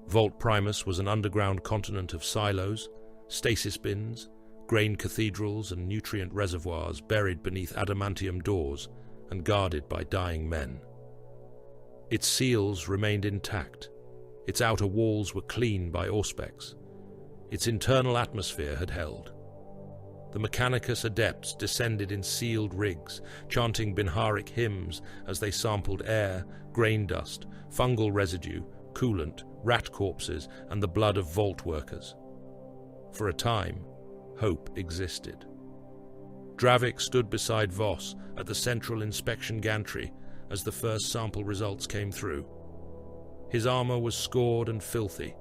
Vault Primus was an underground continent of silos, stasis bins, grain cathedrals and nutrient reservoirs buried beneath adamantium doors and guarded by dying men. Its seals remained intact. Its outer walls were clean by Auspex. Its internal atmosphere had held. The Mechanicus adepts descended in sealed rigs, chanting Binharic hymns as they sampled air, grain dust, fungal residue, coolant, rat corpses, and the blood of vault workers. For a time, hope existed. Dravik stood beside Voss at the central inspection gantry as the first sample results came through. His armor was scored and filthy.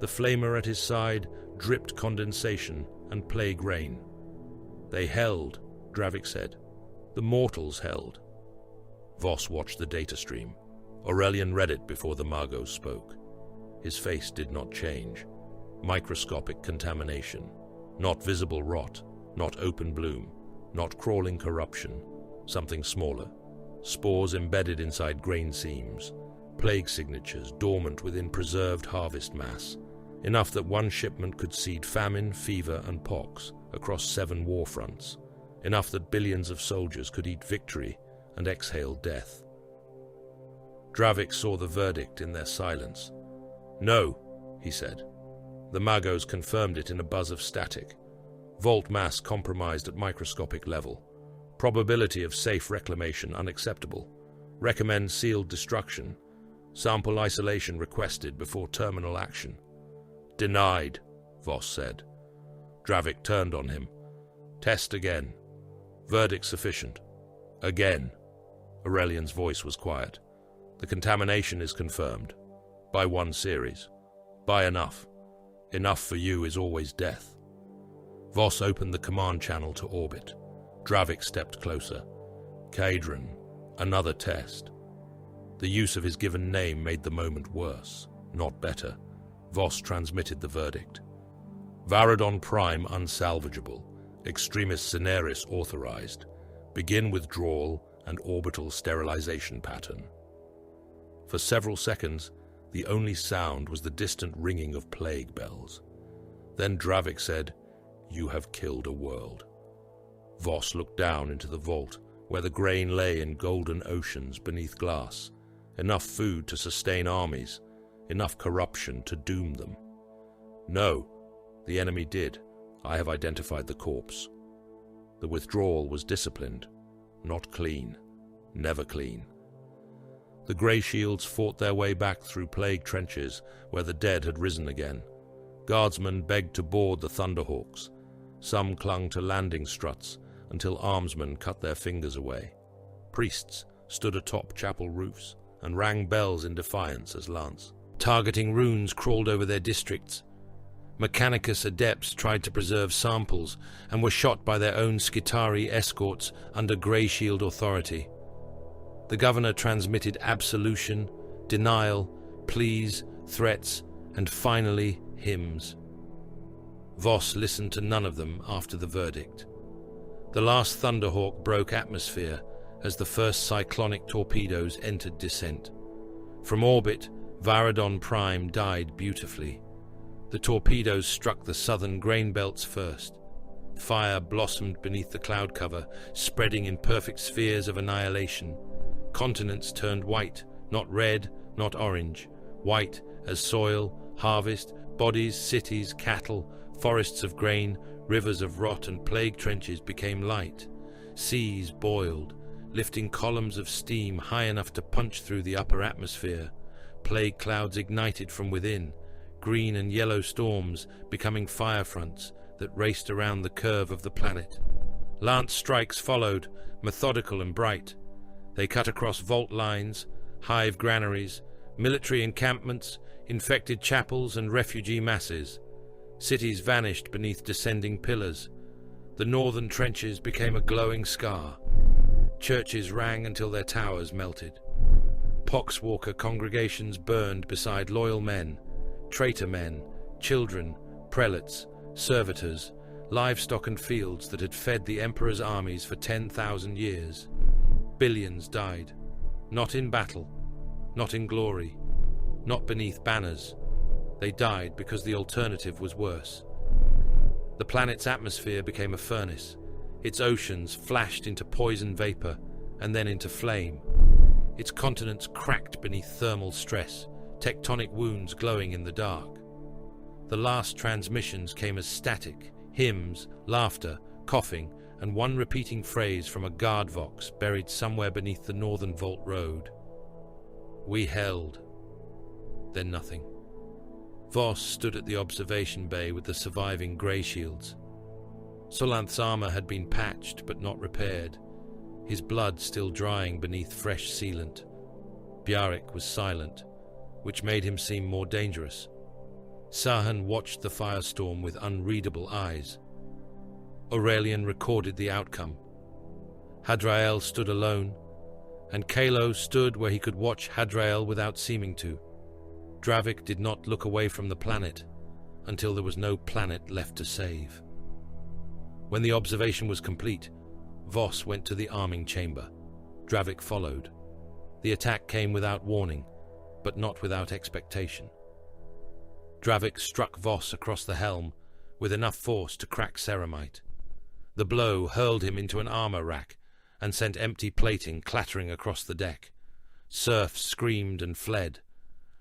The flamer at his side dripped condensation and plague rain. They held, Dravik said. The mortals held. Voss watched the data stream. Aurelian read it before the Magos spoke. His face did not change. Microscopic contamination. Not visible rot. Not open bloom. Not crawling corruption. Something smaller. Spores embedded inside grain seams. Plague signatures dormant within preserved harvest mass. Enough that one shipment could seed famine, fever, and pox across 7 war fronts. Enough that billions of soldiers could eat victory and exhale death. Dravik saw the verdict in their silence. "No," he said. The Magos confirmed it in a buzz of static. Vault mass compromised at microscopic level. Probability of safe reclamation unacceptable. Recommend sealed destruction. Sample isolation requested before terminal action. "Denied," Voss said. Dravik turned on him. "Test again. Verdict sufficient." "Again." Aurelian's voice was quiet. "The contamination is confirmed. By 1 series. By enough. Enough for you is always death." Voss opened the command channel to orbit. Dravik stepped closer. "Kadron, another test." The use of his given name made the moment worse, not better. Voss transmitted the verdict. Varadon Prime unsalvageable. Extremis Cineris authorized. Begin withdrawal and orbital sterilization pattern. For several seconds, the only sound was the distant ringing of plague bells. Then Dravik said, "You have killed a world." Voss looked down into the vault, where the grain lay in golden oceans beneath glass. Enough food to sustain armies, enough corruption to doom them. "No, the enemy did. I have identified the corpse." The withdrawal was disciplined, not clean, never clean. The Greyshields fought their way back through plague trenches where the dead had risen again. Guardsmen begged to board the Thunderhawks. Some clung to landing struts until armsmen cut their fingers away. Priests stood atop chapel roofs and rang bells in defiance as Lance. Targeting runes crawled over their districts. Mechanicus adepts tried to preserve samples and were shot by their own Skitarii escorts under Greyshield authority. The governor transmitted absolution, denial, pleas, threats, and finally hymns. Voss listened to none of them after the verdict. The last Thunderhawk broke atmosphere as the first cyclonic torpedoes entered descent. From orbit, Varadon Prime died beautifully. The torpedoes struck the southern grain belts first. Fire blossomed beneath the cloud cover, spreading in perfect spheres of annihilation. Continents turned white, not red, not orange. White as soil, harvest, bodies, cities, cattle, forests of grain, rivers of rot and plague trenches became light. Seas boiled, lifting columns of steam high enough to punch through the upper atmosphere. Plague clouds ignited from within, green and yellow storms becoming fire fronts that raced around the curve of the planet. Lance strikes followed, methodical and bright. They cut across vault lines, hive granaries, military encampments, infected chapels and refugee masses. Cities vanished beneath descending pillars. The northern trenches became a glowing scar. Churches rang until their towers melted. Poxwalker congregations burned beside loyal men, traitor men, children, prelates, servitors, livestock and fields that had fed the Emperor's armies for 10,000 years. Billions died, not in battle, not in glory, not beneath banners. They died because the alternative was worse. The planet's atmosphere became a furnace. Its oceans flashed into poison vapor and then into flame. Its continents cracked beneath thermal stress, tectonic wounds glowing in the dark. The last transmissions came as static, hymns, laughter, coughing, and one repeating phrase from a guard vox buried somewhere beneath the northern vault road. We held. Then nothing. Voss stood at the observation bay with the surviving Greyshields. Solanth's armor had been patched but not repaired, his blood still drying beneath fresh sealant. Bjarek was silent, which made him seem more dangerous. Sahan watched the firestorm with unreadable eyes. Aurelian recorded the outcome. Hadrael stood alone, and Kalo stood where he could watch Hadrael without seeming to. Dravik did not look away from the planet until there was no planet left to save. When the observation was complete, Voss went to the arming chamber. Dravik followed. The attack came without warning, but not without expectation. Dravik struck Voss across the helm with enough force to crack ceramite. The blow hurled him into an armor rack and sent empty plating clattering across the deck. Serfs screamed and fled.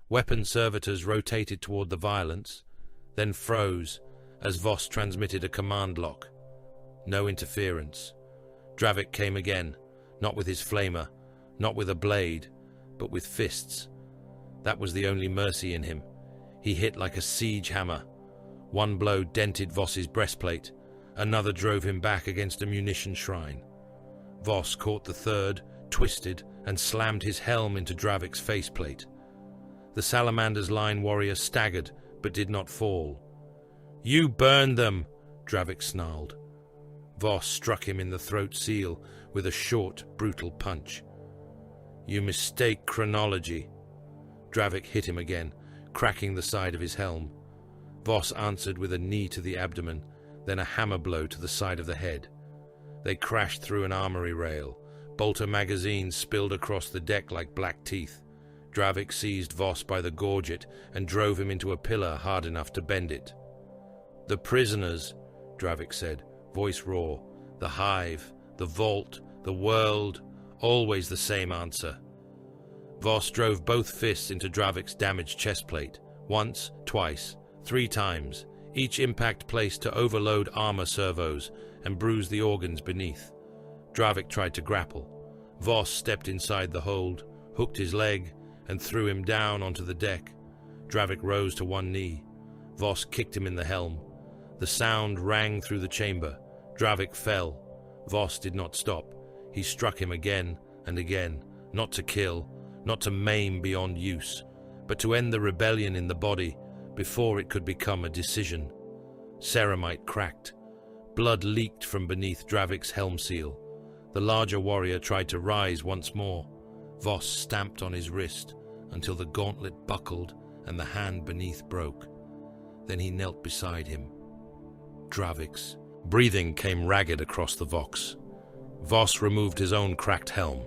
Weapon servitors rotated toward the violence, then froze as Voss transmitted a command lock. No interference. Dravik came again, not with his flamer, not with a blade, but with fists. That was the only mercy in him. He hit like a siege hammer. One blow dented Voss's breastplate, another drove him back against a munition shrine. Voss caught the third, twisted, and slammed his helm into Dravik's faceplate. The Salamander's line warrior staggered, but did not fall. "You burned them," Dravik snarled. Voss struck him in the throat seal with a short, brutal punch. "You mistake chronology." Dravik hit him again, cracking the side of his helm. Voss answered with a knee to the abdomen, then a hammer blow to the side of the head. They crashed through an armory rail. Bolter magazines spilled across the deck like black teeth. Dravik seized Voss by the gorget and drove him into a pillar hard enough to bend it. "The prisoners," Dravik said, voice raw. "The hive, the vault, the world, always the same answer." Voss drove both fists into Dravik's damaged chestplate, once, twice, 3 times, each impact placed to overload armor servos and bruise the organs beneath. Dravik tried to grapple. Voss stepped inside the hold, hooked his leg, and threw him down onto the deck. Dravik rose to one knee. Voss kicked him in the helm. The sound rang through the chamber. Dravik fell. Voss did not stop. He struck him again and again, not to kill, not to maim beyond use, but to end the rebellion in the body before it could become a decision. Ceramite cracked. Blood leaked from beneath Dravik's helm seal. The larger warrior tried to rise once more. Voss stamped on his wrist until the gauntlet buckled and the hand beneath broke. Then he knelt beside him. Dravik's breathing came ragged across the Vox. Voss removed his own cracked helm.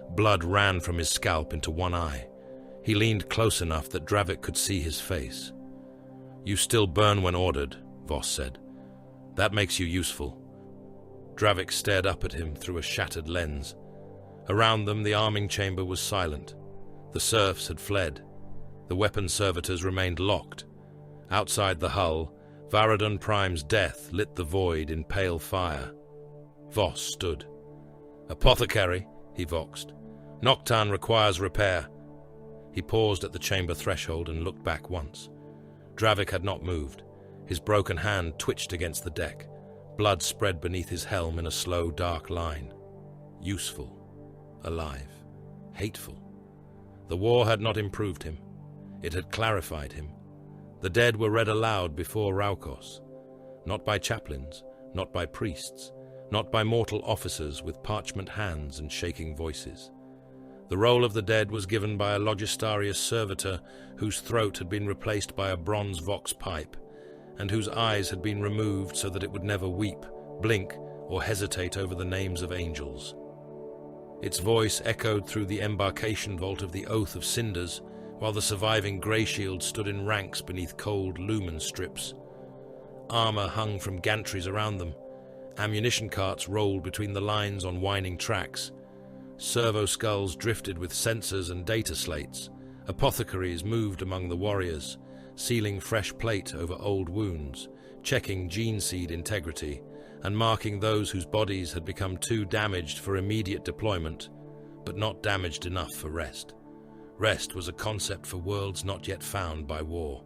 Blood ran from his scalp into one eye. He leaned close enough that Dravik could see his face. "You still burn when ordered," Voss said. "That makes you useful." Dravik stared up at him through a shattered lens. Around them, the arming chamber was silent. The serfs had fled. The weapon servitors remained locked. Outside the hull, Varadon Prime's death lit the void in pale fire. Voss stood. "Apothecary," he voxed. "Nocturne requires repair." He paused at the chamber threshold and looked back once. Dravik had not moved. His broken hand twitched against the deck. Blood spread beneath his helm in a slow, dark line. Useful. Alive. Hateful. The war had not improved him. It had clarified him. The dead were read aloud before Raukos. Not by chaplains, not by priests, not by mortal officers with parchment hands and shaking voices. The roll of the dead was given by a Logistarius servitor whose throat had been replaced by a bronze vox pipe, and whose eyes had been removed so that it would never weep, blink, or hesitate over the names of angels. Its voice echoed through the embarkation vault of the Oath of Cinders, while the surviving Greyshields stood in ranks beneath cold lumen strips. Armor hung from gantries around them. Ammunition carts rolled between the lines on winding tracks. Servo skulls drifted with sensors and data slates. Apothecaries moved among the warriors, sealing fresh plate over old wounds, checking gene seed integrity, and marking those whose bodies had become too damaged for immediate deployment, but not damaged enough for rest. Rest was a concept for worlds not yet found by war.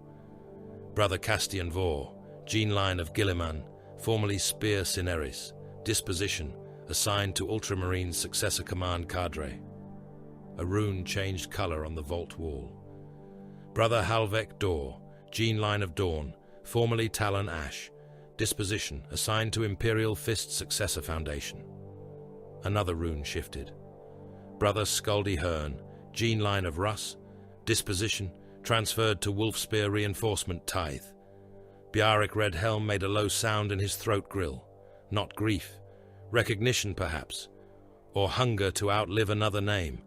Brother Castian Vor, gene line of Gilliman, formerly Spear Cineris, disposition, assigned to Ultramarines Successor Command Cadre. A rune changed color on the vault wall. Brother Halvek Dor, gene line of Dawn, formerly Talon Ash, disposition, assigned to Imperial Fist Successor Foundation. Another rune shifted. Brother Skaldi Hearn, gene line of Russ, disposition, transferred to Wolfspear Reinforcement Tithe. Biaric Red Helm made a low sound in his throat grill. Not grief. Recognition, perhaps. Or hunger to outlive another name.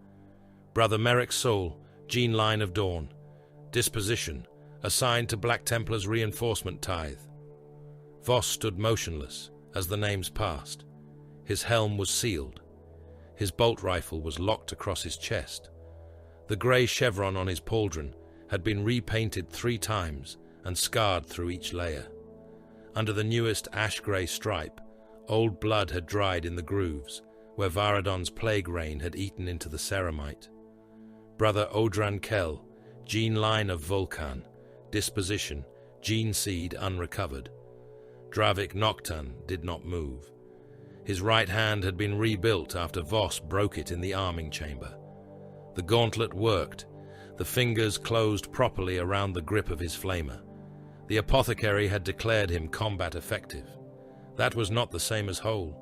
Brother Merrick Soul, gene line of Dawn. Disposition, assigned to Black Templar's Reinforcement Tithe. Voss stood motionless as the names passed. His helm was sealed. His bolt rifle was locked across his chest. The grey chevron on his pauldron had been repainted 3 times and scarred through each layer. Under the newest ash-grey stripe, old blood had dried in the grooves, where Varadon's plague rain had eaten into the ceramite. Brother Odran Kell, gene line of Vulcan, disposition, gene seed unrecovered. Dravik Nocturne did not move. His right hand had been rebuilt after Voss broke it in the arming chamber. The gauntlet worked. The fingers closed properly around the grip of his flamer. The apothecary had declared him combat effective. That was not the same as whole.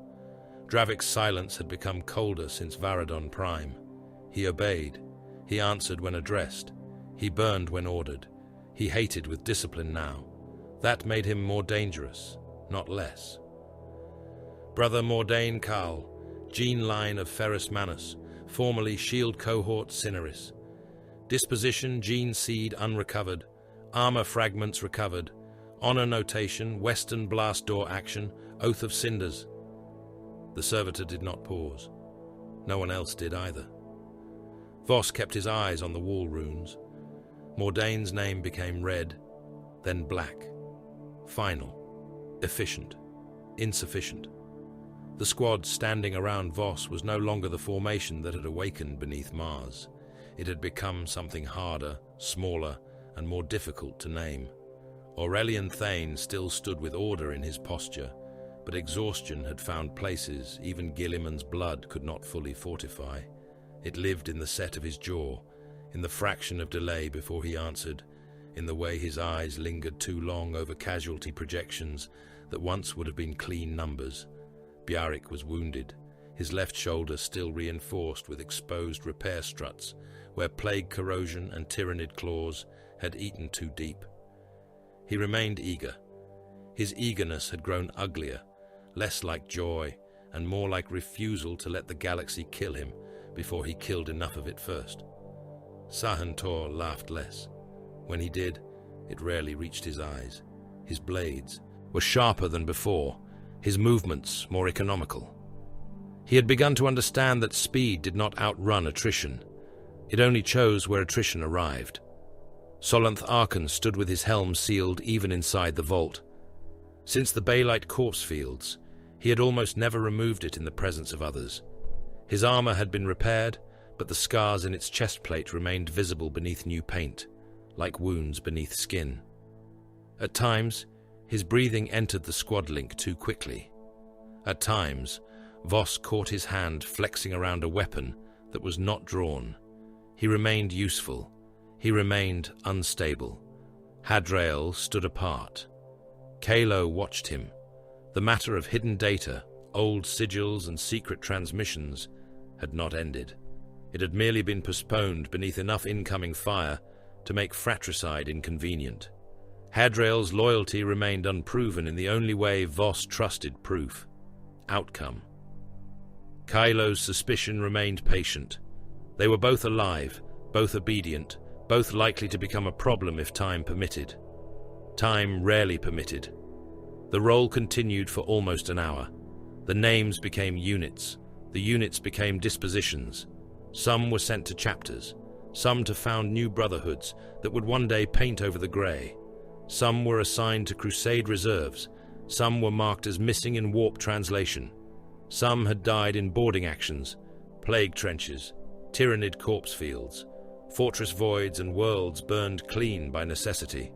Dravik's silence had become colder since Varadon Prime. He obeyed. He answered when addressed. He burned when ordered. He hated with discipline now. That made him more dangerous, not less. Brother Mordain Carl, gene line of Ferrus Manus, formerly Shield Cohort Cineris. Disposition, gene seed unrecovered. Armor fragments recovered. Honor notation, Western blast door action, Oath of Cinders. The servitor did not pause. No one else did either. Voss kept his eyes on the wall runes. Mordain's name became red, then black. Final. Efficient. Insufficient. The squad standing around Voss was no longer the formation that had awakened beneath Mars. It had become something harder, smaller, and more difficult to name. Aurelian Thane still stood with order in his posture, but exhaustion had found places even Gilliman's blood could not fully fortify. It lived in the set of his jaw, in the fraction of delay before he answered, in the way his eyes lingered too long over casualty projections that once would have been clean numbers. Bjarric was wounded, his left shoulder still reinforced with exposed repair struts, where plague corrosion and tyrannid claws had eaten too deep. He remained eager. His eagerness had grown uglier, less like joy, and more like refusal to let the galaxy kill him before he killed enough of it first. Sahan Tor laughed less. When he did, it rarely reached his eyes. His blades were sharper than before, his movements more economical. He had begun to understand that speed did not outrun attrition. It only chose where attrition arrived. Solanth Arkan stood with his helm sealed even inside the vault. Since the Baelite corpse fields, he had almost never removed it in the presence of others. His armor had been repaired, but the scars in its chest plate remained visible beneath new paint, like wounds beneath skin. At times, his breathing entered the squad link too quickly. At times, Voss caught his hand flexing around a weapon that was not drawn. He remained useful. He remained unstable. Hadrael stood apart. Kalo watched him. The matter of hidden data, old sigils and secret transmissions had not ended. It had merely been postponed beneath enough incoming fire to make fratricide inconvenient. Hadrael's loyalty remained unproven in the only way Voss trusted proof: outcome. Kylo's suspicion remained patient. They were both alive, both obedient, both likely to become a problem if time permitted. Time rarely permitted. The roll continued for almost an hour. The names became units. The units became dispositions. Some were sent to chapters. Some to found new brotherhoods that would one day paint over the grey. Some were assigned to crusade reserves. Some were marked as missing in warp translation. Some had died in boarding actions, plague trenches, tyrannid corpse fields, fortress voids and worlds burned clean by necessity.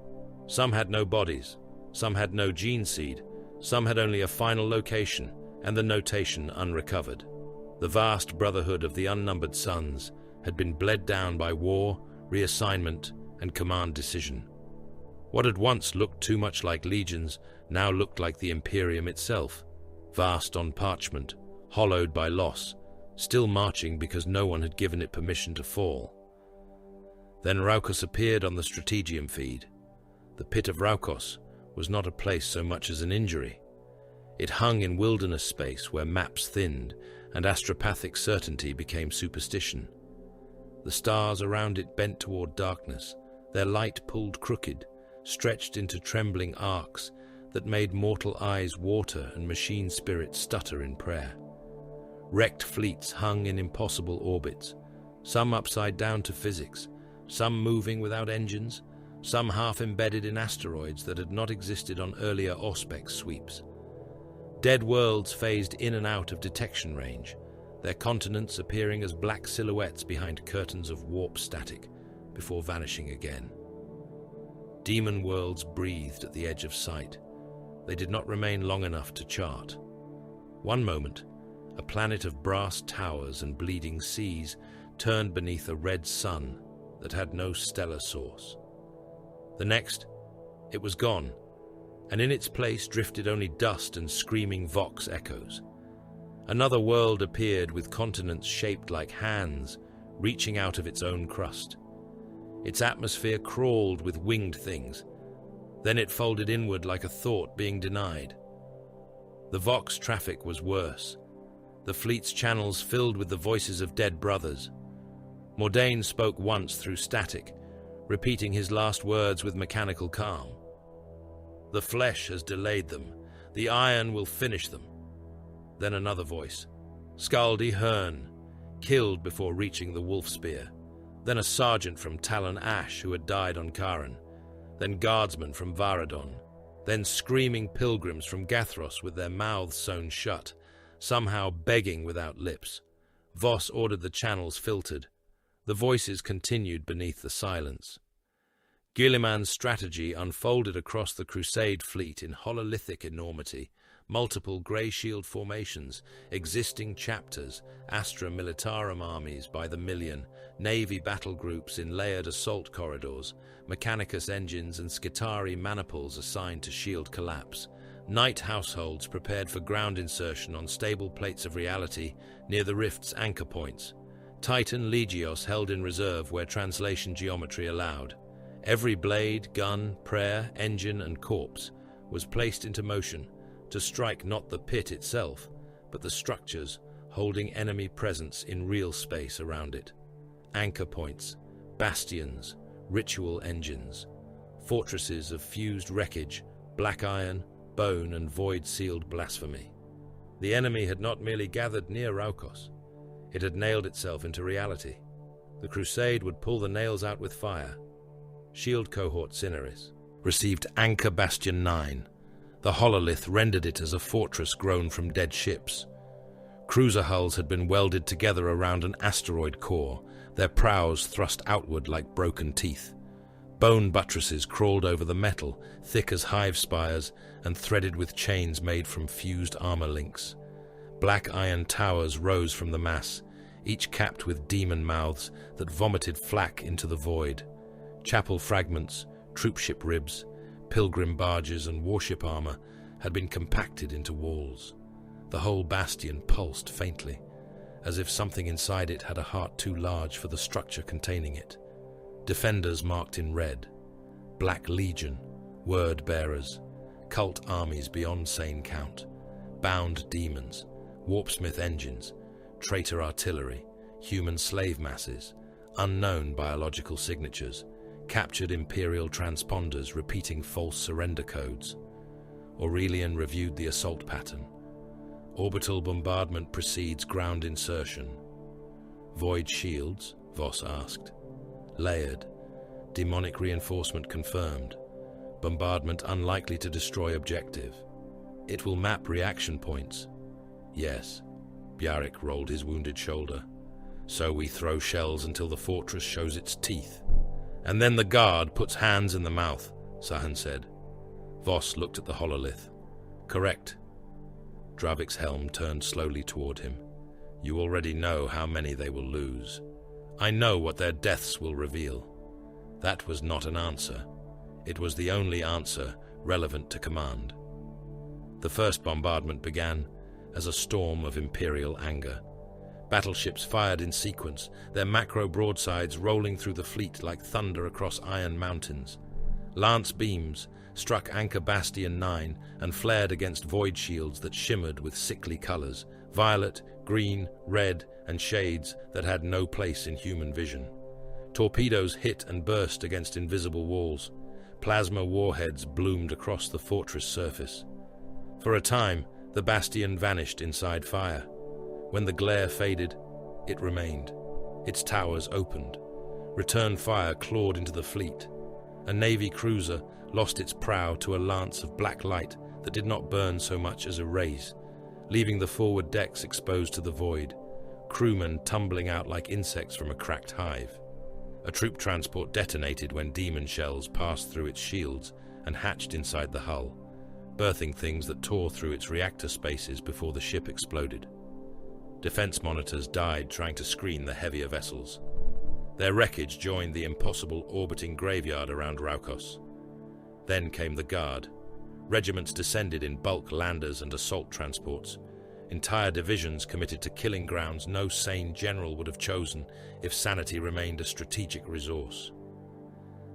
Some had no bodies. Some had no gene seed. Some had only a final location and the notation unrecovered. The vast brotherhood of the unnumbered suns had been bled down by war, reassignment, and command decision. What had once looked too much like legions now looked like the Imperium itself, vast on parchment, hollowed by loss, still marching because no one had given it permission to fall. Then Raukos appeared on the Strategium feed. The pit of Raukos was not a place so much as an injury. It hung in wilderness space where maps thinned and astropathic certainty became superstition. The stars around it bent toward darkness, their light pulled crooked, stretched into trembling arcs that made mortal eyes water and machine spirits stutter in prayer. Wrecked fleets hung in impossible orbits, some upside down to physics, some moving without engines, some half-embedded in asteroids that had not existed on earlier Auspex sweeps. Dead worlds phased in and out of detection range, their continents appearing as black silhouettes behind curtains of warp static, before vanishing again. Demon worlds breathed at the edge of sight. They did not remain long enough to chart. One moment, a planet of brass towers and bleeding seas turned beneath a red sun that had no stellar source. The next, it was gone, and in its place drifted only dust and screaming vox echoes. Another world appeared with continents shaped like hands, reaching out of its own crust. Its atmosphere crawled with winged things. Then it folded inward like a thought being denied. The Vox traffic was worse. The fleet's channels filled with the voices of dead brothers. Mordain spoke once through static, repeating his last words with mechanical calm. "The flesh has delayed them. The iron will finish them." Then another voice. Scaldi Hearn, killed before reaching the wolf spear. Then a sergeant from Talon Ash who had died on Karen. Then guardsmen from Varadon. Then screaming pilgrims from Gathros with their mouths sewn shut, somehow begging without lips. Voss ordered the channels filtered. The voices continued beneath the silence. Guilliman's strategy unfolded across the Crusade fleet in hololithic enormity, multiple Greyshield formations, existing chapters, Astra Militarum armies by the million, Navy battle groups in layered assault corridors, Mechanicus engines and Skitari maniples assigned to shield collapse, Knight households prepared for ground insertion on stable plates of reality near the rift's anchor points, Titan Legios held in reserve where translation geometry allowed. Every blade, gun, prayer, engine and corpse was placed into motion to strike not the pit itself, but the structures holding enemy presence in real space around it. Anchor points, bastions, ritual engines, fortresses of fused wreckage, black iron, bone and void-sealed blasphemy. The enemy had not merely gathered near Raukos, it had nailed itself into reality. The Crusade would pull the nails out with fire. Shield cohort Cineris received Anchor Bastion 9. The hololith rendered it as a fortress grown from dead ships. Cruiser hulls had been welded together around an asteroid core, their prows thrust outward like broken teeth. Bone buttresses crawled over the metal, thick as hive spires and threaded with chains made from fused armor links. Black iron towers rose from the mass, each capped with demon mouths that vomited flak into the void. Chapel fragments, troopship ribs, pilgrim barges and warship armor had been compacted into walls. The whole bastion pulsed faintly, as if something inside it had a heart too large for the structure containing it. Defenders marked in red, Black Legion, word bearers, cult armies beyond sane count, bound demons, warpsmith engines, traitor artillery, human slave masses, unknown biological signatures, captured Imperial transponders repeating false surrender codes. Aurelian reviewed the assault pattern. Orbital bombardment precedes ground insertion. Void shields, Voss asked. Layered. Demonic reinforcement confirmed. Bombardment unlikely to destroy objective. It will map reaction points. Yes. Bjarrick rolled his wounded shoulder. So we throw shells until the fortress shows its teeth. And then the guard puts hands in the mouth, Sahan said. Voss looked at the hololith. Correct. Dravik's helm turned slowly toward him. You already know how many they will lose. I know what their deaths will reveal. That was not an answer. It was the only answer relevant to command. The first bombardment began as a storm of Imperial anger. Battleships fired in sequence, their macro broadsides rolling through the fleet like thunder across iron mountains. Lance beams struck Anchor Bastion 9 and flared against void shields that shimmered with sickly colors, violet, green, red, and shades that had no place in human vision. Torpedoes hit and burst against invisible walls. Plasma warheads bloomed across the fortress surface. For a time, the bastion vanished inside fire. When the glare faded, it remained. Its towers opened. Return fire clawed into the fleet. A Navy cruiser lost its prow to a lance of black light that did not burn so much as a raise, leaving the forward decks exposed to the void, crewmen tumbling out like insects from a cracked hive. A troop transport detonated when demon shells passed through its shields and hatched inside the hull, birthing things that tore through its reactor spaces before the ship exploded. Defense monitors died trying to screen the heavier vessels. Their wreckage joined the impossible orbiting graveyard around Raukos. Then came the Guard. Regiments descended in bulk landers and assault transports. Entire divisions committed to killing grounds no sane general would have chosen if sanity remained a strategic resource.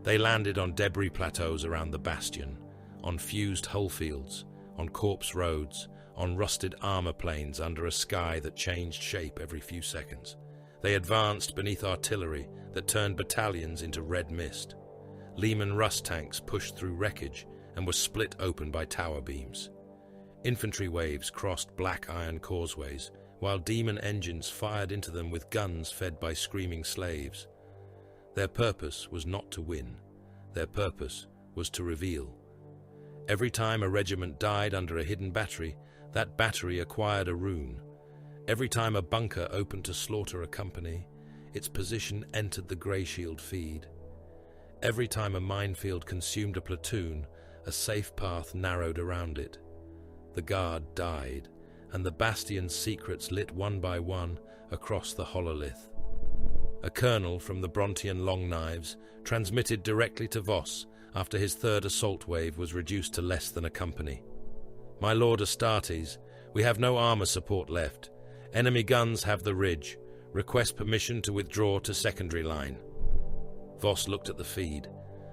They landed on debris plateaus around the bastion, on fused hull fields, on corpse roads, on rusted armor planes under a sky that changed shape every few seconds. They advanced beneath artillery that turned battalions into red mist. Lehman Russ tanks pushed through wreckage and were split open by tower beams. Infantry waves crossed black iron causeways, while demon engines fired into them with guns fed by screaming slaves. Their purpose was not to win. Their purpose was to reveal. Every time a regiment died under a hidden battery, that battery acquired a rune. Every time a bunker opened to slaughter a company, its position entered the Greyshield feed. Every time a minefield consumed a platoon, a safe path narrowed around it. The guard died, and the bastion's secrets lit one by one across the hololith. A colonel from the Brontian Long Knives transmitted directly to Voss after his third assault wave was reduced to less than a company. "My lord Astartes, we have no armor support left. Enemy guns have the ridge. Request permission to withdraw to secondary line." Voss looked at the feed.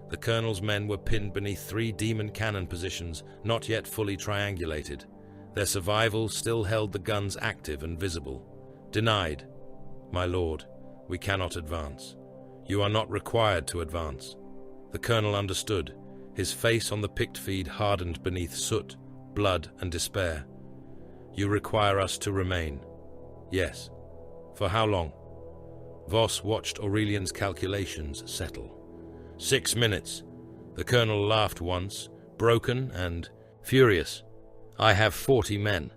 The colonel's men were pinned beneath 3 demon cannon positions, not yet fully triangulated. Their survival still held the guns active and visible. "Denied. My lord, we cannot advance. You are not required to advance." The colonel understood. His face on the picked feed hardened beneath soot, blood, and despair. "You require us to remain." "Yes." "For how long?" Voss watched Aurelian's calculations settle. 6 minutes. The colonel laughed once, broken and furious. "I have 40 men.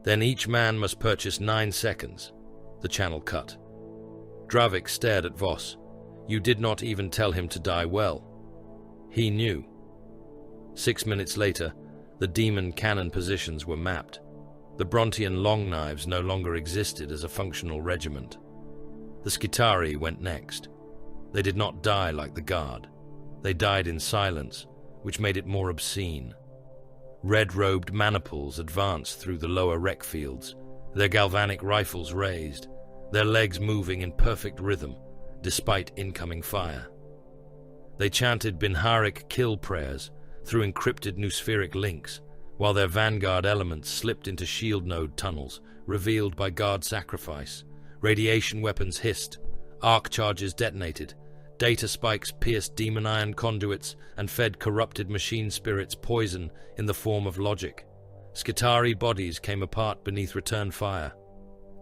Then each man must purchase 9 seconds. The channel cut. Dravik stared at Voss. "You did not even tell him to die well." He knew. 6 minutes later, the demon cannon positions were mapped. The Brontian Long Knives no longer existed as a functional regiment. The Skitari went next. They did not die like the Guard. They died in silence, which made it more obscene. Red-robed maniples advanced through the lower wreck fields, their galvanic rifles raised, their legs moving in perfect rhythm, despite incoming fire. They chanted Binharic kill prayers through encrypted Nuspheric links, while their vanguard elements slipped into shield node tunnels, revealed by guard sacrifice. Radiation weapons hissed, arc charges detonated, data spikes pierced demon iron conduits and fed corrupted machine spirits poison in the form of logic. Skitari bodies came apart beneath return fire.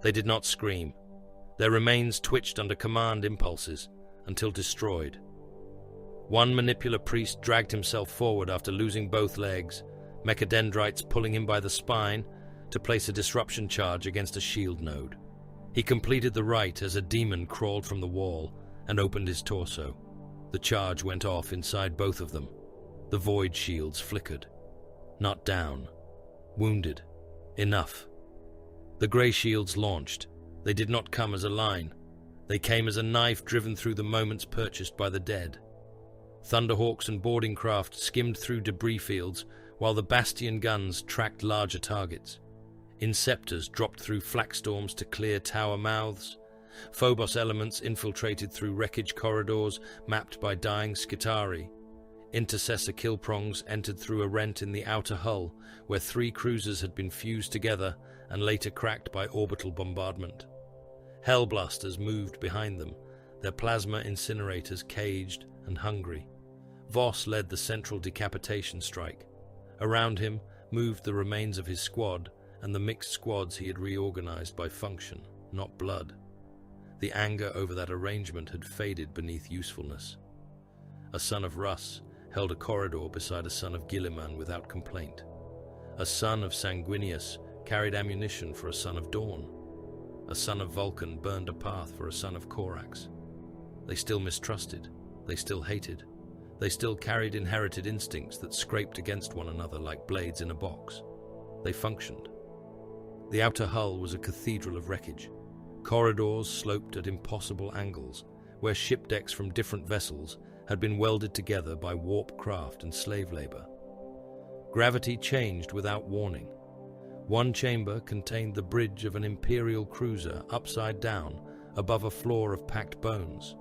They did not scream. Their remains twitched under command impulses until destroyed. One manipular priest dragged himself forward after losing both legs, mechadendrites pulling him by the spine to place a disruption charge against a shield node. He completed the rite as a demon crawled from the wall and opened his torso. The charge went off inside both of them. The void shields flickered. Not down. Wounded. Enough. The Greyshields launched. They did not come as a line. They came as a knife driven through the moments purchased by the dead. Thunderhawks and boarding craft skimmed through debris fields, while the bastion guns tracked larger targets. Inceptors dropped through flak storms to clear tower mouths. Phobos elements infiltrated through wreckage corridors mapped by dying Skitari. Intercessor killprongs entered through a rent in the outer hull, where 3 cruisers had been fused together and later cracked by orbital bombardment. Hellblasters moved behind them, their plasma incinerators caged and hungry. Voss led the central decapitation strike. Around him moved the remains of his squad and the mixed squads he had reorganized by function, not blood. The anger over that arrangement had faded beneath usefulness. A son of Russ held a corridor beside a son of Gilliman without complaint. A son of Sanguinius carried ammunition for a son of Dawn. A son of Vulcan burned a path for a son of Corax. They still mistrusted. They still hated. They still carried inherited instincts that scraped against one another like blades in a box. They functioned. The outer hull was a cathedral of wreckage. Corridors sloped at impossible angles, where ship decks from different vessels had been welded together by warp craft and slave labor. Gravity changed without warning. One chamber contained the bridge of an Imperial cruiser upside down above a floor of packed bones.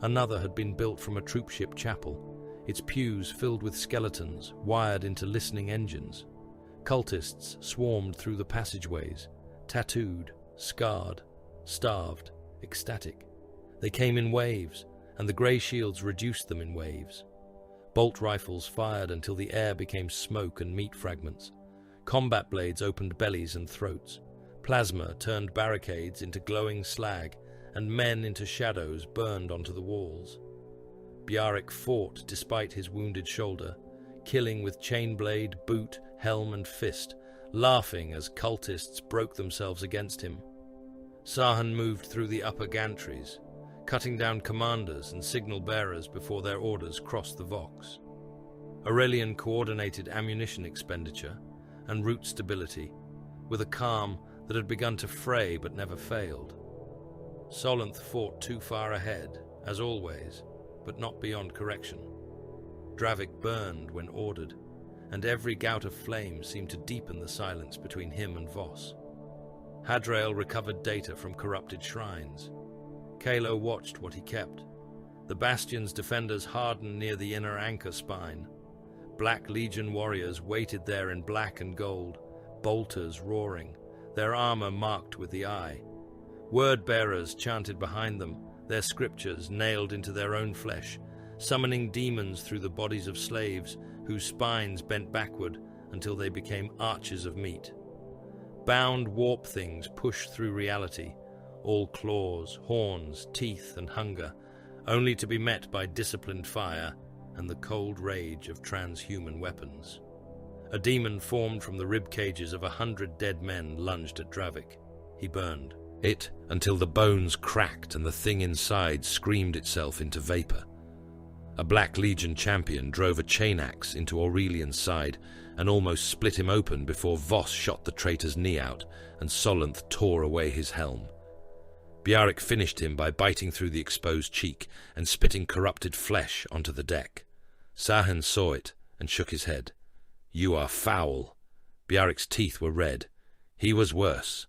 Another had been built from a troopship chapel, its pews filled with skeletons wired into listening engines. Cultists swarmed through the passageways, tattooed, scarred, starved, ecstatic. They came in waves, and the Greyshields reduced them in waves. Bolt rifles fired until the air became smoke and meat fragments. Combat blades opened bellies and throats. Plasma turned barricades into glowing slag, and men into shadows burned onto the walls. Bjarek fought despite his wounded shoulder, killing with chainblade, boot, helm and fist, laughing as cultists broke themselves against him. Sahan moved through the upper gantries, cutting down commanders and signal bearers before their orders crossed the Vox. Aurelian coordinated ammunition expenditure and route stability with a calm that had begun to fray but never failed. Solanth fought too far ahead, as always, but not beyond correction. Dravik burned when ordered, and every gout of flame seemed to deepen the silence between him and Voss. Hadrael recovered data from corrupted shrines. Kalo watched what he kept. The Bastion's defenders hardened near the inner anchor spine. Black Legion warriors waited there in black and gold, bolters roaring, their armor marked with the eye. Word-bearers chanted behind them, their scriptures nailed into their own flesh, summoning demons through the bodies of slaves whose spines bent backward until they became arches of meat. Bound warp things pushed through reality, all claws, horns, teeth, and hunger, only to be met by disciplined fire and the cold rage of transhuman weapons. A demon formed from the rib cages of 100 dead men lunged at Dravik. He burned it until the bones cracked and the thing inside screamed itself into vapor. A Black Legion champion drove a chain axe into Aurelian's side and almost split him open before Voss shot the traitor's knee out and Solanth tore away his helm. Bjarek finished him by biting through the exposed cheek and spitting corrupted flesh onto the deck. Sahan saw it and shook his head. "You are foul." Bjarek's teeth were red. He was worse.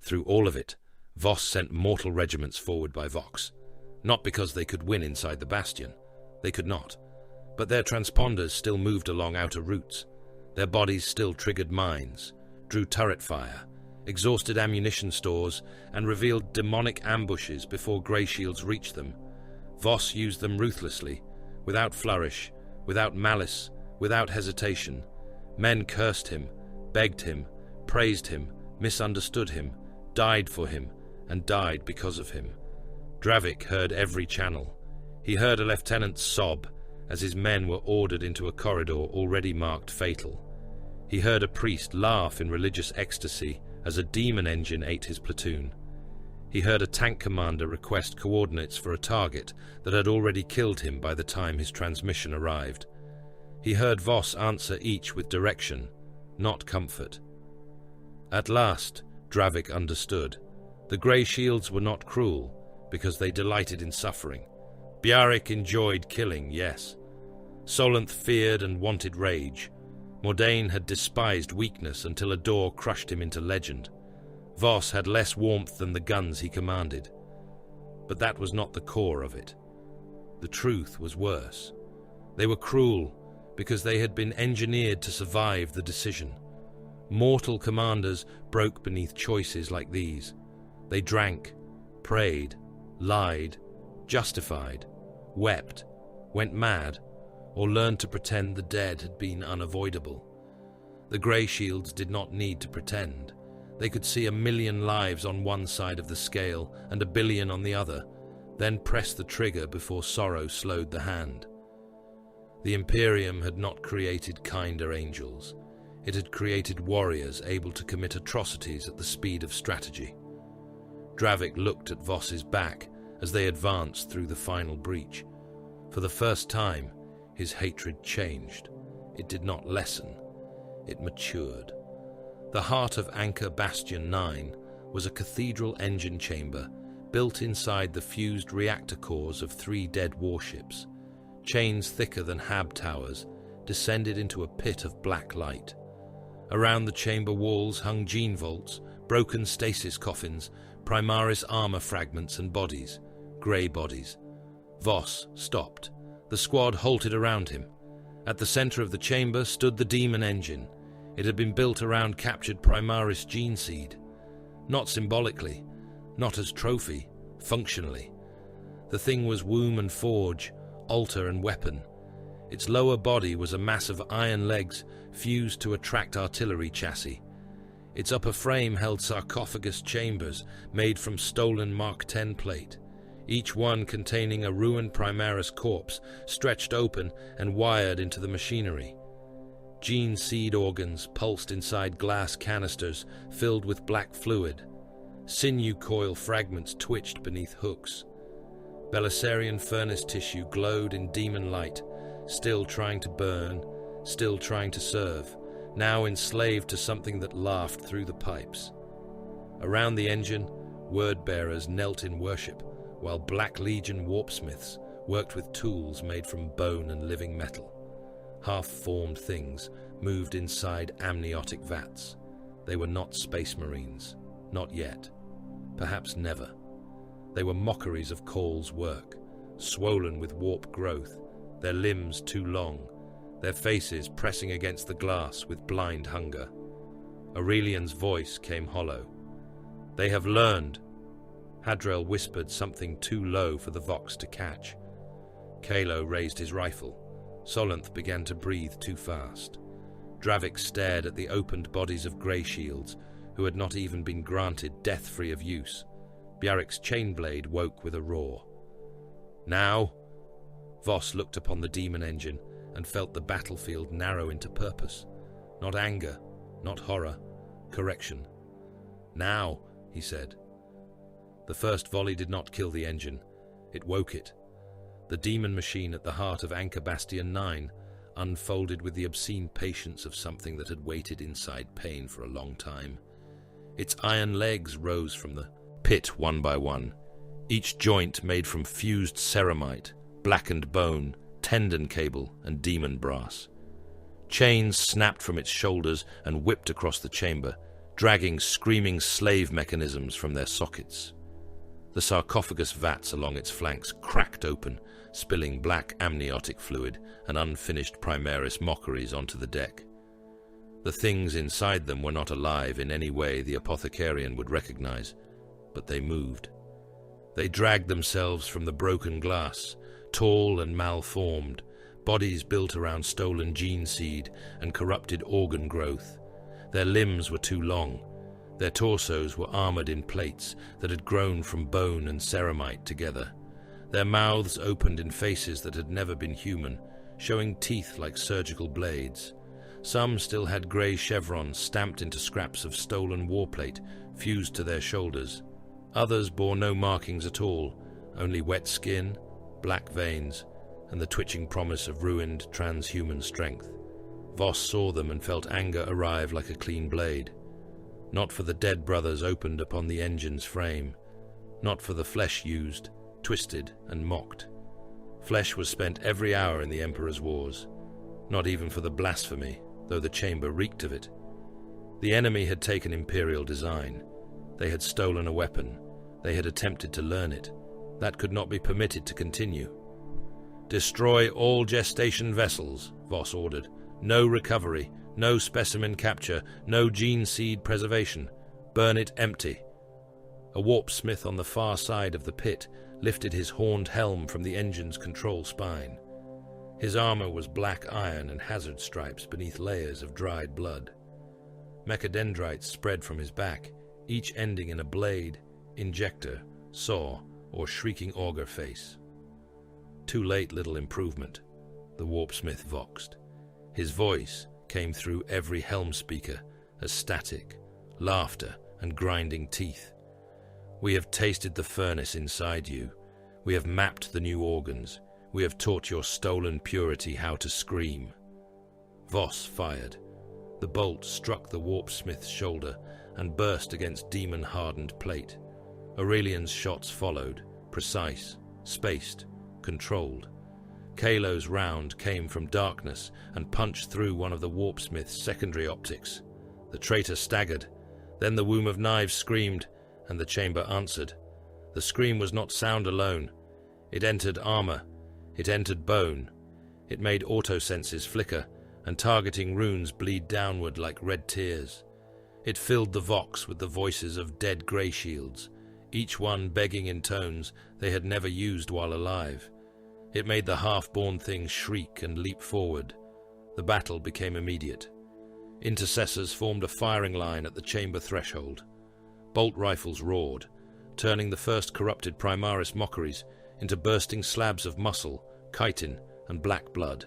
Through all of it, Voss sent mortal regiments forward by Vox. Not because they could win inside the Bastion. They could not. But their transponders still moved along outer routes. Their bodies still triggered mines, drew turret fire, exhausted ammunition stores, and revealed demonic ambushes before Greyshields reached them. Voss used them ruthlessly, without flourish, without malice, without hesitation. Men cursed him, begged him, praised him, misunderstood him, died for him, and died because of him. Dravik heard every channel. He heard a lieutenant sob as his men were ordered into a corridor already marked fatal. He heard a priest laugh in religious ecstasy as a demon engine ate his platoon. He heard a tank commander request coordinates for a target that had already killed him by the time his transmission arrived. He heard Voss answer each with direction, not comfort. At last, Dravik understood. The Greyshields were not cruel, because they delighted in suffering. Bjarek enjoyed killing, yes. Solanth feared and wanted rage. Mordain had despised weakness until a door crushed him into legend. Voss had less warmth than the guns he commanded. But that was not the core of it. The truth was worse. They were cruel because they had been engineered to survive the decision. Mortal commanders broke beneath choices like these. They drank, prayed, lied, justified, wept, went mad, or learned to pretend the dead had been unavoidable. The Greyshields did not need to pretend. They could see 1,000,000 lives on one side of the scale and 1,000,000,000 on the other, then press the trigger before sorrow slowed the hand. The Imperium had not created kinder angels. It had created warriors able to commit atrocities at the speed of strategy. Dravik looked at Voss's back as they advanced through the final breach. For the first time, his hatred changed. It did not lessen. It matured. The heart of Anchor Bastion 9 was a cathedral engine chamber built inside the fused reactor cores of 3 dead warships. Chains thicker than Hab towers descended into a pit of black light. Around the chamber walls hung gene vaults, broken stasis coffins, Primaris armor fragments and bodies, grey bodies. Voss stopped. The squad halted around him. At the center of the chamber stood the demon engine. It had been built around captured Primaris gene seed. Not symbolically, not as trophy, functionally. The thing was womb and forge, altar and weapon. Its lower body was a mass of iron legs fused to a tracked artillery chassis. Its upper frame held sarcophagus chambers made from stolen Mark X plate, each one containing a ruined Primaris corpse stretched open and wired into the machinery. Gene seed organs pulsed inside glass canisters filled with black fluid. Sinew coil fragments twitched beneath hooks. Belisarian furnace tissue glowed in demon light, still trying to burn, still trying to serve, now enslaved to something that laughed through the pipes. Around the engine, word-bearers knelt in worship, while Black Legion warpsmiths worked with tools made from bone and living metal. Half-formed things moved inside amniotic vats. They were not space marines, not yet, perhaps never. They were mockeries of Call's work, swollen with warp growth, their limbs too long, their faces pressing against the glass with blind hunger. Aurelian's voice came hollow. "They have learned." Hadrel whispered something too low for the Vox to catch. Kalo raised his rifle. Solanth began to breathe too fast. Dravik stared at the opened bodies of Greyshields, who had not even been granted death-free of use. Bjarric's chainblade woke with a roar. "Now?" Voss looked upon the demon engine and felt the battlefield narrow into purpose. Not anger, not horror, correction. "Now," he said. The first volley did not kill the engine. It woke it. The demon machine at the heart of Anchor Bastion 9 unfolded with the obscene patience of something that had waited inside pain for a long time. Its iron legs rose from the pit one by one, each joint made from fused ceramite, blackened bone, tendon cable, and demon brass. Chains snapped from its shoulders and whipped across the chamber, dragging screaming slave mechanisms from their sockets. The sarcophagus vats along its flanks cracked open, spilling black amniotic fluid and unfinished Primaris mockeries onto the deck. The things inside them were not alive in any way the apothecarian would recognize, but they moved. They dragged themselves from the broken glass, tall and malformed, bodies built around stolen gene seed and corrupted organ growth. Their limbs were too long. Their torsos were armored in plates that had grown from bone and ceramite together. Their mouths opened in faces that had never been human, showing teeth like surgical blades. Some still had grey chevrons stamped into scraps of stolen warplate fused to their shoulders. Others bore no markings at all, only wet skin, black veins, and the twitching promise of ruined transhuman strength. Voss saw them and felt anger arrive like a clean blade. Not for the dead brothers opened upon the engine's frame, not for the flesh used, twisted and mocked. Flesh was spent every hour in the Emperor's wars, not even for the blasphemy, though the chamber reeked of it. The enemy had taken Imperial design. They had stolen a weapon. They had attempted to learn it. That could not be permitted to continue. "Destroy all gestation vessels," Voss ordered. "No recovery, no specimen capture, no gene seed preservation. Burn it empty." A warpsmith on the far side of the pit lifted his horned helm from the engine's control spine. His armor was black iron and hazard stripes beneath layers of dried blood. Mechadendrites spread from his back, each ending in a blade, injector, saw, or shrieking auger face. Too late little improvement, the warpsmith voxed. His voice came through every helm speaker as static, laughter, and grinding teeth. "We have tasted the furnace inside you. We have mapped the new organs. We have taught your stolen purity how to scream." Voss fired. The bolt struck the warpsmith's shoulder and burst against demon-hardened plate. Aurelian's shots followed, precise, spaced, controlled. Kalo's round came from darkness and punched through one of the warpsmith's secondary optics. The traitor staggered. Then the womb of knives screamed, and the chamber answered. The scream was not sound alone. It entered armor. It entered bone. It made auto-senses flicker, and targeting runes bleed downward like red tears. It filled the Vox with the voices of dead Greyshields, each one begging in tones they had never used while alive. It made the half-born thing shriek and leap forward. The battle became immediate. Intercessors formed a firing line at the chamber threshold. Bolt rifles roared, turning the first corrupted Primarchs mockeries into bursting slabs of muscle, chitin, and black blood.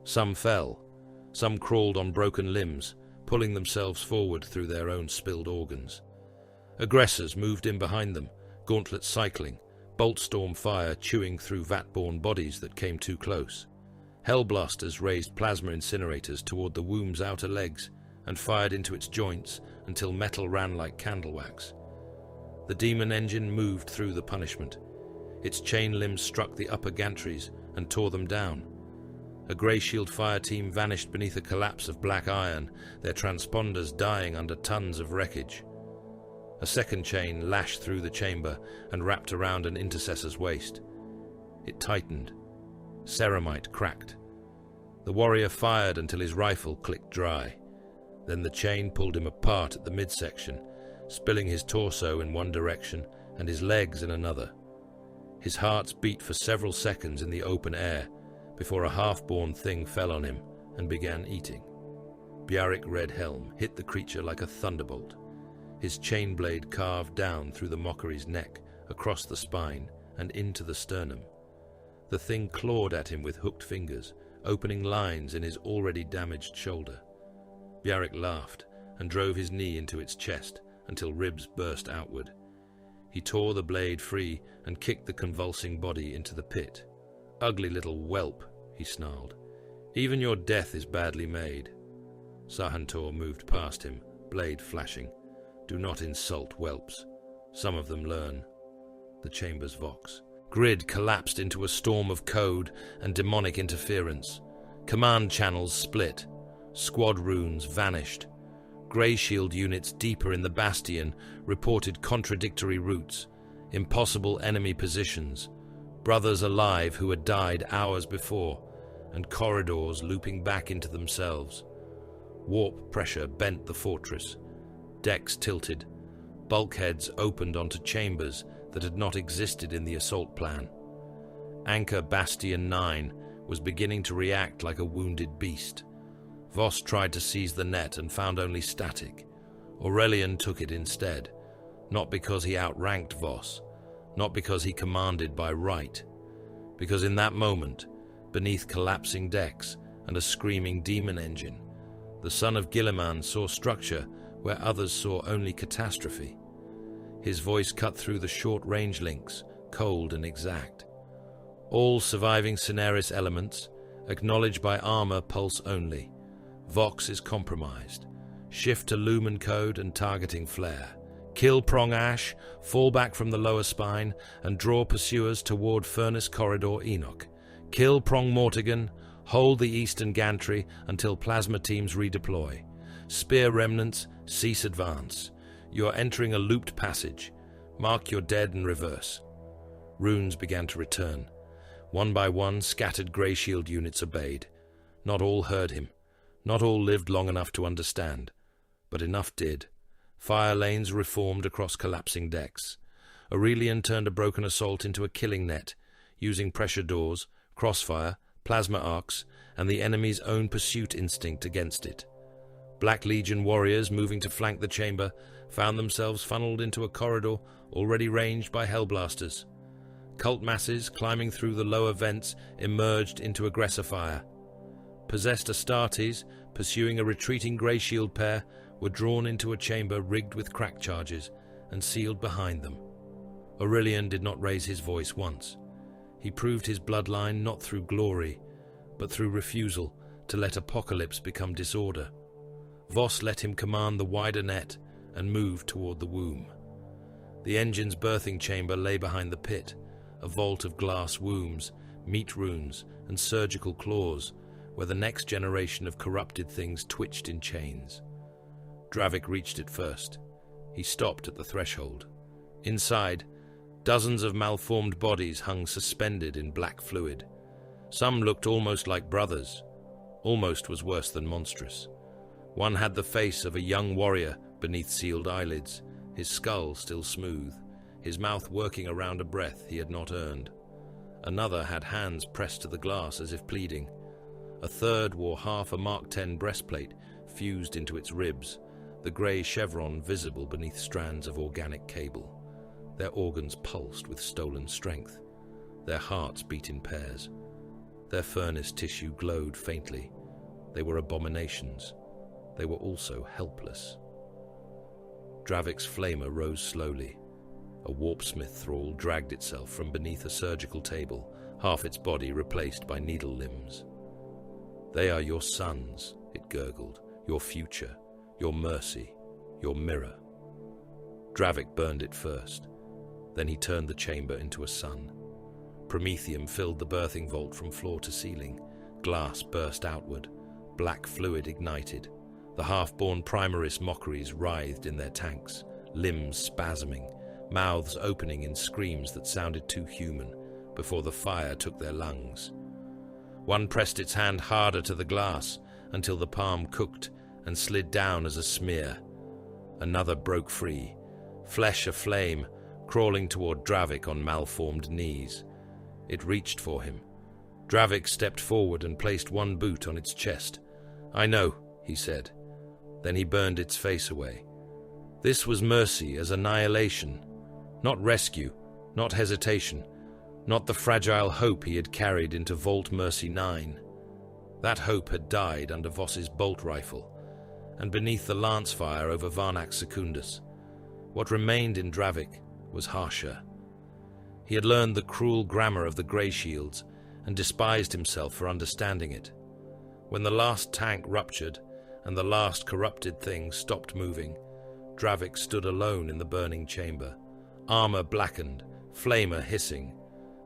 Some fell. Some crawled on broken limbs, pulling themselves forward through their own spilled organs. Aggressors moved in behind them, gauntlets cycling, bolt storm fire chewing through vat-borne bodies that came too close. Hellblasters raised plasma incinerators toward the womb's outer legs and fired into its joints until metal ran like candle wax. The demon engine moved through the punishment. Its chain limbs struck the upper gantries and tore them down. A Greyshield fire team vanished beneath a collapse of black iron, their transponders dying under tons of wreckage. A second chain lashed through the chamber and wrapped around an intercessor's waist. It tightened. Ceramite cracked. The warrior fired until his rifle clicked dry. Then the chain pulled him apart at the midsection, spilling his torso in one direction and his legs in another. His heart beat for several seconds in the open air before a half-born thing fell on him and began eating. Bjarric Red Helm hit the creature like a thunderbolt. His chain blade carved down through the mockery's neck, across the spine, and into the sternum. The thing clawed at him with hooked fingers, opening lines in his already damaged shoulder. Bjarric laughed and drove his knee into its chest until ribs burst outward. He tore the blade free and kicked the convulsing body into the pit. "Ugly little whelp," he snarled. "Even your death is badly made." Sahantor moved past him, blade flashing. "Do not insult whelps. Some of them learn." The chamber's Vox. Grid collapsed into a storm of code and demonic interference. Command channels split. Squad runes vanished. Greyshield units deeper in the bastion reported contradictory routes, impossible enemy positions, brothers alive who had died hours before, and corridors looping back into themselves. Warp pressure bent the fortress. Decks tilted. Bulkheads opened onto chambers that had not existed in the assault plan. Anchor Bastion 9 was beginning to react like a wounded beast. Voss tried to seize the net and found only static. Aurelian took it instead, not because he outranked Voss, not because he commanded by right, because in that moment, beneath collapsing decks and a screaming demon engine, the son of Guilliman saw structure where others saw only catastrophe. His voice cut through the short-range links, cold and exact. All surviving Cineris elements, acknowledged by armor pulse only. Vox is compromised. Shift to lumen code and targeting flare. Kill Prong Ash, fall back from the lower spine, and draw pursuers toward Furnace Corridor Enoch. Kill Prong Mortigan, hold the eastern gantry until plasma teams redeploy. Spear remnants, cease advance. You are entering a looped passage. Mark your dead and reverse. Runes began to return. One by one, scattered Greyshield units obeyed. Not all heard him. Not all lived long enough to understand. But enough did. Fire lanes reformed across collapsing decks. Aurelian turned a broken assault into a killing net, using pressure doors, crossfire, plasma arcs, and the enemy's own pursuit instinct against it. Black Legion warriors moving to flank the chamber found themselves funneled into a corridor already ranged by Hellblasters. Cult masses climbing through the lower vents emerged into aggressor fire. Possessed Astartes, pursuing a retreating Greyshield pair, were drawn into a chamber rigged with crack charges and sealed behind them. Aurelian did not raise his voice once. He proved his bloodline not through glory, but through refusal to let apocalypse become disorder. Voss let him command the wider net and moved toward the womb. The engine's birthing chamber lay behind the pit, a vault of glass wombs, meat runes, and surgical claws, where the next generation of corrupted things twitched in chains. Dravik reached it first. He stopped at the threshold. Inside, Dozens of malformed bodies hung suspended in black fluid. Some looked almost like brothers. Almost was worse than monstrous. One had the face of a young warrior beneath sealed eyelids, his skull still smooth, his mouth working around a breath he had not earned. Another had hands pressed to the glass as if pleading. A third wore half a Mark X breastplate fused into its ribs, the grey chevron visible beneath strands of organic cable. Their organs pulsed with stolen strength. Their hearts beat in pairs. Their furnace tissue glowed faintly. They were abominations. They were also helpless. Dravik's flamer rose slowly. A warpsmith thrall dragged itself from beneath a surgical table, half its body replaced by needle limbs. "They are your sons," it gurgled, "your future, your mercy, your mirror." Dravik burned it first. Then he turned the chamber into a sun. Promethium filled the birthing vault from floor to ceiling. Glass burst outward. Black fluid ignited. The half-born Primarchs mockeries writhed in their tanks, limbs spasming, mouths opening in screams that sounded too human before the fire took their lungs. One pressed its hand harder to the glass until the palm cooked and slid down as a smear. Another broke free, flesh aflame, crawling toward Dravik on malformed knees. It reached for him. Dravik stepped forward and placed one boot on its chest. "I know," he said. Then he burned its face away. This was mercy as annihilation, not rescue, not hesitation, not the fragile hope he had carried into Vault Mercy 9. That hope had died under Voss's bolt rifle, and beneath the lance fire over Varnax Secundus. What remained in Dravik was harsher. He had learned the cruel grammar of the Greyshields and despised himself for understanding it. When the last tank ruptured and the last corrupted thing stopped moving, Dravik stood alone in the burning chamber, armor blackened, flamer hissing,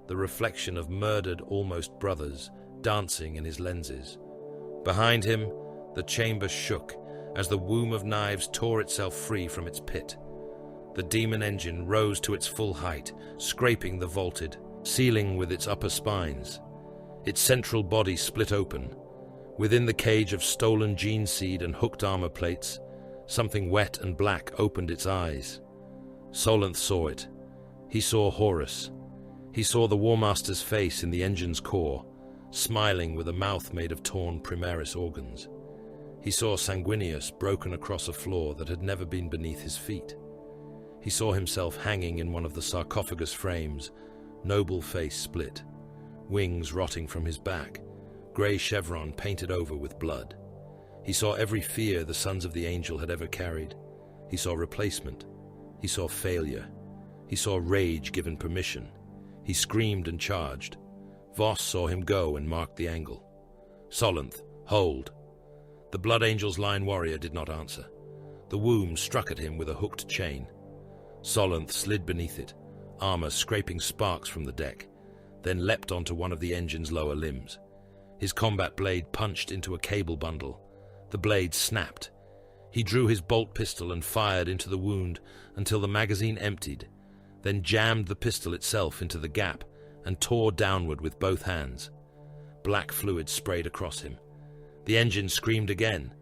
the reflection of murdered almost brothers dancing in his lenses. Behind him, the chamber shook as the womb of knives tore itself free from its pit. The demon engine rose to its full height, scraping the vaulted ceiling with its upper spines. Its central body split open. Within the cage of stolen gene seed and hooked armor plates, something wet and black opened its eyes. Solanth saw it. He saw Horus. He saw the War Master's face in the engine's core, smiling with a mouth made of torn Primaris organs. He saw Sanguinius broken across a floor that had never been beneath his feet. He saw himself hanging in one of the sarcophagus frames, noble face split, wings rotting from his back, grey chevron painted over with blood. He saw every fear the sons of the angel had ever carried. He saw replacement. He saw failure. He saw rage given permission. He screamed and charged. Voss saw him go and marked the angle. Solanth, hold. The Blood Angel's line warrior did not answer. The womb struck at him with a hooked chain. Solanth slid beneath it, armor scraping sparks from the deck, then leapt onto one of the engine's lower limbs. His combat blade punched into a cable bundle. The blade snapped. He drew his bolt pistol and fired into the wound until the magazine emptied, then jammed the pistol itself into the gap and tore downward with both hands. Black fluid sprayed across him. The engine screamed again.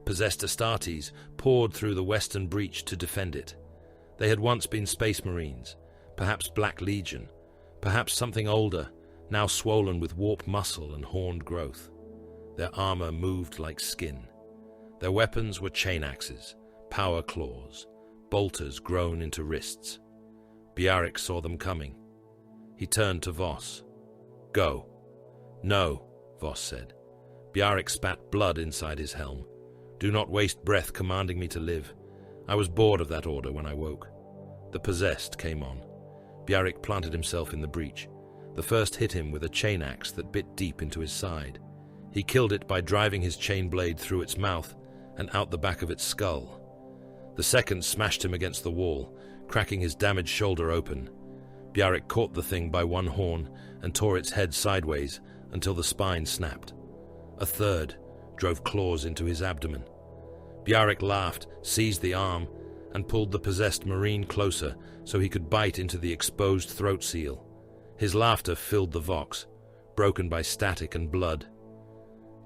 Possessed Astartes poured through the western breach to defend it. They had once been Space Marines, perhaps Black Legion, perhaps something older, now swollen with warp muscle and horned growth. Their armor moved like skin. Their weapons were chain axes, power claws, bolters grown into wrists. Bjarek saw them coming. He turned to Voss. "Go." "No," Voss said. Bjarek spat blood inside his helm. "Do not waste breath commanding me to live. I was bored of that order when I woke." The possessed came on. Bjarek planted himself in the breach. The first hit him with a chain axe that bit deep into his side. He killed it by driving his chain blade through its mouth and out the back of its skull. The second smashed him against the wall, cracking his damaged shoulder open. Bjarek caught the thing by one horn and tore its head sideways until the spine snapped. A third drove claws into his abdomen. Bjarek laughed, seized the arm, and pulled the possessed marine closer so he could bite into the exposed throat seal. His laughter filled the vox, broken by static and blood.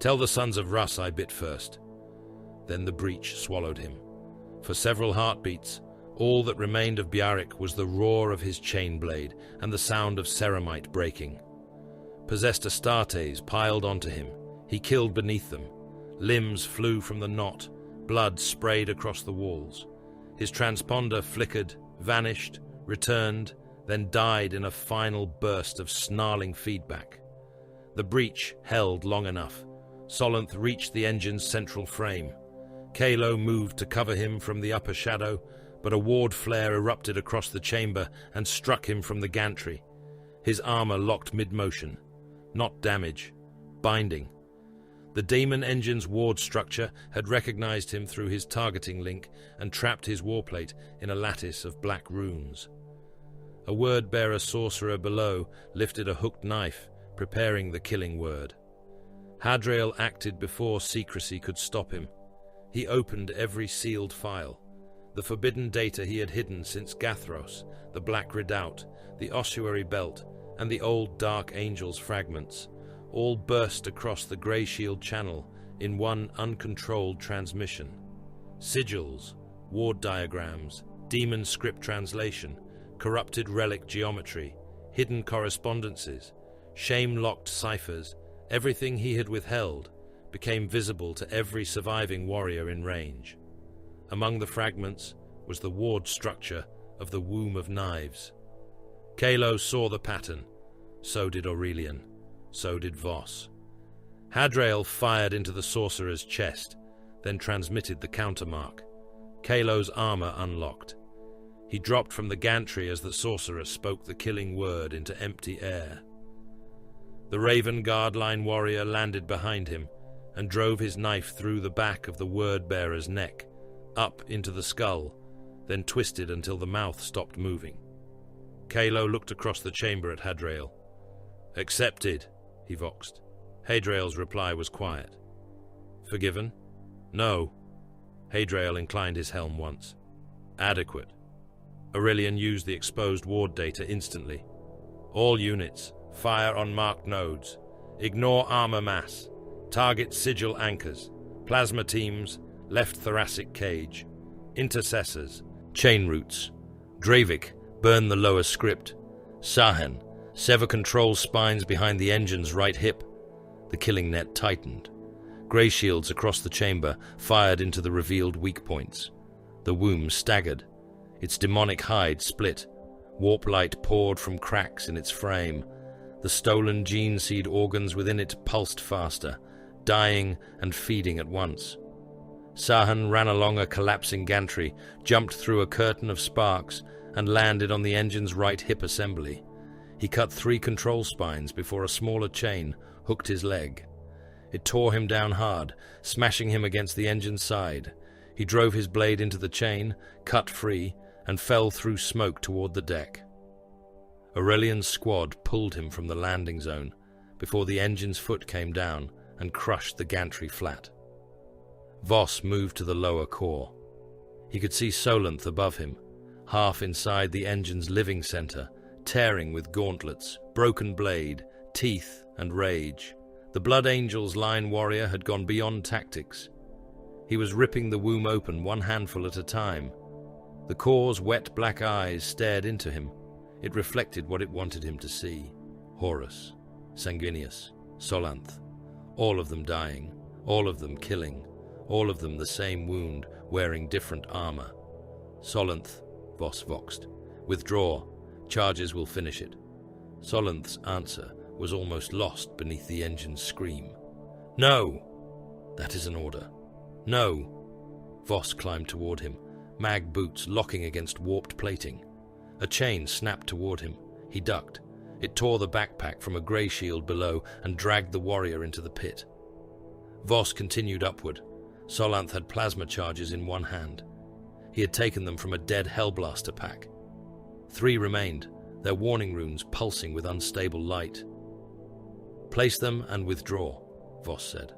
"Tell the sons of Russ I bit first." Then the breach swallowed him. For several heartbeats, all that remained of Bjarric was the roar of his chain blade and the sound of ceramite breaking. Possessed Astartes piled onto him. He killed beneath them. Limbs flew from the knot. Blood sprayed across the walls. His transponder flickered, vanished, returned, then died in a final burst of snarling feedback. The breach held long enough. Solanth reached the engine's central frame. Kalo moved to cover him from the upper shadow, but a ward flare erupted across the chamber and struck him from the gantry. His armor locked mid-motion. Not damage, binding. The Daemon Engine's ward structure had recognized him through his targeting link and trapped his warplate in a lattice of black runes. A word-bearer sorcerer below lifted a hooked knife, preparing the killing word. Hadrael acted before secrecy could stop him. He opened every sealed file. The forbidden data he had hidden since Gathros, the Black Redoubt, the Ossuary Belt, and the old Dark Angel's fragments, all burst across the Greyshield channel in one uncontrolled transmission. Sigils, ward diagrams, demon script translation, corrupted relic geometry, hidden correspondences, shame-locked ciphers, everything he had withheld became visible to every surviving warrior in range. Among the fragments was the ward structure of the Womb of Knives. Kalo saw the pattern. So did Aurelian. So did Voss. Hadrael fired into the sorcerer's chest, then transmitted the countermark. Kalo's armor unlocked. He dropped from the gantry as the sorcerer spoke the killing word into empty air. The Raven Guardline warrior landed behind him and drove his knife through the back of the word-bearer's neck, up into the skull, then twisted until the mouth stopped moving. Kalo looked across the chamber at Hadrael. "Accepted," he voxed. Hadrael's reply was quiet. "Forgiven?" "No." Hadrael inclined his helm once. "Adequate." Aurelian used the exposed ward data instantly. "All units, fire on marked nodes. Ignore armor mass. Target sigil anchors. Plasma teams, left thoracic cage. Intercessors, chain routes. Dravik, burn the lower script. Sahen, sever control spines behind the engine's right hip." The killing net tightened. Greyshields across the chamber fired into the revealed weak points. The womb staggered. Its demonic hide split. Warp light poured from cracks in its frame. The stolen gene seed organs within it pulsed faster, dying and feeding at once. Sahan ran along a collapsing gantry, jumped through a curtain of sparks, and landed on the engine's right hip assembly. He cut 3 control spines before a smaller chain hooked his leg. It tore him down hard, smashing him against the engine's side. He drove his blade into the chain, cut free, and fell through smoke toward the deck. Aurelian's squad pulled him from the landing zone before the engine's foot came down and crushed the gantry flat. Voss moved to the lower core. He could see Solanth above him, half inside the engine's living center, tearing with gauntlets, broken blade, teeth, and rage. The Blood Angel's line warrior had gone beyond tactics. He was ripping the womb open one handful at a time. The core's wet black eyes stared into him. It reflected what it wanted him to see. Horus, Sanguinius, Solanth. All of them dying, all of them killing, all of them the same wound, wearing different armor. Solanth, Voss voxed. "Withdraw. Charges will finish it." Solanth's answer was almost lost beneath the engine's scream. "No!" "That is an order." "No!" Voss climbed toward him, mag boots locking against warped plating. A chain snapped toward him. He ducked. It tore the backpack from a Greyshield below and dragged the warrior into the pit. Voss continued upward. Solanth had plasma charges in one hand. He had taken them from a dead Hellblaster pack. 3 remained, their warning runes pulsing with unstable light. "Place them and withdraw," Voss said.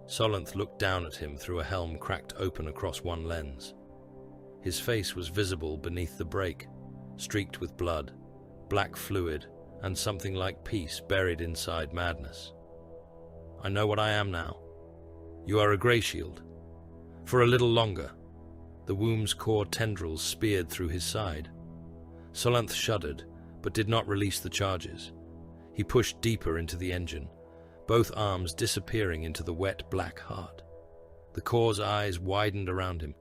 Solanth looked down at him through a helm cracked open across one lens. His face was visible beneath the break, streaked with blood, black fluid, and something like peace buried inside madness. I know what I am now. You are a Greyshield. For a little longer. The womb's core tendrils speared through his side. Solanth shuddered, but did not release the charges. He pushed deeper into the engine, both arms disappearing into the wet black heart. The core's eyes widened around him.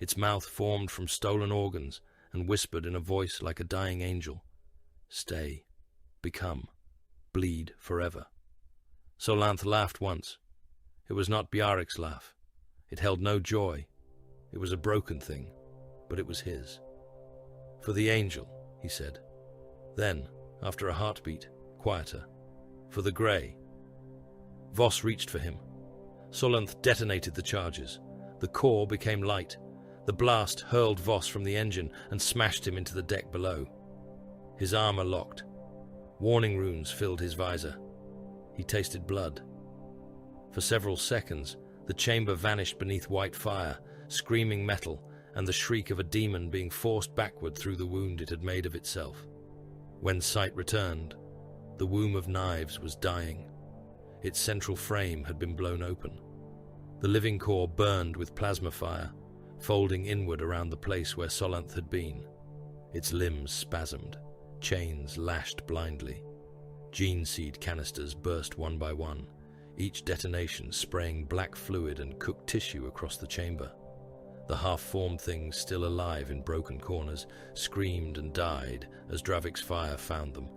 Its mouth formed from stolen organs and whispered in a voice like a dying angel. Stay. Become. Bleed forever. Solanth laughed once. It was not Bjaric's laugh. It held no joy. It was a broken thing, but it was his. For the angel, he said. Then, after a heartbeat, quieter. For the grey. Voss reached for him. Solanth detonated the charges. The core became light. The blast hurled Voss from the engine and smashed him into the deck below. His armor locked. Warning runes filled his visor. He tasted blood. For several seconds, the chamber vanished beneath white fire, screaming metal, and the shriek of a demon being forced backward through the wound it had made of itself. When sight returned, the womb of knives was dying. Its central frame had been blown open. The living core burned with plasma fire, folding inward around the place where Solanth had been. Its limbs spasmed, chains lashed blindly. Gene seed canisters burst one by one, each detonation spraying black fluid and cooked tissue across the chamber. The half-formed things still alive in broken corners screamed and died as Dravik's fire found them.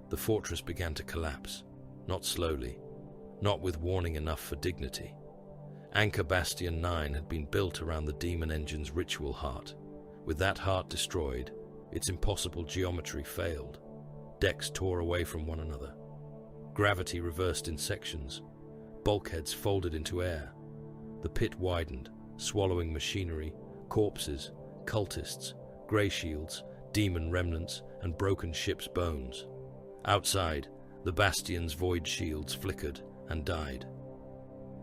The fortress began to collapse, not slowly, not with warning enough for dignity. Anchor Bastion 9 had been built around the demon engine's ritual heart. With that heart destroyed, its impossible geometry failed. Decks tore away from one another. Gravity reversed in sections. Bulkheads folded into air. The pit widened, swallowing machinery, corpses, cultists, Greyshields, demon remnants, and broken ship's bones. Outside, the bastion's void shields flickered and died.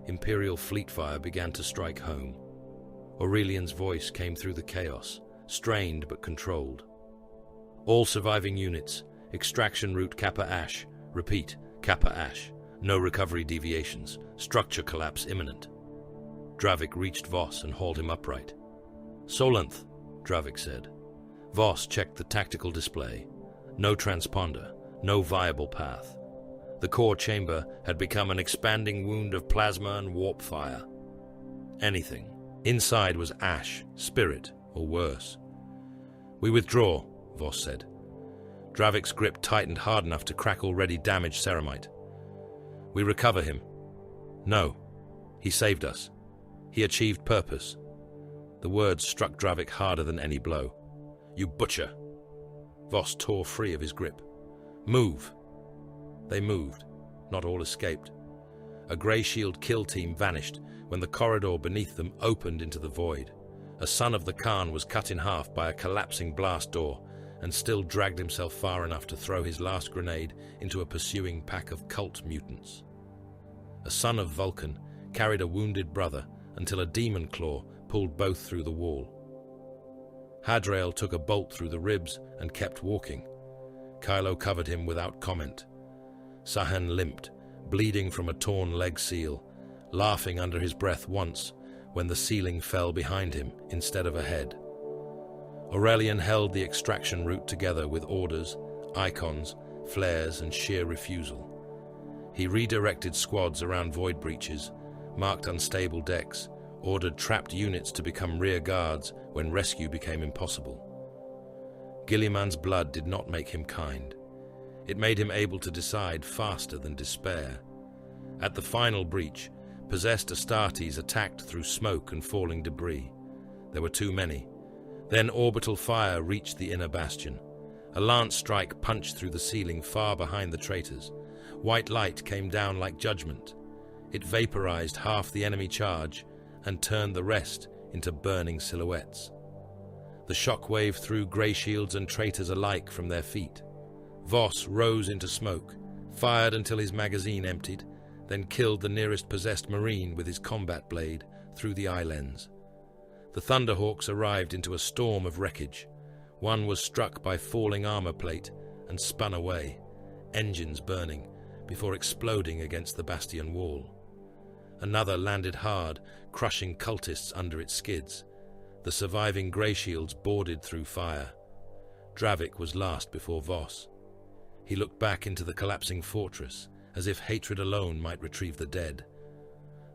Imperial fleet fire began to strike home. Aurelian's voice came through the chaos, strained but controlled. All surviving units, extraction route Kappa Ash. Repeat, Kappa Ash. No recovery deviations. Structure collapse imminent. Dravik reached Voss and hauled him upright. Solanth, Dravik said. Voss checked the tactical display. No transponder, no viable path. The core chamber had become an expanding wound of plasma and warp fire. Anything. Inside was ash, spirit, or worse. We withdraw, Voss said. Dravik's grip tightened hard enough to crack already damaged ceramite. We recover him. No. He saved us. He achieved purpose. The words struck Dravik harder than any blow. You butcher. Voss tore free of his grip. Move. They moved. Not all escaped. A Greyshield kill team vanished when the corridor beneath them opened into the void. A son of the Khan was cut in half by a collapsing blast door and still dragged himself far enough to throw his last grenade into a pursuing pack of cult mutants. A son of Vulcan carried a wounded brother until a demon claw pulled both through the wall. Hadrael took a bolt through the ribs and kept walking. Kylo covered him without comment. Sahan limped, bleeding from a torn leg seal, laughing under his breath once when the ceiling fell behind him instead of ahead. Aurelian held the extraction route together with orders, icons, flares, and sheer refusal. He redirected squads around void breaches, marked unstable decks, ordered trapped units to become rear guards when rescue became impossible. Gilliman's blood did not make him kind. It made him able to decide faster than despair. At the final breach, possessed Astartes attacked through smoke and falling debris. There were too many. Then orbital fire reached the inner bastion. A lance strike punched through the ceiling far behind the traitors. White light came down like judgment. It vaporized half the enemy charge and turned the rest into burning silhouettes. The shockwave threw Greyshields and traitors alike from their feet. Voss rose into smoke, fired until his magazine emptied, then killed the nearest possessed marine with his combat blade through the eye lens. The Thunderhawks arrived into a storm of wreckage. One was struck by falling armor plate and spun away, engines burning, before exploding against the bastion wall. Another landed hard, crushing cultists under its skids. The surviving Greyshields boarded through fire. Dravik was last before Voss. He looked back into the collapsing fortress, as if hatred alone might retrieve the dead.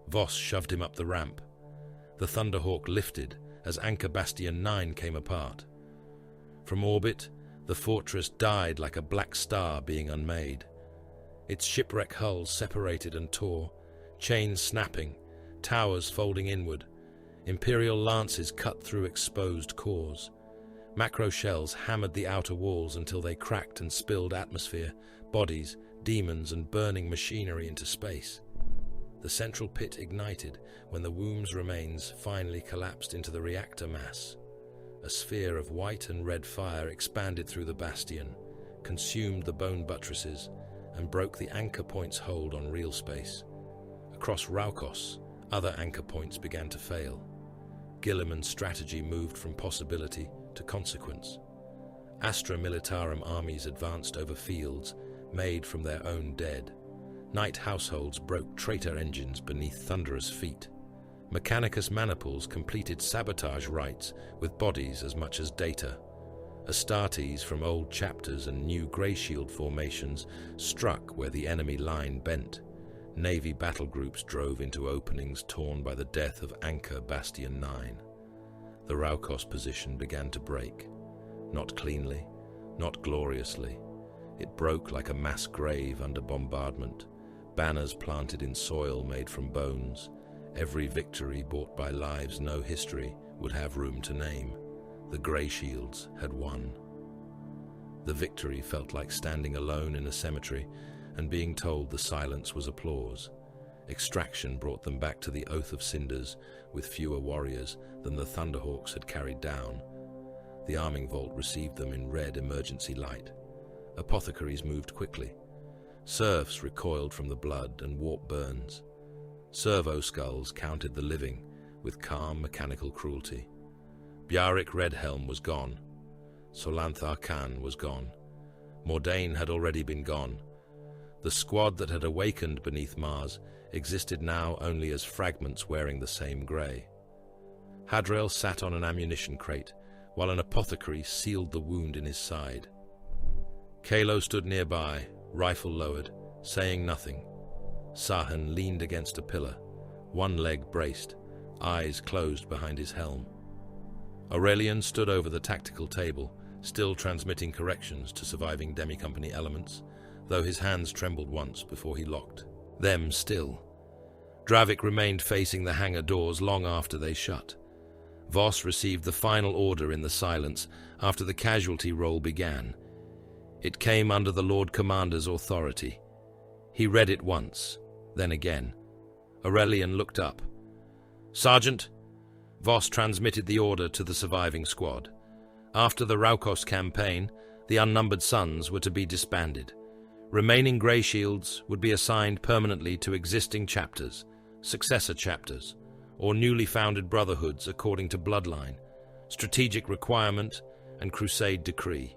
Voss shoved him up the ramp. The Thunderhawk lifted as Anchor Bastion 9 came apart. From orbit, the fortress died like a black star being unmade. Its shipwreck hulls separated and tore, chains snapping, towers folding inward. Imperial lances cut through exposed cores. Macro shells hammered the outer walls until they cracked and spilled atmosphere, bodies, demons, and burning machinery into space. The central pit ignited when the womb's remains finally collapsed into the reactor mass. A sphere of white and red fire expanded through the bastion, consumed the bone buttresses, and broke the anchor point's hold on real space. Across Raukos, other anchor points began to fail. Guilliman's strategy moved from possibility to consequence. Astra Militarum armies advanced over fields made from their own dead. Night households broke traitor engines beneath thunderous feet. Mechanicus maniples completed sabotage rites with bodies as much as data. Astartes from old chapters and new Greyshield formations struck where the enemy line bent. Navy battle groups drove into openings torn by the death of Anchor Bastion 9. The Raukos position began to break. Not cleanly, not gloriously. It broke like a mass grave under bombardment. Banners planted in soil made from bones. Every victory bought by lives no history would have room to name. The Greyshields had won. The victory felt like standing alone in a cemetery and being told the silence was applause. Extraction brought them back to the Oath of Cinders with fewer warriors than the Thunderhawks had carried down. The arming vault received them in red emergency light. Apothecaries moved quickly. Serfs recoiled from the blood and warp burns. Servo skulls counted the living with calm mechanical cruelty. Bjarric Redhelm was gone. Solanthar Khan was gone. Mordain had already been gone. The squad that had awakened beneath Mars existed now only as fragments wearing the same grey. Hadrael sat on an ammunition crate, while an apothecary sealed the wound in his side. Kalo stood nearby, rifle lowered, saying nothing. Sahan leaned against a pillar, one leg braced, eyes closed behind his helm. Aurelian stood over the tactical table, still transmitting corrections to surviving demi-company elements, though his hands trembled once before he locked them still. Dravik remained facing the hangar doors long after they shut. Voss received the final order in the silence after the casualty roll began. It came under the Lord Commander's authority. He read it once, then again. Aurelian looked up. "Sergeant," Voss transmitted the order to the surviving squad. After the Raukos campaign, the Unnumbered Sons were to be disbanded. Remaining Greyshields would be assigned permanently to existing chapters, successor chapters, or newly founded brotherhoods according to bloodline, strategic requirement, and crusade decree.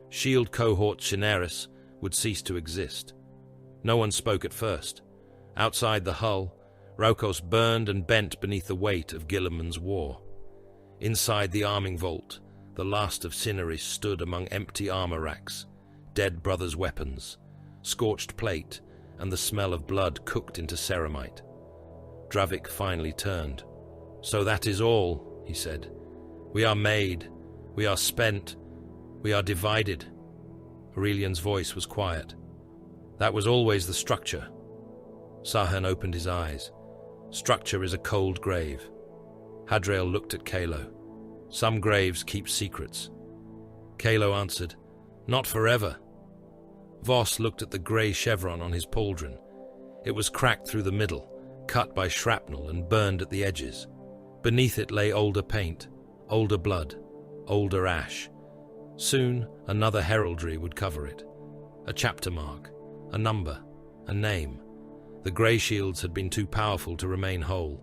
Shield cohort Shineris would cease to exist. No one spoke at first. Outside the hull, Raukos burned and bent beneath the weight of Guilliman's war. Inside the arming vault, the last of Cineris stood among empty armor racks, dead brothers' weapons, scorched plate, and the smell of blood cooked into ceramite. Dravik finally turned. "So that is all," he said. "We are made. We are spent. We are divided." Aurelian's voice was quiet. "That was always the structure." Sahan opened his eyes. "Structure is a cold grave." Hadrael looked at Kalo. "Some graves keep secrets." Kalo answered, "Not forever." Voss looked at the grey chevron on his pauldron. It was cracked through the middle, cut by shrapnel and burned at the edges. Beneath it lay older paint, older blood, older ash. Soon another heraldry would cover it. A chapter mark, a number, a name. The Greyshields had been too powerful to remain whole,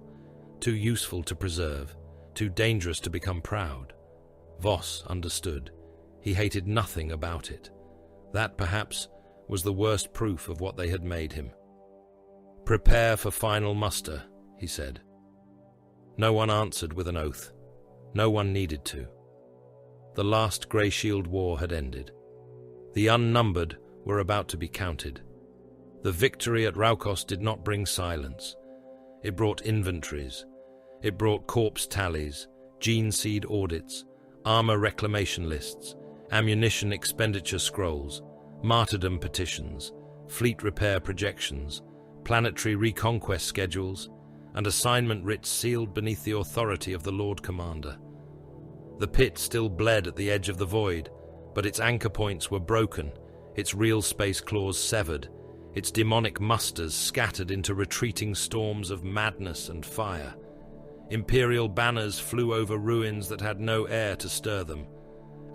too useful to preserve, too dangerous to become proud. Voss understood. He hated nothing about it. That, perhaps, was the worst proof of what they had made him. "Prepare for final muster," he said. No one answered with an oath. No one needed to. The last Greyshield war had ended. The unnumbered were about to be counted. The victory at Raukos did not bring silence. It brought inventories. It brought corpse tallies, gene seed audits, armor reclamation lists, ammunition expenditure scrolls, martyrdom petitions, fleet repair projections, planetary reconquest schedules, and assignment writs sealed beneath the authority of the Lord Commander. The pit still bled at the edge of the void, but its anchor points were broken, its real space claws severed, its demonic musters scattered into retreating storms of madness and fire. Imperial banners flew over ruins that had no air to stir them.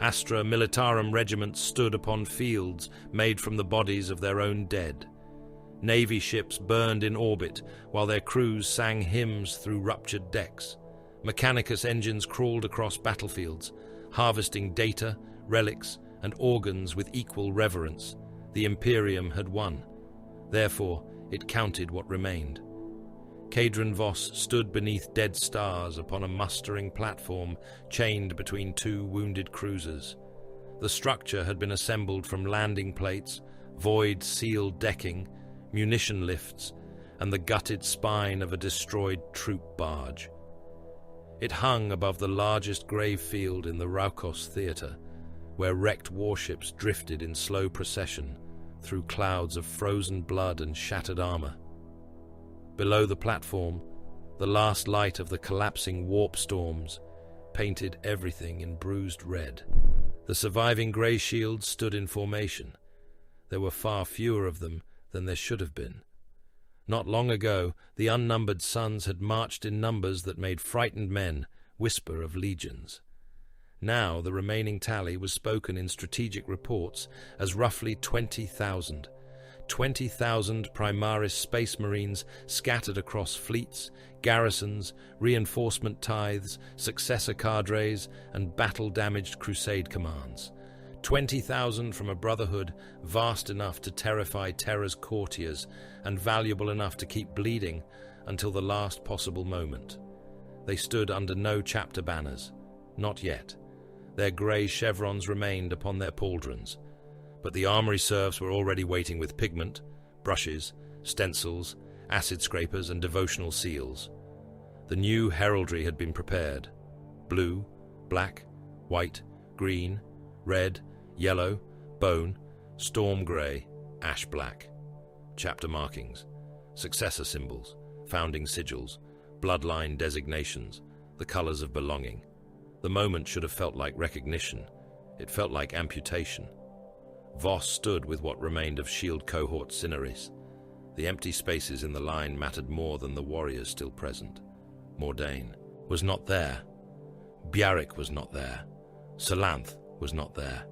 Astra Militarum regiments stood upon fields made from the bodies of their own dead. Navy ships burned in orbit while their crews sang hymns through ruptured decks. Mechanicus engines crawled across battlefields, harvesting data, relics, and organs with equal reverence. The Imperium had won. Therefore, it counted what remained. Cadron Voss stood beneath dead stars upon a mustering platform chained between two wounded cruisers. The structure had been assembled from landing plates, void-sealed decking, munition lifts, and the gutted spine of a destroyed troop barge. It hung above the largest grave field in the Raukos theater, where wrecked warships drifted in slow procession through clouds of frozen blood and shattered armor. Below the platform, the last light of the collapsing warp storms painted everything in bruised red. The surviving Greyshields stood in formation. There were far fewer of them than there should have been. Not long ago, the unnumbered suns had marched in numbers that made frightened men whisper of legions. Now the remaining tally was spoken in strategic reports as roughly 20,000. 20,000 Primarchs space marines scattered across fleets, garrisons, reinforcement tithes, successor cadres, and battle-damaged crusade commands. 20,000 from a brotherhood vast enough to terrify Terra's courtiers and valuable enough to keep bleeding until the last possible moment. They stood under no chapter banners. Not yet. Their grey chevrons remained upon their pauldrons, but the armory serfs were already waiting with pigment, brushes, stencils, acid scrapers, and devotional seals. The new heraldry had been prepared. Blue, black, white, green, red, yellow, bone, storm grey, ash black. Chapter markings, successor symbols, founding sigils, bloodline designations, the colours of belonging. The moment should have felt like recognition. It felt like amputation. Voss stood with what remained of shield cohort Cineris. The empty spaces in the line mattered more than the warriors still present. Mordain was not there. Bjarric was not there. Solanth was not there.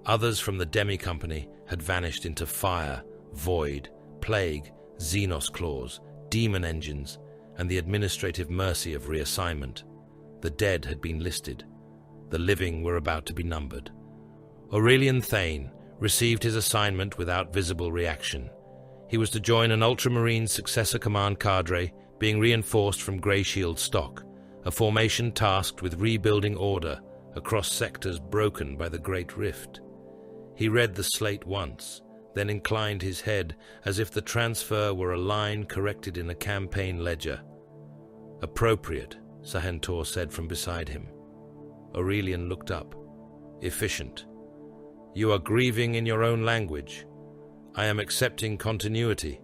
Others from the Demi-Company had vanished into fire, void, plague, Xenos claws, demon engines, and the administrative mercy of reassignment. The dead had been listed. The living were about to be numbered. Aurelian Thane received his assignment without visible reaction. He was to join an Ultramarine Successor Command cadre being reinforced from Greyshield stock, a formation tasked with rebuilding order across sectors broken by the Great Rift. He read the slate once, then inclined his head as if the transfer were a line corrected in a campaign ledger. Appropriate, Sahentor said from beside him. Aurelian looked up. Efficient. You are grieving in your own language. I am accepting continuity.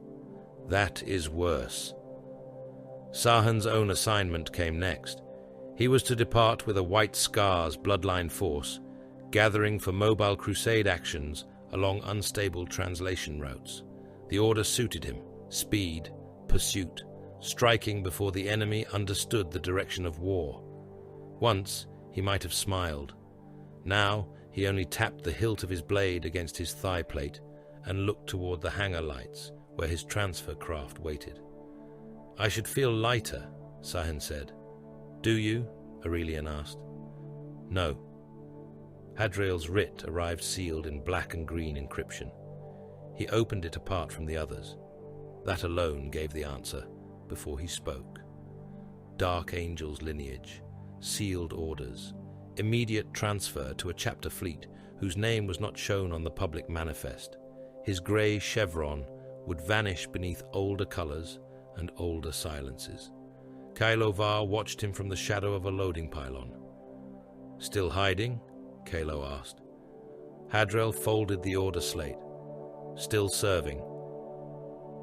That is worse. Sahan's own assignment came next. He was to depart with a White Scars bloodline force, gathering for mobile crusade actions along unstable translation routes. The order suited him. Speed, pursuit, striking before the enemy understood the direction of war. Once, he might have smiled. Now, he only tapped the hilt of his blade against his thigh plate and looked toward the hangar lights where his transfer craft waited. I should feel lighter, Sahin said. Do you? Aurelian asked. No. Hadriel's writ arrived sealed in black and green encryption. He opened it apart from the others. That alone gave the answer before he spoke. Dark Angel's lineage, sealed orders, immediate transfer to a chapter fleet whose name was not shown on the public manifest. His grey chevron would vanish beneath older colours and older silences. Kylo Var watched him from the shadow of a loading pylon. Still hiding? Kylo asked. Hadriel folded the order slate. Still serving.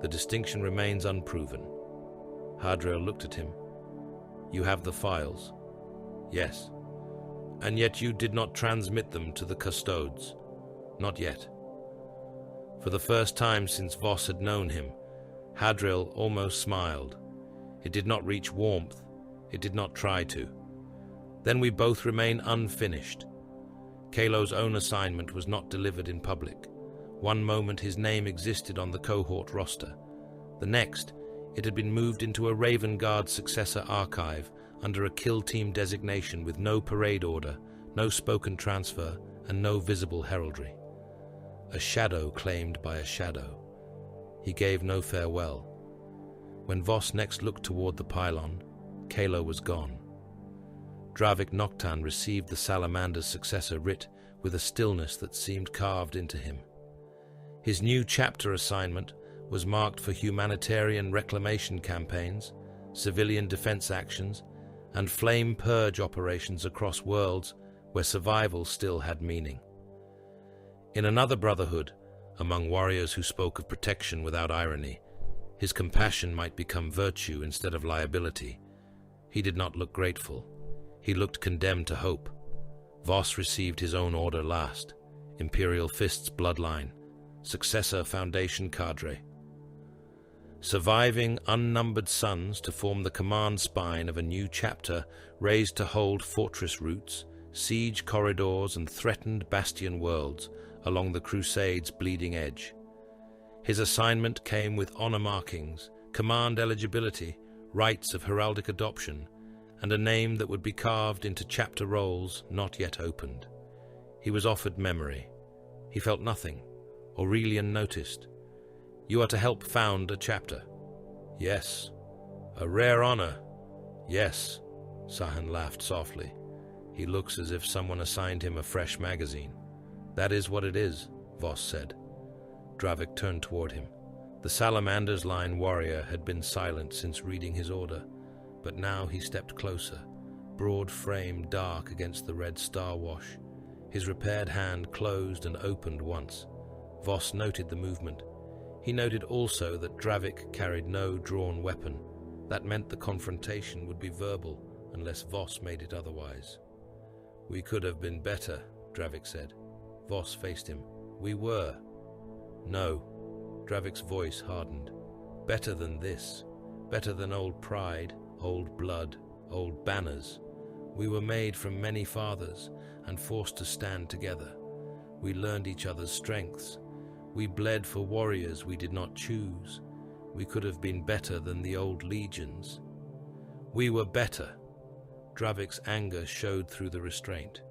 The distinction remains unproven. Hadriel looked at him. You have the files. Yes. And yet you did not transmit them to the custodes. Not yet. For the first time since Voss had known him, Hadriel almost smiled. It did not reach warmth. It did not try to. Then we both remain unfinished. Kylo's own assignment was not delivered in public. One moment his name existed on the cohort roster. The next, it had been moved into a Raven Guard successor archive under a kill team designation with no parade order, no spoken transfer, and no visible heraldry. A shadow claimed by a shadow. He gave no farewell. When Voss next looked toward the pylon, Kylo was gone. Dravik Noctan received the Salamander's successor writ with a stillness that seemed carved into him. His new chapter assignment was marked for humanitarian reclamation campaigns, civilian defense actions, and flame purge operations across worlds where survival still had meaning. In another brotherhood, among warriors who spoke of protection without irony, his compassion might become virtue instead of liability. He did not look grateful. He looked condemned to hope. Voss received his own order last, Imperial Fist's bloodline, successor Foundation cadre. Surviving unnumbered sons to form the command spine of a new chapter raised to hold fortress routes, siege corridors and threatened bastion worlds along the Crusade's bleeding edge. His assignment came with honor markings, command eligibility, rights of heraldic adoption, and a name that would be carved into chapter rolls not yet opened. He was offered memory. He felt nothing. Aurelian noticed. You are to help found a chapter. Yes. A rare honor. Yes. Sahan laughed softly. He looks as if someone assigned him a fresh magazine. That is what it is, Voss said. Dravik turned toward him. The Salamander's line warrior had been silent since reading his order, but now he stepped closer, broad frame dark against the red star wash. His repaired hand closed and opened once. Voss noted the movement. He noted also that Dravik carried no drawn weapon. That meant the confrontation would be verbal, unless Voss made it otherwise. We could have been better, Dravik said. Voss faced him. We were. No. Dravik's voice hardened. Better than this. Better than old pride, old blood, old banners. We were made from many fathers and forced to stand together. We learned each other's strengths. We bled for warriors we did not choose. We could have been better than the old legions. We were better. Dravik's anger showed through the restraint.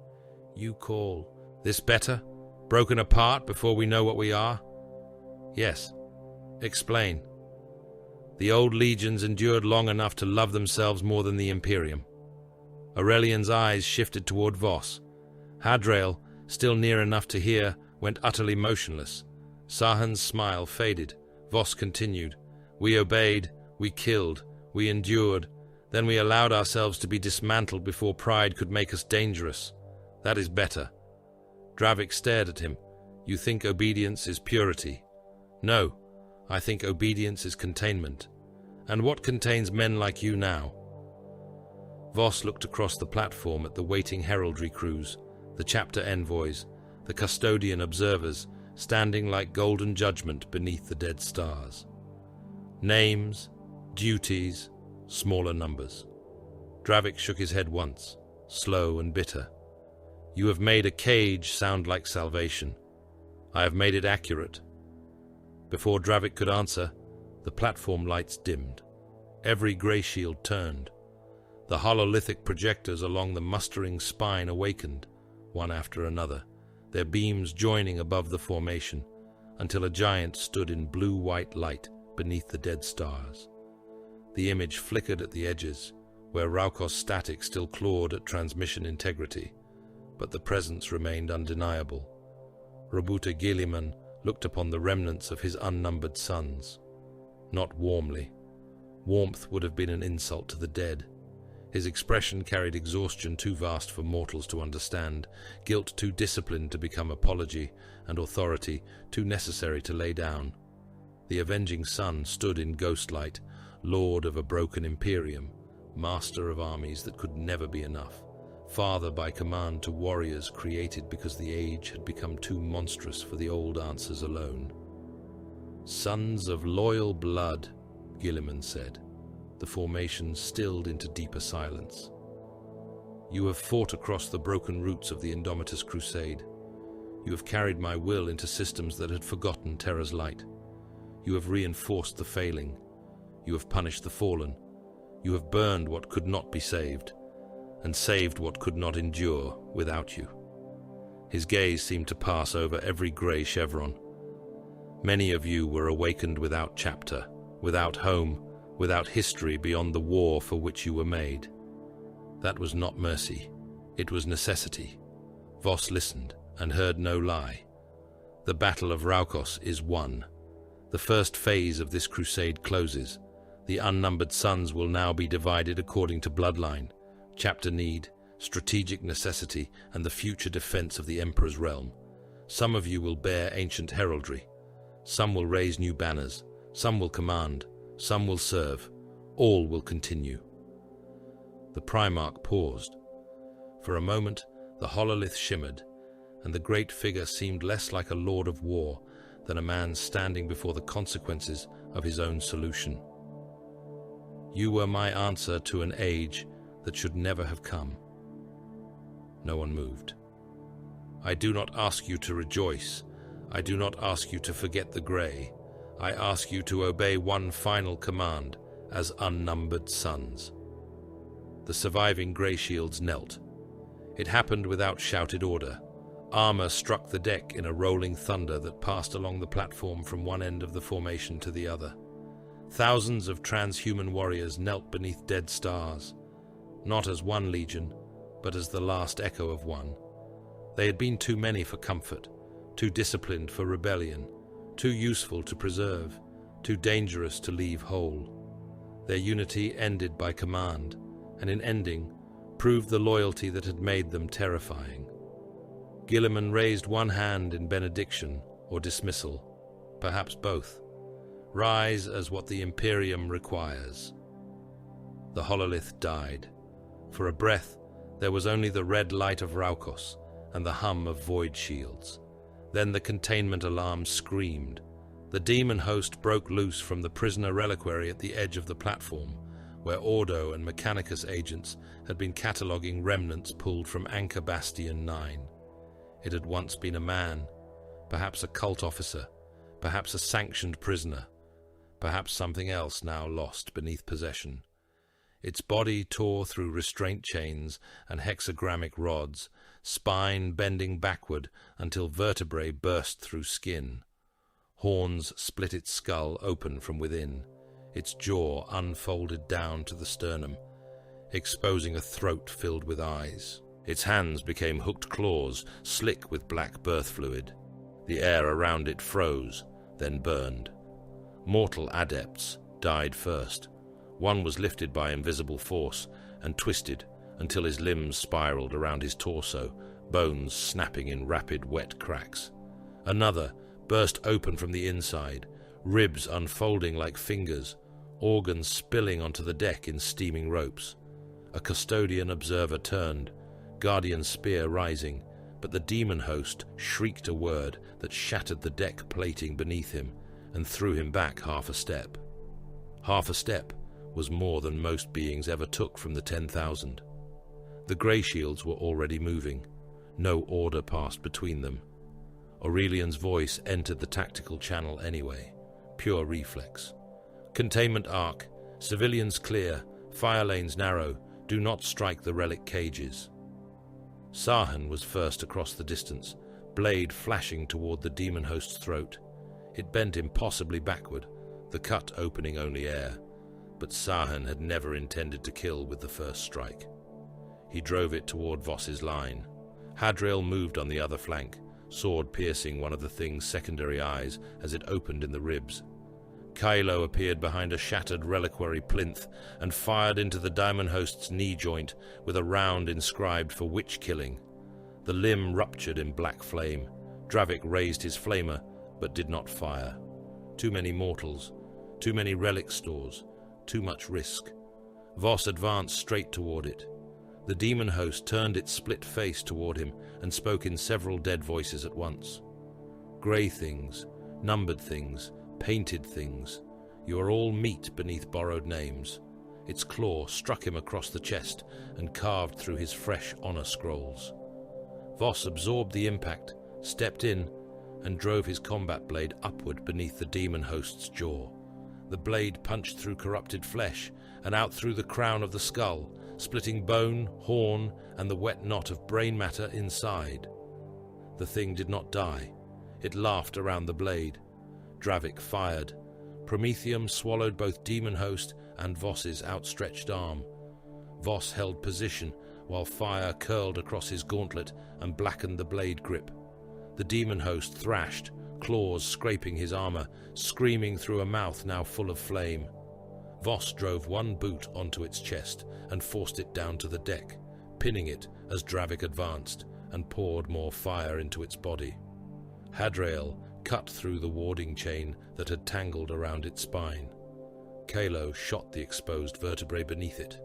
You call this better? Broken apart before we know what we are? Yes. Explain. The old legions endured long enough to love themselves more than the Imperium. Aurelian's eyes shifted toward Voss. Hadriel, still near enough to hear, went utterly motionless. Sahan's smile faded. Voss continued. We obeyed, we killed, we endured, then we allowed ourselves to be dismantled before pride could make us dangerous. That is better. Dravik stared at him. You think obedience is purity? No, I think obedience is containment. And what contains men like you now? Voss looked across the platform at the waiting heraldry crews, the chapter envoys, the custodian observers, standing like golden judgment beneath the dead stars. Names, duties, smaller numbers. Dravik shook his head once, slow and bitter. You have made a cage sound like salvation. I have made it accurate. Before Dravik could answer, the platform lights dimmed. Every Greyshield turned. The hololithic projectors along the mustering spine awakened, one after another, their beams joining above the formation, until a giant stood in blue-white light beneath the dead stars. The image flickered at the edges, where Raukos static still clawed at transmission integrity, but the presence remained undeniable. Robuta Guilliman looked upon the remnants of his unnumbered sons. Not warmly. Warmth would have been an insult to the dead. His expression carried exhaustion too vast for mortals to understand, guilt too disciplined to become apology, and authority too necessary to lay down. The avenging son stood in ghostlight, lord of a broken imperium, master of armies that could never be enough, father by command to warriors created because the age had become too monstrous for the old answers alone. "Sons of loyal blood," Guilliman said. The formation stilled into deeper silence. "You have fought across the broken roots of the Indomitus Crusade. You have carried my will into systems that had forgotten Terra's light. You have reinforced the failing. You have punished the fallen. You have burned what could not be saved, and saved what could not endure without you." His gaze seemed to pass over every grey chevron. "Many of you were awakened without chapter, without home, without history beyond the war for which you were made. That was not mercy, it was necessity." Voss listened and heard no lie. The Battle of Raukos is won. The first phase of this crusade closes. The unnumbered sons will now be divided according to bloodline, chapter need, strategic necessity, and the future defense of the Emperor's realm. Some of you will bear ancient heraldry. Some will raise new banners. Some will command. Some will serve. All will continue. The Primarch paused. For a moment, the hololith shimmered, and the great figure seemed less like a lord of war than a man standing before the consequences of his own solution. "You were my answer to an age that should never have come." No one moved. "I do not ask you to rejoice. I do not ask you to forget the grey. I ask you to obey one final command as unnumbered sons." The surviving Greyshields knelt. It happened without shouted order. Armor struck the deck in a rolling thunder that passed along the platform from one end of the formation to the other. Thousands of transhuman warriors knelt beneath dead stars, not as one legion, but as the last echo of one. They had been too many for comfort, too disciplined for rebellion, too useful to preserve, too dangerous to leave whole. Their unity ended by command, and in ending, proved the loyalty that had made them terrifying. Guilliman raised one hand in benediction or dismissal, perhaps both. "Rise as what the Imperium requires." The hololith died. For a breath, there was only the red light of Raukos and the hum of void shields. Then the containment alarm screamed. The demon host broke loose from the prisoner reliquary at the edge of the platform, where Ordo and Mechanicus agents had been cataloguing remnants pulled from Anchor Bastion 9. It had once been a man, perhaps a cult officer, perhaps a sanctioned prisoner, perhaps something else now lost beneath possession. Its body tore through restraint chains and hexagrammic rods, spine bending backward until vertebrae burst through skin. Horns split its skull open from within, its jaw unfolded down to the sternum, exposing a throat filled with eyes. Its hands became hooked claws, slick with black birth fluid. The air around it froze, then burned. Mortal adepts died first. One was lifted by invisible force and twisted until his limbs spiraled around his torso, bones snapping in rapid, wet cracks. Another burst open from the inside, ribs unfolding like fingers, organs spilling onto the deck in steaming ropes. A custodian observer turned, guardian spear rising, but the demon host shrieked a word that shattered the deck plating beneath him and threw him back half a step. Half a step was more than most beings ever took from the 10,000. The Greyshields were already moving. No order passed between them. Aurelian's voice entered the tactical channel anyway, pure reflex. "Containment arc, civilians clear, fire lanes narrow, Do not strike the relic cages. Sarhan was first across the distance, blade flashing toward the demon host's throat. It bent impossibly backward, the cut opening only air, but Sarhan had never intended to kill with the first strike. He drove it toward Voss's line. Hadriel moved on the other flank, sword piercing one of the thing's secondary eyes as it opened in the ribs. Kylo appeared behind a shattered reliquary plinth and fired into the diamond host's knee joint with a round inscribed for witch killing. The limb ruptured in black flame. Dravik raised his flamer, but did not fire. Too many mortals, too many relic stores, too much risk. Voss advanced straight toward it. The demon host turned its split face toward him and spoke in several dead voices at once. Grey things, numbered things, painted things, you are all meat beneath borrowed names. Its claw struck him across the chest and carved through his fresh honor scrolls. Voss absorbed the impact, stepped in, and drove his combat blade upward beneath the demon host's jaw. The blade punched through corrupted flesh and out through the crown of the skull, splitting bone, horn, and the wet knot of brain matter inside. The thing did not die. It laughed around the blade. Dravik fired. Prometheum swallowed both demon host and Voss's outstretched arm. Voss held position while fire curled across his gauntlet and blackened the blade grip. The demon host thrashed, claws scraping his armor, screaming through a mouth now full of flame. Voss drove one boot onto its chest and forced it down to the deck, pinning it as Dravik advanced and poured more fire into its body. Hadriel cut through the warding chain that had tangled around its spine. Kylo shot the exposed vertebrae beneath it.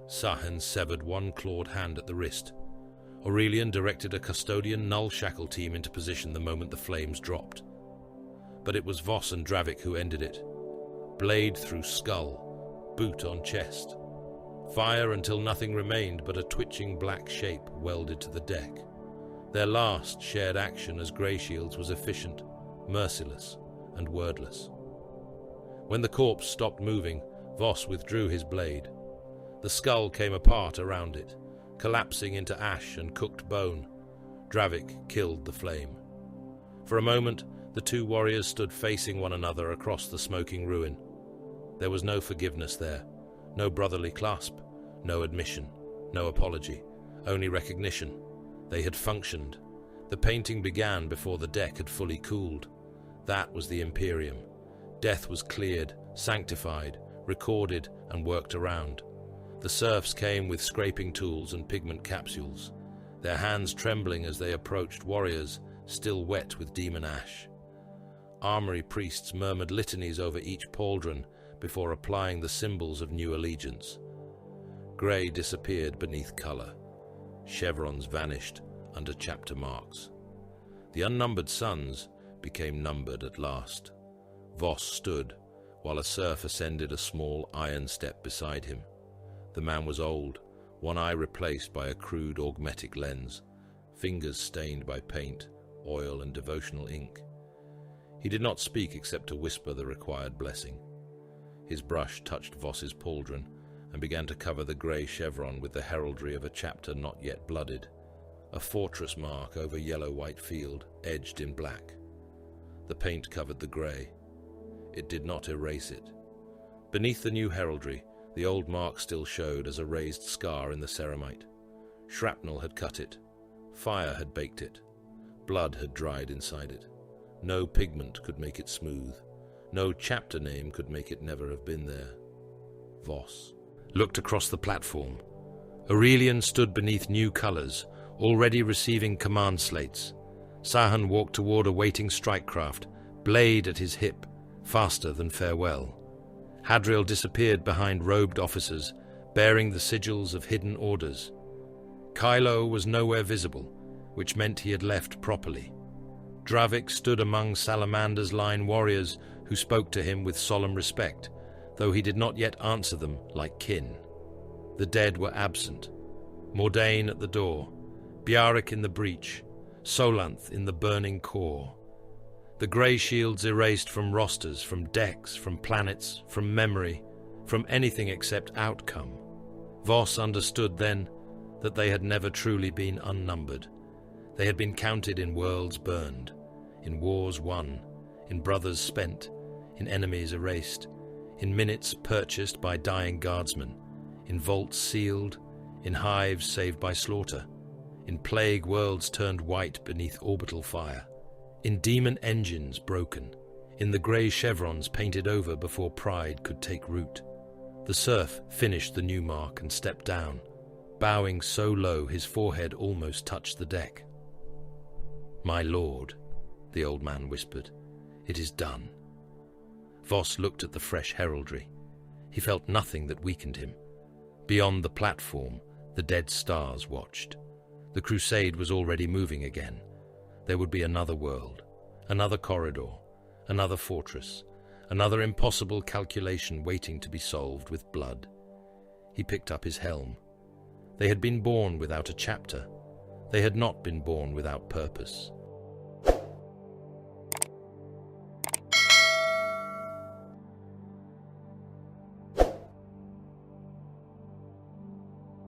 Sarhan severed one clawed hand at the wrist. Aurelian directed a custodian null shackle team into position the moment the flames dropped. But it was Voss and Dravik who ended it. Blade through skull, boot on chest. Fire until nothing remained but a twitching black shape welded to the deck. Their last shared action as Greyshields was efficient, merciless, and wordless. When the corpse stopped moving, Voss withdrew his blade. The skull came apart around it, collapsing into ash and cooked bone. Dravik killed the flame. For a moment, the two warriors stood facing one another across the smoking ruin. There was no forgiveness there, no brotherly clasp, no admission, no apology, only recognition. They had functioned. The painting began before the deck had fully cooled. That was the Imperium. Death was cleared, sanctified, recorded, and worked around. The serfs came with scraping tools and pigment capsules, their hands trembling as they approached warriors still wet with demon ash. Armory priests murmured litanies over each pauldron before applying the symbols of new allegiance. Grey disappeared beneath color. Chevrons vanished under chapter marks. The unnumbered suns became numbered at last. Voss stood, while a serf ascended a small iron step beside him. The man was old, one eye replaced by a crude augmetic lens, fingers stained by paint, oil, and devotional ink. He did not speak except to whisper the required blessing. His brush touched Voss's pauldron and began to cover the grey chevron with the heraldry of a chapter not yet blooded, a fortress mark over yellow-white field, edged in black. The paint covered the grey. It did not erase it. Beneath the new heraldry, the old mark still showed as a raised scar in the ceramite. Shrapnel had cut it. Fire had baked it. Blood had dried inside it. No pigment could make it smooth. No chapter name could make it never have been there. Voss looked across the platform. Aurelian stood beneath new colors, already receiving command slates. Sarhan walked toward a waiting strikecraft, blade at his hip, faster than farewell. Hadriel disappeared behind robed officers, bearing the sigils of hidden orders. Kylo was nowhere visible, which meant he had left properly. Dravik stood among Salamander's line warriors who spoke to him with solemn respect, though he did not yet answer them like kin. The dead were absent. Mordain at the door, Biarik in the breach, Solanth in the burning core. The Greyshields erased from rosters, from decks, from planets, from memory, from anything except outcome. Voss understood then that they had never truly been unnumbered. They had been counted in worlds burned, in wars won, in brothers spent, in enemies erased, in minutes purchased by dying guardsmen, in vaults sealed, in hives saved by slaughter, in plague worlds turned white beneath orbital fire, in demon engines broken, in the grey chevrons painted over before pride could take root. The serf finished the new mark and stepped down, bowing so low his forehead almost touched the deck. "My lord," the old man whispered, "it is done." Voss looked at the fresh heraldry. He felt nothing that weakened him. Beyond the platform, the dead stars watched. The crusade was already moving again. There would be another world, another corridor, another fortress, another impossible calculation waiting to be solved with blood. He picked up his helm. They had been born without a chapter. They had not been born without purpose.